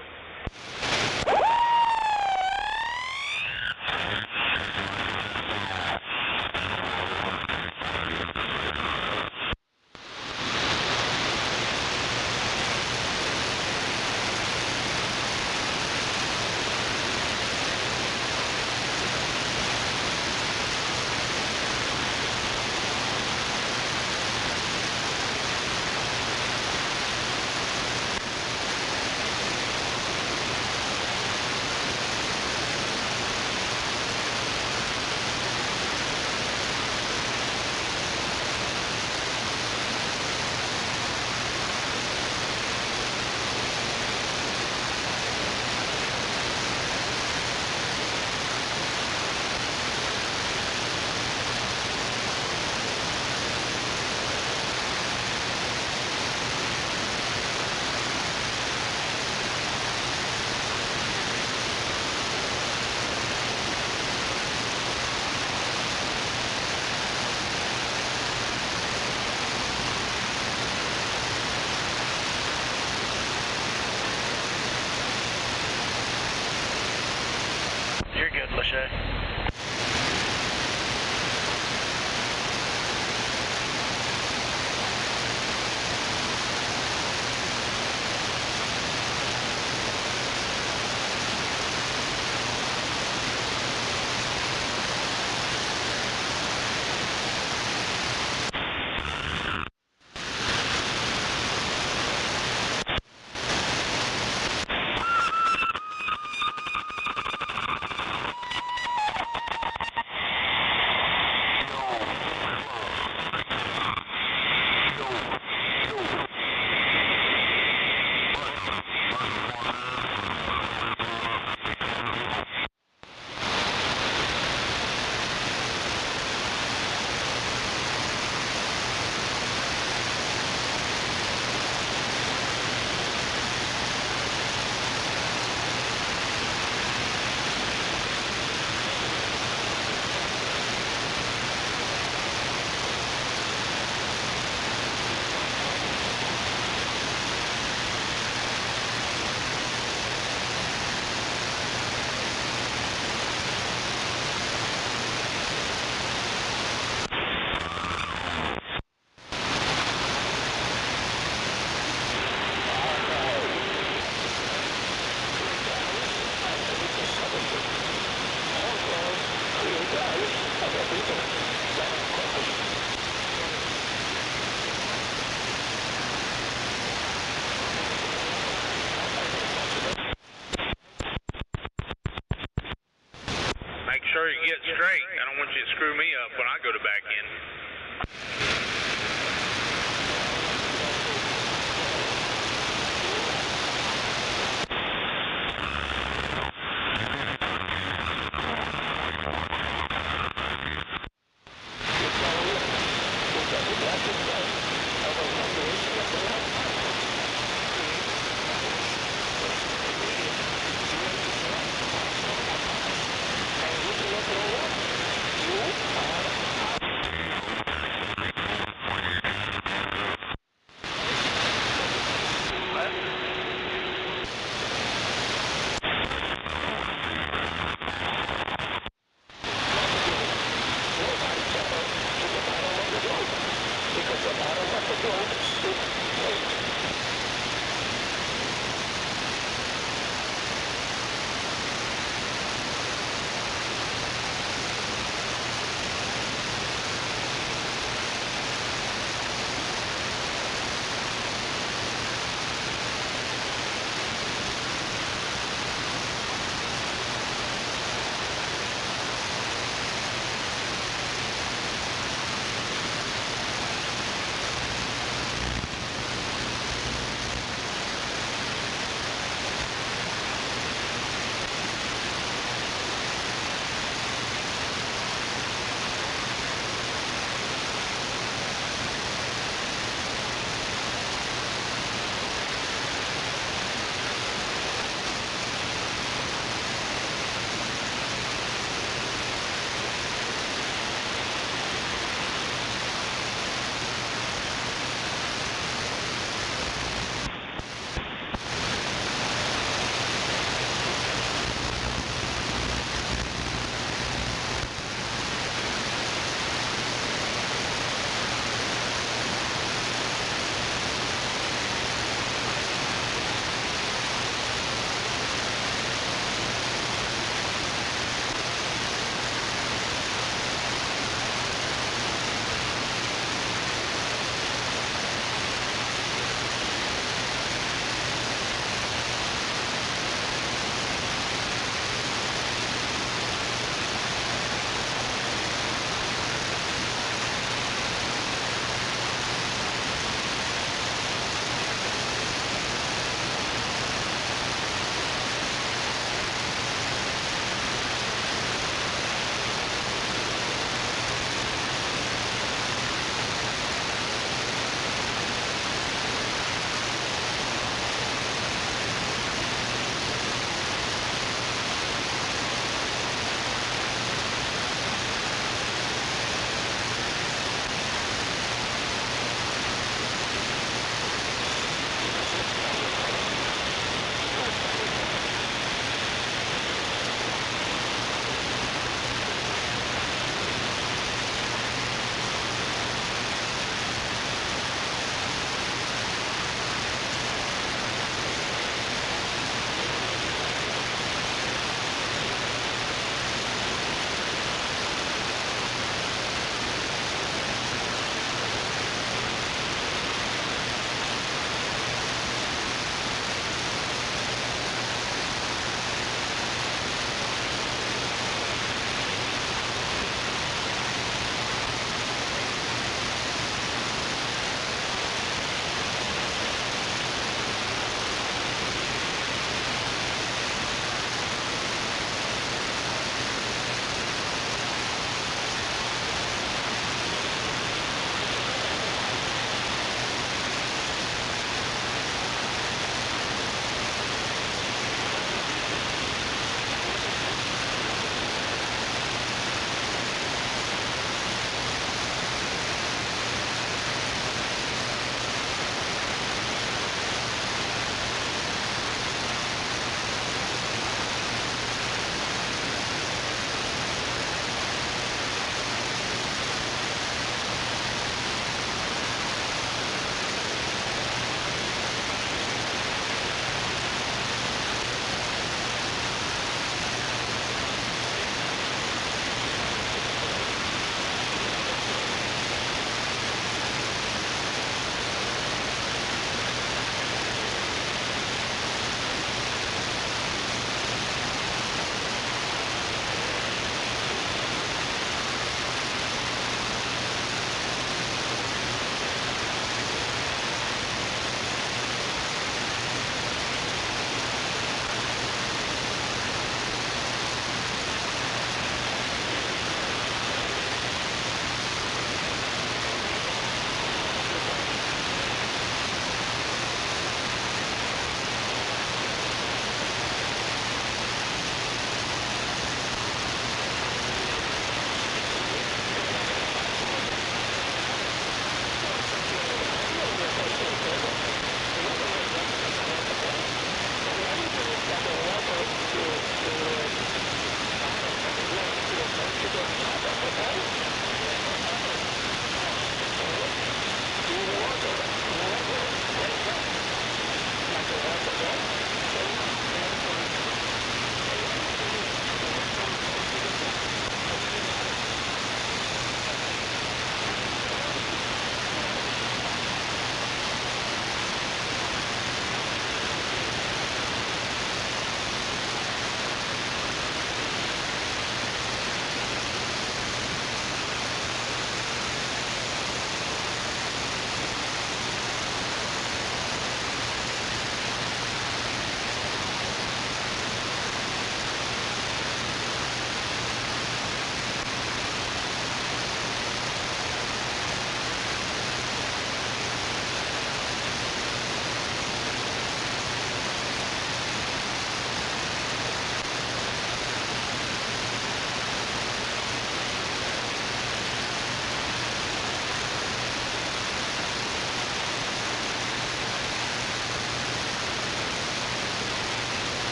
Speaker 15: get straight. I don't want you to screw me up when I go to back in.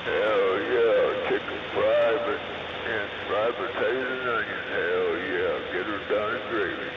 Speaker 1: Hell yeah, chicken fried and fried potatoes and onions. Hell yeah, get her done in gravy.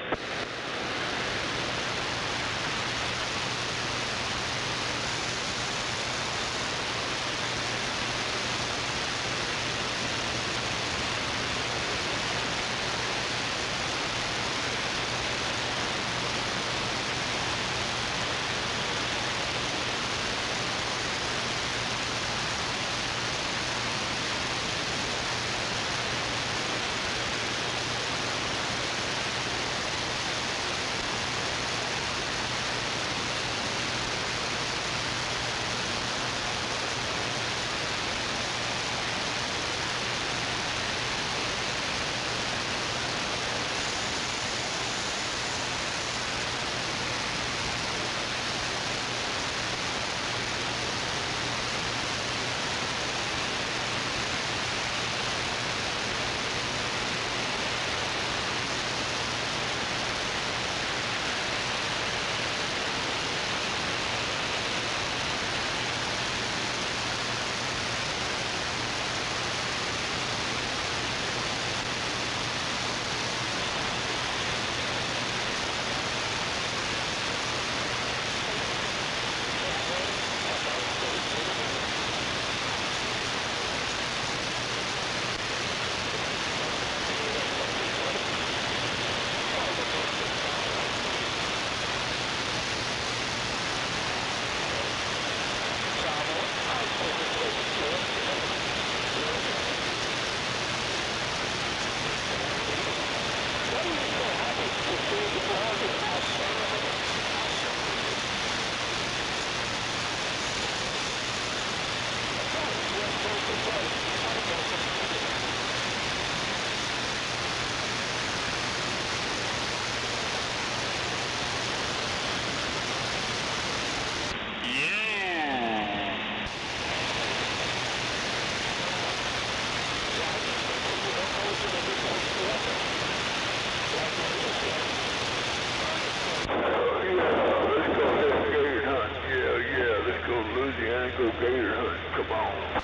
Speaker 1: Louisiana, go gator hunt. Come on.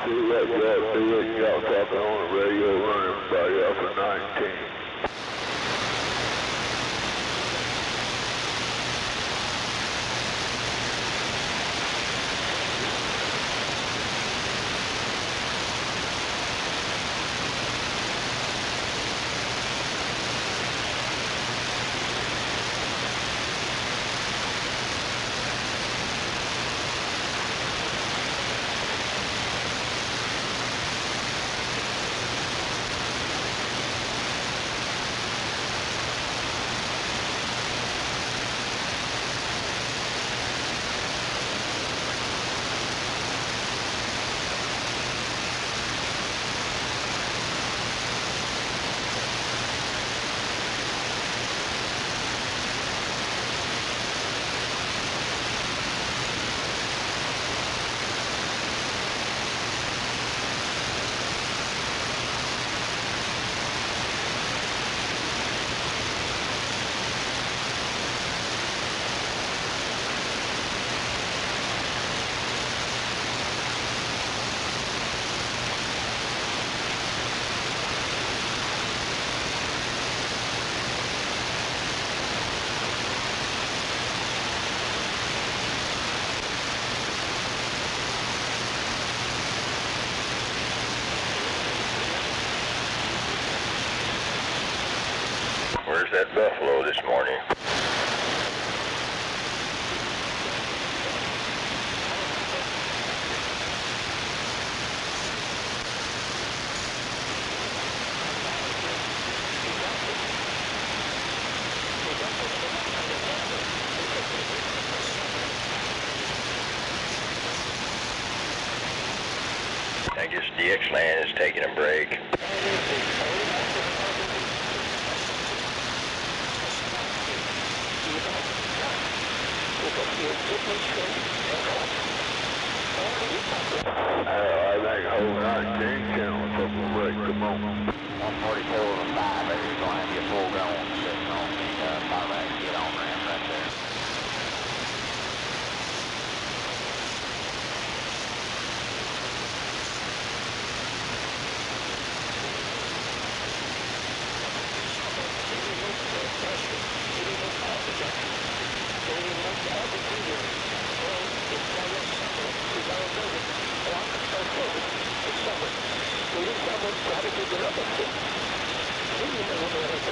Speaker 1: See that guy doing, y'all talking on the radio, running everybody off of 19.
Speaker 14: Where's that buffalo this morning? DX-Land is taking a break.
Speaker 7: I think holding our change channel a couple of breaks. Come on.
Speaker 10: 144 to 5, there you're going to have your full going sitting on the Tarmac get on ramp right there.
Speaker 16: It's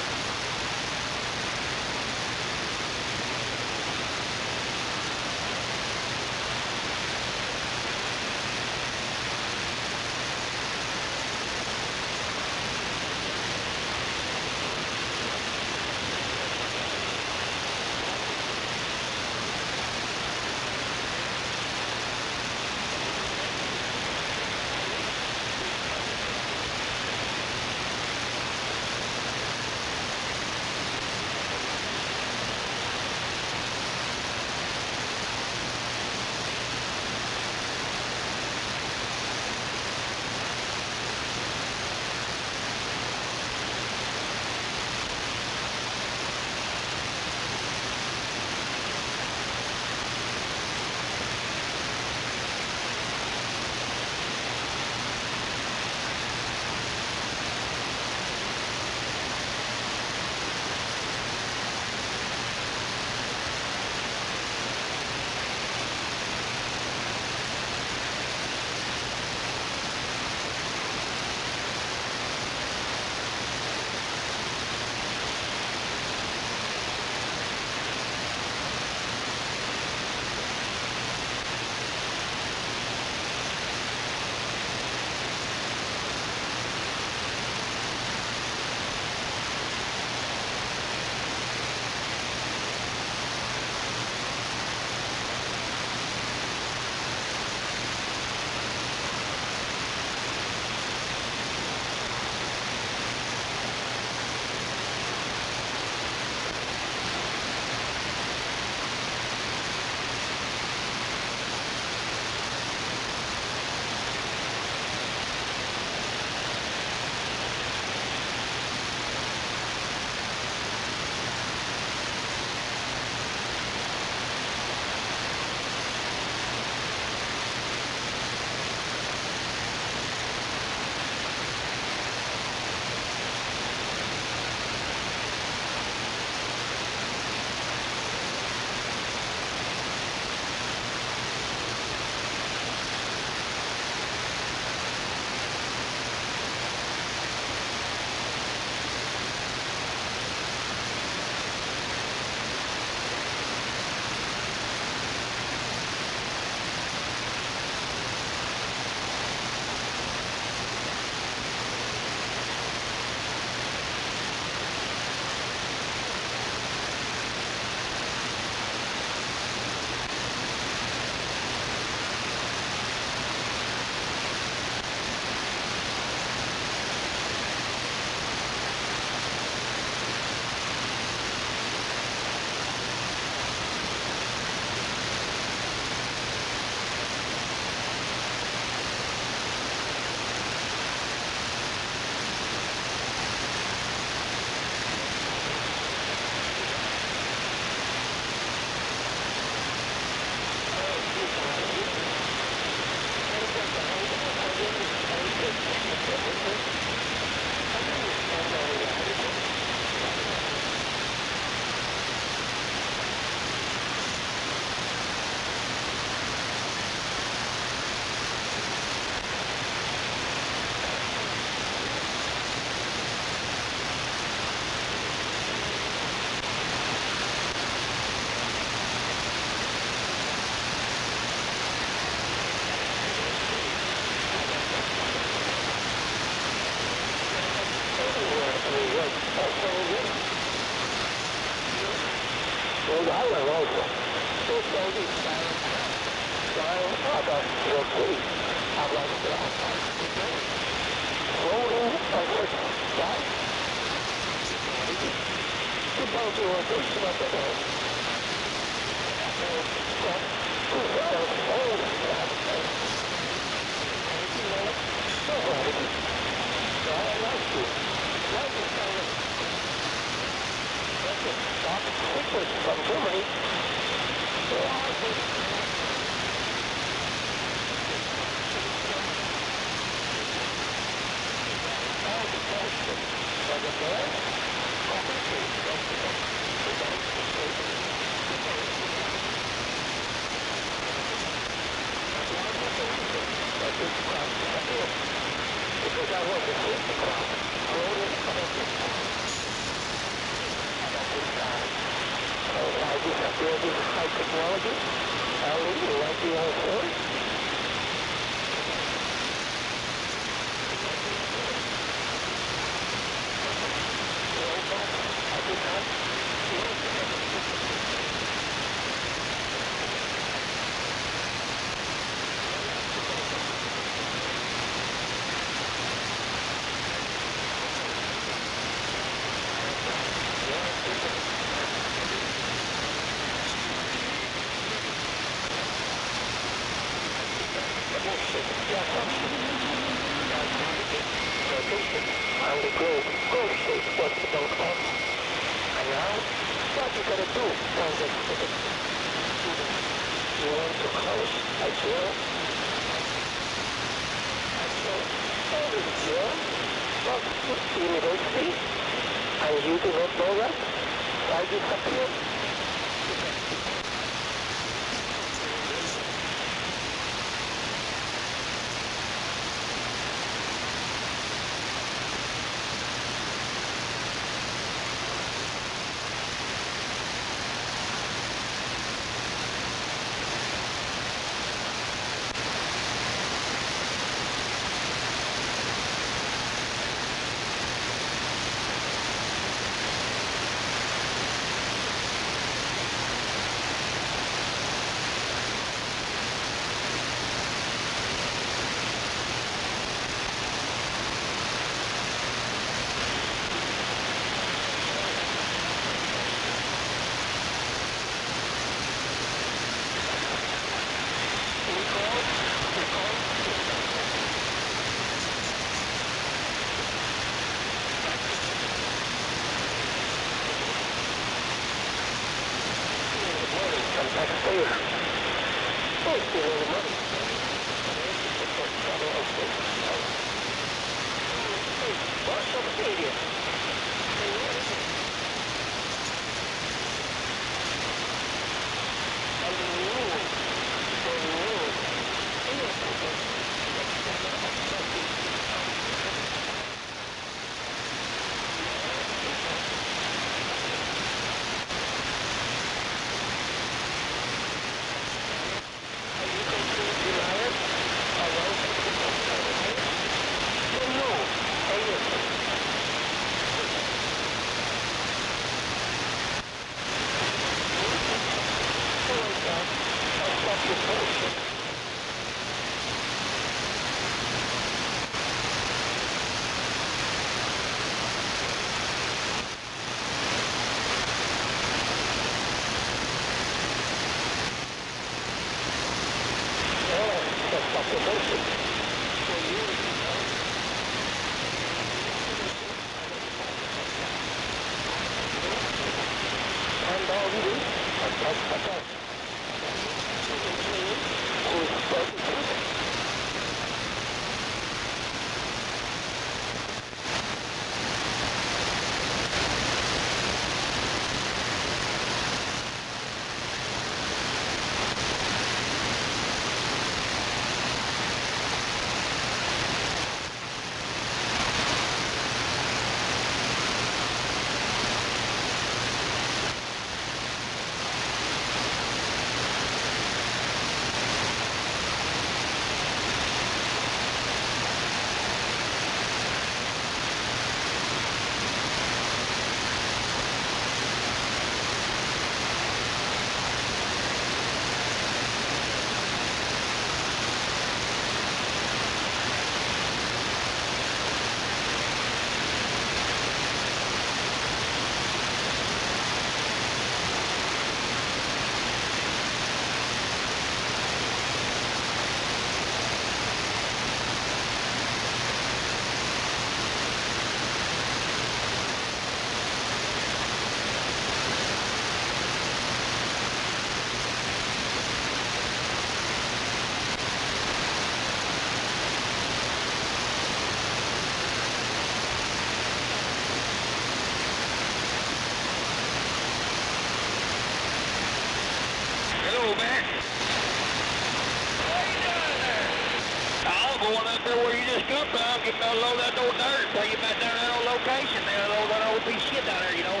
Speaker 2: back up there. I'll get to load that old dirt. Take you back down to that old location there. Load that old piece of shit down there, you know.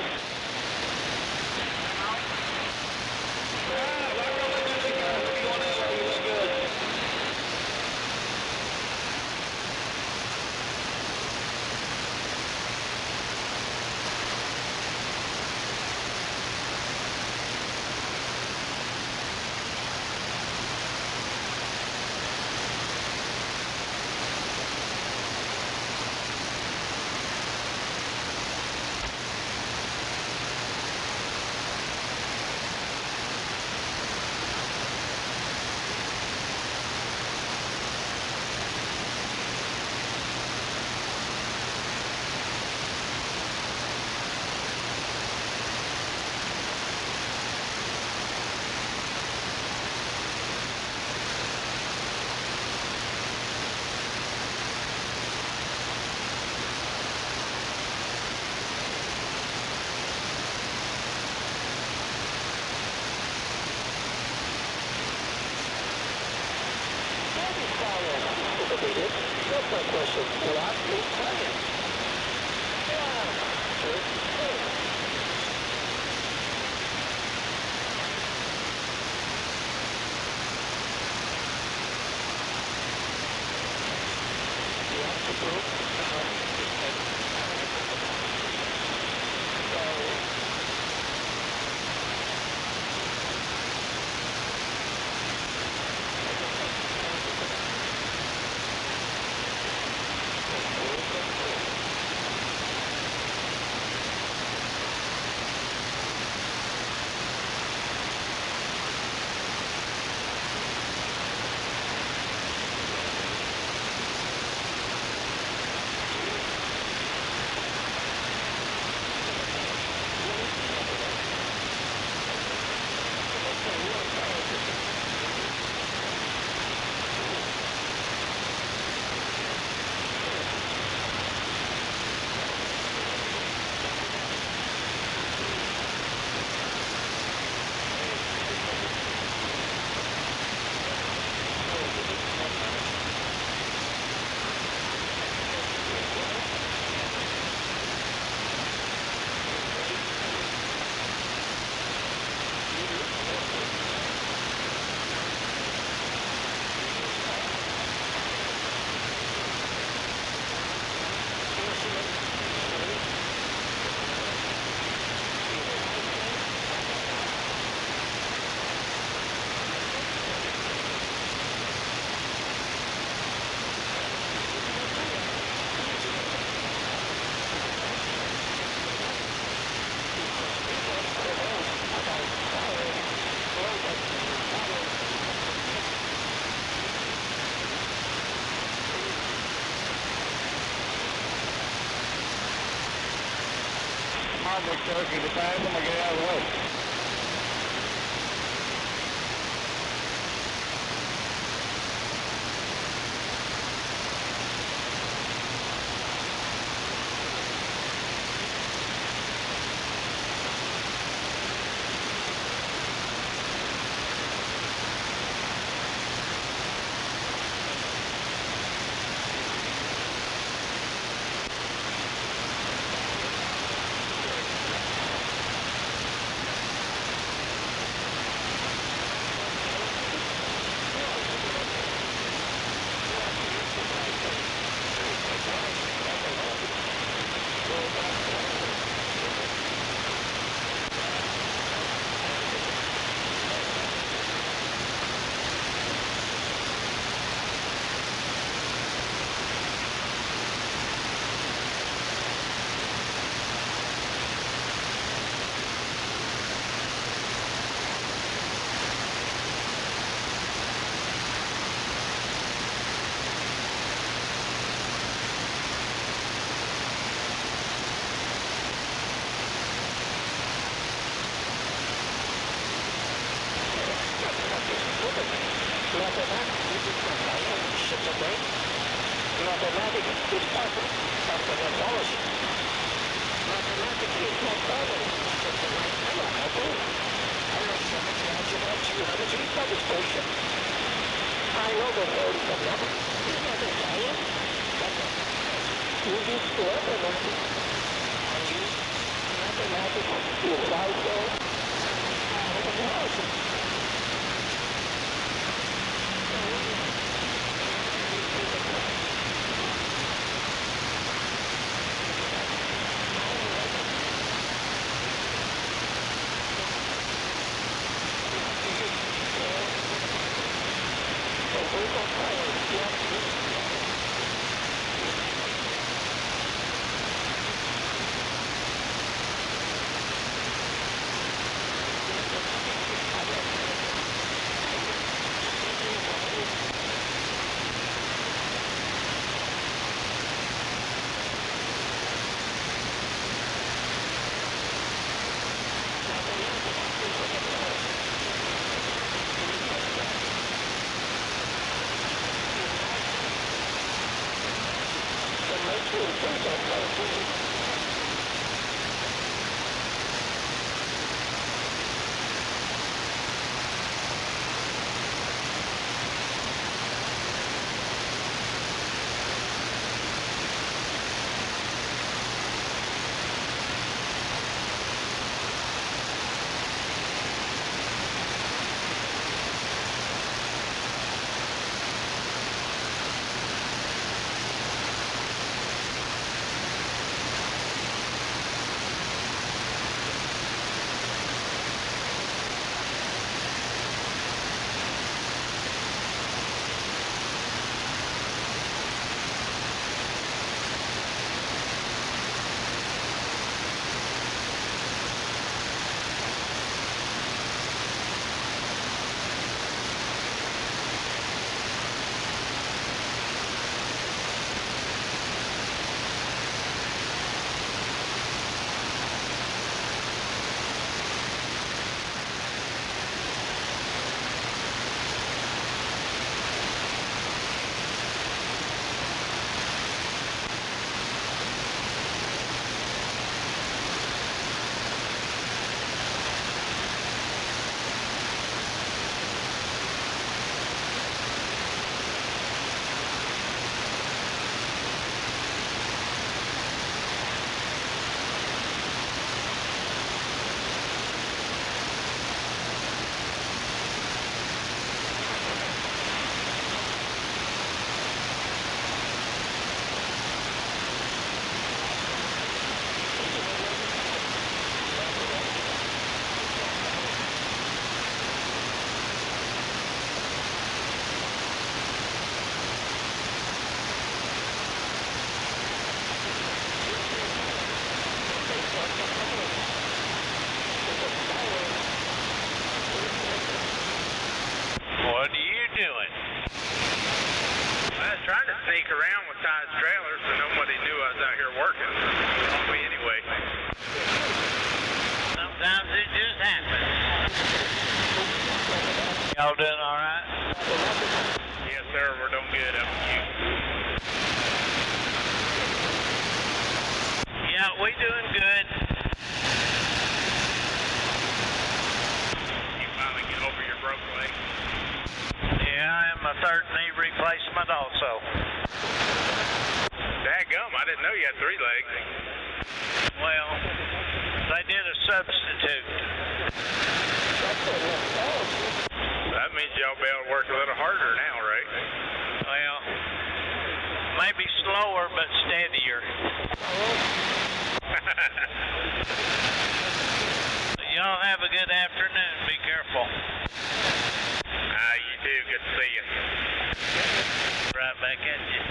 Speaker 2: Turkey, the time I'm gonna get out of the way.
Speaker 15: sneak around with Ty's trailers, so nobody knew I was out here working. Me anyway.
Speaker 12: Sometimes it just happens. Y'all doing all right?
Speaker 15: Yes, sir. We're doing good. How about you?
Speaker 12: Yeah, we doing good.
Speaker 15: You finally get over your broke leg?
Speaker 12: Yeah, and my third knee replacement also.
Speaker 15: Dadgum, I didn't know you had 3 legs.
Speaker 12: Well, they did a substitute.
Speaker 15: That means y'all be able to work a little harder now, right?
Speaker 12: Well, maybe slower but steadier. Y'all have a good afternoon. Be careful.
Speaker 15: You too. Good to see you.
Speaker 12: Right back at you.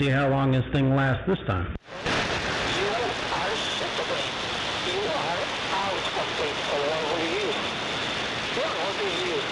Speaker 8: see how long this thing lasts this time.
Speaker 16: You are separate. You are out of date for 100 years. 100 years.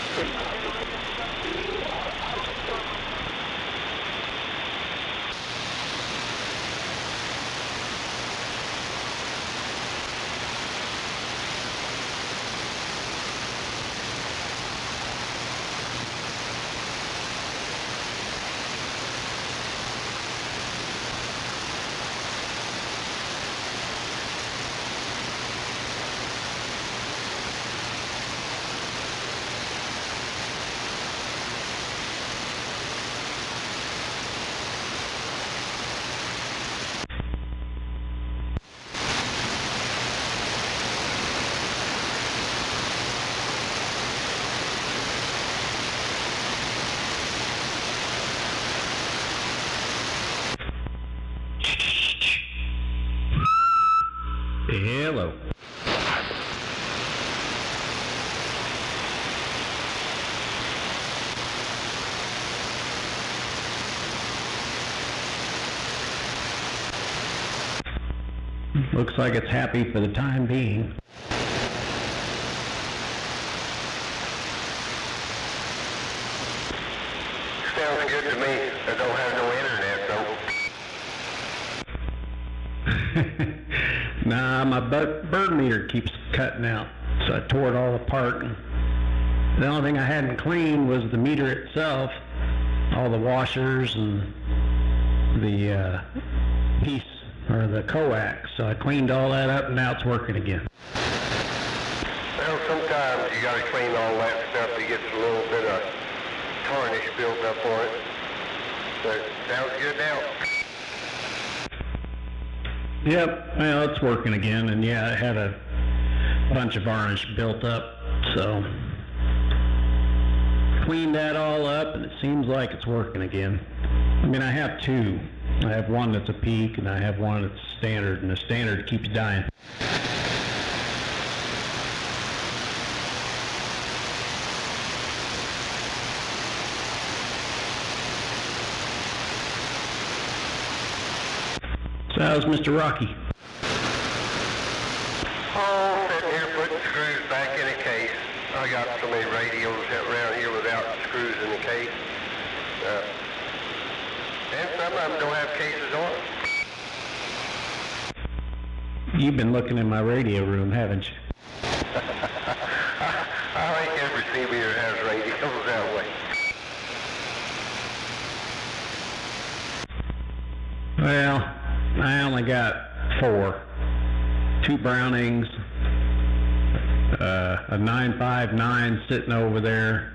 Speaker 8: Hello. Looks like it's happy for the time being.
Speaker 2: Sounds good to me. I don't have no internet, though.
Speaker 8: Nah, my bird meter keeps cutting out, so I tore it all apart. And the only thing I hadn't cleaned was the meter itself, all the washers and the piece, or the coax. So I cleaned all that up, and now it's working again.
Speaker 2: Well, sometimes you gotta clean all that stuff to get a little bit of tarnish built up on it. But sounds good now.
Speaker 8: Yep, well, it's working again, and yeah, it had a bunch of varnish built up, so cleaned that all up, and it seems like it's working again. I mean, I have two. I have one that's a peak, and I have one that's standard, and the standard keeps dying. So how's Mr. Rocky?
Speaker 2: Oh, sitting here putting screws back in a case. I got so many radios around here without screws in the case. And some of them don't have cases on them.
Speaker 8: You've been looking in my radio room, haven't you?
Speaker 2: I think every CBer has radios that way.
Speaker 8: Well, I only got 4. 2 Brownings, a 959 sitting over there,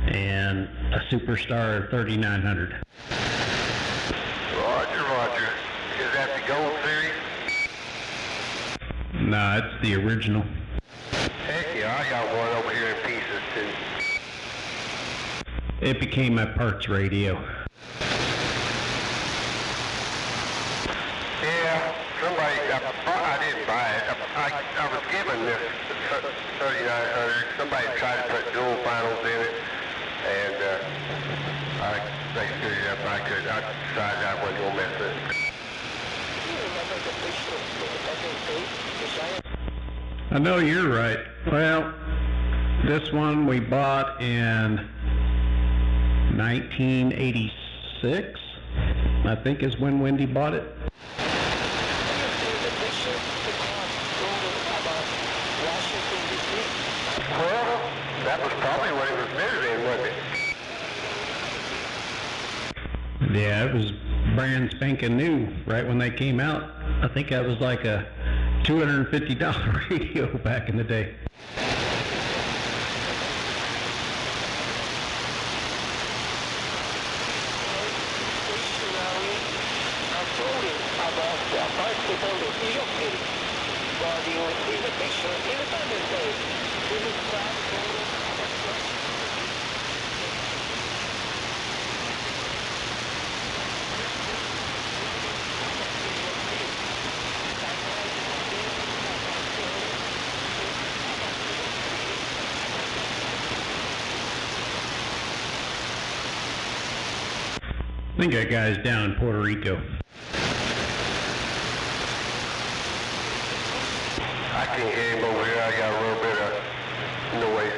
Speaker 8: and a Superstar 3900.
Speaker 2: Roger. Is that the Gold Series?
Speaker 8: Nah, it's the original.
Speaker 2: Heck yeah, I got one over here in pieces too.
Speaker 8: It became my parts radio.
Speaker 2: Yeah, somebody, I didn't buy it. I was given this 3900. Somebody tried to put dual finals in it, and they screwed it up. I decided I wasn't going to mess with it.
Speaker 8: I know you're right. Well, this one we bought in 1986, I think is when Wendy bought it.
Speaker 2: Well, that was probably when it was better then, wasn't it?
Speaker 8: Yeah, it was brand spanking new right when they came out. I think that was like a $250 radio back in the day. think that guy's down in Puerto Rico.
Speaker 2: I can't hear him over here. I got a little bit of noise.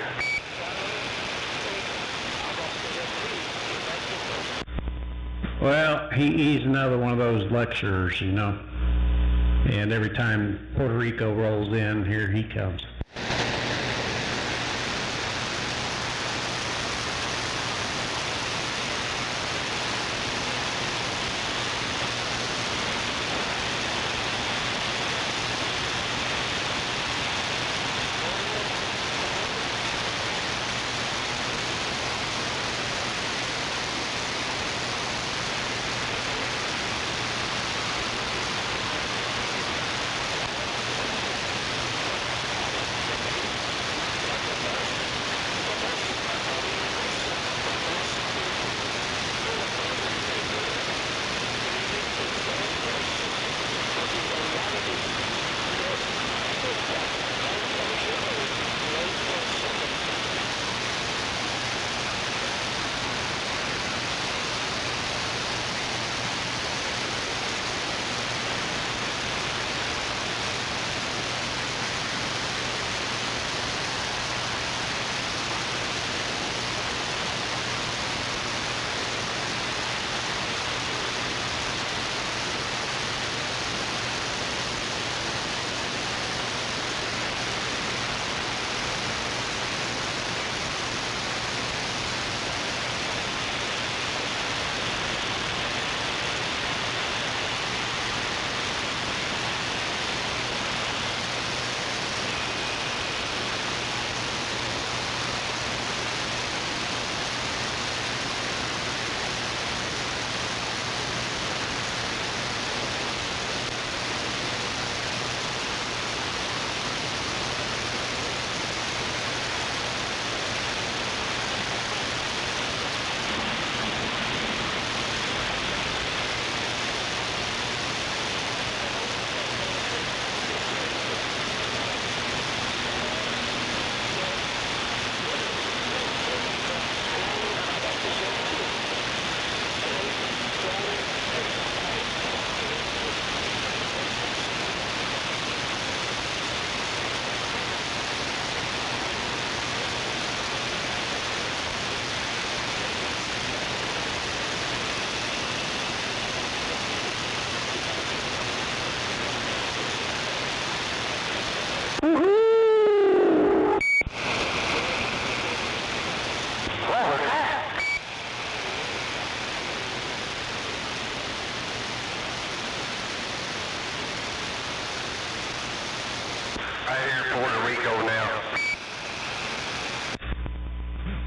Speaker 8: Well, he's another one of those lecturers, you know. And every time Puerto Rico rolls in, here he comes.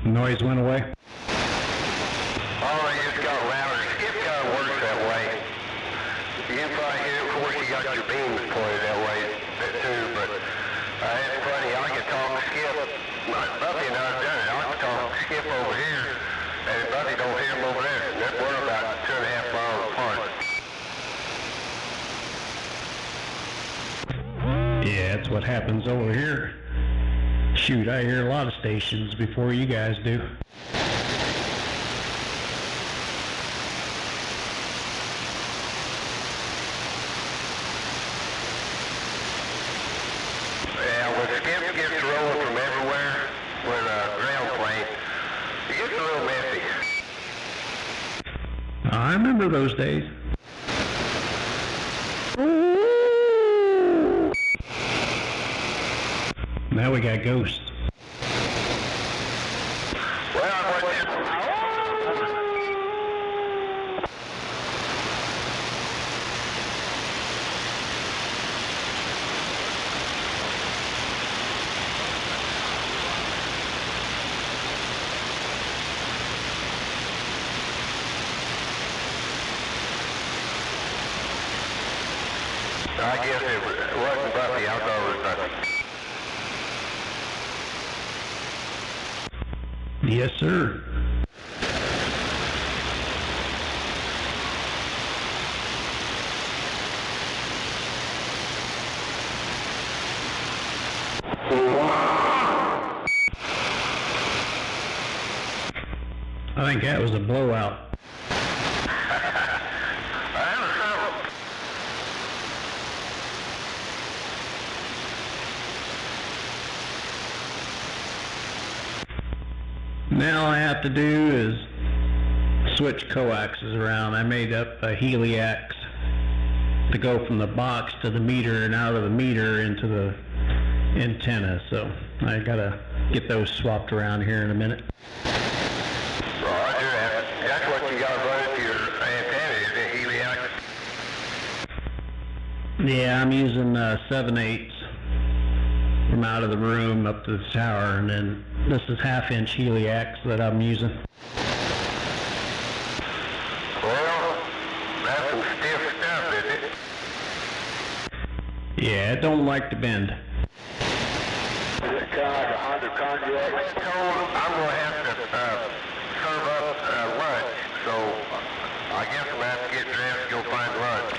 Speaker 8: Noise went away.
Speaker 2: Oh, it just got louder. It kind of works that way. You can probably hear, of course, you got your beams pointed that way too, but it's funny. I can talk Skip. Buffy and I have done it. I can talk Skip over here, and Buffy don't hear him over there. And we're about 2.5 miles apart.
Speaker 8: Yeah, that's what happens over here. Shoot, I hear a lot of stations before you guys do.
Speaker 2: Yeah, when Skip gets rolling from everywhere, when ground plane, it gets a little messy.
Speaker 8: I remember those days. Now we got ghosts.
Speaker 2: I guess it wasn't Buffy. I thought it was Buffy.
Speaker 8: Yes, sir.
Speaker 2: I
Speaker 8: think that was a blowout.
Speaker 2: I
Speaker 8: Now all I have to do is switch coaxes around. I made up a heliax to go from the box to the meter and out of the meter into the antenna, so I gotta get those swapped around here in a minute.
Speaker 14: Roger, that's what you got running to your antenna, is it, heliax?
Speaker 8: Yeah, I'm using 7/8 from out of the room up to the tower, and then this is 1/2-inch heliax that I'm using.
Speaker 14: Well, that's some stiff stuff, is it?
Speaker 8: Yeah, it don't like to bend.
Speaker 14: Is it kind of like a Honda contract? I'm going to have to serve up lunch, so I guess I'm going to have to get dressed and go find lunch.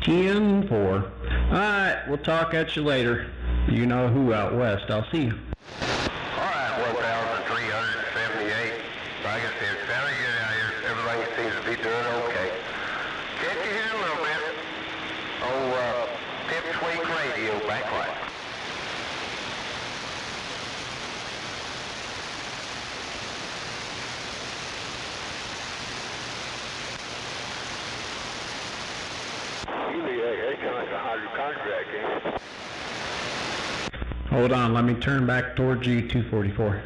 Speaker 8: 10-4. Alright, we'll talk at you later. You know who out west. I'll see you.
Speaker 14: Alright, 1,378. Like I said, it's sounding good out here. Everybody seems to be doing okay. Catch you here in a little bit. Oh, Pipsqueak Radio, backlight. That's kind of like a Honda contract, ain't it?
Speaker 8: Hold on, let me turn back towards you, 244.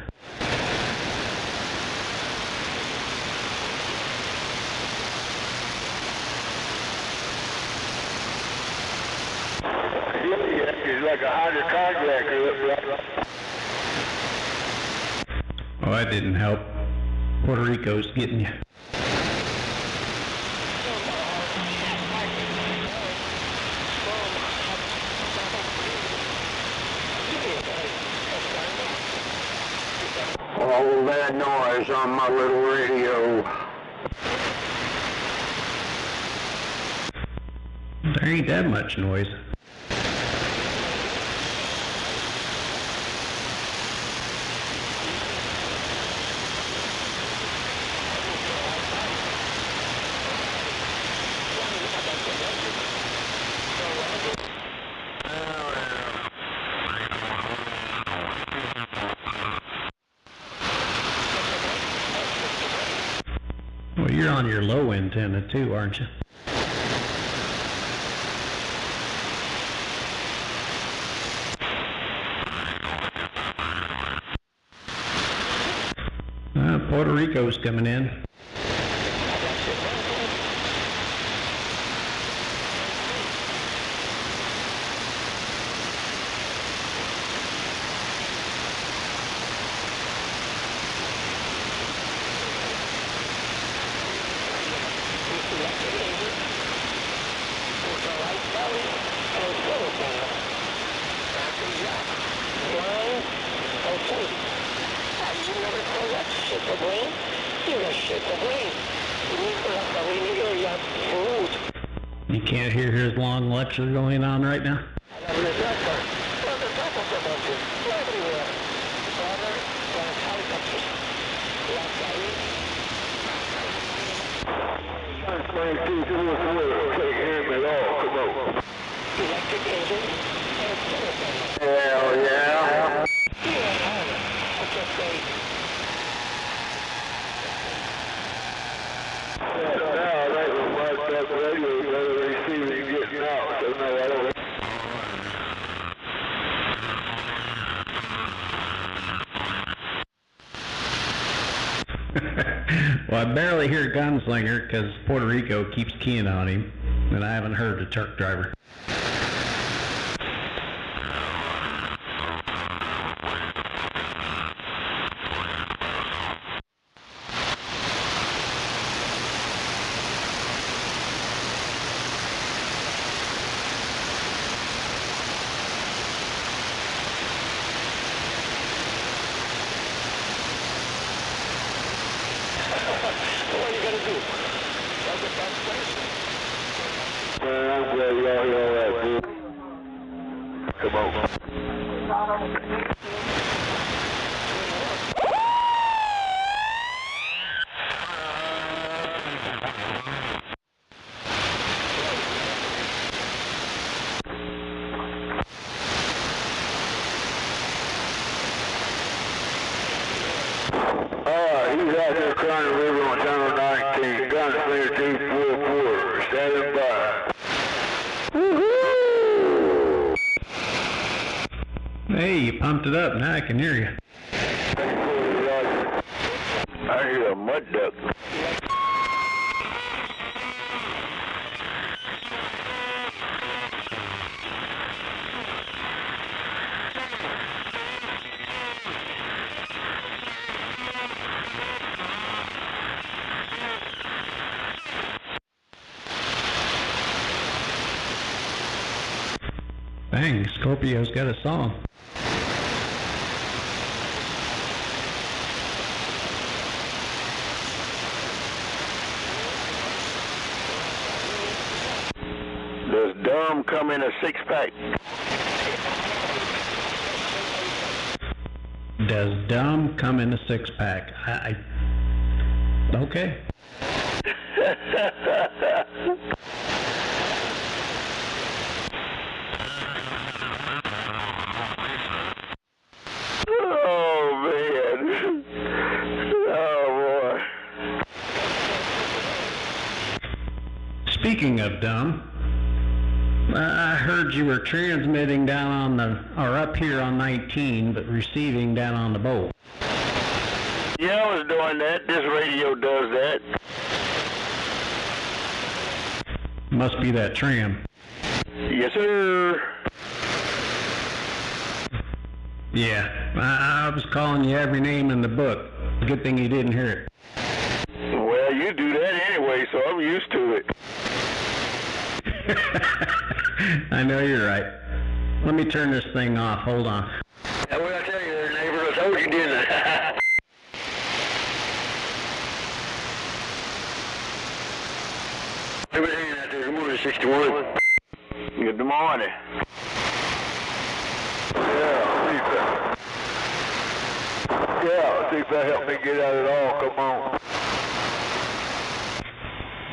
Speaker 14: It's like a Honda contract.
Speaker 8: Oh, that didn't help. Puerto Rico's getting you.
Speaker 14: All that noise on my little radio.
Speaker 8: There ain't that much noise. Well, you're on your low antenna too, aren't you? Puerto Rico's coming in. You can't hear his long lecture going on right now?
Speaker 14: Hell yeah.
Speaker 8: Well, I barely hear Gunslinger because Puerto Rico keeps keying on him, and I haven't heard the truck driver.
Speaker 1: out there, Crown River on Channel 19. Gunslinger 244. Standing by. Woohoo!
Speaker 8: Hey, you pumped it up. Now I can hear you.
Speaker 1: I hear a mud duck.
Speaker 8: Bang, Scorpio's got a song.
Speaker 1: Does Dumb come in a six-pack?
Speaker 8: Does Dumb come in a six-pack? Okay.
Speaker 1: Oh, man. Oh, boy.
Speaker 8: Speaking of Dumb, I heard you were transmitting down on the, or up here on 19, but receiving down on the bowl.
Speaker 1: Yeah, I was doing that. This radio does that.
Speaker 8: Must be that tram.
Speaker 1: Yes, sir.
Speaker 8: Yeah, I was calling you every name in the book. Good thing you didn't hear it.
Speaker 1: Well, you do that anyway, so I'm used to it.
Speaker 8: I know you're right. Let me turn this thing off. Hold on.
Speaker 1: Yeah, what I tell you there, neighbor? I told you, didn't I? Hey, what's hanging out there? Good morning, 61. Good morning. Yeah, see if that helped me get out at all. Come on.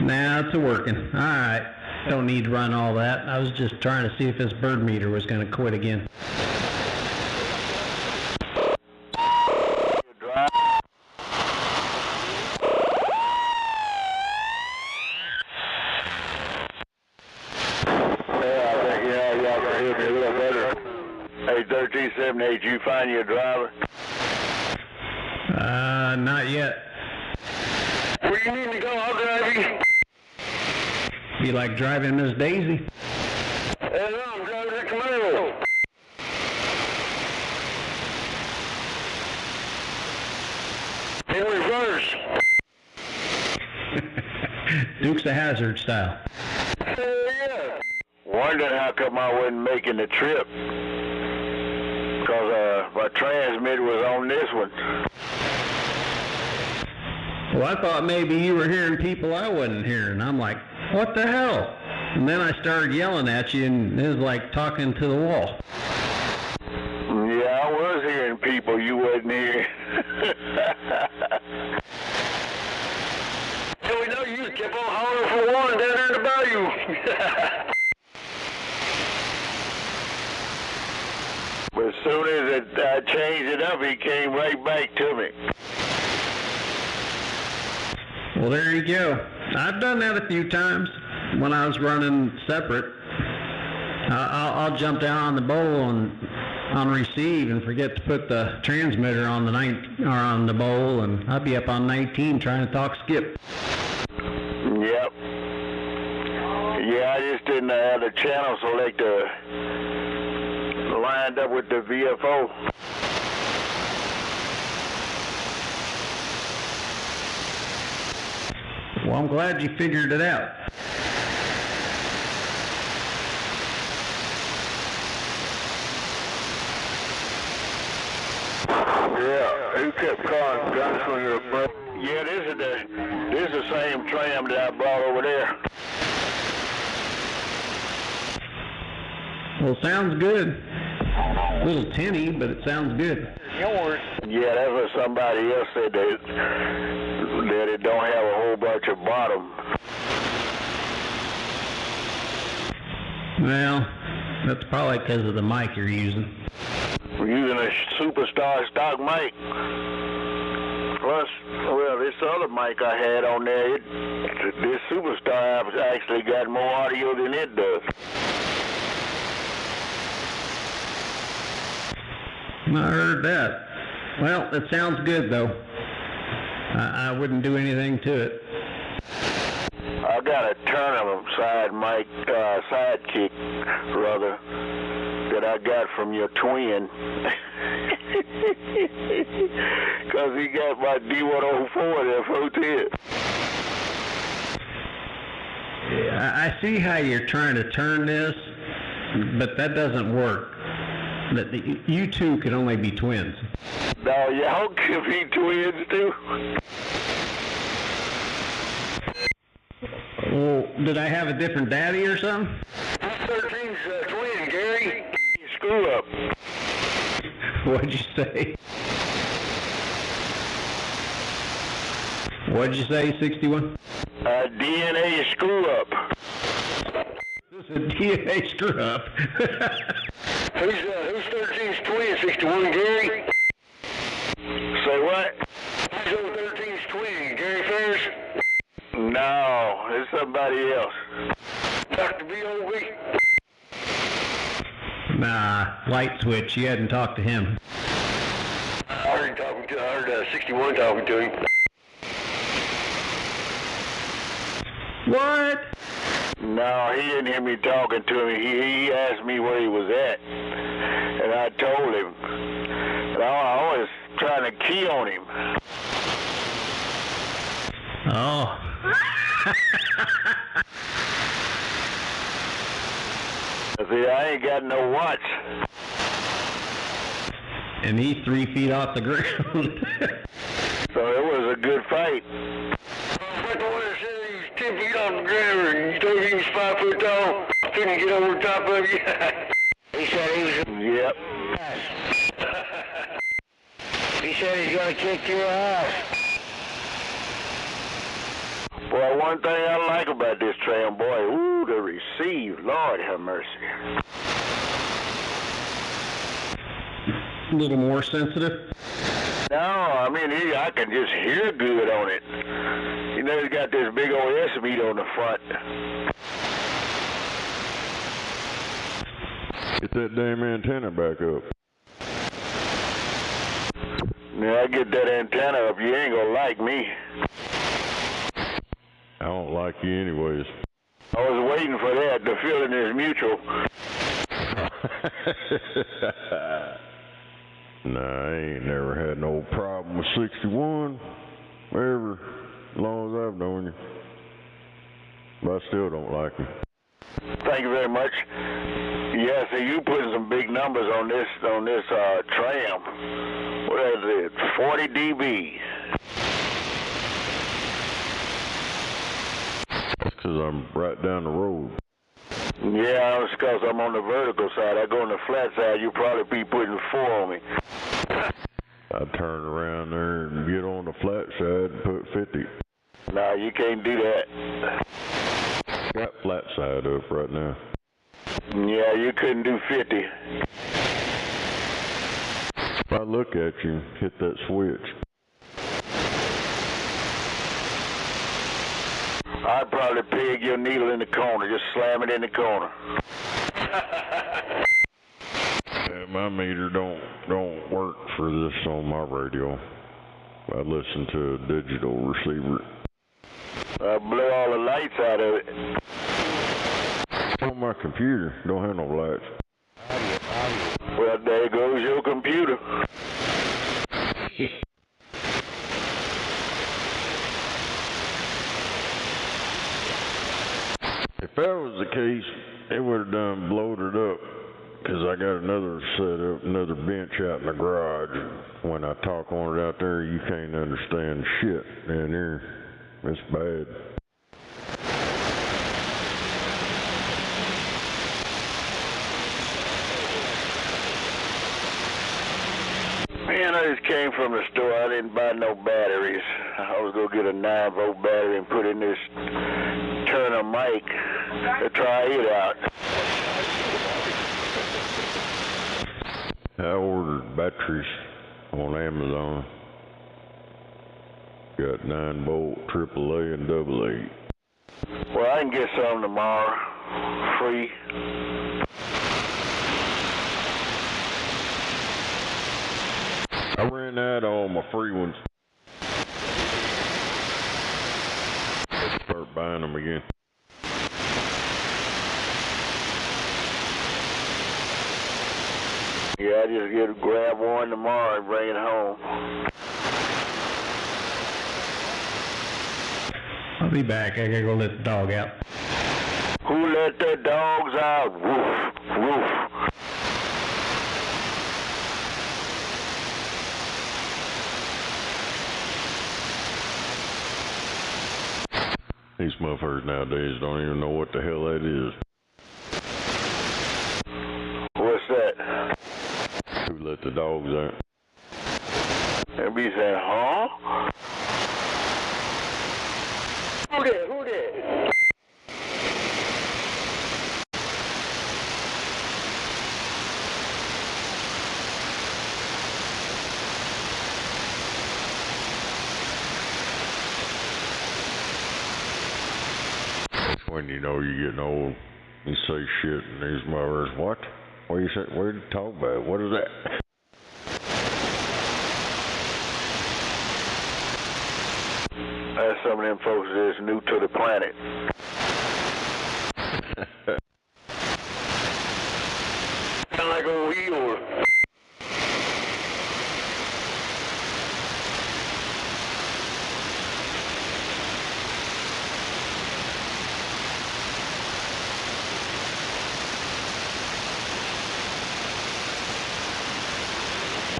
Speaker 8: Now it's working. All right. Don't need to run all that. I was just trying to see if this bird meter was going to quit again.
Speaker 1: Y'all can hear me a little better. Hey, 1378, you find your driver?
Speaker 8: Not yet.
Speaker 1: Where you need to go, I'll drive you.
Speaker 8: Be like driving Miss Daisy.
Speaker 1: No, I'm driving that Camaro. In reverse.
Speaker 8: Dukes of Hazzard style.
Speaker 1: Yeah. Wondering how come I wasn't making the trip. Because my transmitter was on this one.
Speaker 8: Well, I thought maybe you were hearing people I wasn't hearing. I'm like, what the hell? And then I started yelling at you, and it was like talking to the wall.
Speaker 1: Yeah, I was hearing people you wasn't hearing. Yeah, we know you kept on hollering for one down there in the bayou. But as soon as I changed it up, he came right back to me.
Speaker 8: Well, there you go. I've done that a few times when I was running separate. I'll jump down on the bowl on receive and forget to put the transmitter on the bowl, and I'll be up on 19 trying to talk skip.
Speaker 1: Yep. Yeah, I just didn't have the channel selector lined up with the VFO.
Speaker 8: Well, I'm glad you figured it out.
Speaker 1: Yeah, who kept calling Gunslinger? Yeah, this is the same tram that I brought over there.
Speaker 8: Well, sounds good. A little tinny, but it sounds good.
Speaker 1: Yours? Yeah, that's what somebody else said, that it don't have a whole bunch of bottom.
Speaker 8: Well, that's probably because of the mic you're using.
Speaker 1: We're using a Superstar stock mic.
Speaker 2: Plus, well, this other mic I had on there, this Superstar app's actually got more audio than it does.
Speaker 8: I heard that. Well, it sounds good, though. I wouldn't do anything to it.
Speaker 2: I got a tournament sidekick, brother, that I got from your twin. Because he got my D104 there for it.
Speaker 8: I see how you're trying to turn this, but that doesn't work. You two can only be twins.
Speaker 2: No, y'all can be twins too.
Speaker 8: Well, did I have a different daddy or something?
Speaker 2: 13's twin, Gary. You screw up.
Speaker 8: What'd you say? What'd you say, 61?
Speaker 2: DNA screw up.
Speaker 8: This is a DNA screw up.
Speaker 2: Who's 13's twin, 61, Gary? Say what? Who's 13's twin, Gary Ferris? No, it's somebody else. Dr. B.O.B.?
Speaker 8: Nah, light switch. You hadn't talked to him.
Speaker 2: I heard 61 talking to him.
Speaker 8: What?
Speaker 2: No, he didn't hear me talking to him. He asked me where he was at, and I told him. And I was trying to key on him.
Speaker 8: Oh.
Speaker 2: See, I ain't got no watch.
Speaker 8: And he's 3 feet off the ground.
Speaker 2: So it was a good fight. But the one that said he's 10 feet off the ground and you told him he was 5 foot tall, couldn't get over the top of you. He said he was... Yep. He said he's going to kick your ass. Well, one thing I like about this tram, boy, ooh, the receive, Lord have mercy.
Speaker 8: A little more sensitive?
Speaker 2: No, I mean, I can just hear good on it. You know, it's got this big old S meat on the front.
Speaker 3: Get that damn antenna back up.
Speaker 2: Yeah, I get that antenna up. You ain't gonna like me.
Speaker 3: I don't like you anyways.
Speaker 2: I was waiting for that. The feeling is mutual.
Speaker 3: Nah, I ain't never had no problem with 61. Ever. As long as I've known you. But I still don't like you.
Speaker 2: Thank you very much. Yeah, see, you putting some big numbers on this tram. What is it? 40 dB.
Speaker 3: That's because I'm right down the road.
Speaker 2: Yeah, it's because I'm on the vertical side. I go on the flat side, you probably be putting 4 on me.
Speaker 3: I turn around there and get on the flat side and put 50.
Speaker 2: Nah, you can't do that.
Speaker 3: Got flat side up right now.
Speaker 2: Yeah, you couldn't do 50.
Speaker 3: If I look at you, hit that switch.
Speaker 2: I'd probably peg your needle in the corner, just slam it in the corner.
Speaker 3: Yeah, my meter don't work for this on my radio. I listen to a digital receiver.
Speaker 2: I blow all the lights out of it.
Speaker 3: On my computer, don't have no lights.
Speaker 2: Well, there goes your computer.
Speaker 3: If that was the case, it would have done blowed it up. Because I got another setup, another bench out in the garage. When I talk on it out there, you can't understand shit in here. It's bad.
Speaker 2: Man, I just came from the store. I didn't buy no batteries. I was going to get a 9-volt battery and put in this Turner mic to try it out.
Speaker 3: I ordered batteries on Amazon. Got 9-bolt, AAA, and AA.
Speaker 2: Well, I can get some tomorrow, free.
Speaker 3: I ran out of all my free ones. Let's start buying them again.
Speaker 2: Yeah, I just grab one tomorrow and bring it home.
Speaker 8: I'll be back. I gotta go let the dog out.
Speaker 2: Who let the dogs out? Woof, woof.
Speaker 3: These motherfuckers nowadays don't even know what the hell that is.
Speaker 2: What's that?
Speaker 3: Who let the dogs out?
Speaker 2: And be saying, huh? Who that? Who that?
Speaker 3: That's when you know you're getting old. You say shit and these motherfuckers, what? What you say? What are you talking about? What is that?
Speaker 2: That's some of them folks that's new to the planet. Sound like old Eeyore.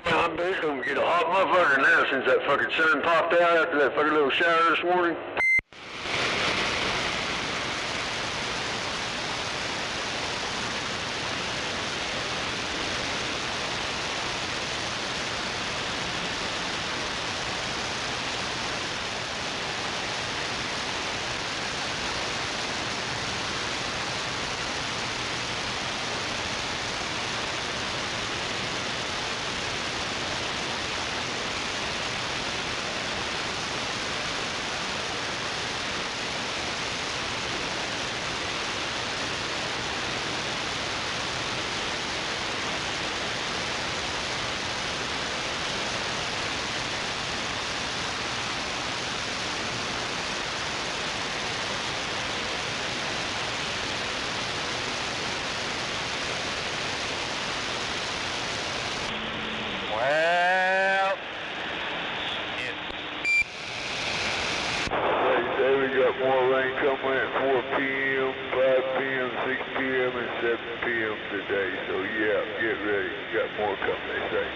Speaker 2: I'm basically gonna get a hot motherfucker now since that fucking sun popped out after that fucking little shower this morning.
Speaker 4: Well,
Speaker 2: They say we got more rain coming at 4 p.m., 5 p.m., 6 p.m., and 7 p.m. today. So yeah, get ready. Got more coming, they say.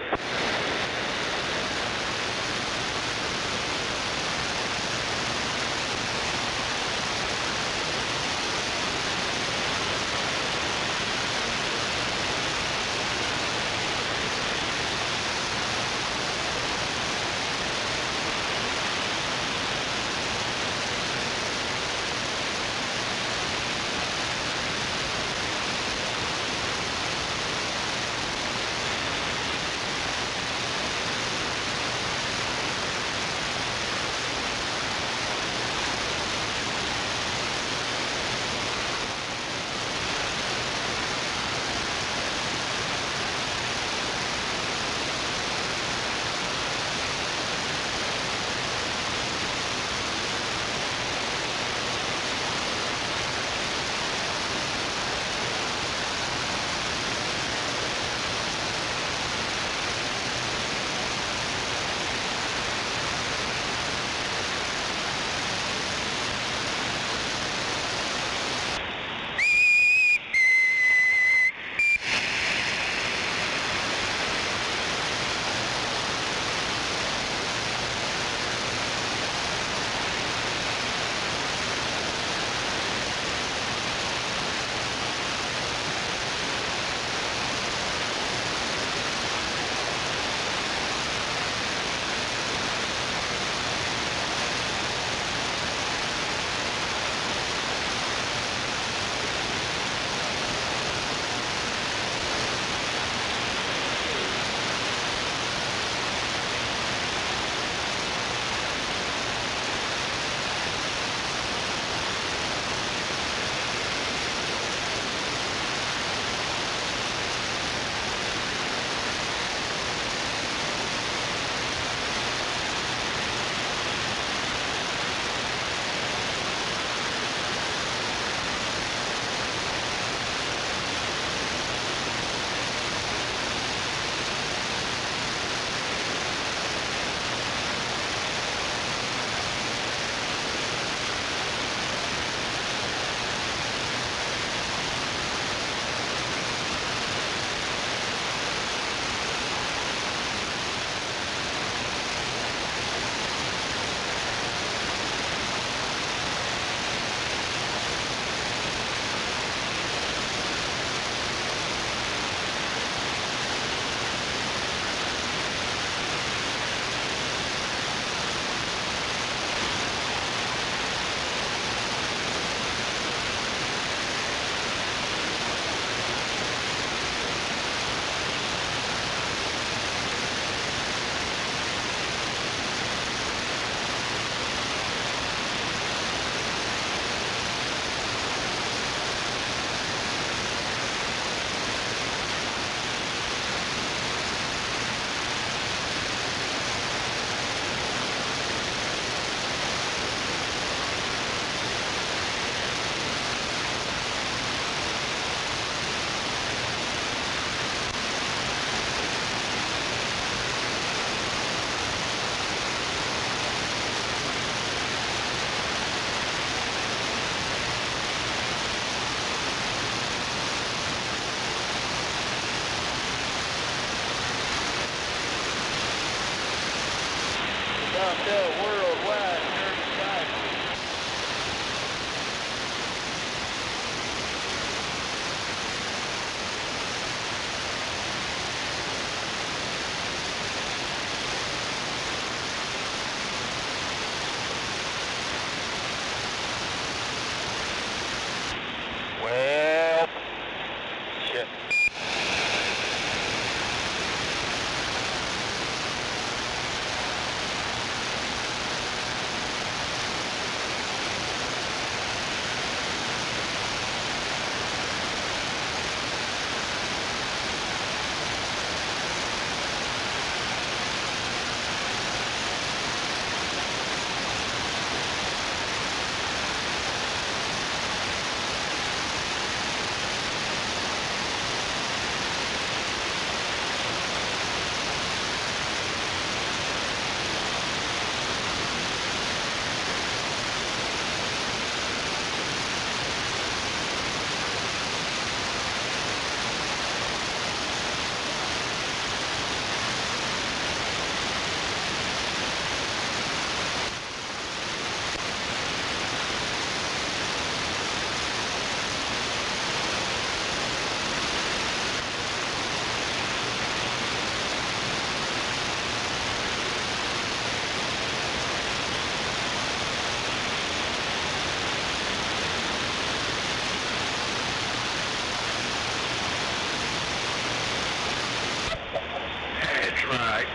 Speaker 12: Worldwide Church
Speaker 10: Well, shit. That's right.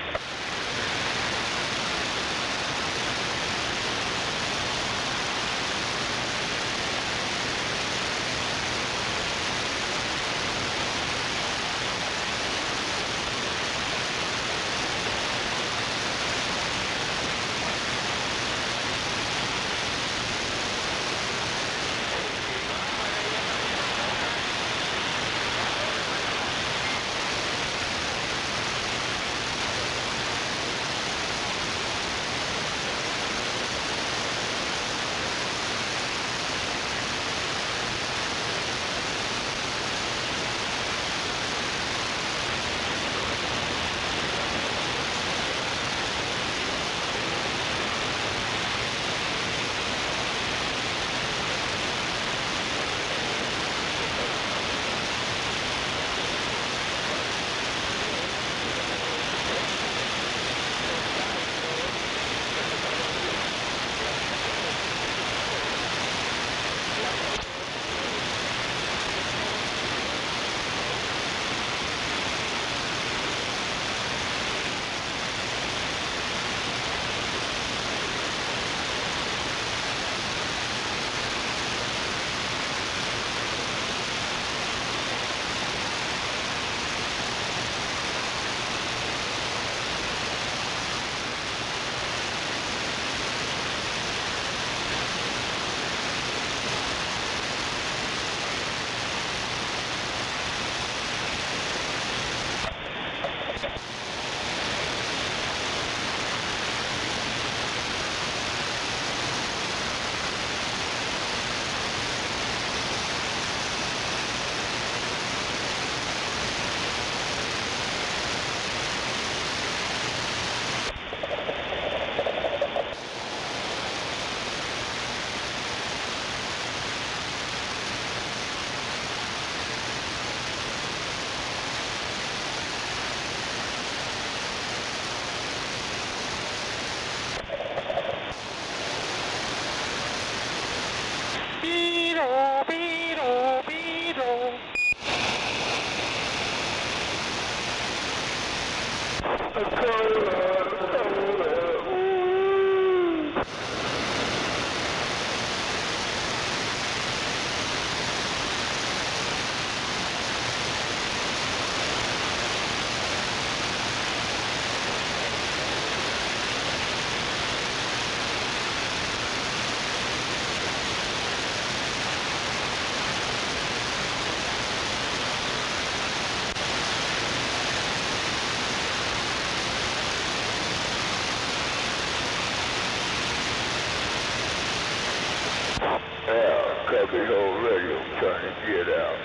Speaker 2: Cubby Hole Radio trying to get out.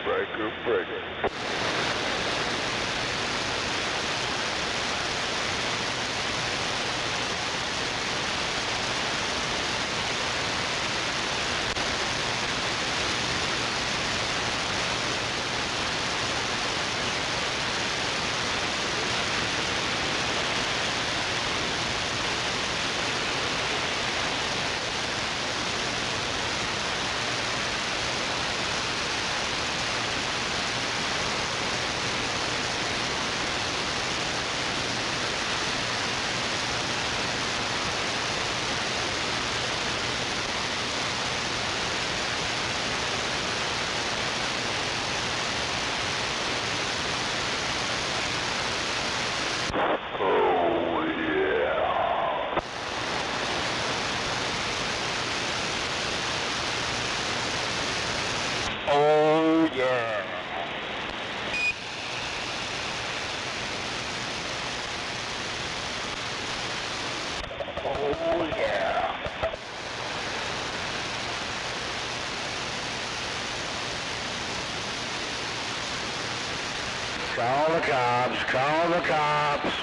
Speaker 2: Breaker, breaker. Oh, yeah. Call the cops, call the cops.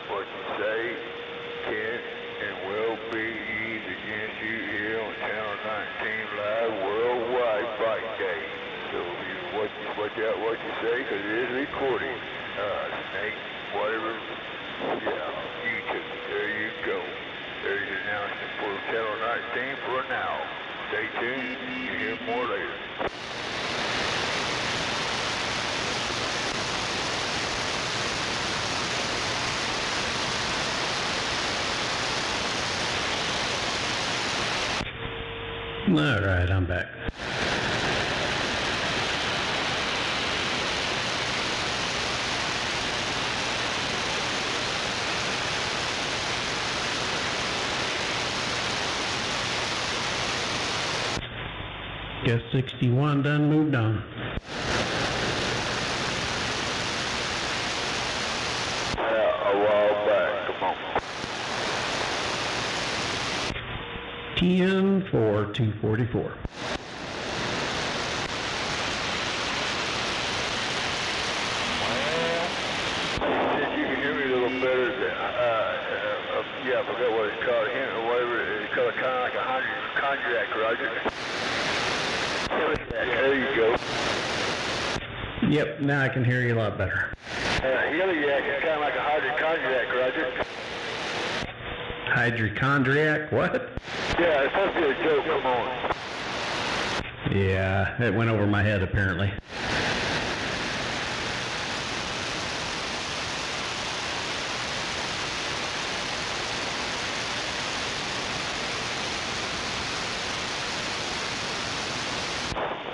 Speaker 2: What you say can and will be used against you here on Channel 19 Live Worldwide Fight Day. So you watch out what you say, because it is recording. Snake, whatever, yeah, YouTube. There you go. There's your announcement for Channel 19 for now. Stay tuned. You'll hear more later.
Speaker 8: All right, I'm back. Guess 61 done moved on.
Speaker 2: A while back, come on.
Speaker 8: 10 for 244.
Speaker 2: Since you can hear me a little better, yeah, I forgot what it's called, or whatever, it's called kind of like a contract, Roger. There you go.
Speaker 8: Yep, now I can hear you a lot better.
Speaker 2: Heliac is kind of like a hypochondriac, Roger.
Speaker 8: Hypochondriac? What?
Speaker 2: Yeah, it's supposed to be a joke, come on.
Speaker 8: Yeah, it went over my head apparently.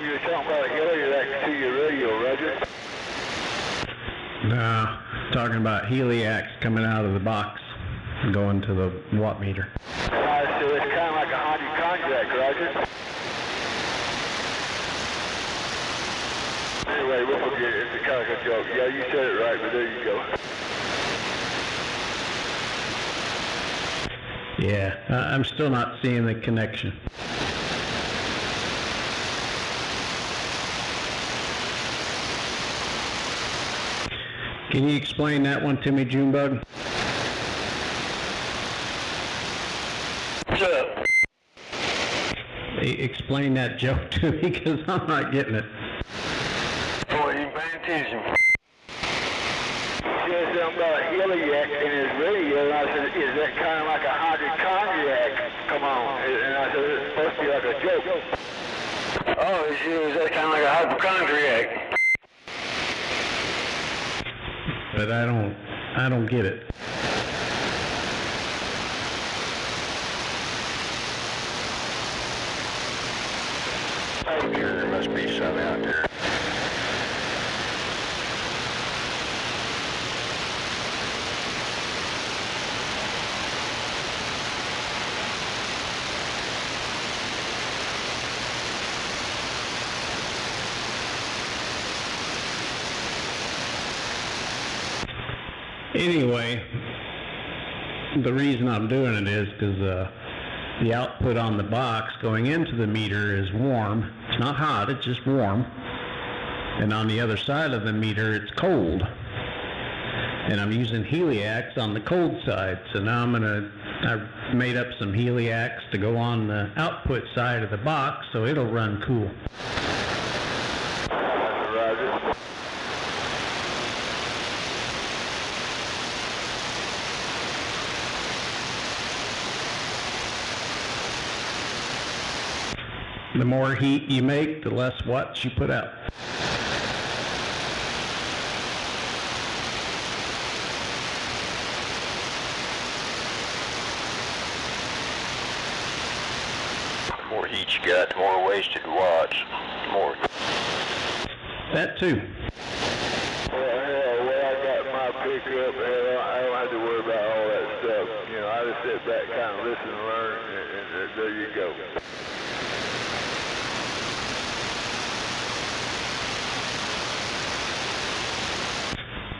Speaker 2: You were talking about a heliac to your radio, Roger.
Speaker 8: No, talking about heliacs coming out of the box, going to the watt meter.
Speaker 2: So it's kind of like a hypochondriac, Roger. Anyway, we'll forget it. It's kind of like a joke. Yeah, you said it right, but there you go.
Speaker 8: Yeah, I'm still not seeing the connection. Can you explain that one to me, Junebug?
Speaker 2: What's up?
Speaker 8: Explain that joke to me, because I'm not getting it.
Speaker 2: Boy, you ain't paying attention. He said something about a heliac in his radio, and I said, is that kind of like a hypochondriac? Come on. And I said, it's supposed to be like a joke. Oh, is that kind of like a hypochondriac?
Speaker 8: But I don't get it.
Speaker 2: I'm sure there must be some out there.
Speaker 8: Anyway, the reason I'm doing it is because the output on the box going into the meter is warm. It's not hot, it's just warm. And on the other side of the meter, it's cold. And I'm using heliacs on the cold side. So now I've made up some heliacs to go on the output side of the box, so it'll run cool.
Speaker 1: Roger.
Speaker 8: The more heat you make, the less watts you put out.
Speaker 2: The more heat you got, the more wasted watts. More.
Speaker 8: That too.
Speaker 1: Well, I got my pickup, I don't have to worry about all that stuff. You know, I just sit back, kind of listen and learn, and there you go.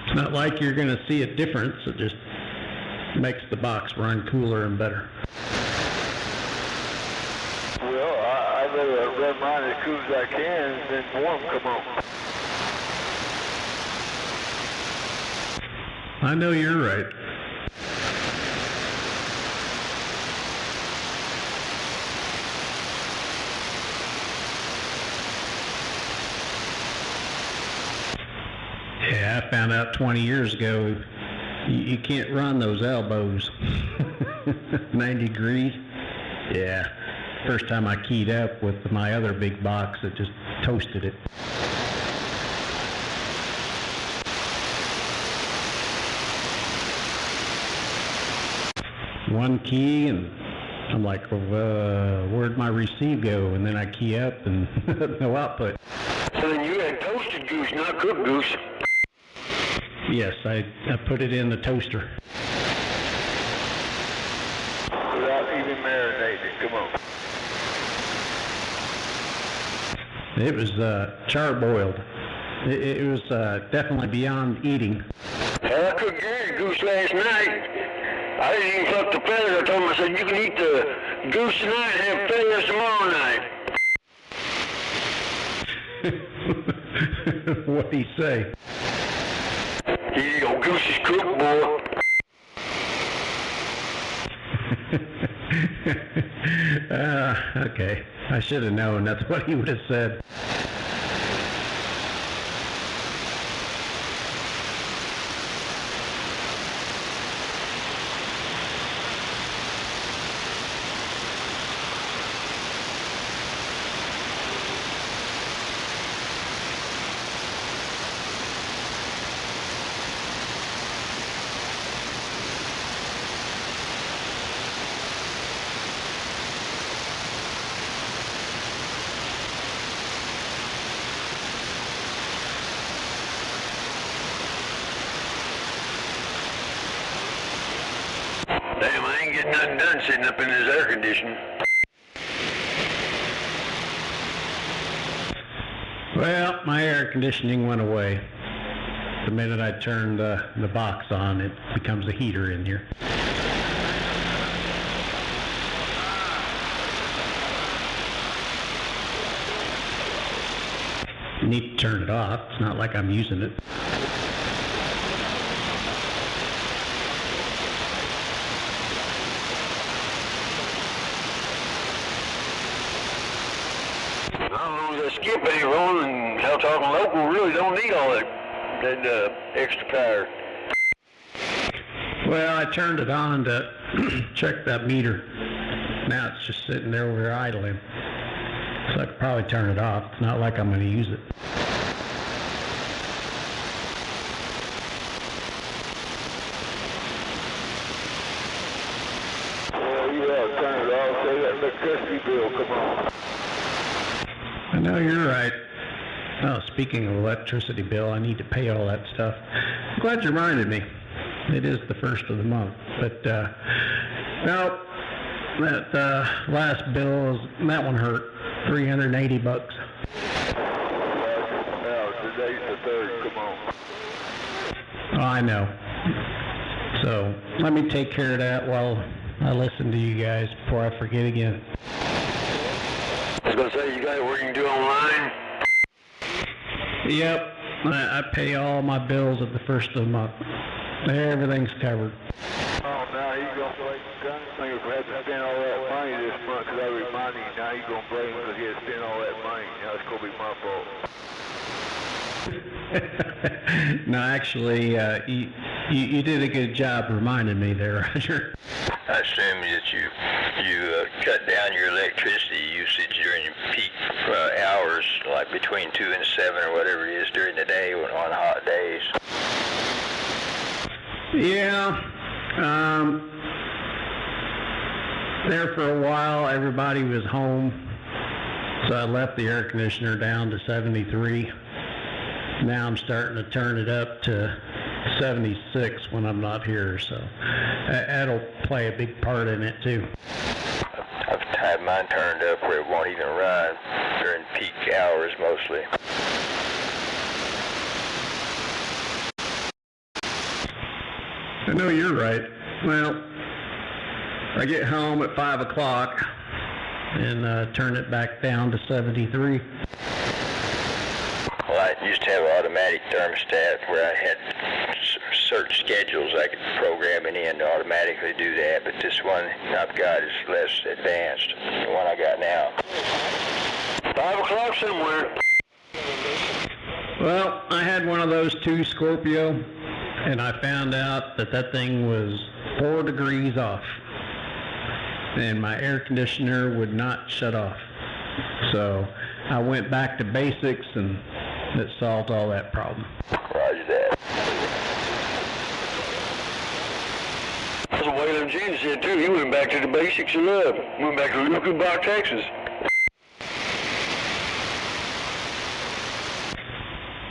Speaker 8: It's not like you're going to see a difference. It just makes the box run cooler and better.
Speaker 1: Well, I'd rather run mine as cool as I can than warm come on.
Speaker 8: I know you're right. Yeah, I found out 20 years ago you can't run those elbows 90 degrees. Yeah, first time I keyed up with my other big box, it just toasted it. One key and I'm like, well, where'd my receive go? And then I key up and no output.
Speaker 2: So then you had toasted goose, not cooked goose.
Speaker 8: Yes, I put it in the toaster.
Speaker 1: Without even marinating, come on.
Speaker 8: It was charbroiled. It was definitely beyond eating.
Speaker 2: I cooked Gary goose last night. I didn't even pluck the feathers. I told him, I said, you can eat the goose tonight and have feathers tomorrow night.
Speaker 8: What'd he say?
Speaker 2: Here you go, goose is cooked, boy.
Speaker 8: Okay. I should have known. That's what he would have said.
Speaker 2: Damn, I ain't getting nothing done sitting up in this air conditioning.
Speaker 8: Well, my air conditioning went away. The minute I turned the box on, it becomes a heater in here. You need to turn it off. It's not like I'm using it.
Speaker 2: The skip ain't rolling, and Hell Talking Local really don't need all that extra power.
Speaker 8: Well, I turned it on to check that meter. Now it's just sitting there over idling. So I could probably turn it off. It's not like I'm going to use it.
Speaker 1: Well, you have to turn it off. Say that electricity bill come on.
Speaker 8: I know you're right. Oh, speaking of electricity bill, I need to pay all that stuff. I'm glad you reminded me. It is the first of the month. But, no, that last bill, that one hurt. $380.
Speaker 1: Now, today's the 3rd, come on.
Speaker 8: Oh, I know. So let me take care of that while I listen to you guys before I forget again.
Speaker 2: I was going to say, you got what you can do online?
Speaker 8: Yep, I pay all my bills at the first of the month. Everything's covered.
Speaker 2: Oh, now he's going to blame Gunslinger for having to spend all that money this month because I reminded you. Now he's going to blame him because he had to spend all that money. Now it's going to be my fault.
Speaker 8: No, actually, you did a good job reminding me there, Roger.
Speaker 17: I assume that you cut down your electricity usage during your peak hours, like between 2 and 7 or whatever it is during the day on hot days.
Speaker 8: Yeah. There for a while, everybody was home, so I left the air conditioner down to 73. Now I'm starting to turn it up to 76 when I'm not here, so that'll play a big part in it too.
Speaker 17: I've had mine turned up where it won't even run during peak hours mostly.
Speaker 8: I know you're right. Well, I get home at 5 o'clock and turn it back down to 73.
Speaker 17: Well, I used to have an automatic thermostat where I had certain schedules I could program it in to automatically do that, but this one I've got is less advanced, the one I got now.
Speaker 2: 5 o'clock somewhere.
Speaker 8: Well, I had one of those too, Scorpio, and I found out that thing was 4 degrees off, and my air conditioner would not shut off. So I went back to basics, and it solved all that problem.
Speaker 17: Roger that.
Speaker 2: That's what Waylon James said too. He went back to the basics of love. Went back to Lukenbach, Texas.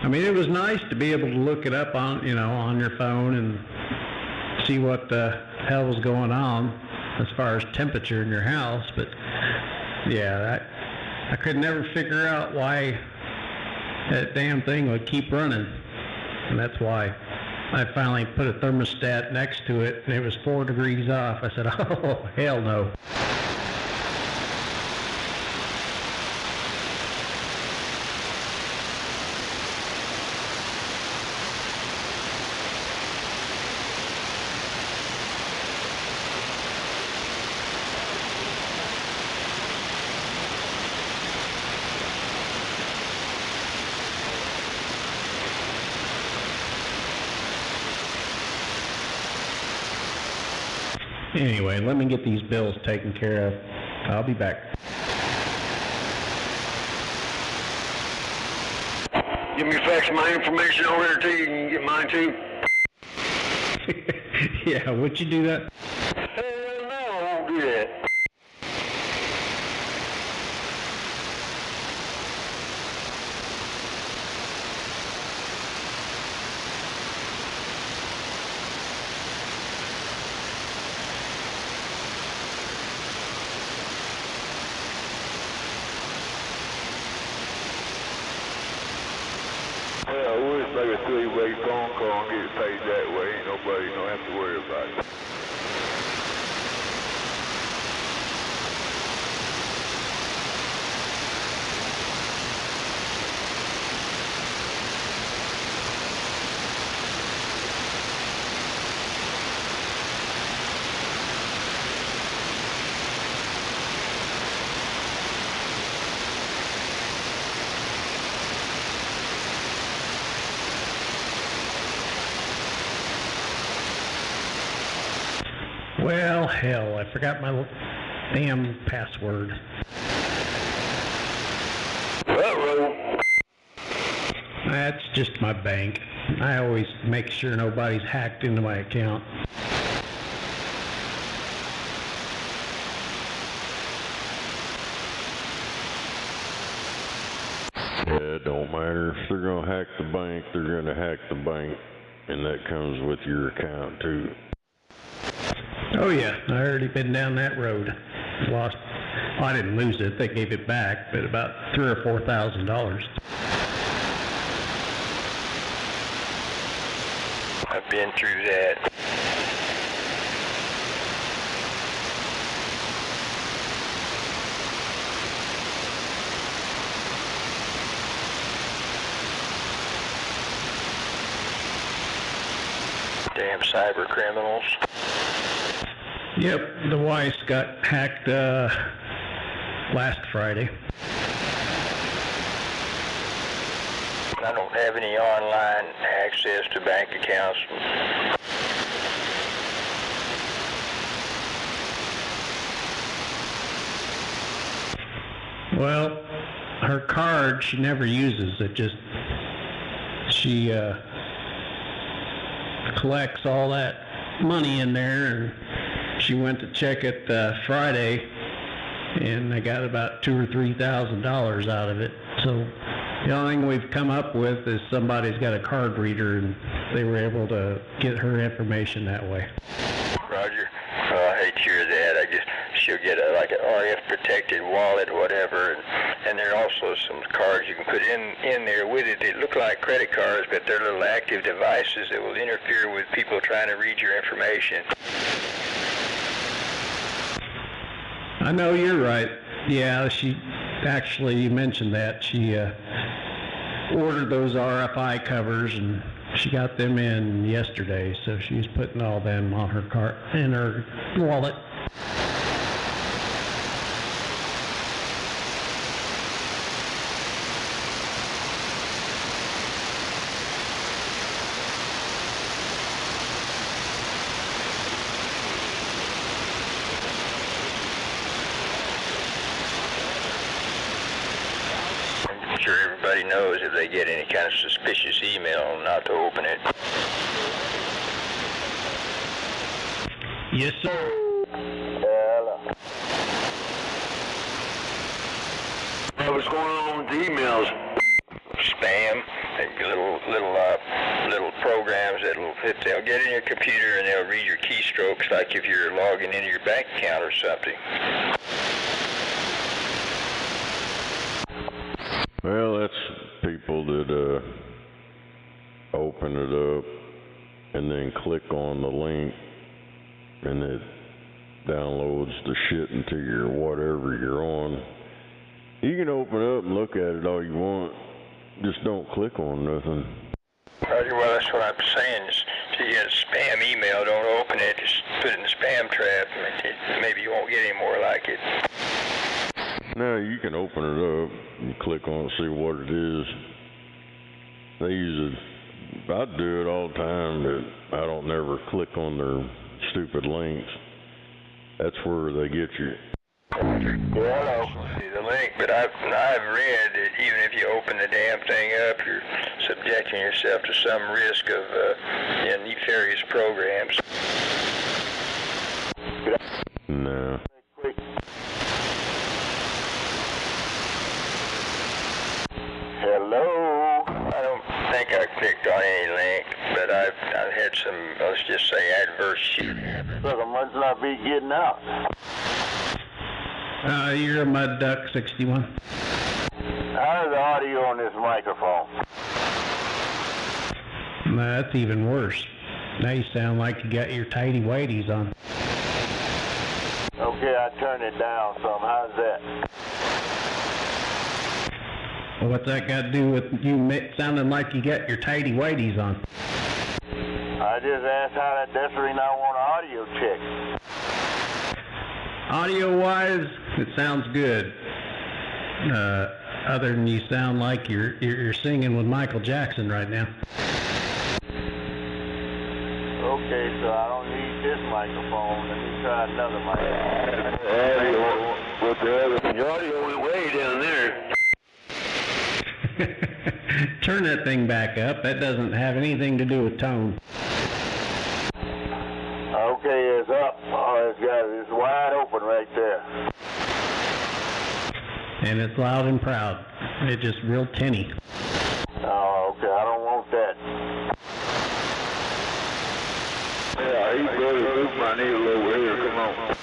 Speaker 8: I mean, it was nice to be able to look it up on your phone and see what the hell was going on as far as temperature in your house. But yeah, I could never figure out why that damn thing would keep running, and that's why I finally put a thermostat next to it, and it was 4 degrees off. I said, oh, hell no. Anyway, let me get these bills taken care of. I'll be back.
Speaker 2: Give me fax my information over there too. You can get mine too.
Speaker 8: Yeah, would you do that?
Speaker 2: Hell no, I won't do that. Yeah, we'll just make a 3-way phone call and get it paid that way. Ain't nobody don't have to worry about it.
Speaker 8: Well, hell, I forgot my damn password.
Speaker 2: Uh-oh.
Speaker 8: That's just my bank. I always make sure nobody's hacked into my account.
Speaker 3: Yeah, it don't matter. If they're going to hack the bank, they're going to hack the bank. And that comes with your account, too.
Speaker 8: Oh, yeah. I already been down that road. Lost. Well, I didn't lose it. They gave it back, but about $3,000 or $4,000.
Speaker 17: I've been through that. Damn cyber criminals.
Speaker 8: Yep, the Weiss got hacked last Friday.
Speaker 17: I don't have any online access to bank accounts.
Speaker 8: Well, her card she never uses. It just she collects all that money in there, and she went to check it Friday, and they got about $2,000 or $3,000 out of it. So the only thing we've come up with is somebody's got a card reader, and they were able to get her information that way.
Speaker 17: Roger. Oh, I hate to hear that. She'll get like an RF protected wallet or whatever, and there are also some cards you can put in there with it. They look like credit cards, but they're little active devices that will interfere with people trying to read your information.
Speaker 8: I know you're right. Yeah, she actually, you mentioned that. She ordered those RFI covers, and she got them in yesterday, so she's putting all them on her cart in her wallet.
Speaker 17: I'm sure everybody knows if they get any kind of suspicious email not to open it.
Speaker 8: Yes, sir.
Speaker 2: Hello. What's going on with the emails?
Speaker 17: Spam, little programs they'll get in your computer and they'll read your keystrokes, like if you're logging into your bank account or something.
Speaker 3: Well, that's people that open it up and then click on the link, and it downloads the shit into your whatever you're on. You can open it up and look at it all you want, just don't click on nothing.
Speaker 17: Roger, well, that's what I'm saying. Is if you get a spam email, don't open it. Just put it in the spam trap. Maybe you won't get any more like it.
Speaker 3: No, you can open it up and click on it, see what it is. They use it. I do it all the time, but I don't never click on their stupid links. That's where they get you.
Speaker 17: Well, see the link, but I've read that even if you open the damn thing up, you're subjecting yourself to some risk of nefarious programs.
Speaker 3: No.
Speaker 2: Hello?
Speaker 17: I don't think I clicked on any link, but I've had some, let's just say, adverse shit.
Speaker 2: Look, I must not be getting out.
Speaker 8: You're a Mud Duck 61.
Speaker 2: How's the audio on this microphone?
Speaker 8: That's even worse. Now you sound like you got your tighty whities on.
Speaker 2: Okay, I turned it down some. How's that?
Speaker 8: Well, what's that got to do with you sounding like you got your tighty whities on?
Speaker 2: I just asked how that. That's the reason I want an audio check.
Speaker 8: Audio-wise, it sounds good. Other than you sound like you're singing with Michael Jackson right now.
Speaker 2: Okay, so I don't need this microphone. Let me try another microphone. Your audio went way down there.
Speaker 8: Turn that thing back up. That doesn't have anything to do with tone.
Speaker 2: Okay, it's up. Oh, it's wide open right there.
Speaker 8: And it's loud and proud. It's just real tinny.
Speaker 2: Oh, okay. I don't want that. Yeah, he better move my needle over here. Come on.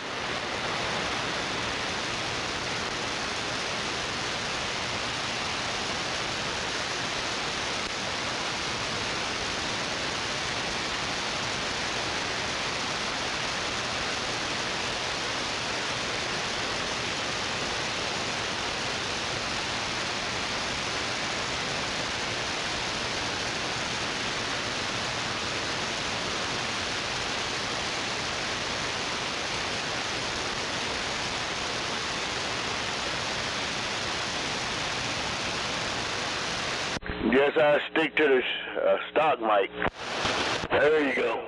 Speaker 2: Guess I stick to the stock mic. There you go.